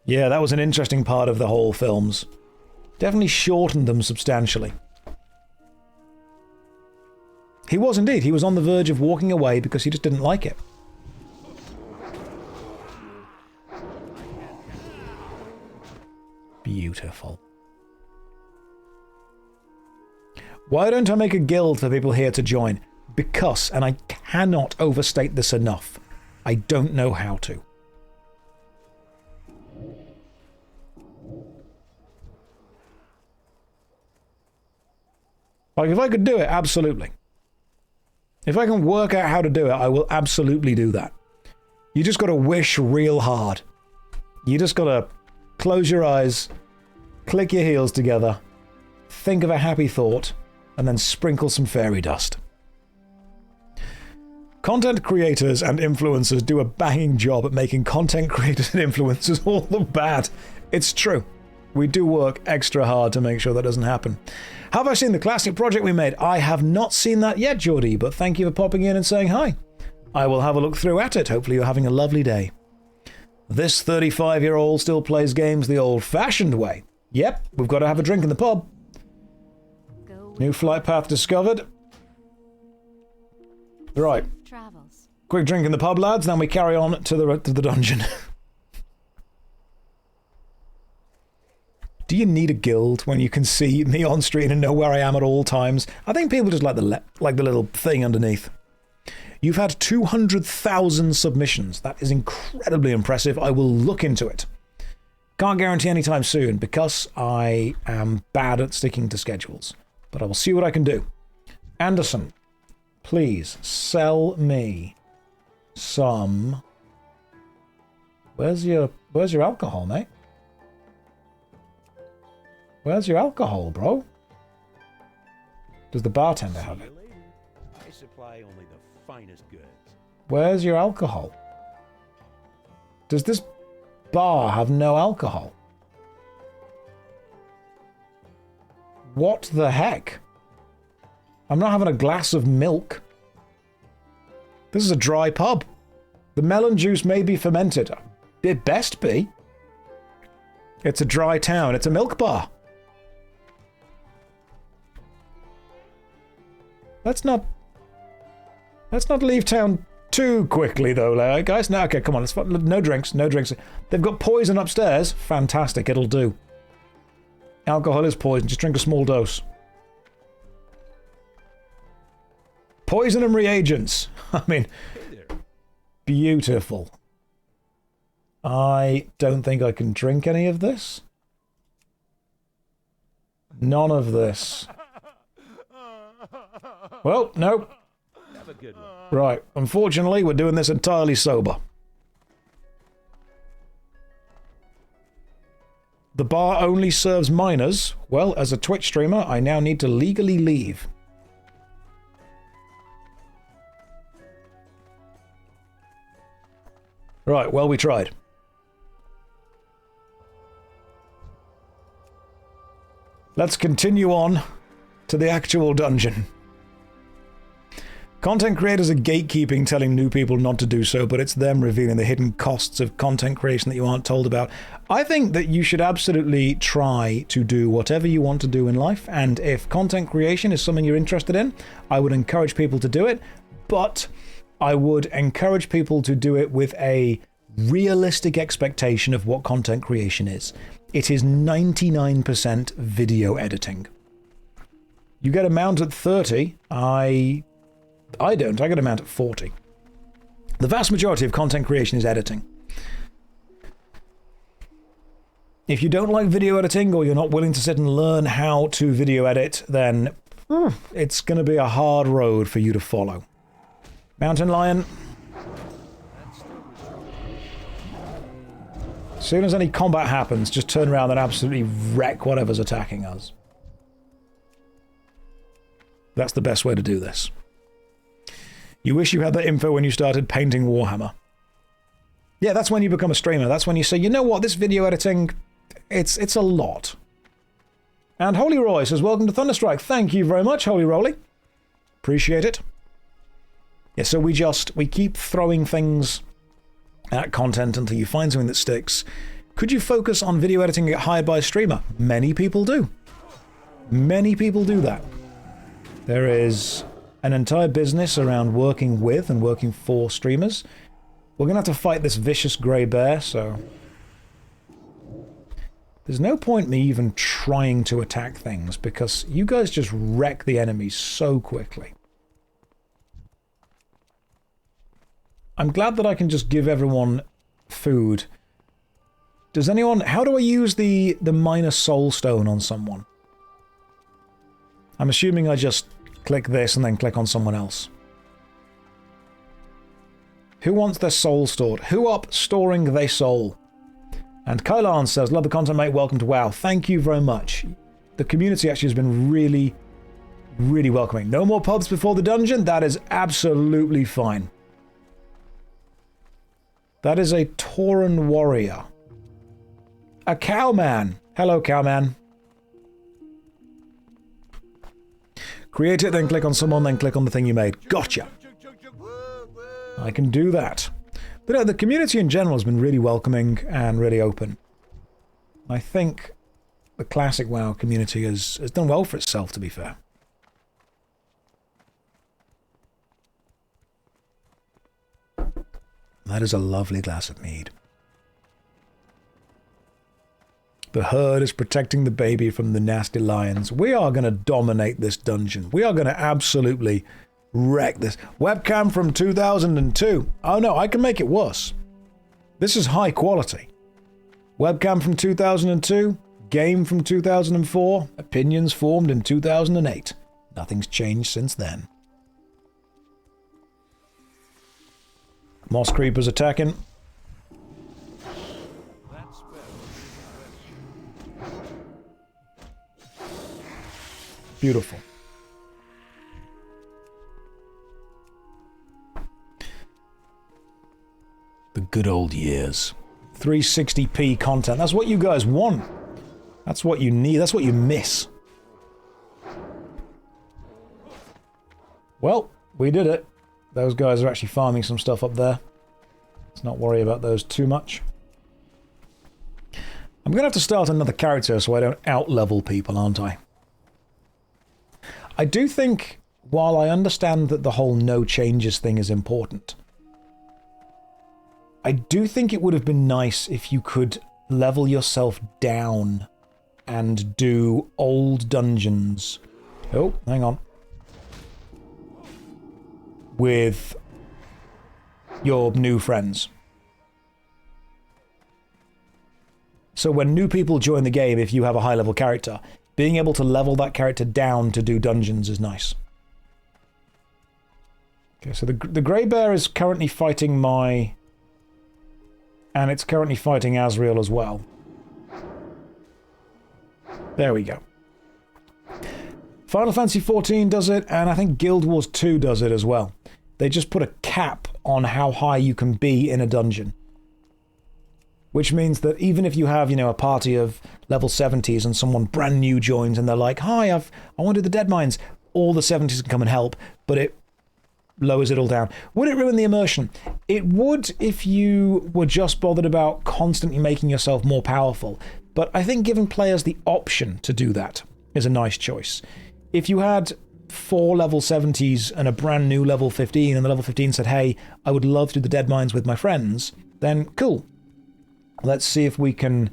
that was an interesting part of the whole films. Definitely shortened them substantially. He was indeed. He was on the verge of walking away because he just didn't like it. Beautiful. Why don't I make a guild for people here to join? Because, and I cannot overstate this enough, I don't know how to. Like, if I could do it, absolutely. If I can work out how to do it, I will absolutely do that. You just got to wish real hard. You just got to close your eyes, click your heels together, think of a happy thought, and then sprinkle some fairy dust. Content creators and influencers do a banging job at making content creators and influencers all look bad. It's true. We do work extra hard to make sure that doesn't happen. Have I seen the classic project we made? I have not seen that yet, Geordie, but thank you for popping in and saying hi. I will have a look through at it. Hopefully you're having a lovely day. This 35-year-old still plays games the old-fashioned way. Yep, we've got to have a drink in the pub. New flight path discovered. Right. Travels. Quick drink in the pub, lads, then we carry on to the dungeon. Do you need a guild when you can see me on screen and know where I am at all times? I think people just like the little thing underneath. You've had 200,000 submissions. That is incredibly impressive. I will look into it. Can't guarantee anytime soon because I am bad at sticking to schedules. But I will see what I can do. Anderson, please sell me some... Where's your alcohol, mate? Where's your alcohol, bro? Does the bartender have it? I supply only the finest goods. Where's your alcohol? Does this bar have no alcohol? What the heck? I'm not having a glass of milk. This is a dry pub. The melon juice may be fermented. It best be. It's a dry town. It's a milk bar. Let's not leave town too quickly, though, guys. No, okay, come on. No drinks. No drinks. They've got poison upstairs. Fantastic. It'll do. Alcohol is poison. Just drink a small dose. Poison and reagents. I mean, beautiful. I don't think I can drink any of this. None of this. Well, no. Have a good one. Right. Unfortunately, we're doing this entirely sober. The bar only serves minors. Well, as a Twitch streamer, I now need to legally leave. Right, well, we tried. Let's continue on to the actual dungeon. Content creators are gatekeeping, telling new people not to do so, but it's them revealing the hidden costs of content creation that you aren't told about. I think that you should absolutely try to do whatever you want to do in life, and if content creation is something you're interested in, I would encourage people to do it, but I would encourage people to do it with a realistic expectation of what content creation is. It is 99% video editing. You get a mount at 30, I don't. I get a mount at 40. The vast majority of content creation is editing. If you don't like video editing, or you're not willing to sit and learn how to video edit, then it's going to be a hard road for you to follow. Mountain Lion. As soon as any combat happens, just turn around and absolutely wreck whatever's attacking us. That's the best way to do this. You wish you had that info when you started painting Warhammer. Yeah, that's when you become a streamer. That's when you say, you know what, this video editing, it's a lot. And Holy Roy says, welcome to Thunderstrike. Thank you very much, Holy Roly. Appreciate it. Yeah, so we keep throwing things at content until you find something that sticks. Could you focus on video editing and get hired by a streamer? Many people do. Many people do that. There is an entire business around working with and working for streamers. We're going to have to fight this vicious grey bear, so there's no point in me even trying to attack things, because you guys just wreck the enemies so quickly. I'm glad that I can just give everyone food. Does anyone... How do I use the minor soul stone on someone? I'm assuming I just click this and then click on someone else. Who wants their soul stored? Who up storing their soul? And Kylan says, love the content, mate. Welcome to WoW. Thank you very much. The community actually has been really, really welcoming. No more pubs before the dungeon? That is absolutely fine. That is a Tauran warrior. A cowman. Hello, cowman. Create it, then click on someone, then click on the thing you made. Gotcha. I can do that. But no, the community in general has been really welcoming and really open. I think the classic WoW community has done well for itself, to be fair. That is a lovely glass of mead. The herd is protecting the baby from the nasty lions. We are going to dominate this dungeon. We are going to absolutely wreck this. Webcam from 2002. Oh no, I can make it worse. This is high quality. Webcam from 2002. Game from 2004. Opinions formed in 2008. Nothing's changed since then. Moss creepers attacking. Beautiful. The good old years. 360p content. That's what you guys want. That's what you need. That's what you miss. Well, we did it. Those guys are actually farming some stuff up there. Let's not worry about those too much. I'm going to have to start another character so I don't out-level people, aren't I? I do think, while I understand that the whole no changes thing is important, I do think it would have been nice if you could level yourself down and do old dungeons. Oh, hang on. With your new friends. So when new people join the game, if you have a high-level character, being able to level that character down to do dungeons is nice. Okay, so the Grey Bear is currently fighting my... And it's currently fighting Azrael as well. There we go. Final Fantasy XIV does it, and I think Guild Wars 2 does it as well. They just put a cap on how high you can be in a dungeon. Which means that even if you have, you know, a party of level 70s and someone brand new joins and they're like, hi, I want to do the Dead Mines, all the 70s can come and help, but it lowers it all down. Would it ruin the immersion? It would if you were just bothered about constantly making yourself more powerful, but I think giving players the option to do that is a nice choice. If you had 4 level 70s and a brand new level 15, and the level 15 said, hey, I would love to do the Dead Mines with my friends, then cool. Let's see if we can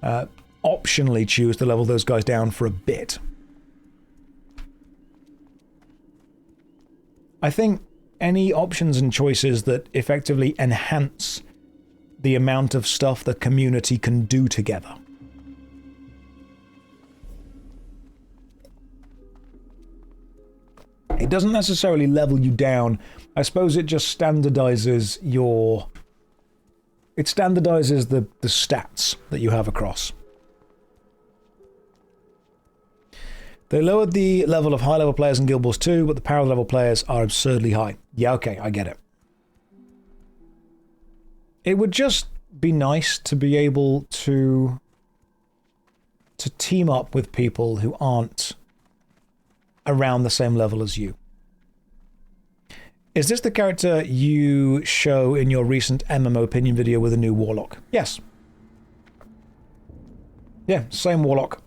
optionally choose to level those guys down for a bit. I think any options and choices that effectively enhance the amount of stuff the community can do together. It doesn't necessarily level you down. I suppose it just standardizes your... It standardizes the stats that you have across. They lowered the level of high-level players in Guild Wars 2, but the power-level players are absurdly high. Yeah, okay, I get it. It would just be nice to be able to team up with people who aren't around the same level as you. Is this the character you show in your recent MMO opinion video with a new Warlock? Yes. Yeah, same Warlock.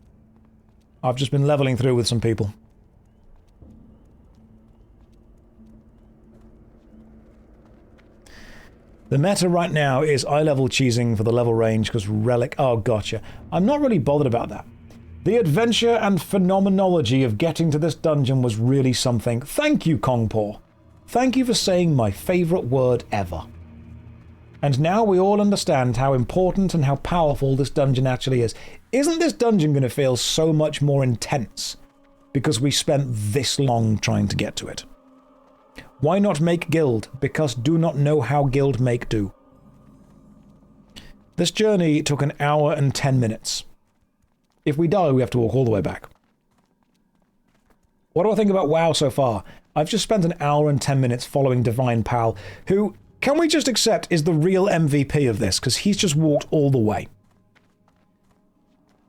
I've just been leveling through with some people. The meta right now is eye level cheesing for the level range because Relic... Oh, gotcha. I'm not really bothered about that. The adventure and phenomenology of getting to this dungeon was really something. Thank you, Kongpaw. Thank you for saying my favourite word ever. And now we all understand how important and how powerful this dungeon actually is. Isn't this dungeon going to feel so much more intense because we spent this long trying to get to it? Why not make guild? Because do not know how guild make do. This journey took 1 hour and 10 minutes. If we die, we have to walk all the way back. What do I think about WoW so far? I've just spent 1 hour and 10 minutes following Divine Pal, who, can we just accept, is the real MVP of this, because he's just walked all the way.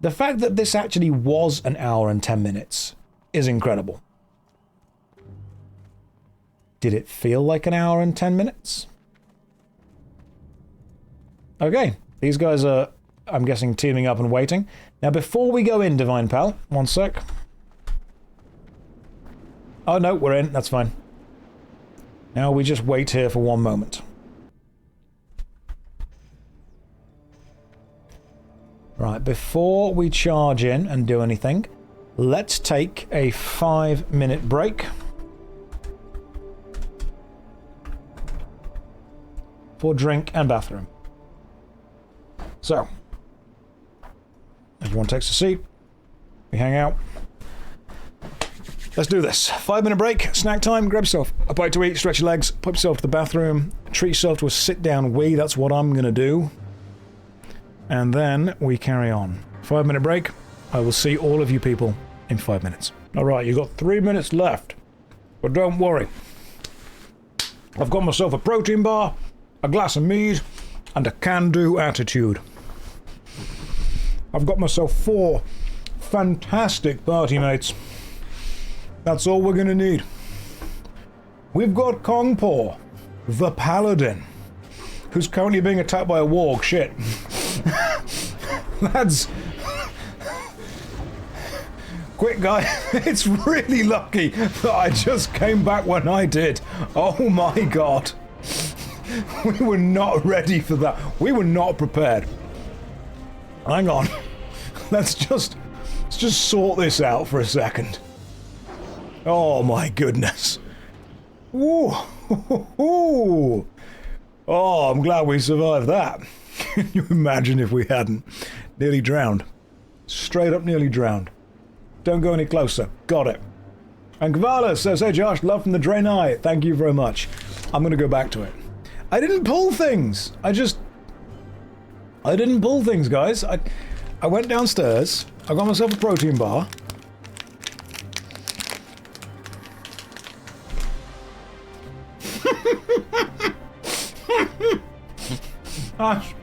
The fact that this actually was 1 hour and 10 minutes is incredible. Did it feel like 1 hour and 10 minutes? Okay, these guys are, I'm guessing, teaming up and waiting. Now, before we go in, Divine Pal, one sec. Oh, no, we're in. That's fine. Now we just wait here for 1 moment. Right, before we charge in and do anything, let's take a 5-minute break. For drink and bathroom. So, everyone takes a seat. We hang out. Let's do this. 5-minute break, snack time, grab yourself a bite to eat, stretch your legs, pop yourself to the bathroom, treat yourself to a sit-down wee, that's what I'm gonna do. And then we carry on. 5-minute break, I will see all of you people in 5 minutes. Alright, you've got 3 minutes left, but don't worry. I've got myself a protein bar, a glass of mead, and a can-do attitude. I've got myself 4 fantastic party mates. That's all we're gonna need. We've got Kongpaw, the Paladin, who's currently being attacked by a warg. Shit. Lads. Quick, guy. It's really lucky that I just came back when I did. Oh my god. We were not ready for that. We were not prepared. Hang on. Let's just sort this out for a second. Oh my goodness. Ooh. Oh, I'm glad we survived that. Can you imagine if we hadn't? Nearly drowned. Straight up nearly drowned. Don't go any closer. Got it. And Kvala says, hey Josh, love from the Draenei. Thank you very much. I'm going to go back to it. I didn't pull things. I didn't pull things, guys. I went downstairs. I got myself a protein bar.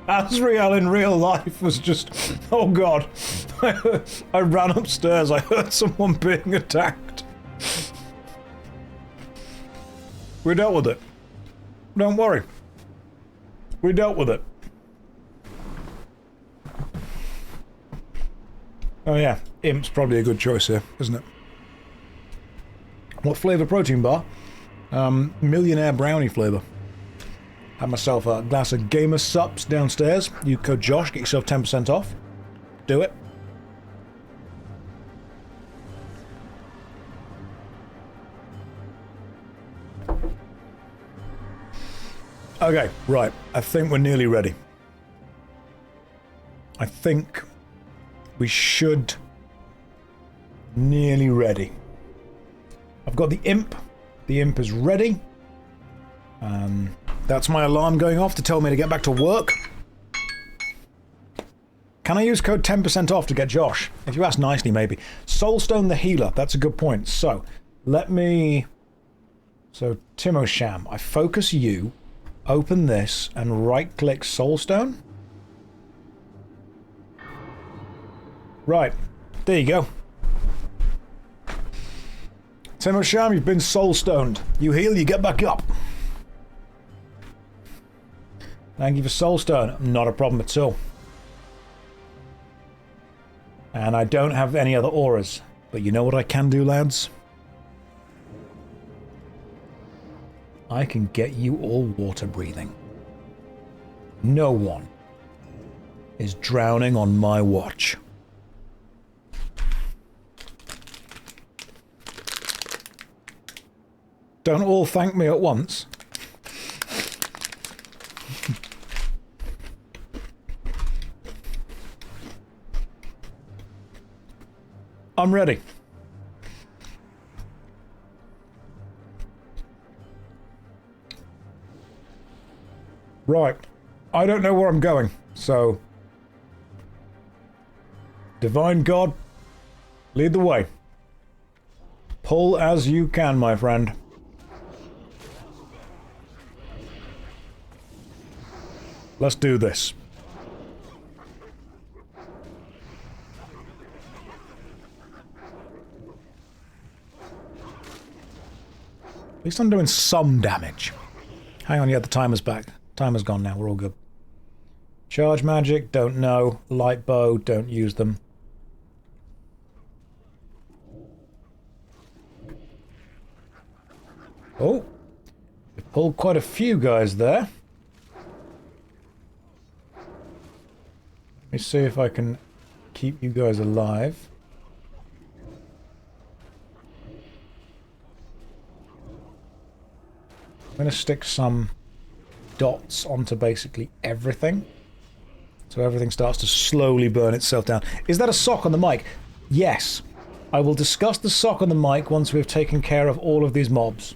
Asriel in real life was just... Oh god. I ran upstairs. I heard someone being attacked. We dealt with it. Don't worry. We dealt with it. Oh yeah, Imp's probably a good choice here, isn't it? What flavour protein bar? Millionaire brownie flavour. Had myself a glass of Gamer Sups downstairs. You code Josh, get yourself 10% off. Do it. Okay, right. I think we're nearly ready. I think we should nearly ready. I've got the Imp. The Imp is ready. That's my alarm going off to tell me to get back to work. Can I use code 10% off to get Josh? If you ask nicely, maybe. Soulstone the Healer. That's a good point. So, let me... So, Timosham. I focus you, open this, and right-click Soulstone. Right. There you go. Timosham, you've been soul-stoned. You heal, you get back up. Thank you for Soulstone. Not a problem at all. And I don't have any other auras. But you know what I can do, lads? I can get you all water breathing. No one is drowning on my watch. Don't all thank me at once. I'm ready. Right. I don't know where I'm going, so... Divine God, lead the way. Pull as you can, my friend. Let's do this. At least I'm doing some damage. Hang on, yeah, the timer's back. Timer's gone now, we're all good. Charge magic, don't know. Light bow, don't use them. Oh, we pulled quite a few guys there. Let me see if I can keep you guys alive. I'm going to stick some dots onto basically everything. So everything starts to slowly burn itself down. Is that a sock on the mic? Yes. I will discuss the sock on the mic once we've taken care of all of these mobs.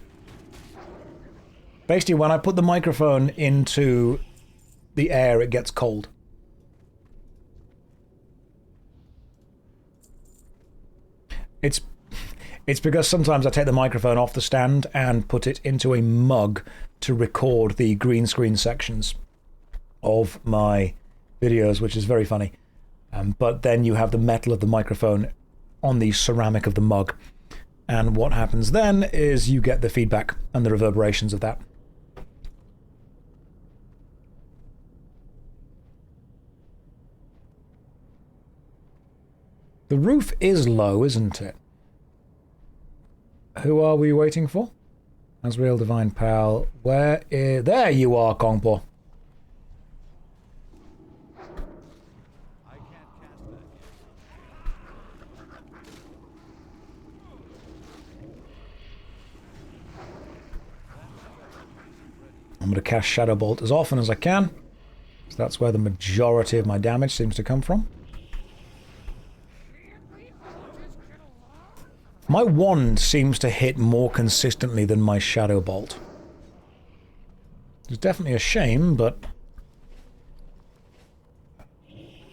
Basically, when I put the microphone into the air, it gets cold. It's because sometimes I take the microphone off the stand and put it into a mug to record the green screen sections. of my videos, which is very funny. But then you have the metal of the microphone on the ceramic of the mug. And what happens then is you get the feedback and the reverberations of that. The roof is low, isn't it? Who are we waiting for? Asriel Divine Pal. Where is... There you are, Kongpo. I can't cast that yet. I'm going to cast Shadow Bolt as often as I can. So that's where the majority of my damage seems to come from. My wand seems to hit more consistently than my Shadow Bolt. It's definitely a shame, but...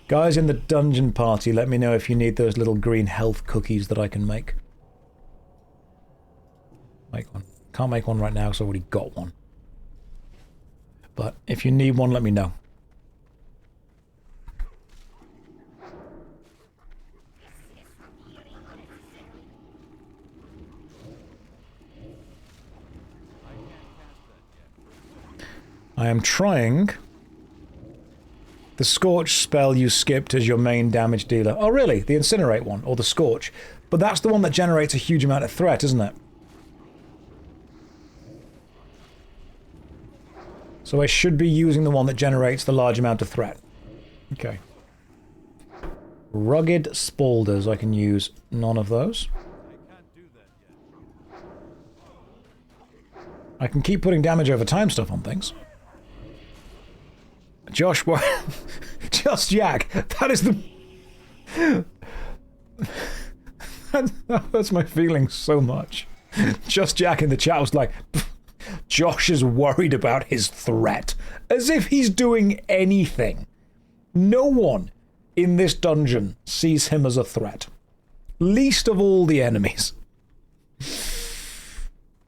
Guys in the dungeon party, let me know if you need those little green health cookies that I can make. Make one. Can't make one right now because I already got one. But if you need one, let me know. I am trying. The Scorch spell you skipped as your main damage dealer. Oh really? The Incinerate one, or the Scorch. But that's the one that generates a huge amount of threat, isn't it? So I should be using the one that generates the large amount of threat. Okay. Rugged Spaulders, I can use none of those. I can't do that yet. I can keep putting damage over time stuff on things. Josh, what? Just Yak. That is the... that hurts my feelings so much. Just Jack in the chat was like, Josh is worried about his threat. As if he's doing anything. No one in this dungeon sees him as a threat. Least of all the enemies.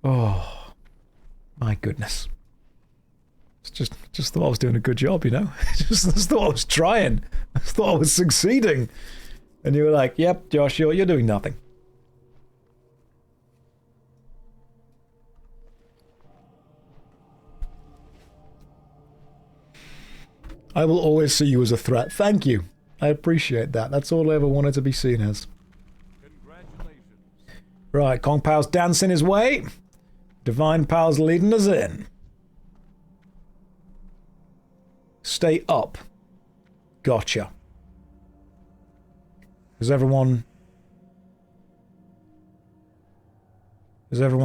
Oh, my goodness. Just thought I was doing a good job, you know? just thought I was trying. I thought I was succeeding. And you were like, yep, Josh, you're doing nothing. I will always see you as a threat. Thank you. I appreciate that. That's all I ever wanted to be seen as. Congratulations. Right, Kong Pal's dancing his way. Divine Pal's leading us in. Stay up. Gotcha. Has everyone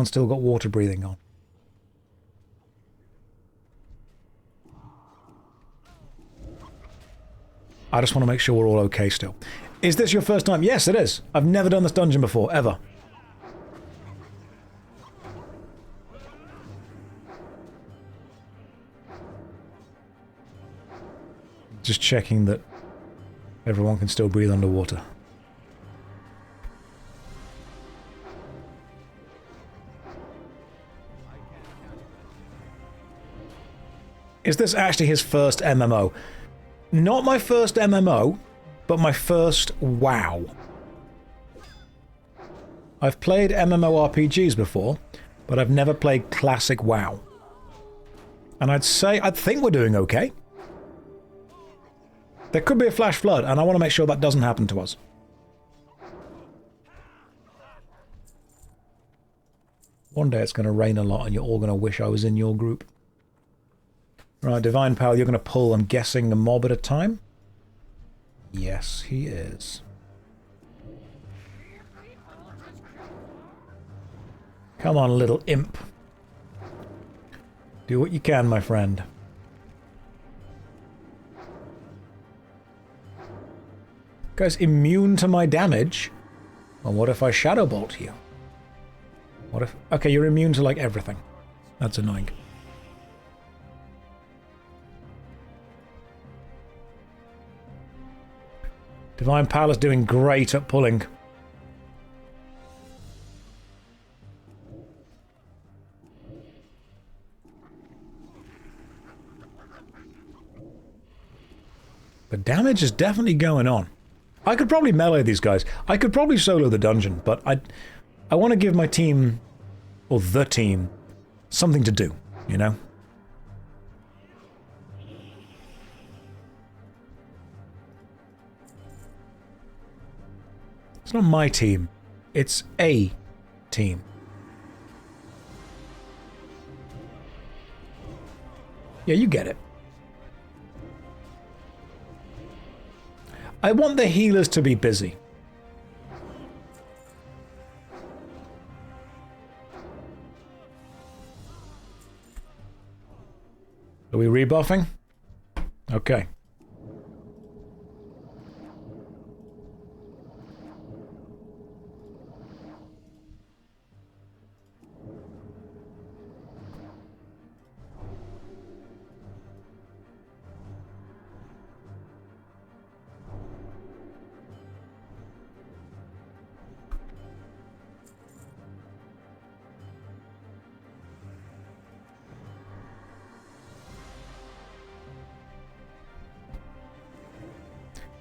still got water breathing on? I just want to make sure we're all okay still. Is this your first time? Yes, it is. I've never done this dungeon before, ever. Just checking that everyone can still breathe underwater. Is this actually his first MMO? Not my first MMO, but my first WoW. I've played MMORPGs before, but I've never played classic WoW. And I think we're doing okay. There could be a flash flood, and I want to make sure that doesn't happen to us. One day it's going to rain a lot, and you're all going to wish I was in your group. Right, Divine Pal, you're going to pull, I'm guessing, a mob at a time? Yes, he is. Come on, little imp. Do what you can, my friend. Guy's immune to my damage? Well, what if I Shadow Bolt you? What if... Okay, you're immune to, like, everything. That's annoying. Divine Pal is doing great at pulling. Damage is definitely going on. I could probably melee these guys. I could probably solo the dungeon, but I want to give my team, or the team, something to do, you know? It's not my team. It's a team. Yeah, you get it. I want the healers to be busy. Are we rebuffing? Okay.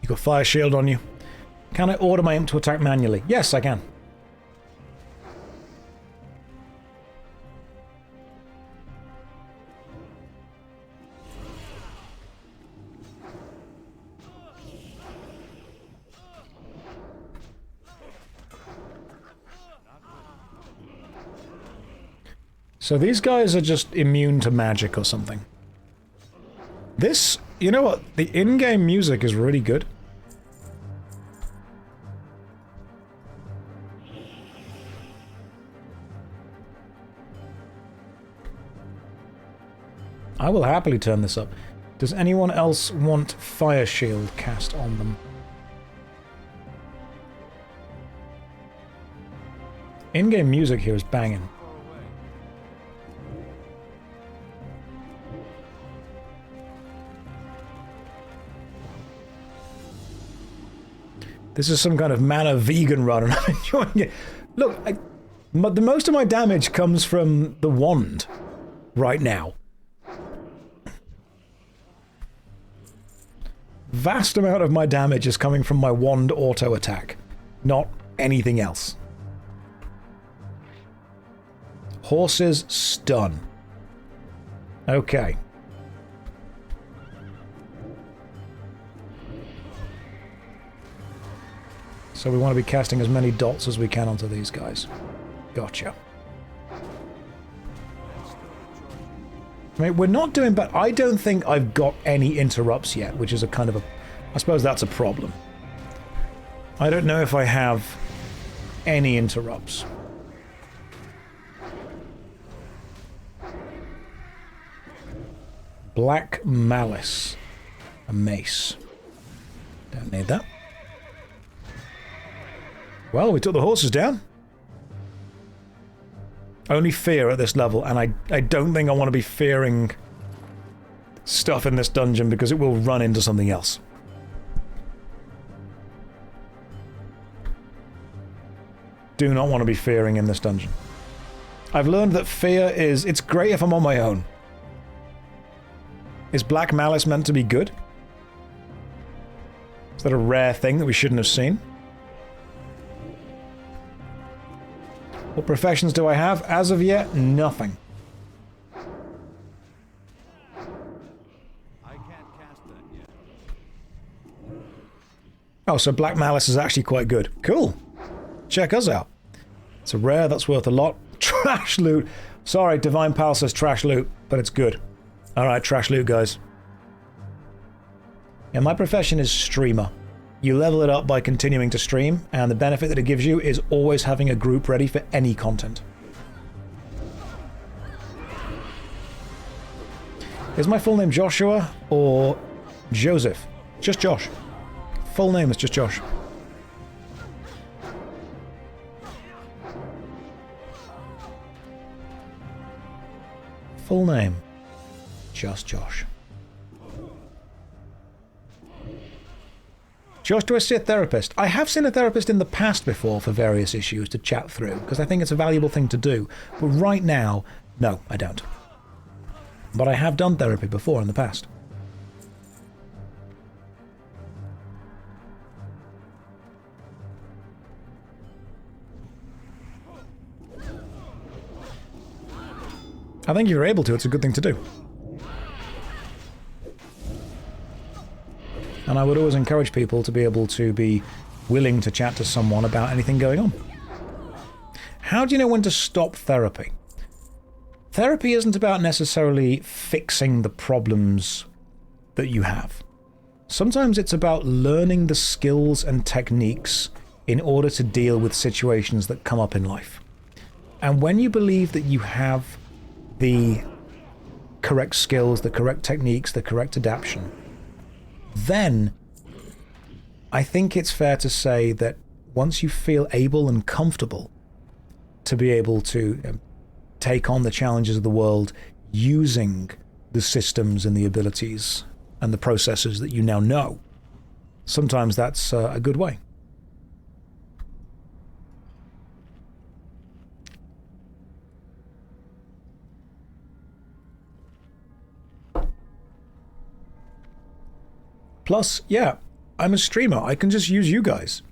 You got fire shield on you. Can I order my imp to attack manually? Yes, I can. So these guys are just immune to magic or something. This, you know what? The in-game music is really good. I will happily turn this up. Does anyone else want Fire Shield cast on them? In-game music here is banging. This is some kind of mana vegan run and I'm enjoying it. Look, the most of my damage comes from the wand right now. Vast amount of my damage is coming from my wand auto attack, not anything else. Horses stun. Okay. So we want to be casting as many dots as we can onto these guys. Gotcha. I mean, we're not doing bad. I don't think I've got any interrupts yet, which is a kind of a... I suppose that's a problem. I don't know if I have any interrupts. Black Malice. A mace. Don't need that. Well, we took the horses down. Only fear at this level, and I don't think I want to be fearing stuff in this dungeon because it will run into something else. Do not want to be fearing in this dungeon. I've learned that fear is... It's great if I'm on my own. Is Black Malice meant to be good? Is that a rare thing that we shouldn't have seen? What professions do I have? As of yet, nothing. I can't cast that yet. Oh, so Black Malice is actually quite good. Cool. Check us out. It's a rare, that's worth a lot. Trash loot. Sorry, Divine Pal says trash loot, but it's good. Alright, trash loot, guys. Yeah, my profession is streamer. You level it up by continuing to stream, and the benefit that it gives you is always having a group ready for any content. Is my full name Joshua or Joseph? Just Josh. Full name is just Josh. Full name. Just Josh. Josh, do I see a therapist? I have seen a therapist in the past before for various issues to chat through, because I think it's a valuable thing to do. But right now, no, I don't. But I have done therapy before in the past. I think if you're able to, it's a good thing to do. And I would always encourage people to be able to be willing to chat to someone about anything going on. How do you know when to stop therapy? Therapy isn't about necessarily fixing the problems that you have. Sometimes it's about learning the skills and techniques in order to deal with situations that come up in life. And when you believe that you have the correct skills, the correct techniques, the correct adaptation, then I think it's fair to say that once you feel able and comfortable to be able to take on the challenges of the world using the systems and the abilities and the processes that you now know, sometimes that's a good way. Plus, yeah, I'm a streamer. I can just use you guys.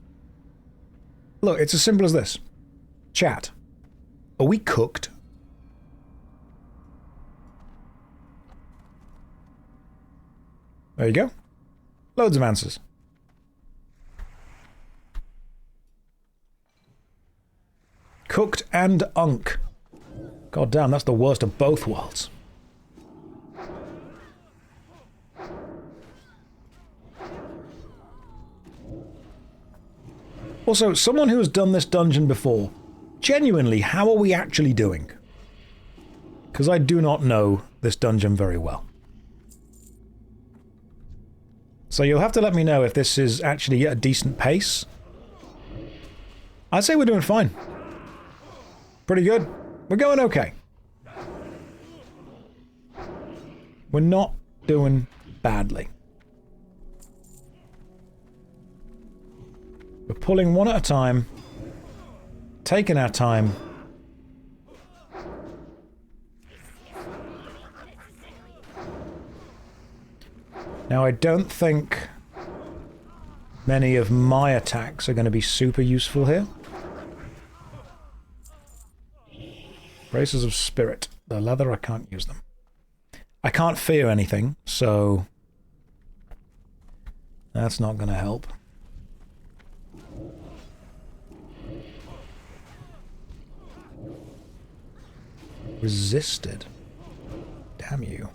Look, it's as simple as this. Chat. Are we cooked? There you go. Loads of answers. Cooked and unk. God damn, that's the worst of both worlds. Also, someone who has done this dungeon before, genuinely, how are we actually doing? Because I do not know this dungeon very well. So you'll have to let me know if this is actually at a decent pace. I'd say we're doing fine. Pretty good. We're going okay. We're not doing badly. We're pulling one at a time, taking our time. Now, I don't think many of my attacks are going to be super useful here. Braces of Spirit. The leather, I can't use them. I can't fear anything, so that's not going to help. Resisted. Damn you.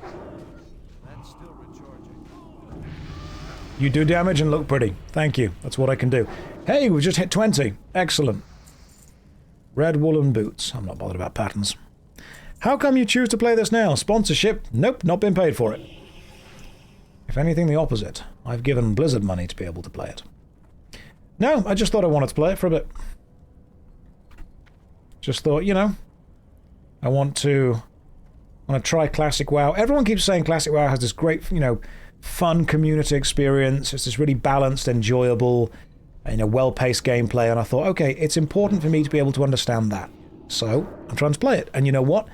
That's still recharging. You do damage and look pretty. Thank you. That's what I can do. Hey, we just hit 20. Excellent. Red woolen boots. I'm not bothered about patterns. How come you choose to play this now? Sponsorship? Nope, not been paid for it. If anything, the opposite. I've given Blizzard money to be able to play it. No, I just thought I wanted to play it for a bit. Just thought, you know, I want to try Classic WoW. Everyone keeps saying Classic WoW has this great, you know, fun community experience. It's this really balanced, enjoyable, you know, well-paced gameplay. And I thought, okay, it's important for me to be able to understand that. So I'm trying to play it. And you know what?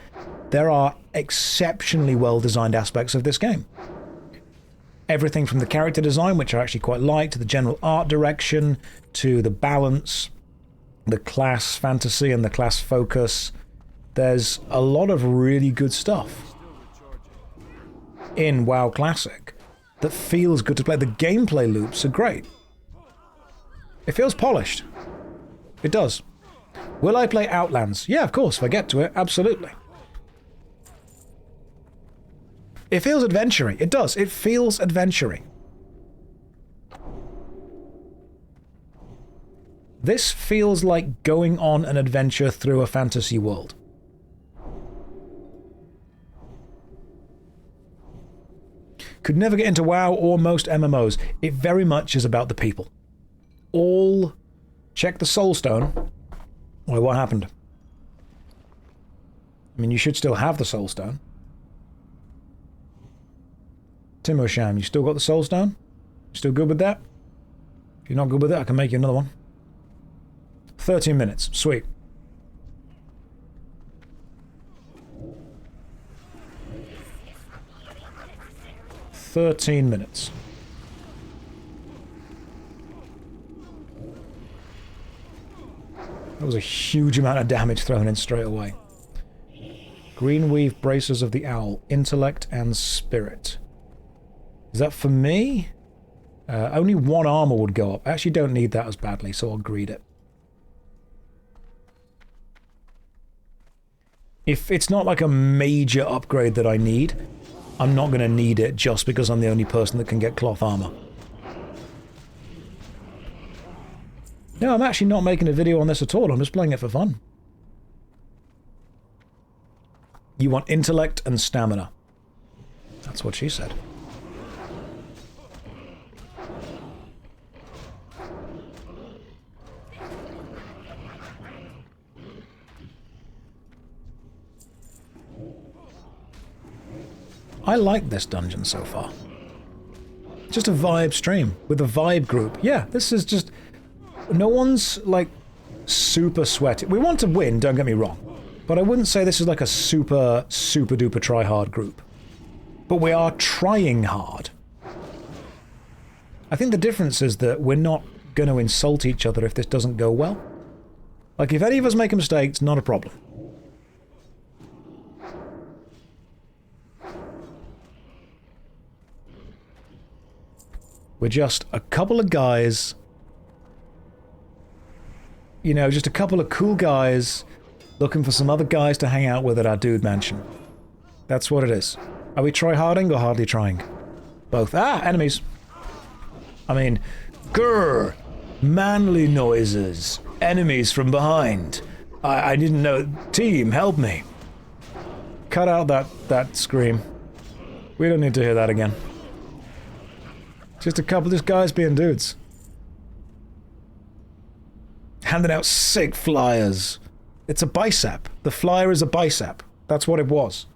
There are exceptionally well-designed aspects of this game. Everything from the character design, which I actually quite like, to the general art direction, to the balance, the class fantasy and the class focus. There's a lot of really good stuff in WoW Classic that feels good to play. The gameplay loops are great. It feels polished. It does. Will I play Outlands? Yeah, of course, if I get to it, absolutely. It feels adventure-y. It does. It feels adventure-y. This feels like going on an adventure through a fantasy world. Could never get into WoW or most MMOs. It very much is about the people. All... Check the Soulstone. Wait, what happened? I mean, you should still have the Soulstone. Timosham, you still got the Soulstone? You still good with that? If you're not good with it, I can make you another one. 13 minutes. Sweet. $13. That was a huge amount of damage thrown in straight away. Greenweave Bracers of the Owl. Intellect and Spirit. Is that for me? Only one armor would go up. I actually don't need that as badly, so I'll greed it. If it's not like a major upgrade that I need, I'm not going to need it just because I'm the only person that can get cloth armor. No, I'm actually not making a video on this at all. I'm just playing it for fun. You want intellect and stamina. That's what she said. I like this dungeon so far. Just a vibe stream with a vibe group. Yeah, this is just... No one's, like, super sweaty. We want to win, don't get me wrong. But I wouldn't say this is like a super, super duper try-hard group. But we are trying hard. I think the difference is that we're not going to insult each other if this doesn't go well. Like, if any of us make a mistake, it's not a problem. We're just a couple of guys, you know, just a couple of cool guys looking for some other guys to hang out with at our dude mansion. That's what it is. Are we try-harding or hardly trying? Both. Ah, enemies. I mean, grrr, manly noises, enemies from behind. I didn't know. Team, help me. Cut out that scream. We don't need to hear that again. Just a couple of these guys being dudes. Handing out sick flyers. It's a bicep. The flyer is a bicep. That's what it was.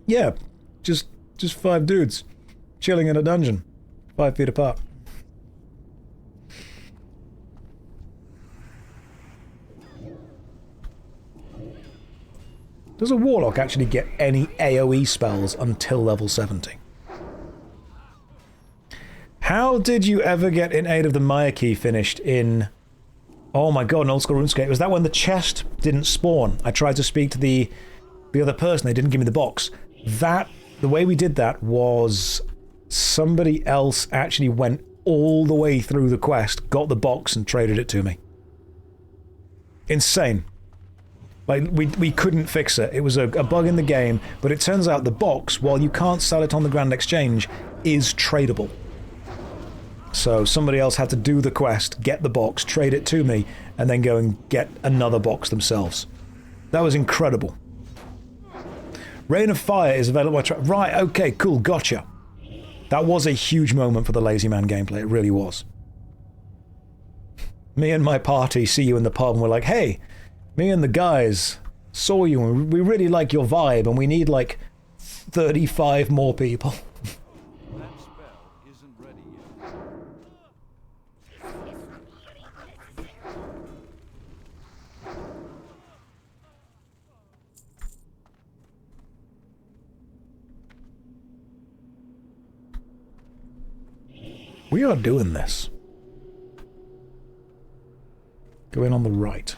Yeah, just 5 dudes chilling in a dungeon, 5 feet apart. Does a Warlock actually get any AoE spells until level 70? How did you ever get in Aid of the Maya Key finished in... Oh my god, an old school RuneScape. Was that when the chest didn't spawn? I tried to speak to the other person, they didn't give me the box. The way we did that was somebody else actually went all the way through the quest, got the box and traded it to me. Insane. Like, we couldn't fix it. It was a bug in the game, but it turns out the box, while you can't sell it on the Grand Exchange, is tradable. So somebody else had to do the quest, get the box, trade it to me, and then go and get another box themselves. That was incredible. Rain of Fire is available... Right, okay, cool, gotcha. That was a huge moment for the Lazy Man gameplay, it really was. Me and my party see you in the pub and we're like, hey, me and the guys saw you and we really like your vibe and we need like 35 more people. That spell isn't ready yet. We are doing this. Go in on the right.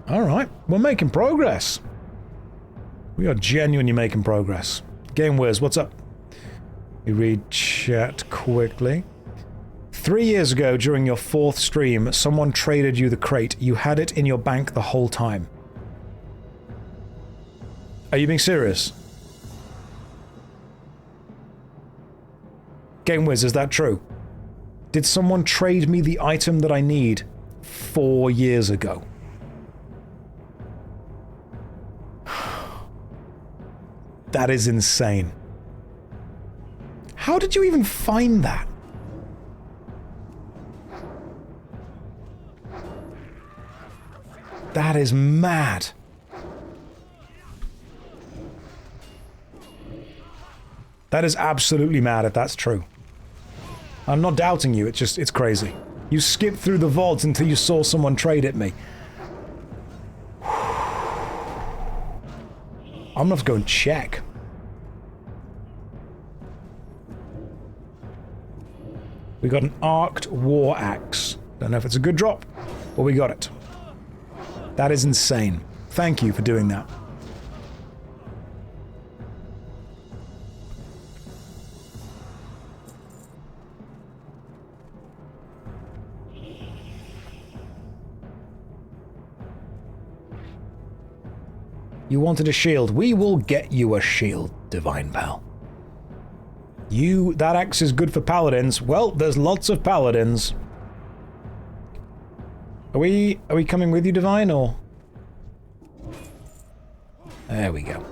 Alright, we're making progress. We are genuinely making progress. Game Wiz, what's up? We read chat quickly. 3 years ago, during your 4th stream, someone traded you the crate. You had it in your bank the whole time. Are you being serious? Game Wiz, is that true? Did someone trade me the item that I need 4 years ago? That is insane. How did you even find that? That is mad. That is absolutely mad if that's true. I'm not doubting you, it's crazy. You skipped through the vaults until you saw someone trade at me. I'm gonna have to go and check. We got an arced war axe. Don't know if it's a good drop, but we got it. That is insane. Thank you for doing that. You wanted a shield. We will get you a shield, Divine Pal. That axe is good for paladins. Well, there's lots of paladins. Are we coming with you, Divine, or? There we go.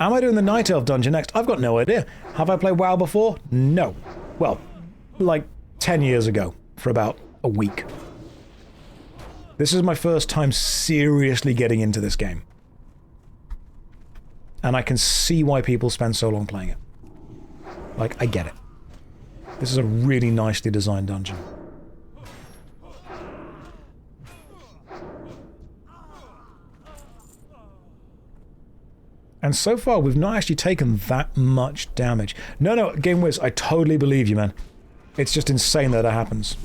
Am I doing the Night Elf dungeon next? I've got no idea. Have I played WoW before? No. Well, like 10 years ago, for about a week. This is my first time seriously getting into this game. And I can see why people spend so long playing it. Like, I get it. This is a really nicely designed dungeon. And so far, we've not actually taken that much damage. No, Game Wiz, I totally believe you, man. It's just insane that that happens.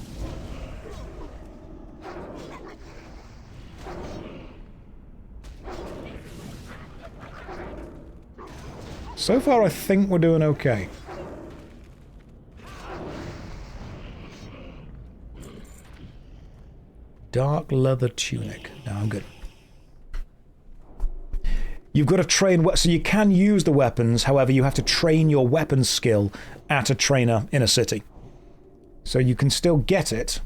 So far, I think we're doing okay. Dark leather tunic. No, I'm good. You've got to train... So you can use the weapons, however, you have to train your weapon skill at a trainer in a city. So you can still get it,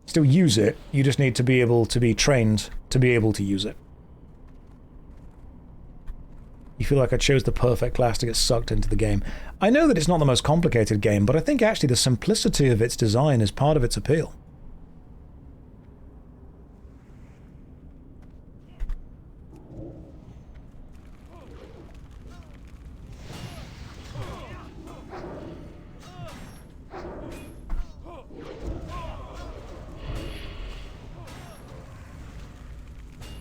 still use it, you just need to be able to be trained to be able to use it. You feel like I chose the perfect class to get sucked into the game. I know that it's not the most complicated game, but I think actually the simplicity of its design is part of its appeal.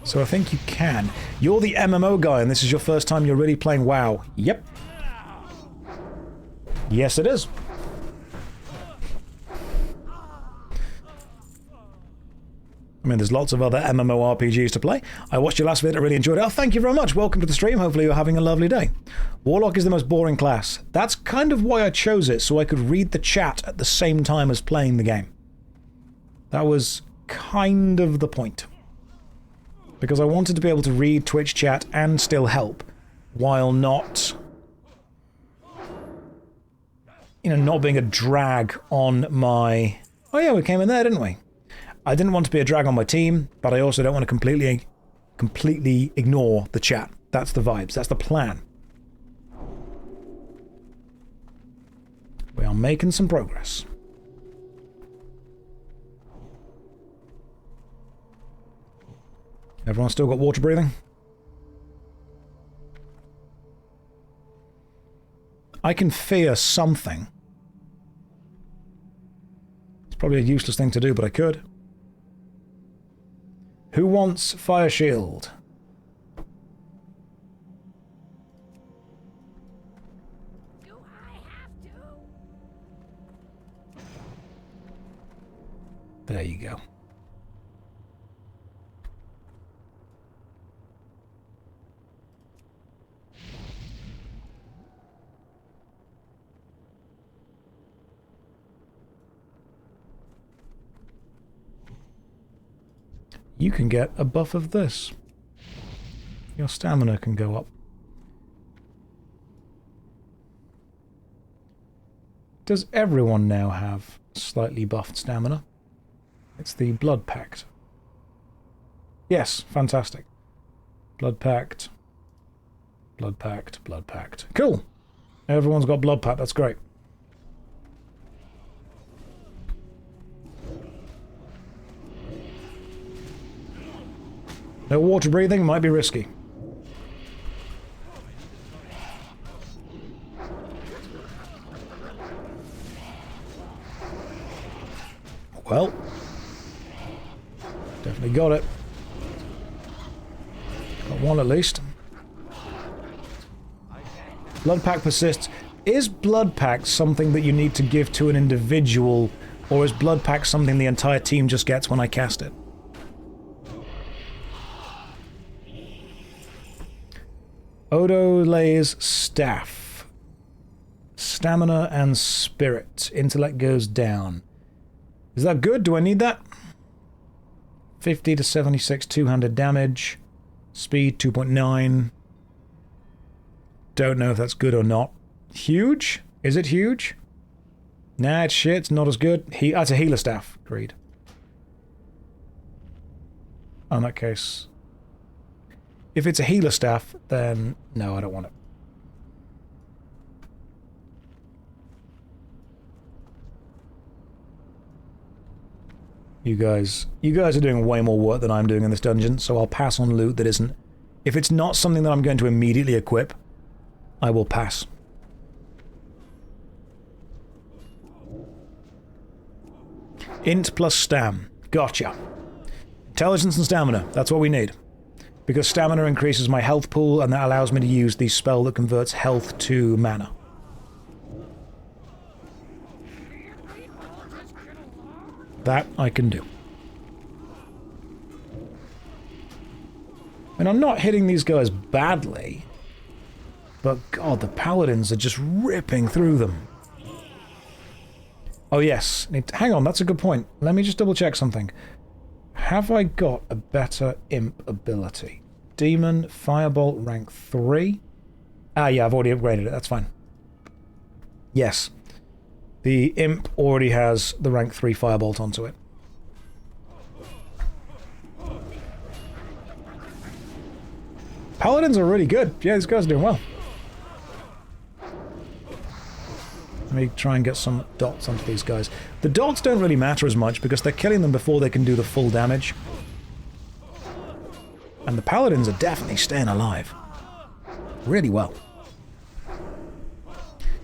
So I think you can. You're the MMO guy, and this is your first time you're really playing WoW. Yep. Yes, it is. I mean, there's lots of other MMORPGs to play. I watched your last video, I really enjoyed it. Oh, thank you very much. Welcome to the stream. Hopefully you're having a lovely day. Warlock is the most boring class. That's kind of why I chose it, so I could read the chat at the same time as playing the game. That was kind of the point. Because I wanted to be able to read Twitch chat and still help, while not, you know, not being a drag on my... Oh yeah, we came in there, didn't we? I didn't want to be a drag on my team, but I also don't want to completely ignore the chat. That's the vibes, that's the plan. We are making some progress. Everyone still got water breathing? I can fear something. It's probably a useless thing to do, but I could. Who wants Fire Shield? Do I have to? There you go. You can get a buff of this. Your stamina can go up. Does everyone now have slightly buffed stamina? It's the Blood Pact. Yes, fantastic. Blood Pact. Blood Pact, Blood Pact. Cool! Everyone's got Blood Pact, that's great. No water breathing might be risky. Definitely got it. Got one at least. Blood Pack persists. Is Blood Pack something that you need to give to an individual, or is Blood Pack something the entire team just gets when I cast it? Odolay's Staff. Stamina and Spirit. Intellect goes down. Is that good? Do I need that? 50 to 76 two-handed damage. Speed 2.9. Don't know if that's good or not. Huge? Is it huge? Nah, it's shit. It's not as good. That's a healer staff. Agreed. In that case... If it's a healer staff, then no, I don't want it. You guys are doing way more work than I'm doing in this dungeon, so I'll pass on loot that isn't... If it's not something that I'm going to immediately equip, I will pass. Int plus stam. Gotcha. Intelligence and stamina. That's what we need. Because stamina increases my health pool, and that allows me to use the spell that converts health to mana. That I can do. And I'm not hitting these guys badly, but god, the paladins are just ripping through them. Oh yes, hang on, that's a good point. Let me just double check something. Have I got a better imp ability? Demon, Firebolt, rank 3. Ah, yeah, I've already upgraded it. That's fine. Yes. The imp already has the rank 3 Firebolt onto it. Paladins are really good. Yeah, these guys are doing well. Let me try and get some dots onto these guys. The dots don't really matter as much because they're killing them before they can do the full damage. And the paladins are definitely staying alive. Really well.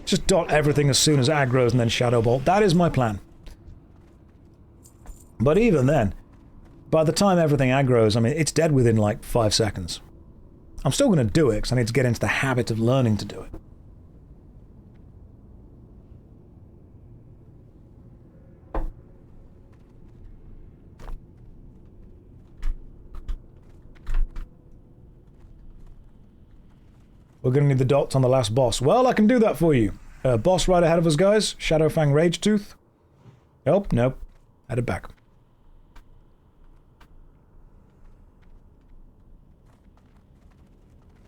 Just dot everything as soon as aggro's and then Shadow Bolt. That is my plan. But even then, by the time everything aggro's, I mean, it's dead within like 5 seconds. I'm still going to do it because I need to get into the habit of learning to do it. We're going to need the dots on the last boss. Well, I can do that for you. Boss right ahead of us, guys. Shadowfang Ragetooth. Nope, nope. Headed back.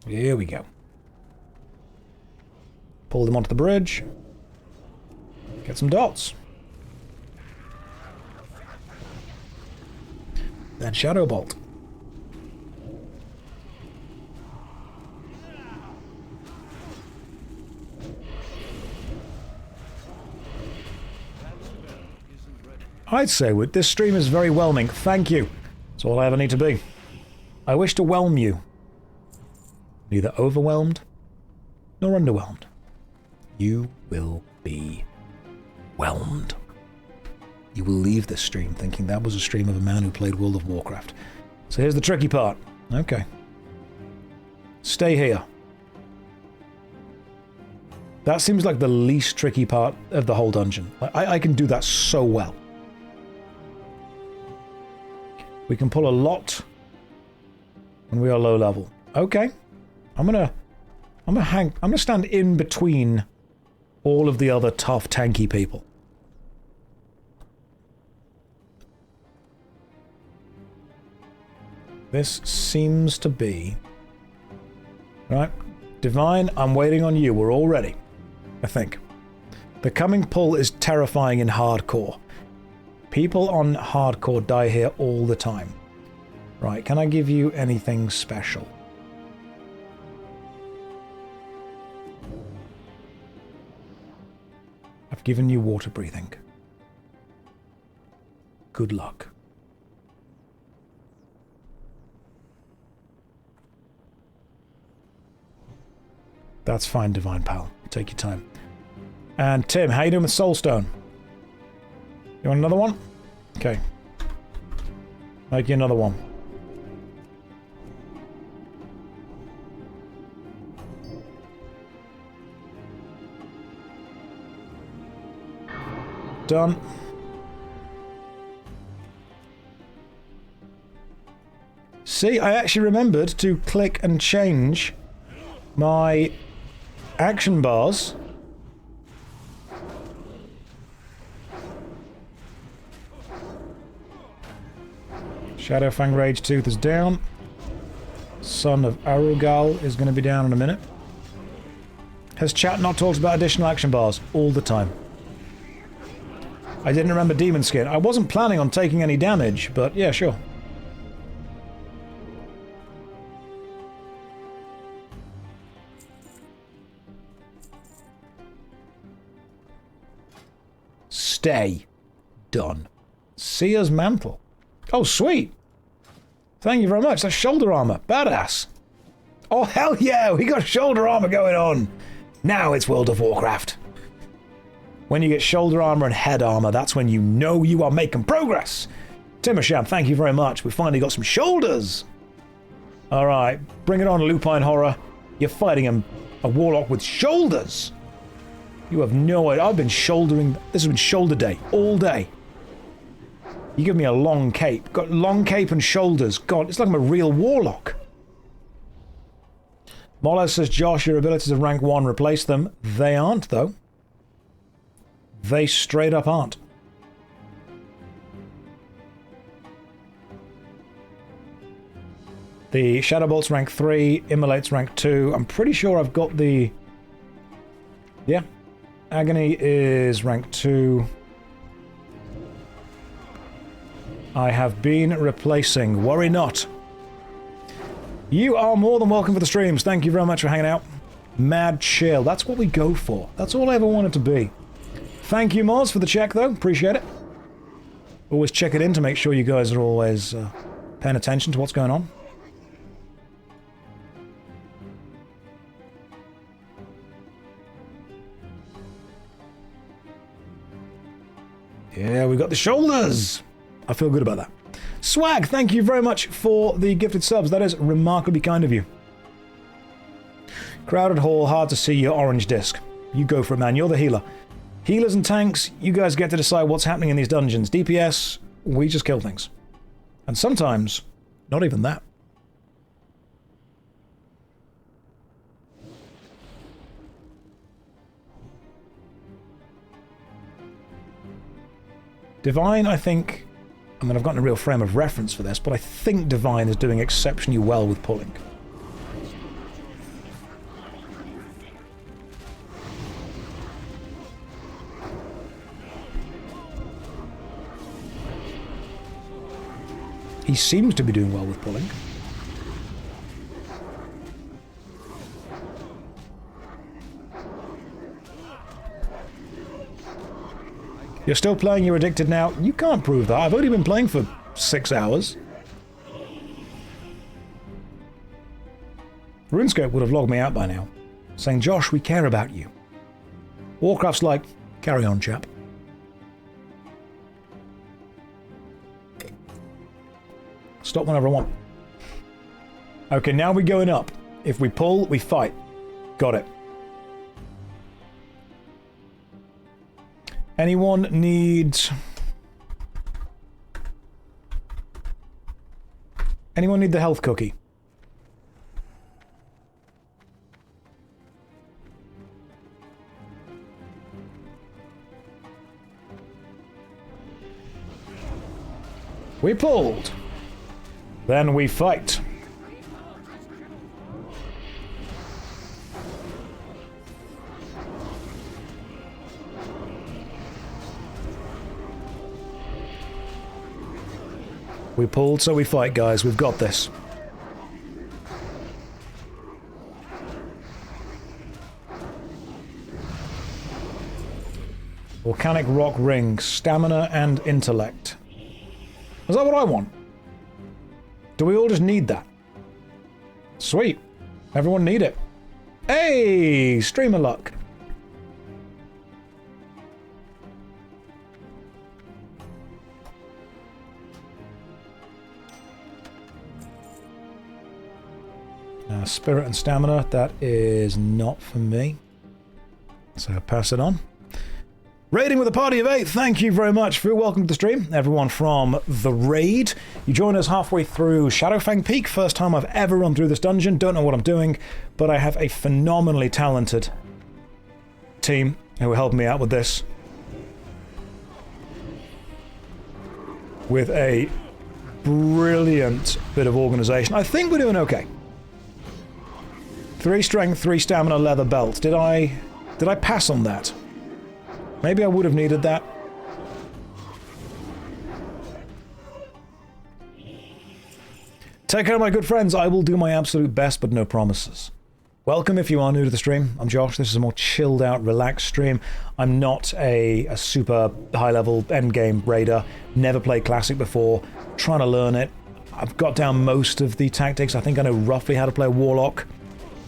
Here we go. Pull them onto the bridge. Get some dots. Then Shadow Bolt. I'd say this stream is very whelming. Thank you. That's all I ever need to be. I wish to whelm you. Neither overwhelmed nor underwhelmed. You will be whelmed. You will leave this stream thinking that was a stream of a man who played World of Warcraft. So here's the tricky part. Okay. Stay here. That seems like the least tricky part of the whole dungeon. I can do that so well. We can pull a lot when we are low level. Okay. I'm gonna stand in between all of the other tough tanky people. This seems to be... Right. Divine, I'm waiting on you. We're all ready. I think. The coming pull is terrifying in hardcore. People on hardcore die here all the time. Right, can I give you anything special? I've given you water breathing. Good luck. That's fine, Divine Pal. Take your time. And Tim, how you doing with Soulstone? You want another one? Okay. Make you another one. Done. See, I actually remembered to click and change my action bars. Shadowfang Rage Tooth is down. Son of Arugal is going to be down in a minute. Has chat not talked about additional action bars? All the time. I didn't remember Demon Skin. I wasn't planning on taking any damage, but yeah, sure. Stay. Done. Seer's Mantle. Oh, sweet. Thank you very much. That's shoulder armor. Badass. Oh, hell yeah. We got shoulder armor going on. Now it's World of Warcraft. When you get shoulder armor and head armor, that's when you know you are making progress. Timasham, thank you very much. We finally got some shoulders. All right. Bring it on, Lupine Horror. You're fighting a warlock with shoulders. You have no idea. I've been shouldering. This has been shoulder day all day. You give me a long cape. Got long cape and shoulders. God, it's like I'm a real warlock. Mola says, Josh, your abilities of rank 1 replace them. They aren't, though. They straight up aren't. The Shadowbolt's rank 3, Immolate's rank 2. I'm pretty sure I've got the... Yeah. Agony is rank 2. I have been replacing. Worry not. You are more than welcome for the streams. Thank you very much for hanging out. Mad chill. That's what we go for. That's all I ever wanted to be. Thank you, Moz, for the check, though. Appreciate it. Always check it in to make sure you guys are always paying attention to what's going on. Yeah, we got the shoulders. I feel good about that. Swag, thank you very much for the gifted subs. That is remarkably kind of you. Crowded hall, hard to see your orange disc. You go for it, man. You're the healer. Healers and tanks, you guys get to decide what's happening in these dungeons. DPS, we just kill things. And sometimes, not even that. Divine, I think... I mean, I've gotten a real frame of reference for this, but I think Divine is doing exceptionally well with pulling. He seems to be doing well with pulling. You're still playing, you're addicted now. You can't prove that. I've only been playing for 6 hours. RuneScape would have logged me out by now, saying, Josh, we care about you. Warcraft's like, carry on, chap. Stop whenever I want. Okay, now we're going up. If we pull, we fight. Got it. Anyone need the health cookie? We pulled. Then we fight. We pulled, so we fight, guys. We've got this. Volcanic rock ring, stamina and intellect. Is that what I want? Do we all just need that? Sweet. Everyone need it. Hey! Streamer luck. Spirit and stamina, that is not for me. So I'll pass it on. Raiding with a party of 8, thank you very much for welcome to the stream. Everyone from the raid. You join us halfway through Shadowfang Keep. First time I've ever run through this dungeon. Don't know what I'm doing, but I have a phenomenally talented team who will help me out with this. With a brilliant bit of organization. I think we're doing okay. 3 strength, 3 stamina, leather belt. Did I pass on that? Maybe I would have needed that. Take care, my good friends. I will do my absolute best, but no promises. Welcome if you are new to the stream. I'm Josh. This is a more chilled out, relaxed stream. I'm not a super high-level endgame raider. Never played Classic before. Trying to learn it. I've got down most of the tactics. I think I know roughly how to play a Warlock.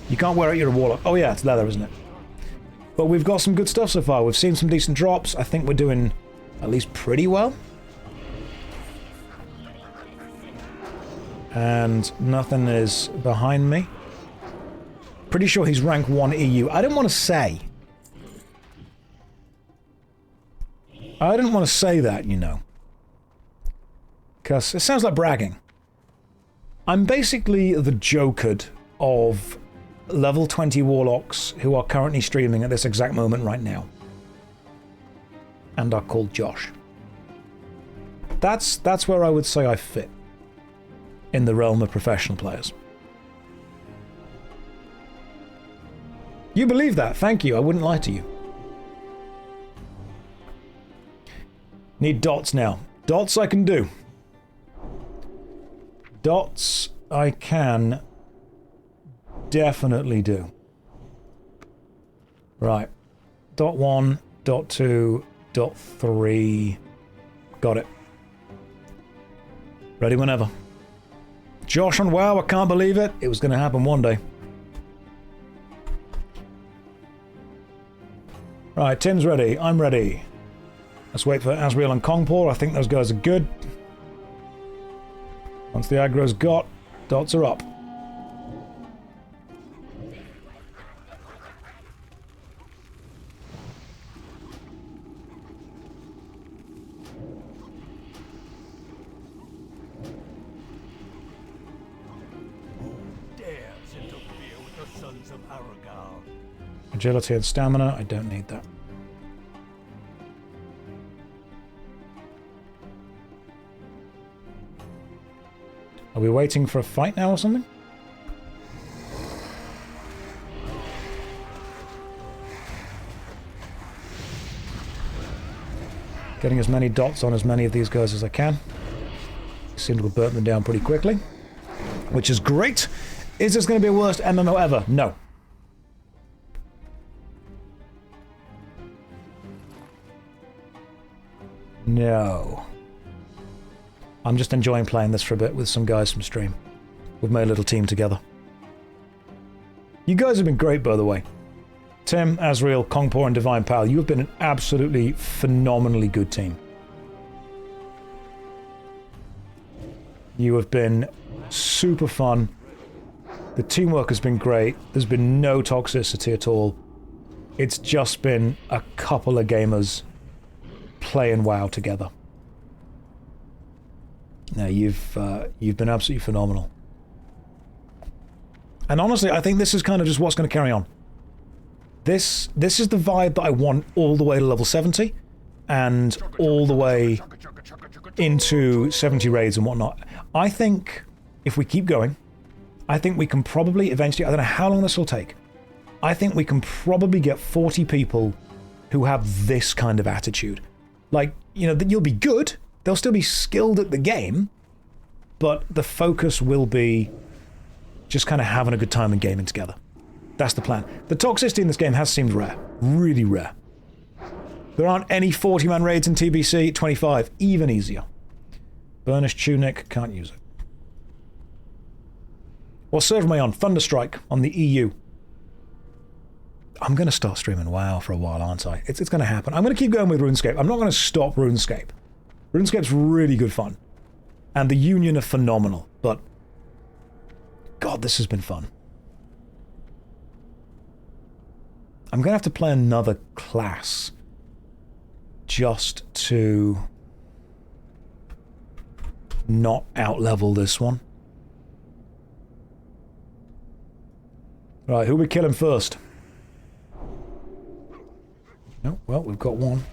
You can't wear out your Warlock. Oh yeah, it's leather, isn't it? But we've got some good stuff so far. We've seen some decent drops. I think we're doing at least pretty well. And nothing is behind me. Pretty sure he's rank 1 EU. I didn't want to say. I didn't want to say that, you know. Because it sounds like bragging. I'm basically the Jokered of level 20 Warlocks who are currently streaming at this exact moment right now. And are called Josh. That's where I would say I fit. In the realm of professional players. You believe that? Thank you. I wouldn't lie to you. Need dots now. Dots I can do. Dots I can definitely do. Right. Dot 1, dot 2, dot 3. Got it. Ready whenever. Josh on WoW, I can't believe it. It was going to happen one day. Right, Tim's ready. I'm ready. Let's wait for Asriel and Kongpor. I think those guys are good. Once the aggro's got, dots are up. Agility and stamina, I don't need that. Are we waiting for a fight now or something? Getting as many dots on as many of these guys as I can. Seem to have burnt them down pretty quickly. Which is great. Is this going to be the worst MMO ever? No. No. I'm just enjoying playing this for a bit with some guys from stream. We've made a little team together. You guys have been great, by the way. Tim, Asriel, Kongpor, and Divine Pal, you have been an absolutely phenomenally good team. You have been super fun. The teamwork has been great. There's been no toxicity at all. It's just been a couple of gamers playing WoW together. Now you've been absolutely phenomenal. And honestly, I think this is kind of just what's going to carry on. This is the vibe that I want all the way to level 70 and all the way into 70 raids and whatnot. I think if we keep going, I think we can probably eventually, I don't know how long this will take, I think we can probably get 40 people who have this kind of attitude. Like, you know, you'll be good, they'll still be skilled at the game, but the focus will be just kind of having a good time and gaming together. That's the plan. The toxicity in this game has seemed rare. Really rare. There aren't any 40-man raids in TBC. 25, even easier. Burnished Tunic, can't use it. What server am I on? Thunderstrike on the EU. I'm going to start streaming WoW for a while, aren't I? It's going to happen. I'm going to keep going with RuneScape. I'm not going to stop RuneScape. RuneScape's really good fun. And the Union are phenomenal. But, God, this has been fun. I'm going to have to play another class just to not out-level this one. Right, who are we killing first? Oh, well, we've got one.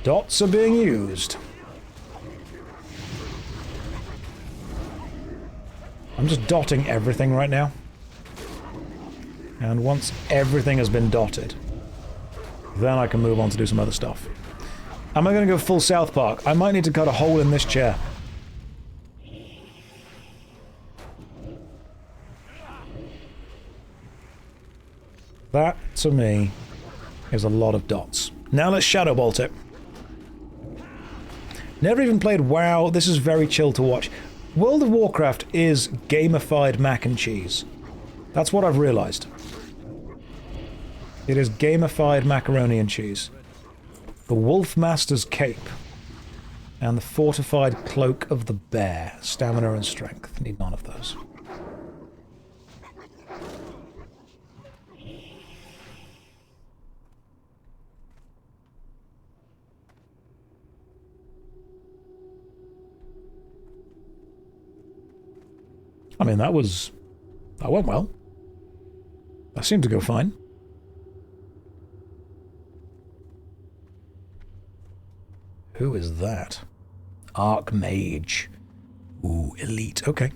Dots are being used. I'm just dotting everything right now. And once everything has been dotted, then I can move on to do some other stuff. Am I going to go full South Park? I might need to cut a hole in this chair. That, to me, is a lot of dots. Now let's Shadow Bolt it. Never even played WoW. This is very chill to watch. World of Warcraft is gamified mac and cheese. That's what I've realized. It is gamified macaroni and cheese. The Wolfmaster's Cape and the Fortified Cloak of the Bear. Stamina and strength. Need none of those. I mean, that went well. That seemed to go fine. Who is that? Archmage. Ooh, elite. Okay.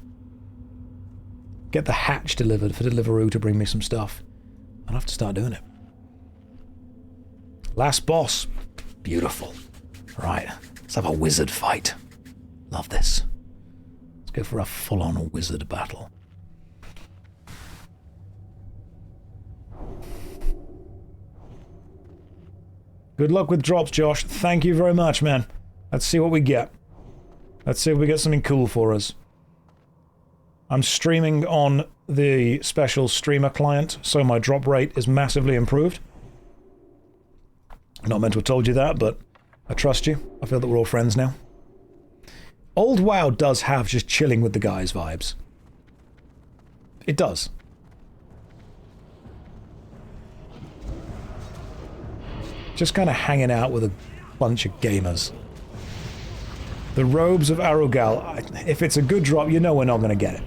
Get the hatch delivered for Deliveroo to bring me some stuff. I'll have to start doing it. Last boss. Beautiful. Right. Let's have a wizard fight. Love this. Let's go for a full-on wizard battle. Good luck with drops, Josh. Thank you very much, man. Let's see what we get. Let's see if we get something cool for us. I'm streaming on the special streamer client, so my drop rate is massively improved. Not meant to have told you that, but I trust you. I feel that we're all friends now. Old WoW does have just chilling with the guys vibes. It does. Just kind of hanging out with a bunch of gamers. The Robes of Arugal. If it's a good drop, you know we're not going to get it.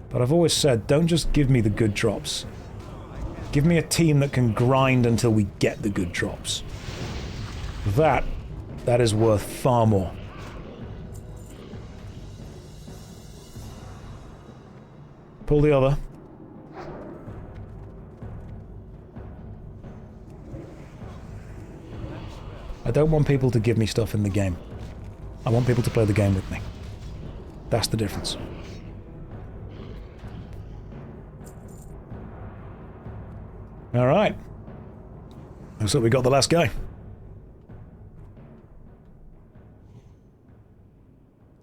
But I've always said, don't just give me the good drops. Give me a team that can grind until we get the good drops. That is worth far more. Pull the other. I don't want people to give me stuff in the game. I want people to play the game with me. That's the difference. Alright. Looks like we got the last guy.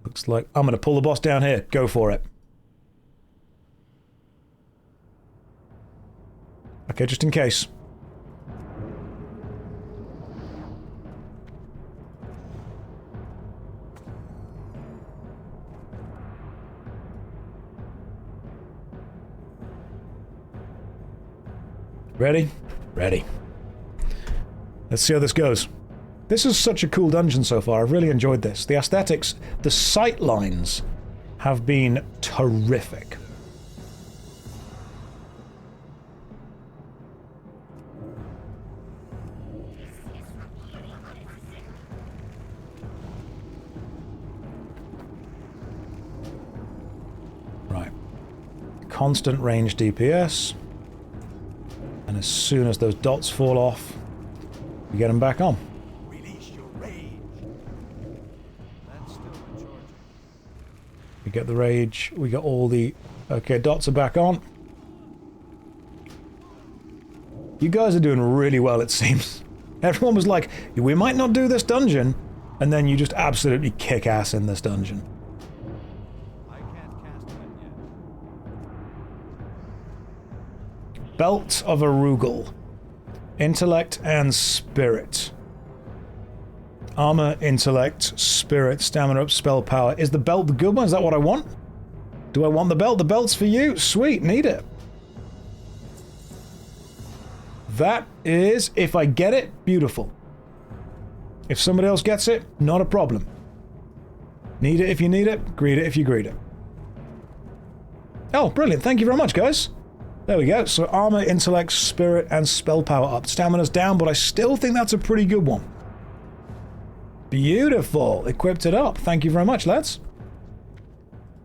Looks like I'm going to pull the boss down here. Go for it. Okay, just in case. Ready? Ready. Let's see how this goes. This is such a cool dungeon so far. I've really enjoyed this. The aesthetics, the sight lines have been terrific. Right. Constant range DPS. And as soon as those dots fall off, we get them back on. Release your rage. That's still in charge. We get the rage, we got all the... Okay, dots are back on. You guys are doing really well, it seems. Everyone was like, we might not do this dungeon, and then you just absolutely kick ass in this dungeon. I can't cast that yet. Belt of Arugal. Intellect and Spirit. Armor, intellect, spirit, stamina up, spell power. Is the belt the good one? Is that what I want? Do I want the belt? The belt's for you. Sweet, need it. That is, if I get it, beautiful. If somebody else gets it, not a problem. Need it if you need it, greet it if you greet it. Oh, brilliant. Thank you very much, guys. There we go. So armor, intellect, spirit, and spell power up. Stamina's down, but I still think that's a pretty good one. Beautiful. Equipped it up. Thank you very much, lads.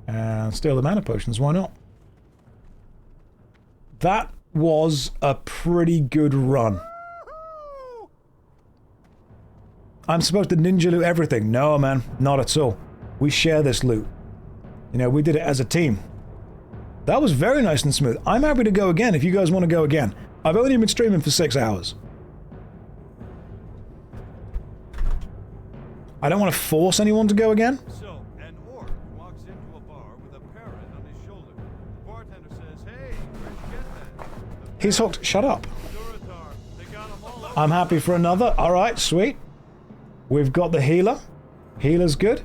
And steal the mana potions. Why not? That was a pretty good run. I'm supposed to ninja loot everything. No, man. Not at all. We share this loot. You know, we did it as a team. That was very nice and smooth. I'm happy to go again if you guys want to go again. I've only been streaming for 6 hours. I don't want to force anyone to go again. So, an orc walks into a bar with a parrot on his shoulder. The bartender says, hey, where'd you get that? He's hooked. Shut up. Duratar, they got him all over. I'm happy for another. Alright, sweet. We've got the healer. Healer's good.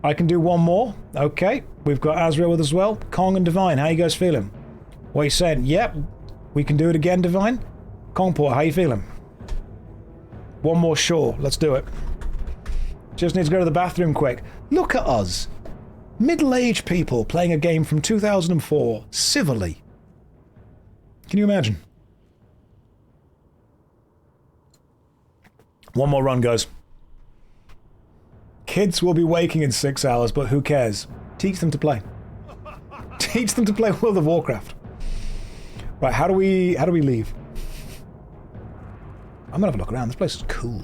I can do one more. Okay. We've got Azrael with us as well. Kong and Divine, how you guys feeling? What are you saying? Yep. We can do it again, Divine. Kongport, how you feeling? One more, sure. Let's do it. Just need to go to the bathroom quick. Look at us. Middle-aged people playing a game from 2004. Civilly. Can you imagine? One more run, guys. Kids will be waking in 6 hours, but who cares? Teach them to play. Teach them to play World of Warcraft. Right, how do we leave? I'm gonna have a look around. This place is cool.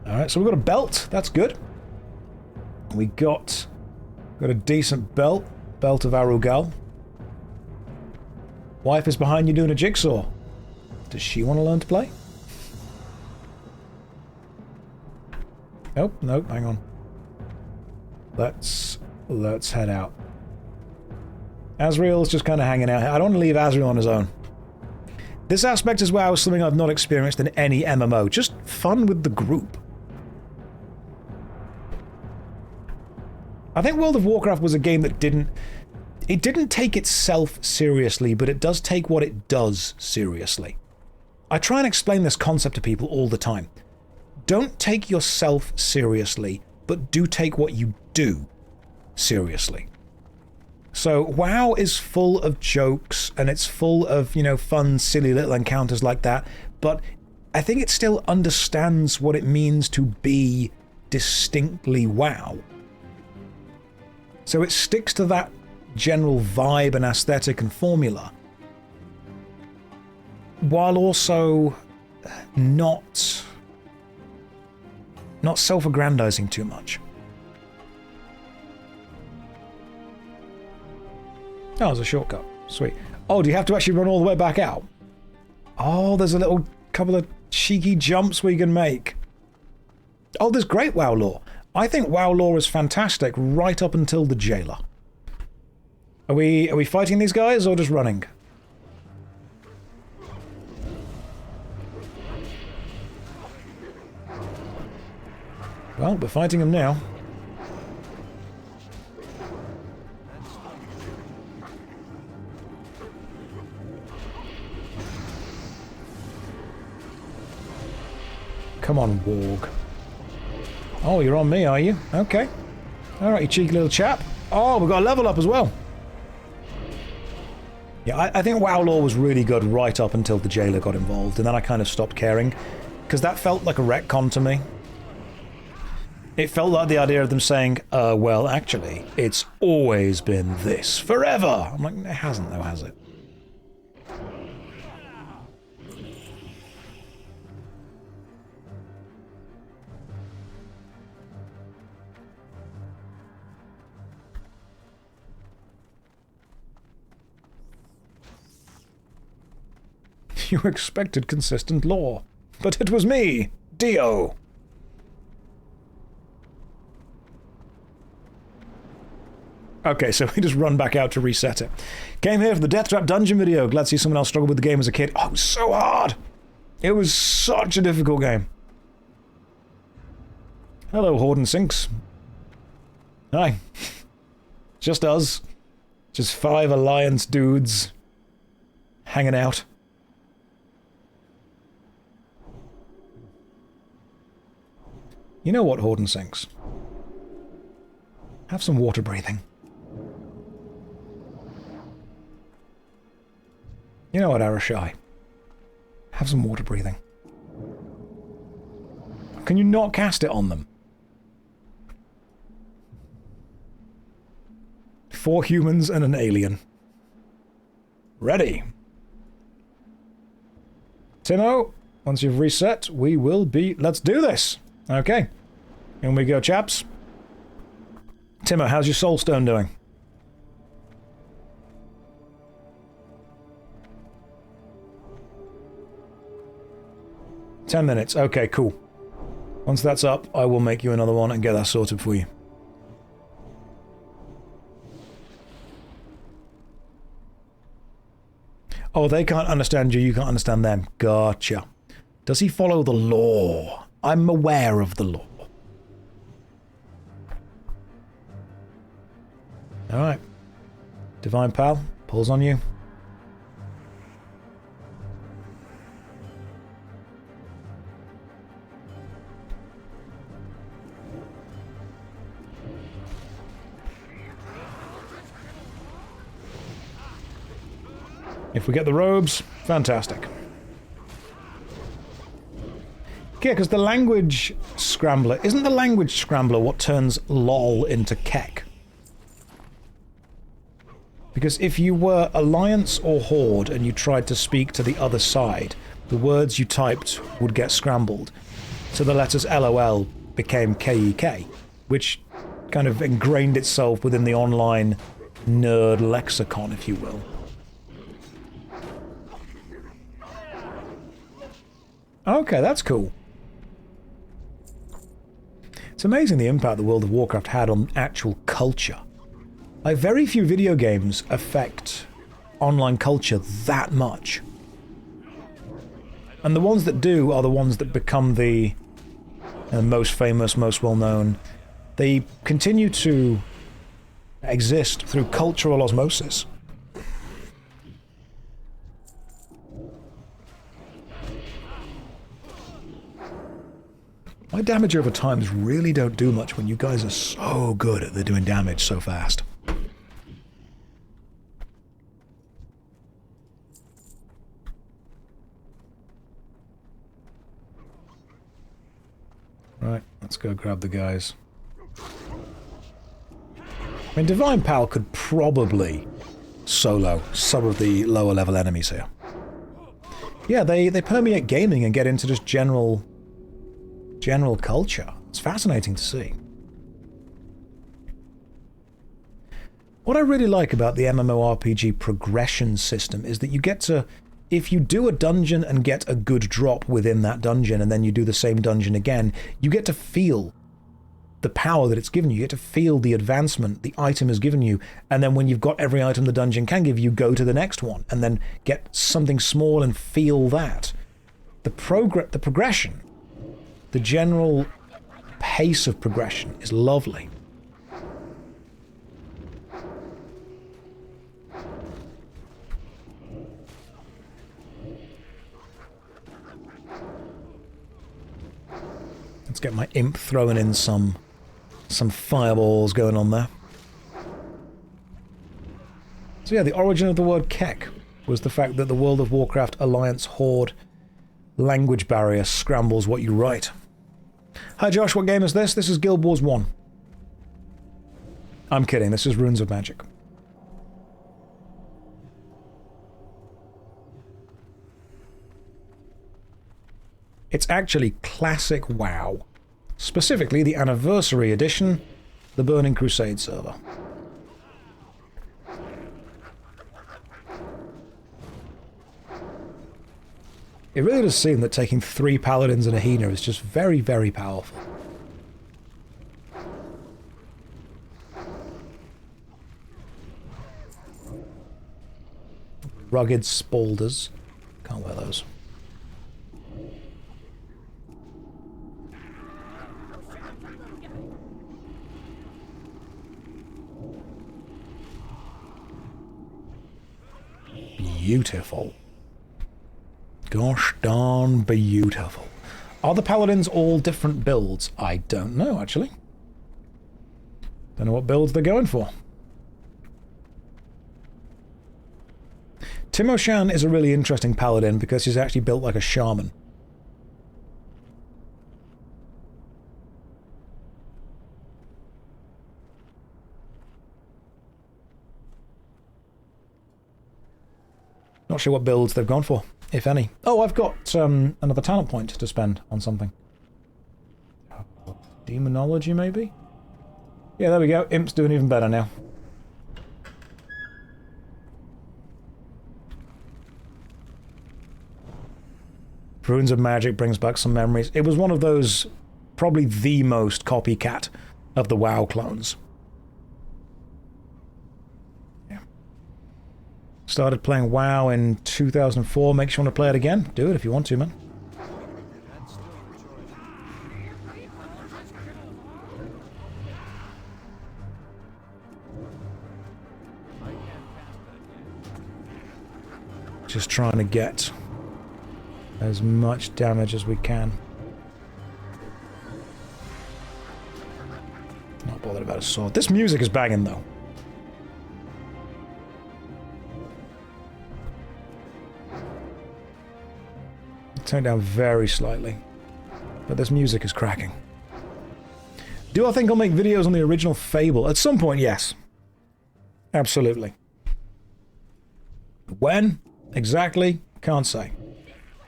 Alright, so we've got a belt. That's good. We got a decent belt. Belt of Arugal. Wife is behind you doing a jigsaw. Does she want to learn to play? Nope, nope, hang on. Let's head out. Azrael's just kind of hanging out here. I don't want to leave Azrael on his own. This aspect as well is something I've not experienced in any MMO. Just fun with the group. I think World of Warcraft was a game that didn't take itself seriously, but it does take what it does seriously. I try and explain this concept to people all the time. Don't take yourself seriously, but do take what you do seriously. So WoW is full of jokes, and it's full of, you know, fun, silly little encounters like that, but I think it still understands what it means to be distinctly WoW. So it sticks to that general vibe and aesthetic and formula, while also not self-aggrandizing too much. Oh, there's a shortcut. Sweet. Oh, do you have to actually run all the way back out? Oh, there's a little couple of cheeky jumps we can make. Oh, there's great WoW lore. I think WoW lore is fantastic right up until the jailer. Are we fighting these guys or just running? Well, we're fighting them now. Come on, Warg. Oh, you're on me, are you? Okay. Alright, you cheeky little chap. Oh, we've got a level up as well. Yeah, I think WoW lore was really good right up until the jailer got involved, and then I kind of stopped caring, because that felt like a retcon to me. It felt like the idea of them saying, well, actually, it's always been this forever. I'm like, it hasn't though, has it? You expected consistent lore, but it was me, Dio. Okay, so we just run back out to reset it. Came here for the Death Trap Dungeon video. Glad to see someone else struggle with the game as a kid. Oh, it was so hard! It was such a difficult game. Hello, Horde and Sinks. Hi. Just us. Just 5 Alliance dudes hanging out. You know what, Horde and Sinks? Have some water breathing. You know what, Arashai? Have some water breathing. Can you not cast it on them? 4 humans and an alien. Ready. Timo, once you've reset, we will be... Let's do this! Okay. In we go, chaps. Timo, how's your soulstone doing? $10 minutes. Okay, cool. Once that's up, I will make you another one and get that sorted for you. Oh, they can't understand you, you can't understand them. Gotcha. Does he follow the law? I'm aware of the law. Alright. Divine Pal, pulls on you. If we get the robes, fantastic. Yeah, because the language scrambler... Isn't the language scrambler what turns LOL into Kek? Because if you were Alliance or Horde and you tried to speak to the other side, the words you typed would get scrambled. So the letters LOL became KEK, which kind of ingrained itself within the online nerd lexicon, if you will. Okay, that's cool. It's amazing the impact the World of Warcraft had on actual culture. Like, very few video games affect online culture that much. And the ones that do are the ones that become the most famous, most well-known. They continue to exist through cultural osmosis. My damage over times really don't do much when you guys are so good at doing damage so fast. Right, let's go grab the guys. I mean, Divine Pal could probably solo some of the lower level enemies here. Yeah, they permeate gaming and get into just general culture. It's fascinating to see. What I really like about the MMORPG progression system is that you get to, if you do a dungeon and get a good drop within that dungeon and then you do the same dungeon again, you get to feel the power that it's given you. You get to feel the advancement the item has given you, and then when you've got every item the dungeon can give you, go to the next one and then get something small and feel that. The progression, the general pace of progression is lovely. Let's get my imp throwing in some fireballs going on there. So yeah, the origin of the word Kek was the fact that the World of Warcraft Alliance Horde language barrier scrambles what you write. Hi Josh, what game is this? This is Guild Wars 1. I'm kidding, this is Runes of Magic. It's actually classic WoW. Specifically the Anniversary Edition, the Burning Crusade server. It really does seem that taking 3 paladins and a Hina is just very, very powerful. Rugged Spaulders. Can't wear those. beautiful. Gosh darn beautiful. Are the paladins all different builds? I don't know, actually. Don't know what builds they're going for. Timoshan is a really interesting paladin because he's actually built like a shaman. Not sure what builds they've gone for, if any. Oh, I've got another talent point to spend on something. Demonology, maybe? Yeah, there we go. Imp's doing even better now. Runes of Magic brings back some memories. It was one of those, probably the most copycat of the WoW clones. Yeah. Started playing WoW in 2004. Makes you want to play it again? Do it if you want to, man. Just trying to get as much damage as we can. Not bothered about a sword. This music is banging, though. Turn it down very slightly. But this music is cracking. Do I think I'll make videos on the original Fable? At some point, yes. Absolutely. When? Exactly? Can't say.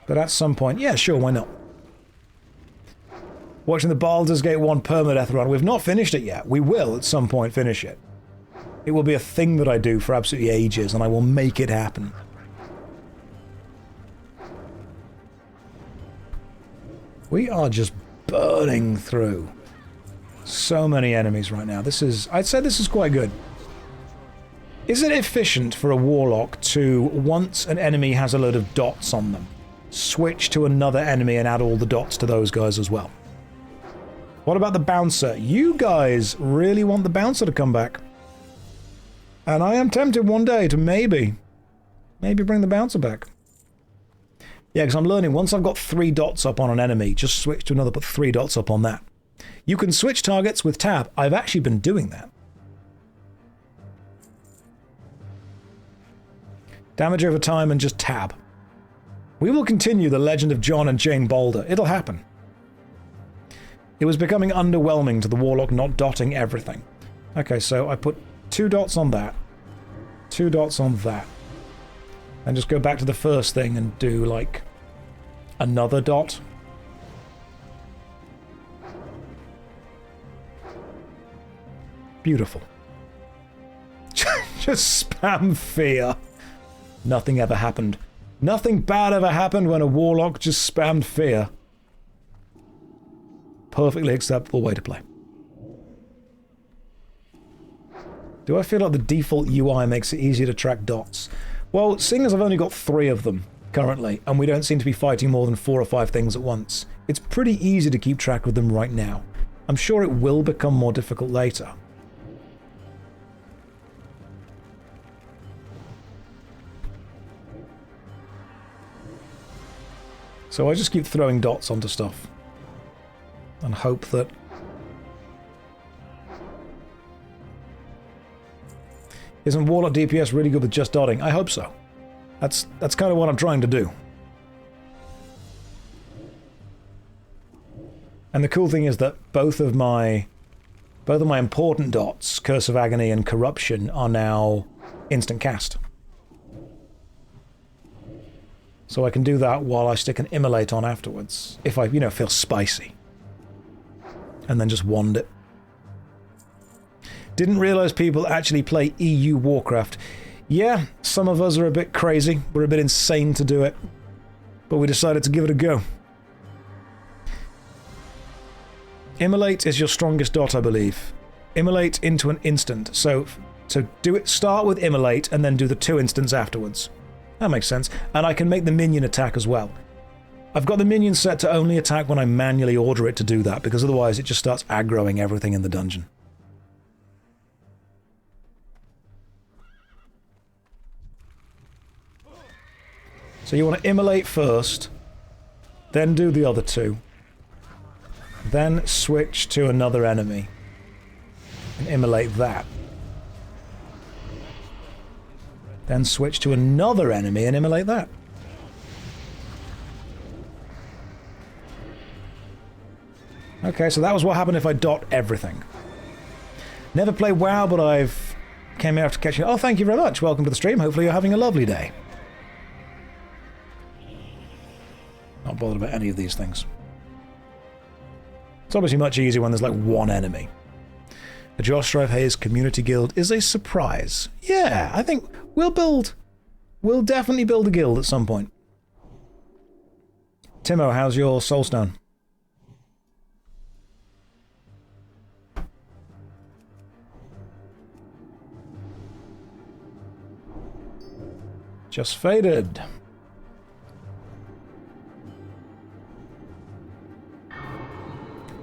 But at some point, yeah, sure, why not? Watching the Baldur's Gate 1 permadeath run. We've not finished it yet. We will at some point finish it. It will be a thing that I do for absolutely ages, and I will make it happen. We are just burning through so many enemies right now. This is... I'd say this is quite good. Is it efficient for a warlock to, once an enemy has a load of dots on them, switch to another enemy and add all the dots to those guys as well? What about the bouncer? You guys really want the bouncer to come back. And I am tempted one day to maybe bring the bouncer back. Yeah, because I'm learning, once I've got 3 dots up on an enemy, just switch to another, put 3 dots up on that. You can switch targets with tab. I've actually been doing that. Damage over time and just tab. We will continue the legend of John and Jane Boulder. It'll happen. It was becoming underwhelming to the warlock not dotting everything. Okay, so I put 2 dots on that. 2 dots on that. And just go back to the first thing and do, like, another dot. Beautiful. Just spam fear. Nothing ever happened. Nothing bad ever happened when a warlock just spammed fear. Perfectly acceptable way to play. Do I feel like the default UI makes it easier to track dots? Well, seeing as I've only got 3 of them currently, and we don't seem to be fighting more than 4 or 5 things at once, it's pretty easy to keep track of them right now. I'm sure it will become more difficult later. So I just keep throwing dots onto stuff. And hope that... Isn't Warlock DPS really good with just dotting? I hope so. That's kind of what I'm trying to do. And the cool thing is that both of my important dots, Curse of Agony and Corruption, are now instant cast. So I can do that while I stick an Immolate on afterwards, if I, feel spicy. And then just wand it. Didn't realise people actually play EU Warcraft. Yeah, some of us are a bit crazy. We're a bit insane to do it. But we decided to give it a go. Immolate is your strongest dot, I believe. Immolate into an instant. So do it. Start with Immolate and then do the 2 instants afterwards. That makes sense. And I can make the minion attack as well. I've got the minion set to only attack when I manually order it to do that, because otherwise it just starts aggroing everything in the dungeon. So you want to immolate first, then do the other two. Then switch to another enemy and immolate that. Then switch to another enemy and immolate that. Okay, so that was what happened if I dot everything. Never played WoW, but I've came here after catching... Oh, thank you very much. Welcome to the stream. Hopefully you're having a lovely day. Not bothered about any of these things. It's obviously much easier when there's like one enemy. The JoshStrifeHayes community guild is a surprise. Yeah, I think we'll definitely build a guild at some point. Timo, how's your soulstone? Just faded.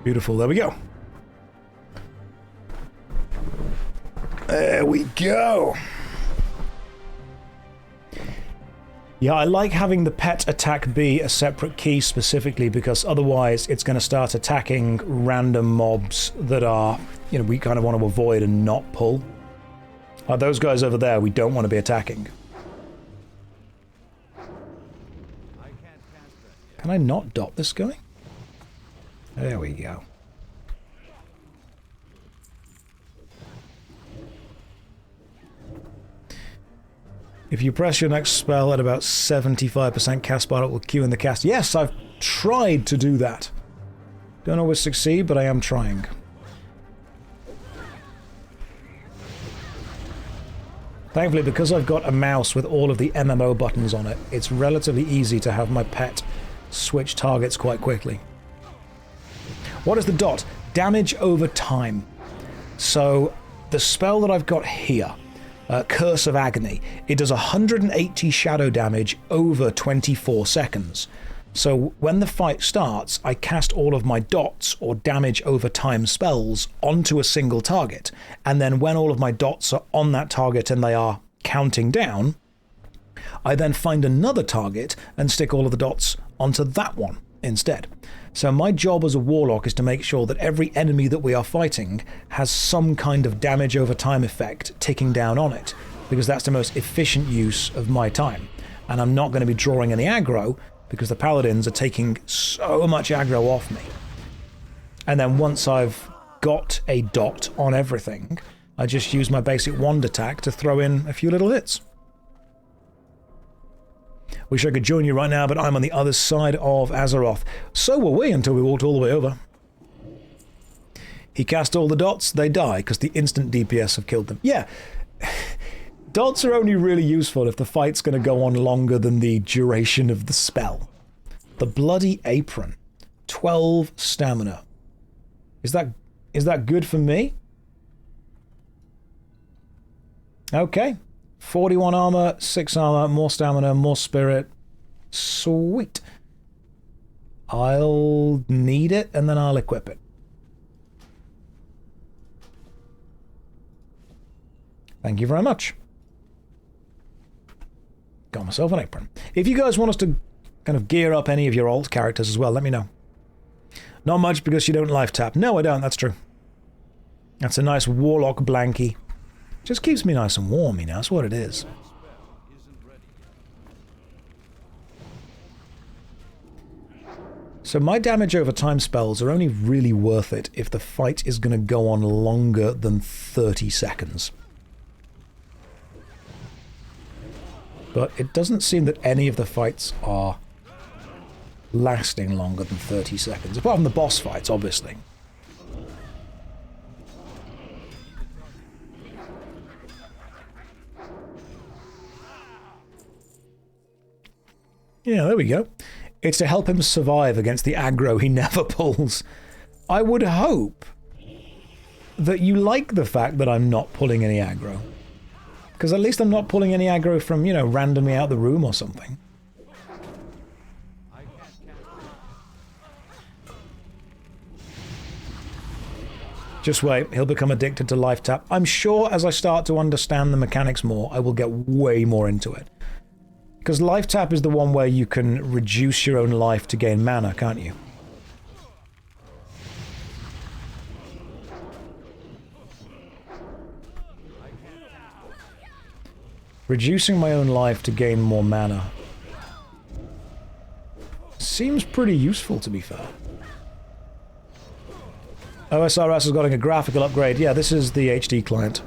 Beautiful, there we go. There we go. Yeah, I like having the pet attack be a separate key specifically because otherwise it's going to start attacking random mobs that are, you know, we kind of want to avoid and not pull. Like those guys over there we don't want to be attacking. Can I not dot this guy? There we go. If you press your next spell at about 75% cast bar, it will queue in the cast. Yes, I've tried to do that. Don't always succeed, but I am trying. Thankfully, because I've got a mouse with all of the MMO buttons on it, it's relatively easy to have my pet switch targets quite quickly. What is the dot? Damage over time. So the spell that I've got here, Curse of Agony, it does 180 shadow damage over 24 seconds. So when the fight starts, I cast all of my dots or damage over time spells onto a single target, and then when all of my dots are on that target and they are counting down, I then find another target and stick all of the dots onto that one instead. So my job as a warlock is to make sure that every enemy that we are fighting has some kind of damage over time effect ticking down on it, because that's the most efficient use of my time. And I'm not going to be drawing any aggro because the paladins are taking so much aggro off me. And then once I've got a dot on everything, I just use my basic wand attack to throw in a few little hits. Wish I could join you right now, but I'm on the other side of Azeroth. So were we until we walked all the way over. He cast all the dots, they die, because the instant DPS have killed them. Yeah, dots are only really useful if the fight's going to go on longer than the duration of the spell. The Bloody Apron. 12 stamina. Is that good for me? Okay. 41 armor, 6 armor, more stamina, more spirit. Sweet. I'll need it and then I'll equip it. Thank you very much. Got myself an apron. If you guys want us to kind of gear up any of your alt characters as well, let me know. Not much because you don't life tap. No, I don't, that's true. That's a nice warlock blankie. Just keeps me nice and warm, you know, that's what it is. So my damage over time spells are only really worth it if the fight is going to go on longer than 30 seconds. But it doesn't seem that any of the fights are lasting longer than 30 seconds, apart from the boss fights, obviously. Yeah, there we go. It's to help him survive against the aggro he never pulls. I would hope that you like the fact that I'm not pulling any aggro. Because at least I'm not pulling any aggro from, you know, randomly out the room or something. Just wait, he'll become addicted to life tap. I'm sure as I start to understand the mechanics more, I will get way more into it. Because life tap is the one where you can reduce your own life to gain mana, can't you? Reducing my own life to gain more mana seems pretty useful, to be fair. OSRS is getting a graphical upgrade. Yeah, this is the HD client.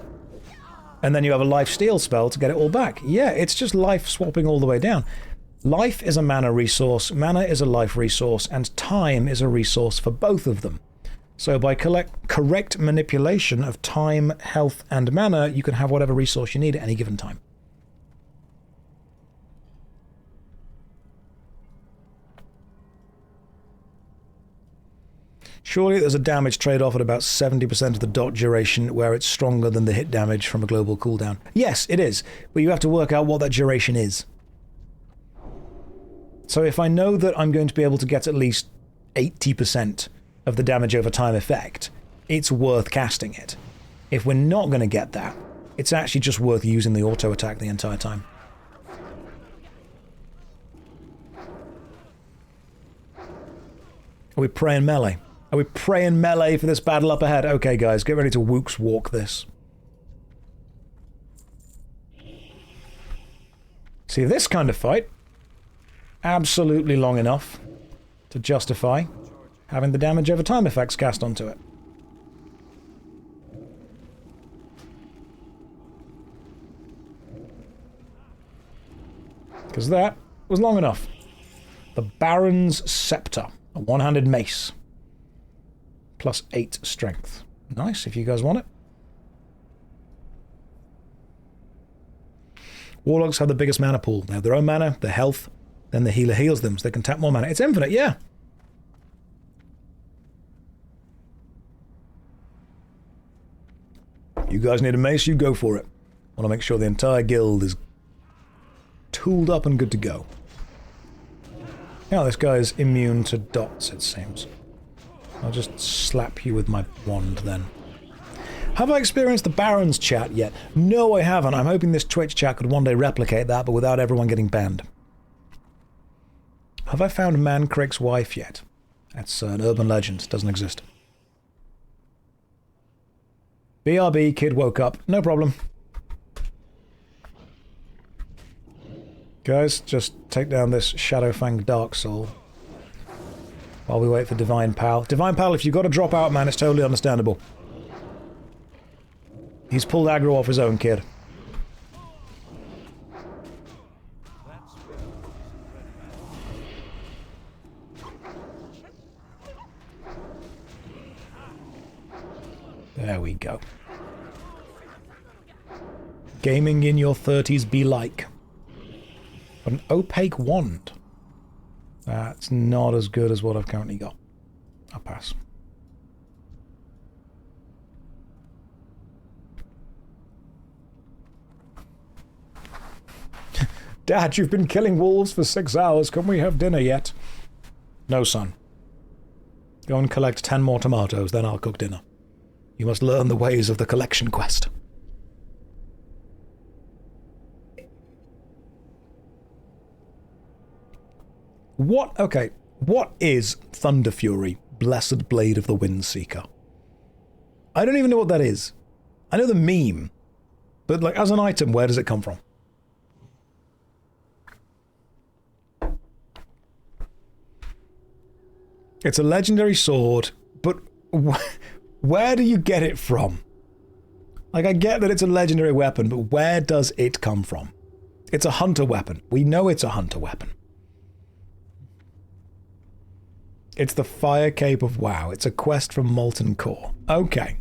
And then you have a life steal spell to get it all back. Yeah, it's just life swapping all the way down. Life is a mana resource, mana is a life resource, and time is a resource for both of them. So by correct manipulation of time, health, and mana, you can have whatever resource you need at any given time. Surely there's a damage trade-off at about 70% of the dot duration where it's stronger than the hit damage from a global cooldown. Yes, it is, but you have to work out what that duration is. So if I know that I'm going to be able to get at least 80% of the damage over time effect, it's worth casting it. If we're not going to get that, it's actually just worth using the auto attack the entire time. Are we praying melee? Are we praying melee for this battle up ahead? Okay, guys, get ready to whoops walk this. See, this kind of fight, absolutely long enough to justify having the damage over time effects cast onto it. Because that was long enough. The Baron's Scepter, a one-handed mace. Plus 8 strength. Nice, if you guys want it. Warlocks have the biggest mana pool. They have their own mana, their health, then the healer heals them, so they can tap more mana. It's infinite, yeah. You guys need a mace, you go for it. I want to make sure the entire guild is tooled up and good to go. Now this guy is immune to dots, it seems. I'll just slap you with my wand then. Have I experienced the Baron's chat yet? No, I haven't. I'm hoping this Twitch chat could one day replicate that, but without everyone getting banned. Have I found Mancrick's wife yet? That's an urban legend. It doesn't exist. BRB, kid woke up. No problem. Guys, just take down this Shadowfang Dark Soul. While we wait for Divine Pal. Divine Pal, if you've got to drop out, man, it's totally understandable. He's pulled aggro off his own, kid. There we go. Gaming in your 30s be like. But an opaque wand. That's not as good as what I've currently got. I'll pass. Dad, you've been killing wolves for 6 hours. Can we have dinner yet? No, son. Go and collect 10 more tomatoes, then I'll cook dinner. You must learn the ways of the collection quest. What? Okay. What is Thunder Fury, Blessed Blade of the Windseeker? I don't even know what that is. I know the meme. But, like, as an item, where does it come from? It's a legendary sword, but where do you get it from? Like, I get that it's a legendary weapon, but where does it come from? It's a hunter weapon. We know it's a hunter weapon. It's the Fire Cape of WoW. It's a quest from Molten Core. Okay.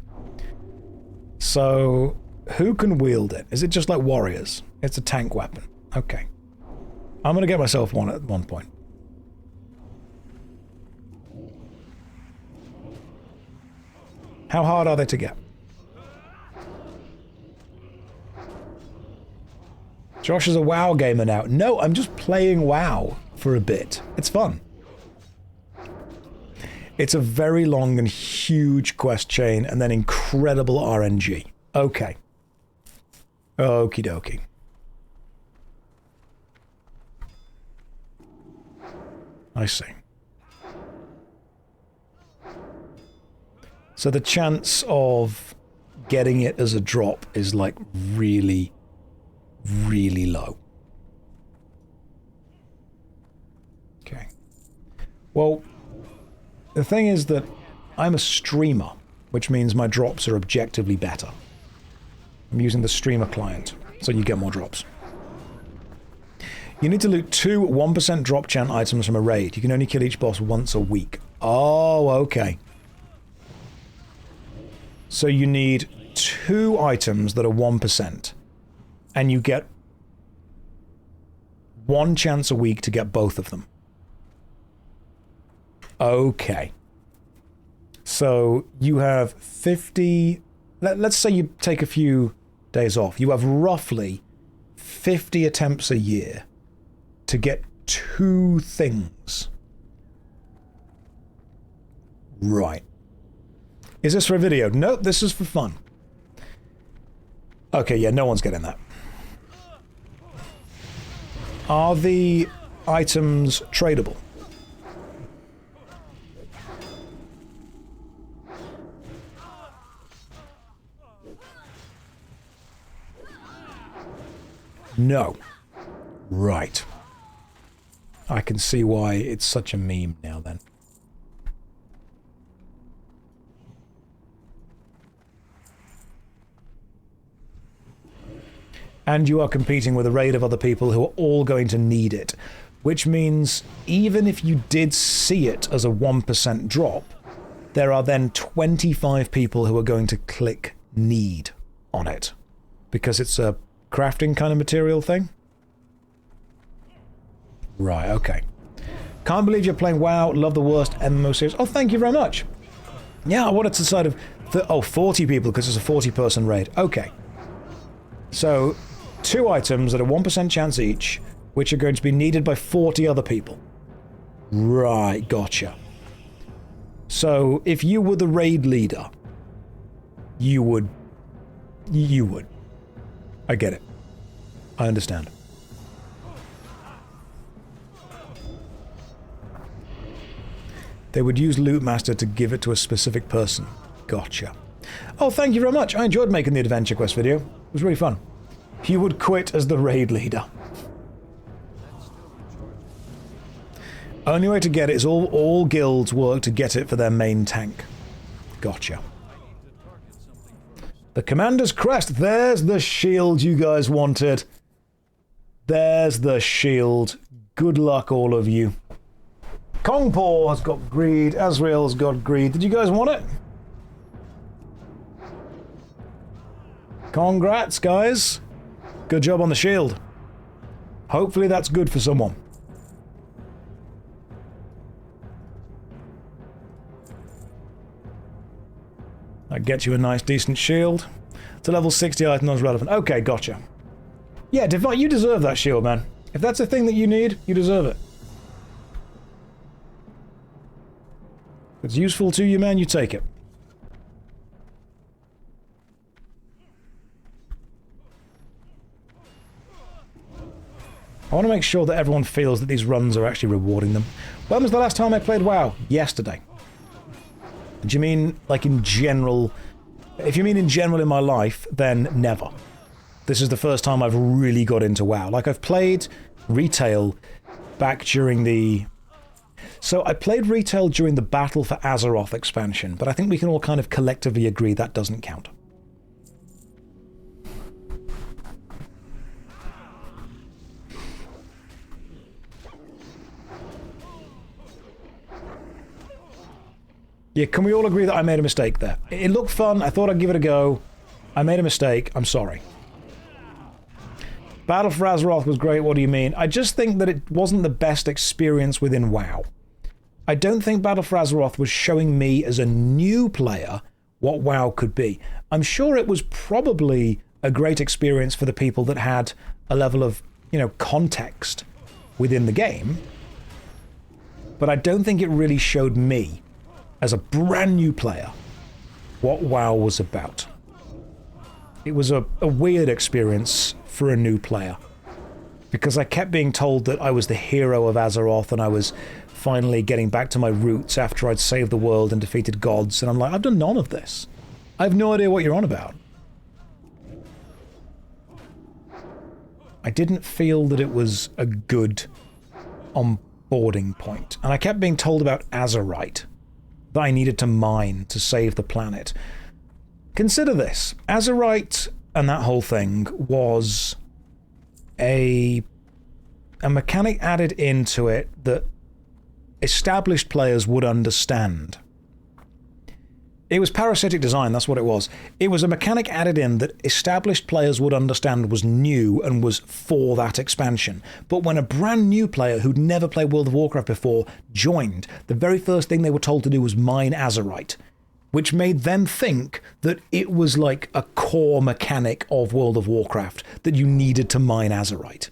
So, who can wield it? Is it just like warriors? It's a tank weapon. Okay. I'm gonna get myself one at one point. How hard are they to get? Josh is a WoW gamer now. No, I'm just playing WoW for a bit. It's fun. It's a very long and huge quest chain and then incredible RNG. Okay. Okie dokie. I see. So the chance of getting it as a drop is like really, really low. Okay. Well, the thing is that I'm a streamer, which means my drops are objectively better. I'm using the streamer client, so you get more drops. You need to loot 2 1% drop chance items from a raid. You can only kill each boss once a week. Oh, okay. So you need 2 items that are 1%, and you get 1 chance a week to get both of them. Okay. So you have 50... Let's say you take a few days off. You have roughly 50 attempts a year to get 2 things. Right. Is this for a video? Nope, this is for fun. Okay, yeah, no one's getting that. Are the items tradable? No. Right. I can see why it's such a meme now then. And you are competing with a raid of other people who are all going to need it. Which means even if you did see it as a 1% drop, there are then 25 people who are going to click need on it. Because it's a crafting kind of material thing? Right, okay. Can't believe you're playing WoW. Love the worst MMO series. Oh, thank you very much. Yeah, I wanted to side of... 40 people because it's a 40-person raid. Okay. So, 2 items at a 1% chance each, which are going to be needed by 40 other people. Right, gotcha. So, if you were the raid leader, you would. I get it. I understand. They would use Loot Master to give it to a specific person. Gotcha. Oh, thank you very much. I enjoyed making the Adventure Quest video. It was really fun. You would quit as the raid leader. Only way to get it is all guilds work to get it for their main tank. Gotcha. The Commander's Crest. There's the shield you guys wanted. There's the shield. Good luck, all of you. Kongpaw has got greed. Azrael's got greed. Did you guys want it? Congrats, guys. Good job on the shield. Hopefully that's good for someone. That gets you a nice, decent shield. It's a level 60 item, not relevant. Okay, gotcha. Yeah, Defias, you deserve that shield, man. If that's a thing that you need, you deserve it. If it's useful to you, man, you take it. I want to make sure that everyone feels that these runs are actually rewarding them. When was the last time I played WoW? Yesterday. Do you mean, like, in general? If you mean in general in my life, then never. This is the first time I've really got into WoW. Like, I've played retail back during the... So, I played retail during the Battle for Azeroth expansion, but I think we can all kind of collectively agree that doesn't count. Yeah, can we all agree that I made a mistake there? It looked fun, I thought I'd give it a go. I made a mistake, I'm sorry. Battle for Azeroth was great, what do you mean? I just think that it wasn't the best experience within WoW. I don't think Battle for Azeroth was showing me as a new player what WoW could be. I'm sure it was probably a great experience for the people that had a level of, you know, context within the game. But I don't think it really showed me, as a brand new player, what WoW was about. It was a weird experience for a new player. because I kept being told that I was the hero of Azeroth and I was finally getting back to my roots after I'd saved the world and defeated gods, and I'm like, I've done none of this. I have no idea what you're on about. I didn't feel that it was a good onboarding point, and I kept being told about Azerite, that I needed to mine to save the planet. Consider this. Azerite and that whole thing was a mechanic added into it that established players would understand. It was parasitic design, that's what it was. It was a mechanic added in that established players would understand was new and was for that expansion. But when a brand new player who'd never played World of Warcraft before joined, the very first thing they were told to do was mine Azerite, which made them think that it was like a core mechanic of World of Warcraft, that you needed to mine Azerite.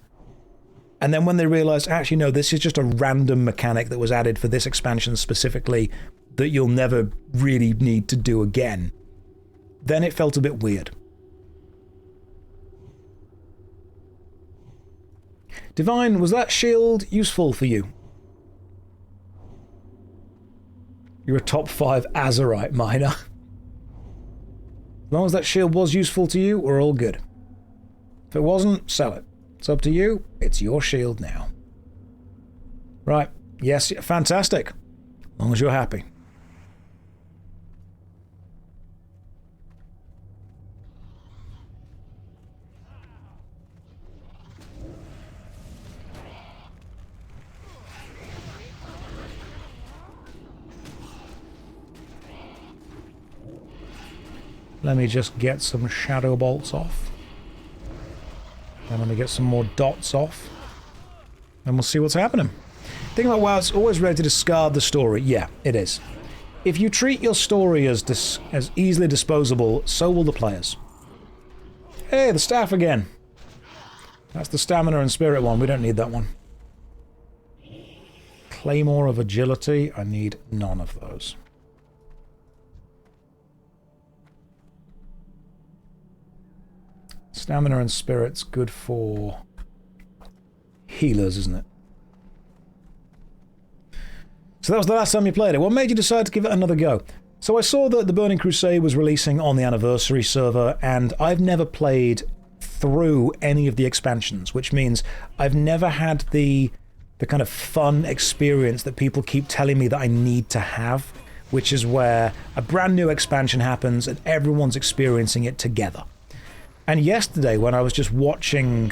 And then when they realized, actually, no, this is just a random mechanic that was added for this expansion specifically that you'll never really need to do again, then it felt a bit weird. Divine, was that shield useful for you? You're a top 5 Azerite miner. As long as that shield was useful to you, we're all good. If it wasn't, sell it. It's up to you. It's your shield now. Right. Yes, fantastic. As long as you're happy. Let me just get some shadow bolts off. And let me get some more dots off. And we'll see what's happening. The thing about WoW, it's always ready to discard the story. Yeah, it is. If you treat your story as easily disposable, so will the players. Hey, the staff again. That's the stamina and spirit one. We don't need that one. Claymore of agility. I need none of those. Stamina and spirit's good for healers, isn't it? So that was the last time you played it. What made you decide to give it another go? So I saw that the Burning Crusade was releasing on the Anniversary server, and I've never played through any of the expansions, which means I've never had the kind of fun experience that people keep telling me that I need to have, which is where a brand new expansion happens and everyone's experiencing it together. And yesterday, when I was just watching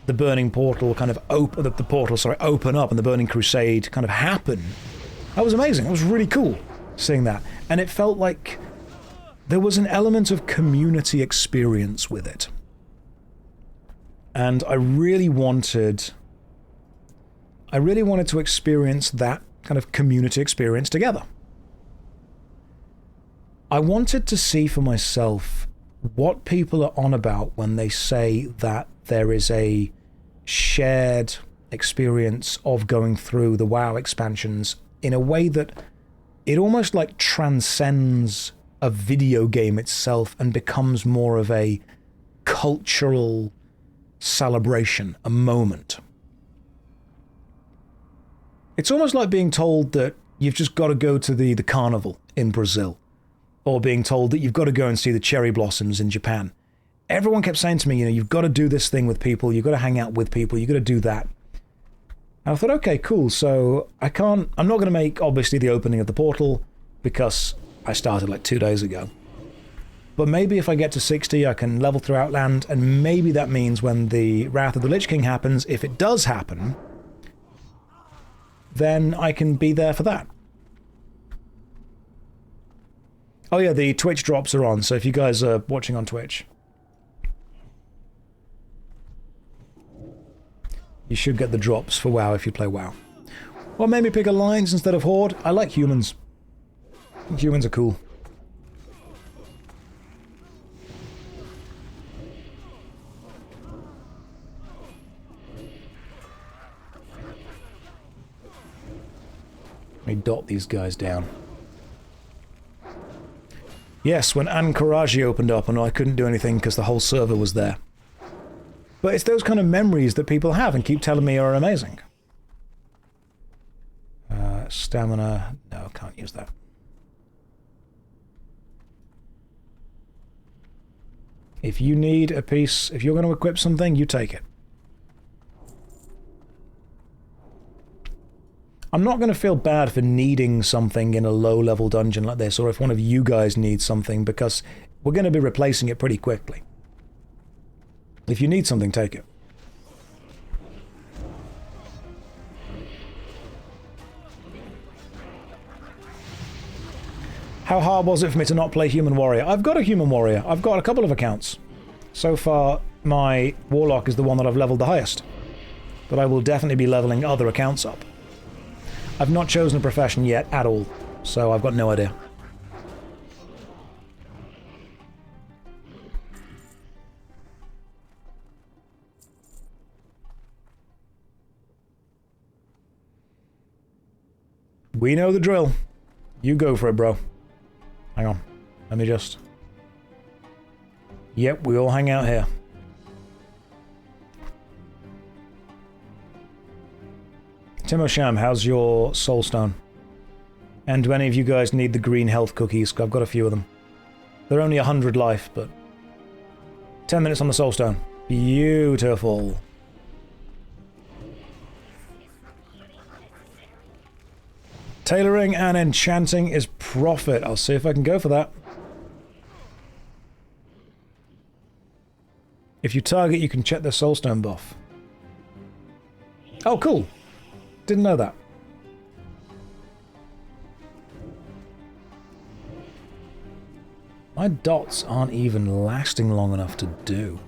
the Burning Portal kind of open up and the Burning Crusade kind of happen, that was amazing. It was really cool seeing that. And it felt like there was an element of community experience with it. And I really wanted to experience that kind of community experience together. I wanted to see for myself what people are on about when they say that there is a shared experience of going through the WoW expansions in a way that it almost like transcends a video game itself and becomes more of a cultural celebration, a moment. It's almost like being told that you've just got to go to the carnival in Brazil, or being told that you've got to go and see the cherry blossoms in Japan. Everyone kept saying to me, you've got to do this thing with people, you've got to hang out with people, you've got to do that. And I thought, okay, cool, so I'm not going to make, obviously, the opening of the portal, because I started like 2 days ago. But maybe if I get to 60, I can level through Outland, and maybe that means when the Wrath of the Lich King happens, if it does happen, then I can be there for that. Oh yeah, the Twitch drops are on, so if you guys are watching on Twitch, you should get the drops for WoW if you play WoW. What made me pick Alliance instead of Horde? I like humans. I think humans are cool. Let me dot these guys down. Yes, when Ankaragi opened up and I couldn't do anything because the whole server was there. But it's those kind of memories that people have and keep telling me are amazing. Stamina. No, can't use that. If you need a piece, if you're going to equip something, you take it. I'm not going to feel bad for needing something in a low-level dungeon like this, or if one of you guys needs something, because we're going to be replacing it pretty quickly. If you need something, take it. How hard was it for me to not play Human Warrior? I've got a Human Warrior. I've got a couple of accounts. So far, my Warlock is the one that I've leveled the highest. But I will definitely be leveling other accounts up. I've not chosen a profession yet at all, so I've got no idea. We know the drill. You go for it, bro. Hang on. Let me just... Yep, we all hang out here. Timo Sham, how's your soulstone? And do any of you guys need the green health cookies? I've got a few of them. They're only 100 life, but... 10 minutes on the soulstone. Beautiful. Tailoring and enchanting is profit. I'll see if I can go for that. If you target, you can check their soulstone buff. Oh, cool. Didn't know that. My dots aren't even lasting long enough to do.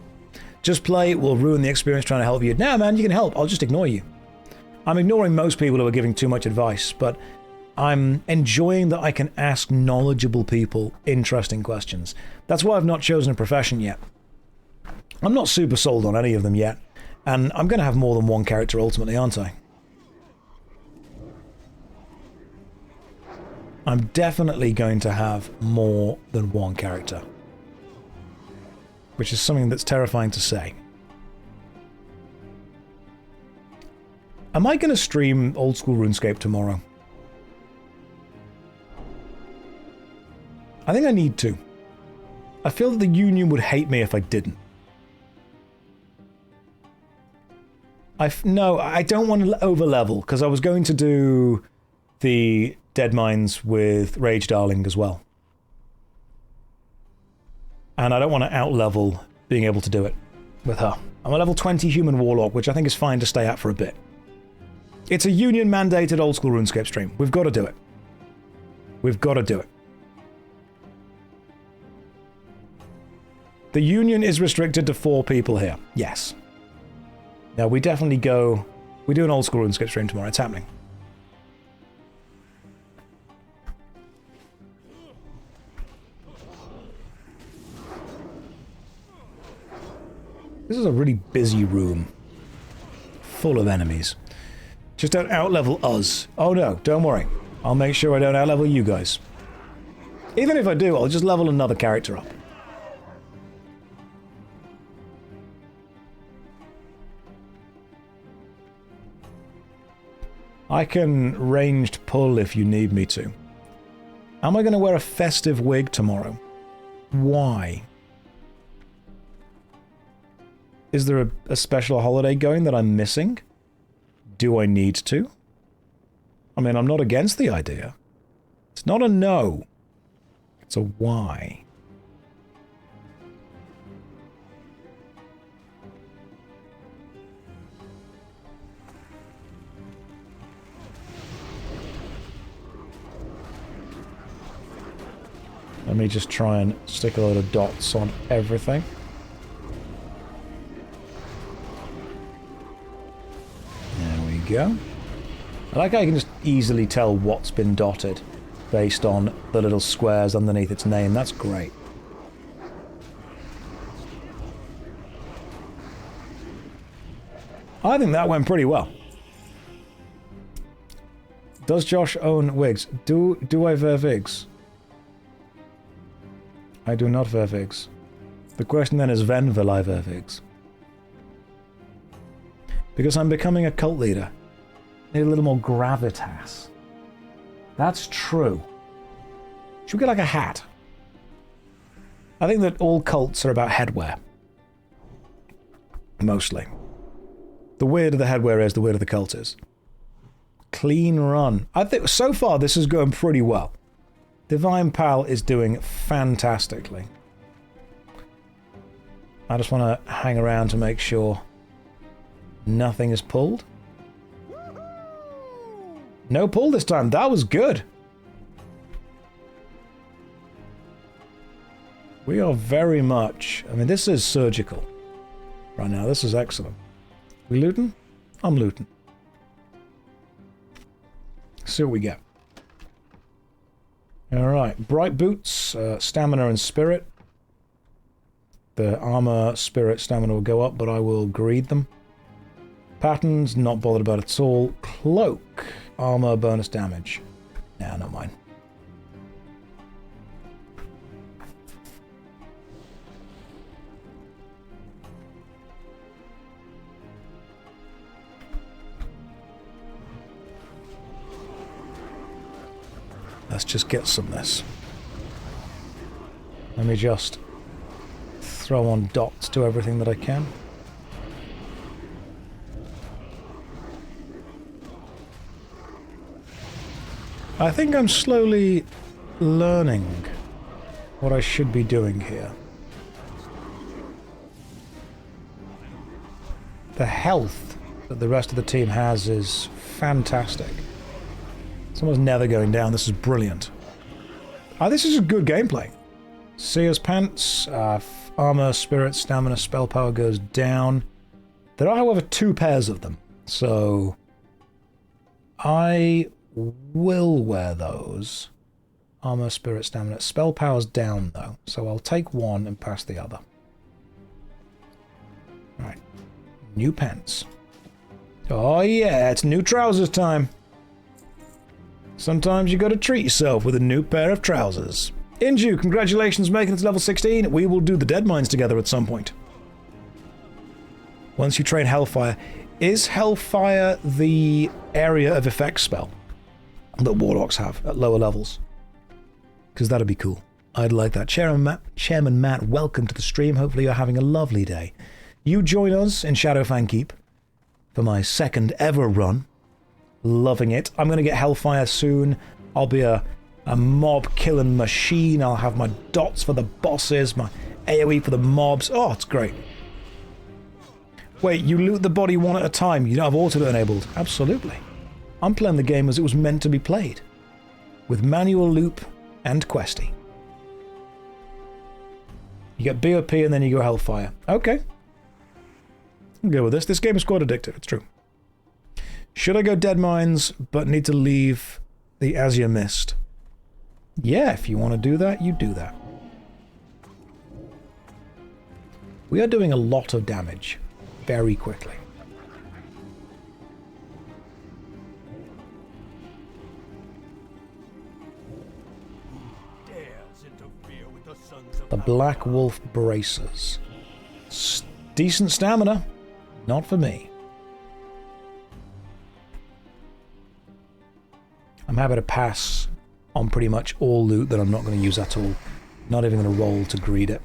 Just play will ruin the experience trying to help you. Nah, man, you can help. I'll just ignore you. I'm ignoring most people who are giving too much advice, but I'm enjoying that I can ask knowledgeable people interesting questions. That's why I've not chosen a profession yet. I'm not super sold on any of them yet, and I'm going to have more than one character ultimately, aren't I? I'm definitely going to have more than one character. Which is something that's terrifying to say. Am I going to stream Old School RuneScape tomorrow? I think I need to. I feel that the Union would hate me if I didn't. No, I don't want to over-level, because I was going to do the Dead Mines with Rage Darling as well. And I don't want to out-level being able to do it with her. I'm a level 20 Human Warlock, which I think is fine to stay at for a bit. It's a Union-mandated Old School RuneScape stream. We've got to do it. We've got to do it. The Union is restricted to 4 people here. Yes. Now, we definitely go... We do an Old School RuneScape stream tomorrow. It's happening. This is a really busy room. Full of enemies. Just don't out-level us. Oh no, don't worry. I'll make sure I don't out-level you guys. Even if I do, I'll just level another character up. I can ranged pull if you need me to. Am I going to wear a festive wig tomorrow? Why? Is there a special holiday going that I'm missing? Do I need to? I mean, I'm not against the idea. It's not a no. It's a why. Let me just try and stick a load of dots on everything. There we go. I like how you can just easily tell what's been dotted based on the little squares underneath its name. That's great. I think that went pretty well. Does Josh own wigs? Do I wear wigs? I do not wear wigs. The question then is, when will I wear wigs? Because I'm becoming a cult leader. Need a little more gravitas. That's true. Should we get like a hat? I think that all cults are about headwear. Mostly. The weirder the headwear is, the weirder the cult is. Clean run. I think so far this is going pretty well. Divine Pal is doing fantastically. I just want to hang around to make sure nothing is pulled. No pull this time. That was good. We are very much... I mean, this is surgical. Right now, this is excellent. We looting? I'm looting. See what we get. Alright, bright boots, stamina and spirit. The armor, spirit, stamina will go up, but I will greed them. Patterns, not bothered about at all. Cloak, armor, bonus damage. Nah, not mine. Let's just get some of this. Let me just throw on dots to everything that I can. I think I'm slowly learning what I should be doing here. The health that the rest of the team has is fantastic. Someone's never going down. This is brilliant. This is a good gameplay. Seer's Pants, armor, spirit, stamina, spell power goes down. There are, however, 2 pairs of them. So I will wear those. Armor, spirit, stamina. Spell power's down, though. So I'll take one and pass the other. Right. New pants. Oh, yeah. It's new trousers time. Sometimes you gotta treat yourself with a new pair of trousers. Inju, congratulations making it to level 16. We will do the Dead Mines together at some point. Once you train Hellfire. Is Hellfire the area of effect spell that Warlocks have at lower levels? Because that'd be cool. I'd like that. Chairman Matt, welcome to the stream. Hopefully you're having a lovely day. You join us in Shadowfang Keep for my 2nd ever run. Loving it. I'm going to get Hellfire soon. I'll be a mob-killing machine. I'll have my dots for the bosses, my AoE for the mobs. Oh, it's great. Wait, you loot the body one at a time. You don't have auto enabled. Absolutely. I'm playing the game as it was meant to be played. With manual loop and questy. You get BOP and then you go Hellfire. Okay. I'll go with this. This game is quite addictive. It's true. Should I go Dead Mines, but need to leave the Azure Mist? Yeah, if you want to do that, you do that. We are doing a lot of damage very quickly. The Black Wolf Bracers. Decent stamina. Not for me. I'm happy to pass on pretty much all loot that I'm not going to use at all. Not even going to roll to greed it.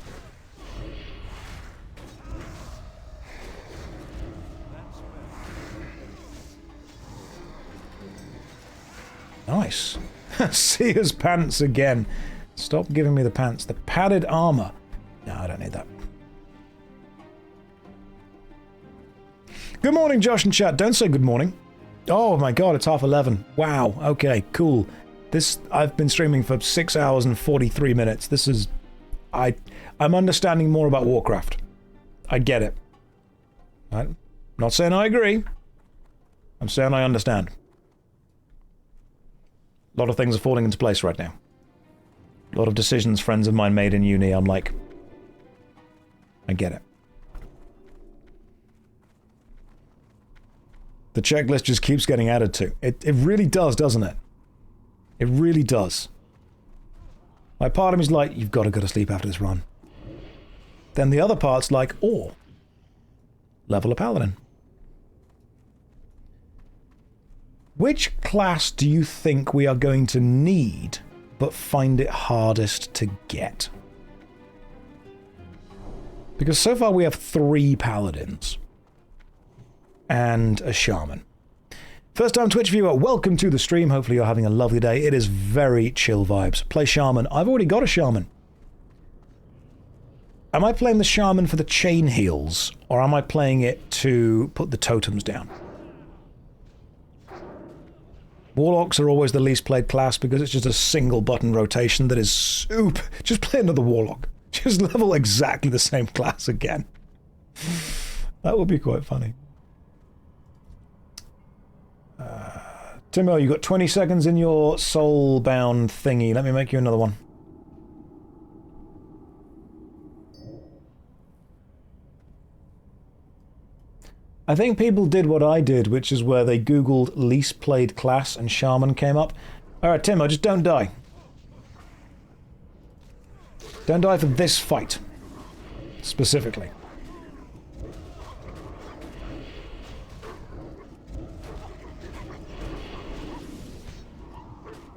Nice. Seer's Pants again. Stop giving me the pants. The padded armor. No, I don't need that. Good morning, Josh and chat. Don't say good morning. Oh my god, it's 11:30. Wow, okay, cool. I've been streaming for 6 hours and 43 minutes. This is... I'm understanding more about Warcraft. I get it. I'm not saying I agree. I'm saying I understand. A lot of things are falling into place right now. A lot of decisions friends of mine made in uni, I'm like... I get it. The checklist just keeps getting added to. It really does, doesn't it? It really does. My part of me is like, you've got to go to sleep after this run. Then the other part's like, oh, level a paladin. Which class do you think we are going to need, but find it hardest to get? Because so far we have 3 paladins. And a shaman. First time Twitch viewer, welcome to the stream. Hopefully you're having a lovely day. It is very chill vibes. Play shaman. I've already got a shaman. Am I playing the shaman for the chain heals, or am I playing it to put the totems down? Warlocks are always the least played class because it's just a single button rotation that is soup. Just play another warlock. Just level exactly the same class again. That would be quite funny. Timo, you got 20 seconds in your soulbound thingy. Let me make you another one. I think people did what I did, which is where they googled least played class and shaman came up. Alright, Timo, just don't die. Don't die for this fight. Specifically.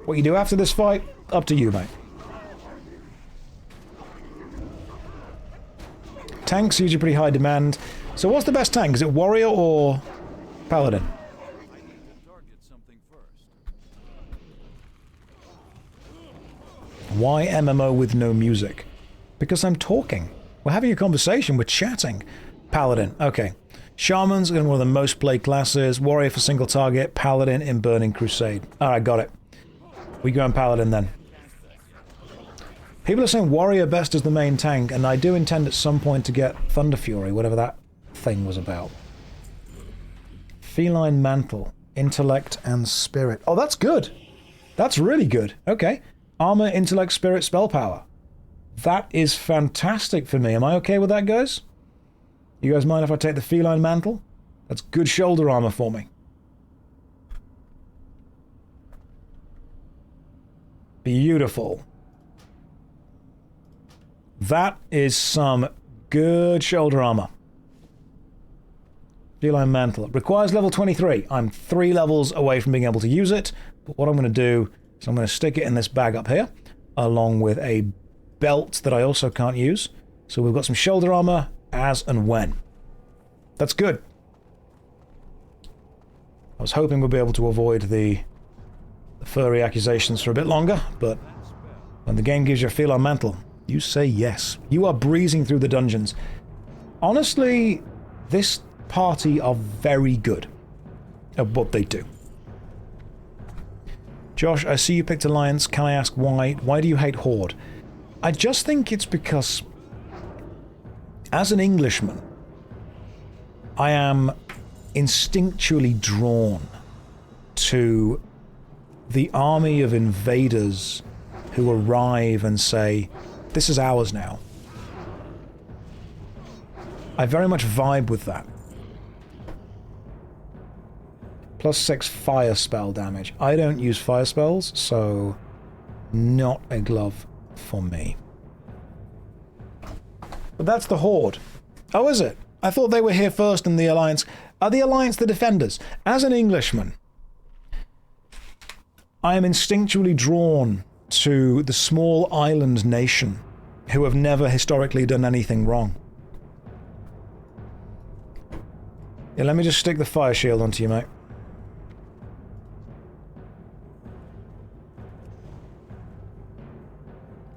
What you do after this fight, up to you, mate. Tanks usually pretty high demand. So what's the best tank? Is it warrior or paladin? I need to target something first. Why MMO with no music? Because I'm talking. We're having a conversation. We're chatting. Paladin. Okay. Shaman's one of the most played classes. Warrior for single target. Paladin in Burning Crusade. Alright, got it. We go on Paladin then. People are saying Warrior best as the main tank, and I do intend at some point to get Thunder Fury, whatever that thing was about. Feline Mantle. Intellect and Spirit. Oh, that's good. That's really good. Okay. Armor, Intellect, Spirit, Spell Power. That is fantastic for me. Am I okay with that, guys? You guys mind if I take the Feline Mantle? That's good shoulder armor for me. Beautiful. That is some good shoulder armor. Feline Mantle. Requires level 23. I'm 3 levels away from being able to use it. But what I'm going to do is I'm going to stick it in this bag up here, along with a belt that I also can't use. So we've got some shoulder armor as and when. That's good. I was hoping we'd be able to avoid the furry accusations for a bit longer, but when the game gives you a Feline Mantle, you say yes. You are breezing through the dungeons. Honestly, this party are very good at what they do. Josh, I see you picked Alliance. Can I ask why? Why do you hate Horde? I just think it's because, as an Englishman, I am instinctually drawn to the army of invaders who arrive and say, this is ours now. I very much vibe with that. +6 fire spell damage. I don't use fire spells, so not a glove for me. But that's the Horde. Oh, is it? I thought they were here first in the Alliance. Are the Alliance the defenders? As an Englishman, I am instinctually drawn to the small island nation who have never historically done anything wrong. Yeah, let me just stick the fire shield onto you, mate.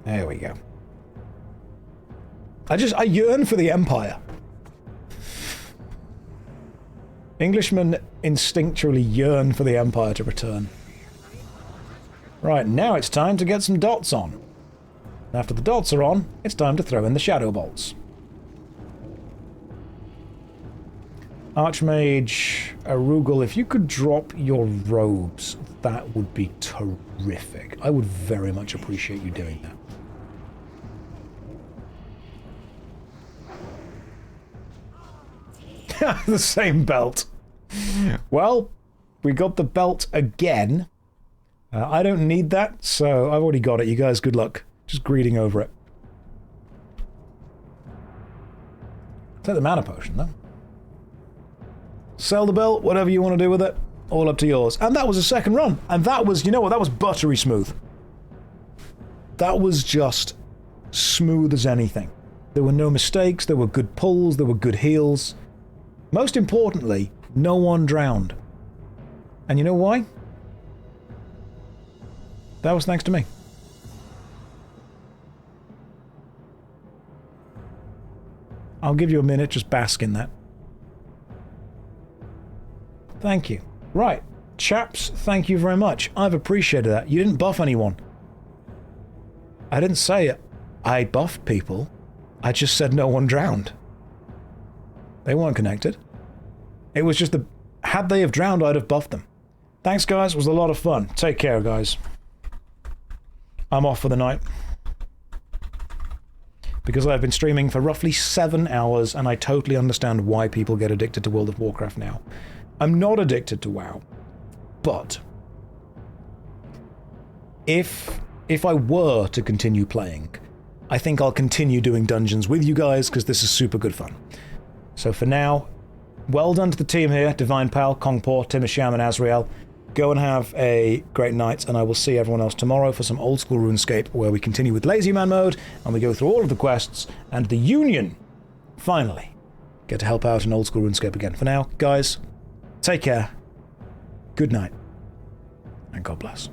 There we go. I yearn for the Empire. Englishmen instinctually yearn for the Empire to return. Right, now it's time to get some dots on. After the dots are on, it's time to throw in the shadow bolts. Archmage Arugul, if you could drop your robes, that would be terrific. I would very much appreciate you doing that. The same belt. Well, we got the belt again. I don't need that, so I've already got it. You guys, good luck. Just greeting over it. Take the mana potion, though. Sell the belt, whatever you want to do with it. All up to yours. And that was a second run. And that was, you know what, that was buttery smooth. That was just smooth as anything. There were no mistakes, there were good pulls, there were good heals. Most importantly, no one drowned. And you know why? That was thanks to me. I'll give you a minute, just bask in that. Thank you. Right, chaps, thank you very much. I've appreciated that. You didn't buff anyone. I didn't say I buffed people. I just said no one drowned. They weren't connected. It was just had they have drowned, I'd have buffed them. Thanks, guys. It was a lot of fun. Take care, guys. I'm off for the night. Because I've been streaming for roughly 7 hours, and I totally understand why people get addicted to World of Warcraft now. I'm not addicted to WoW, but if I were to continue playing, I think I'll continue doing dungeons with you guys, because this is super good fun. So for now, well done to the team here, Divine Pal, Kongpor, Timisham, and Azrael. Go and have a great night, and I will see everyone else tomorrow for some old school RuneScape, where we continue with Lazy Man mode, and we go through all of the quests, and the Union, finally, get to help out in old school RuneScape again. For now, guys, take care, good night, and God bless.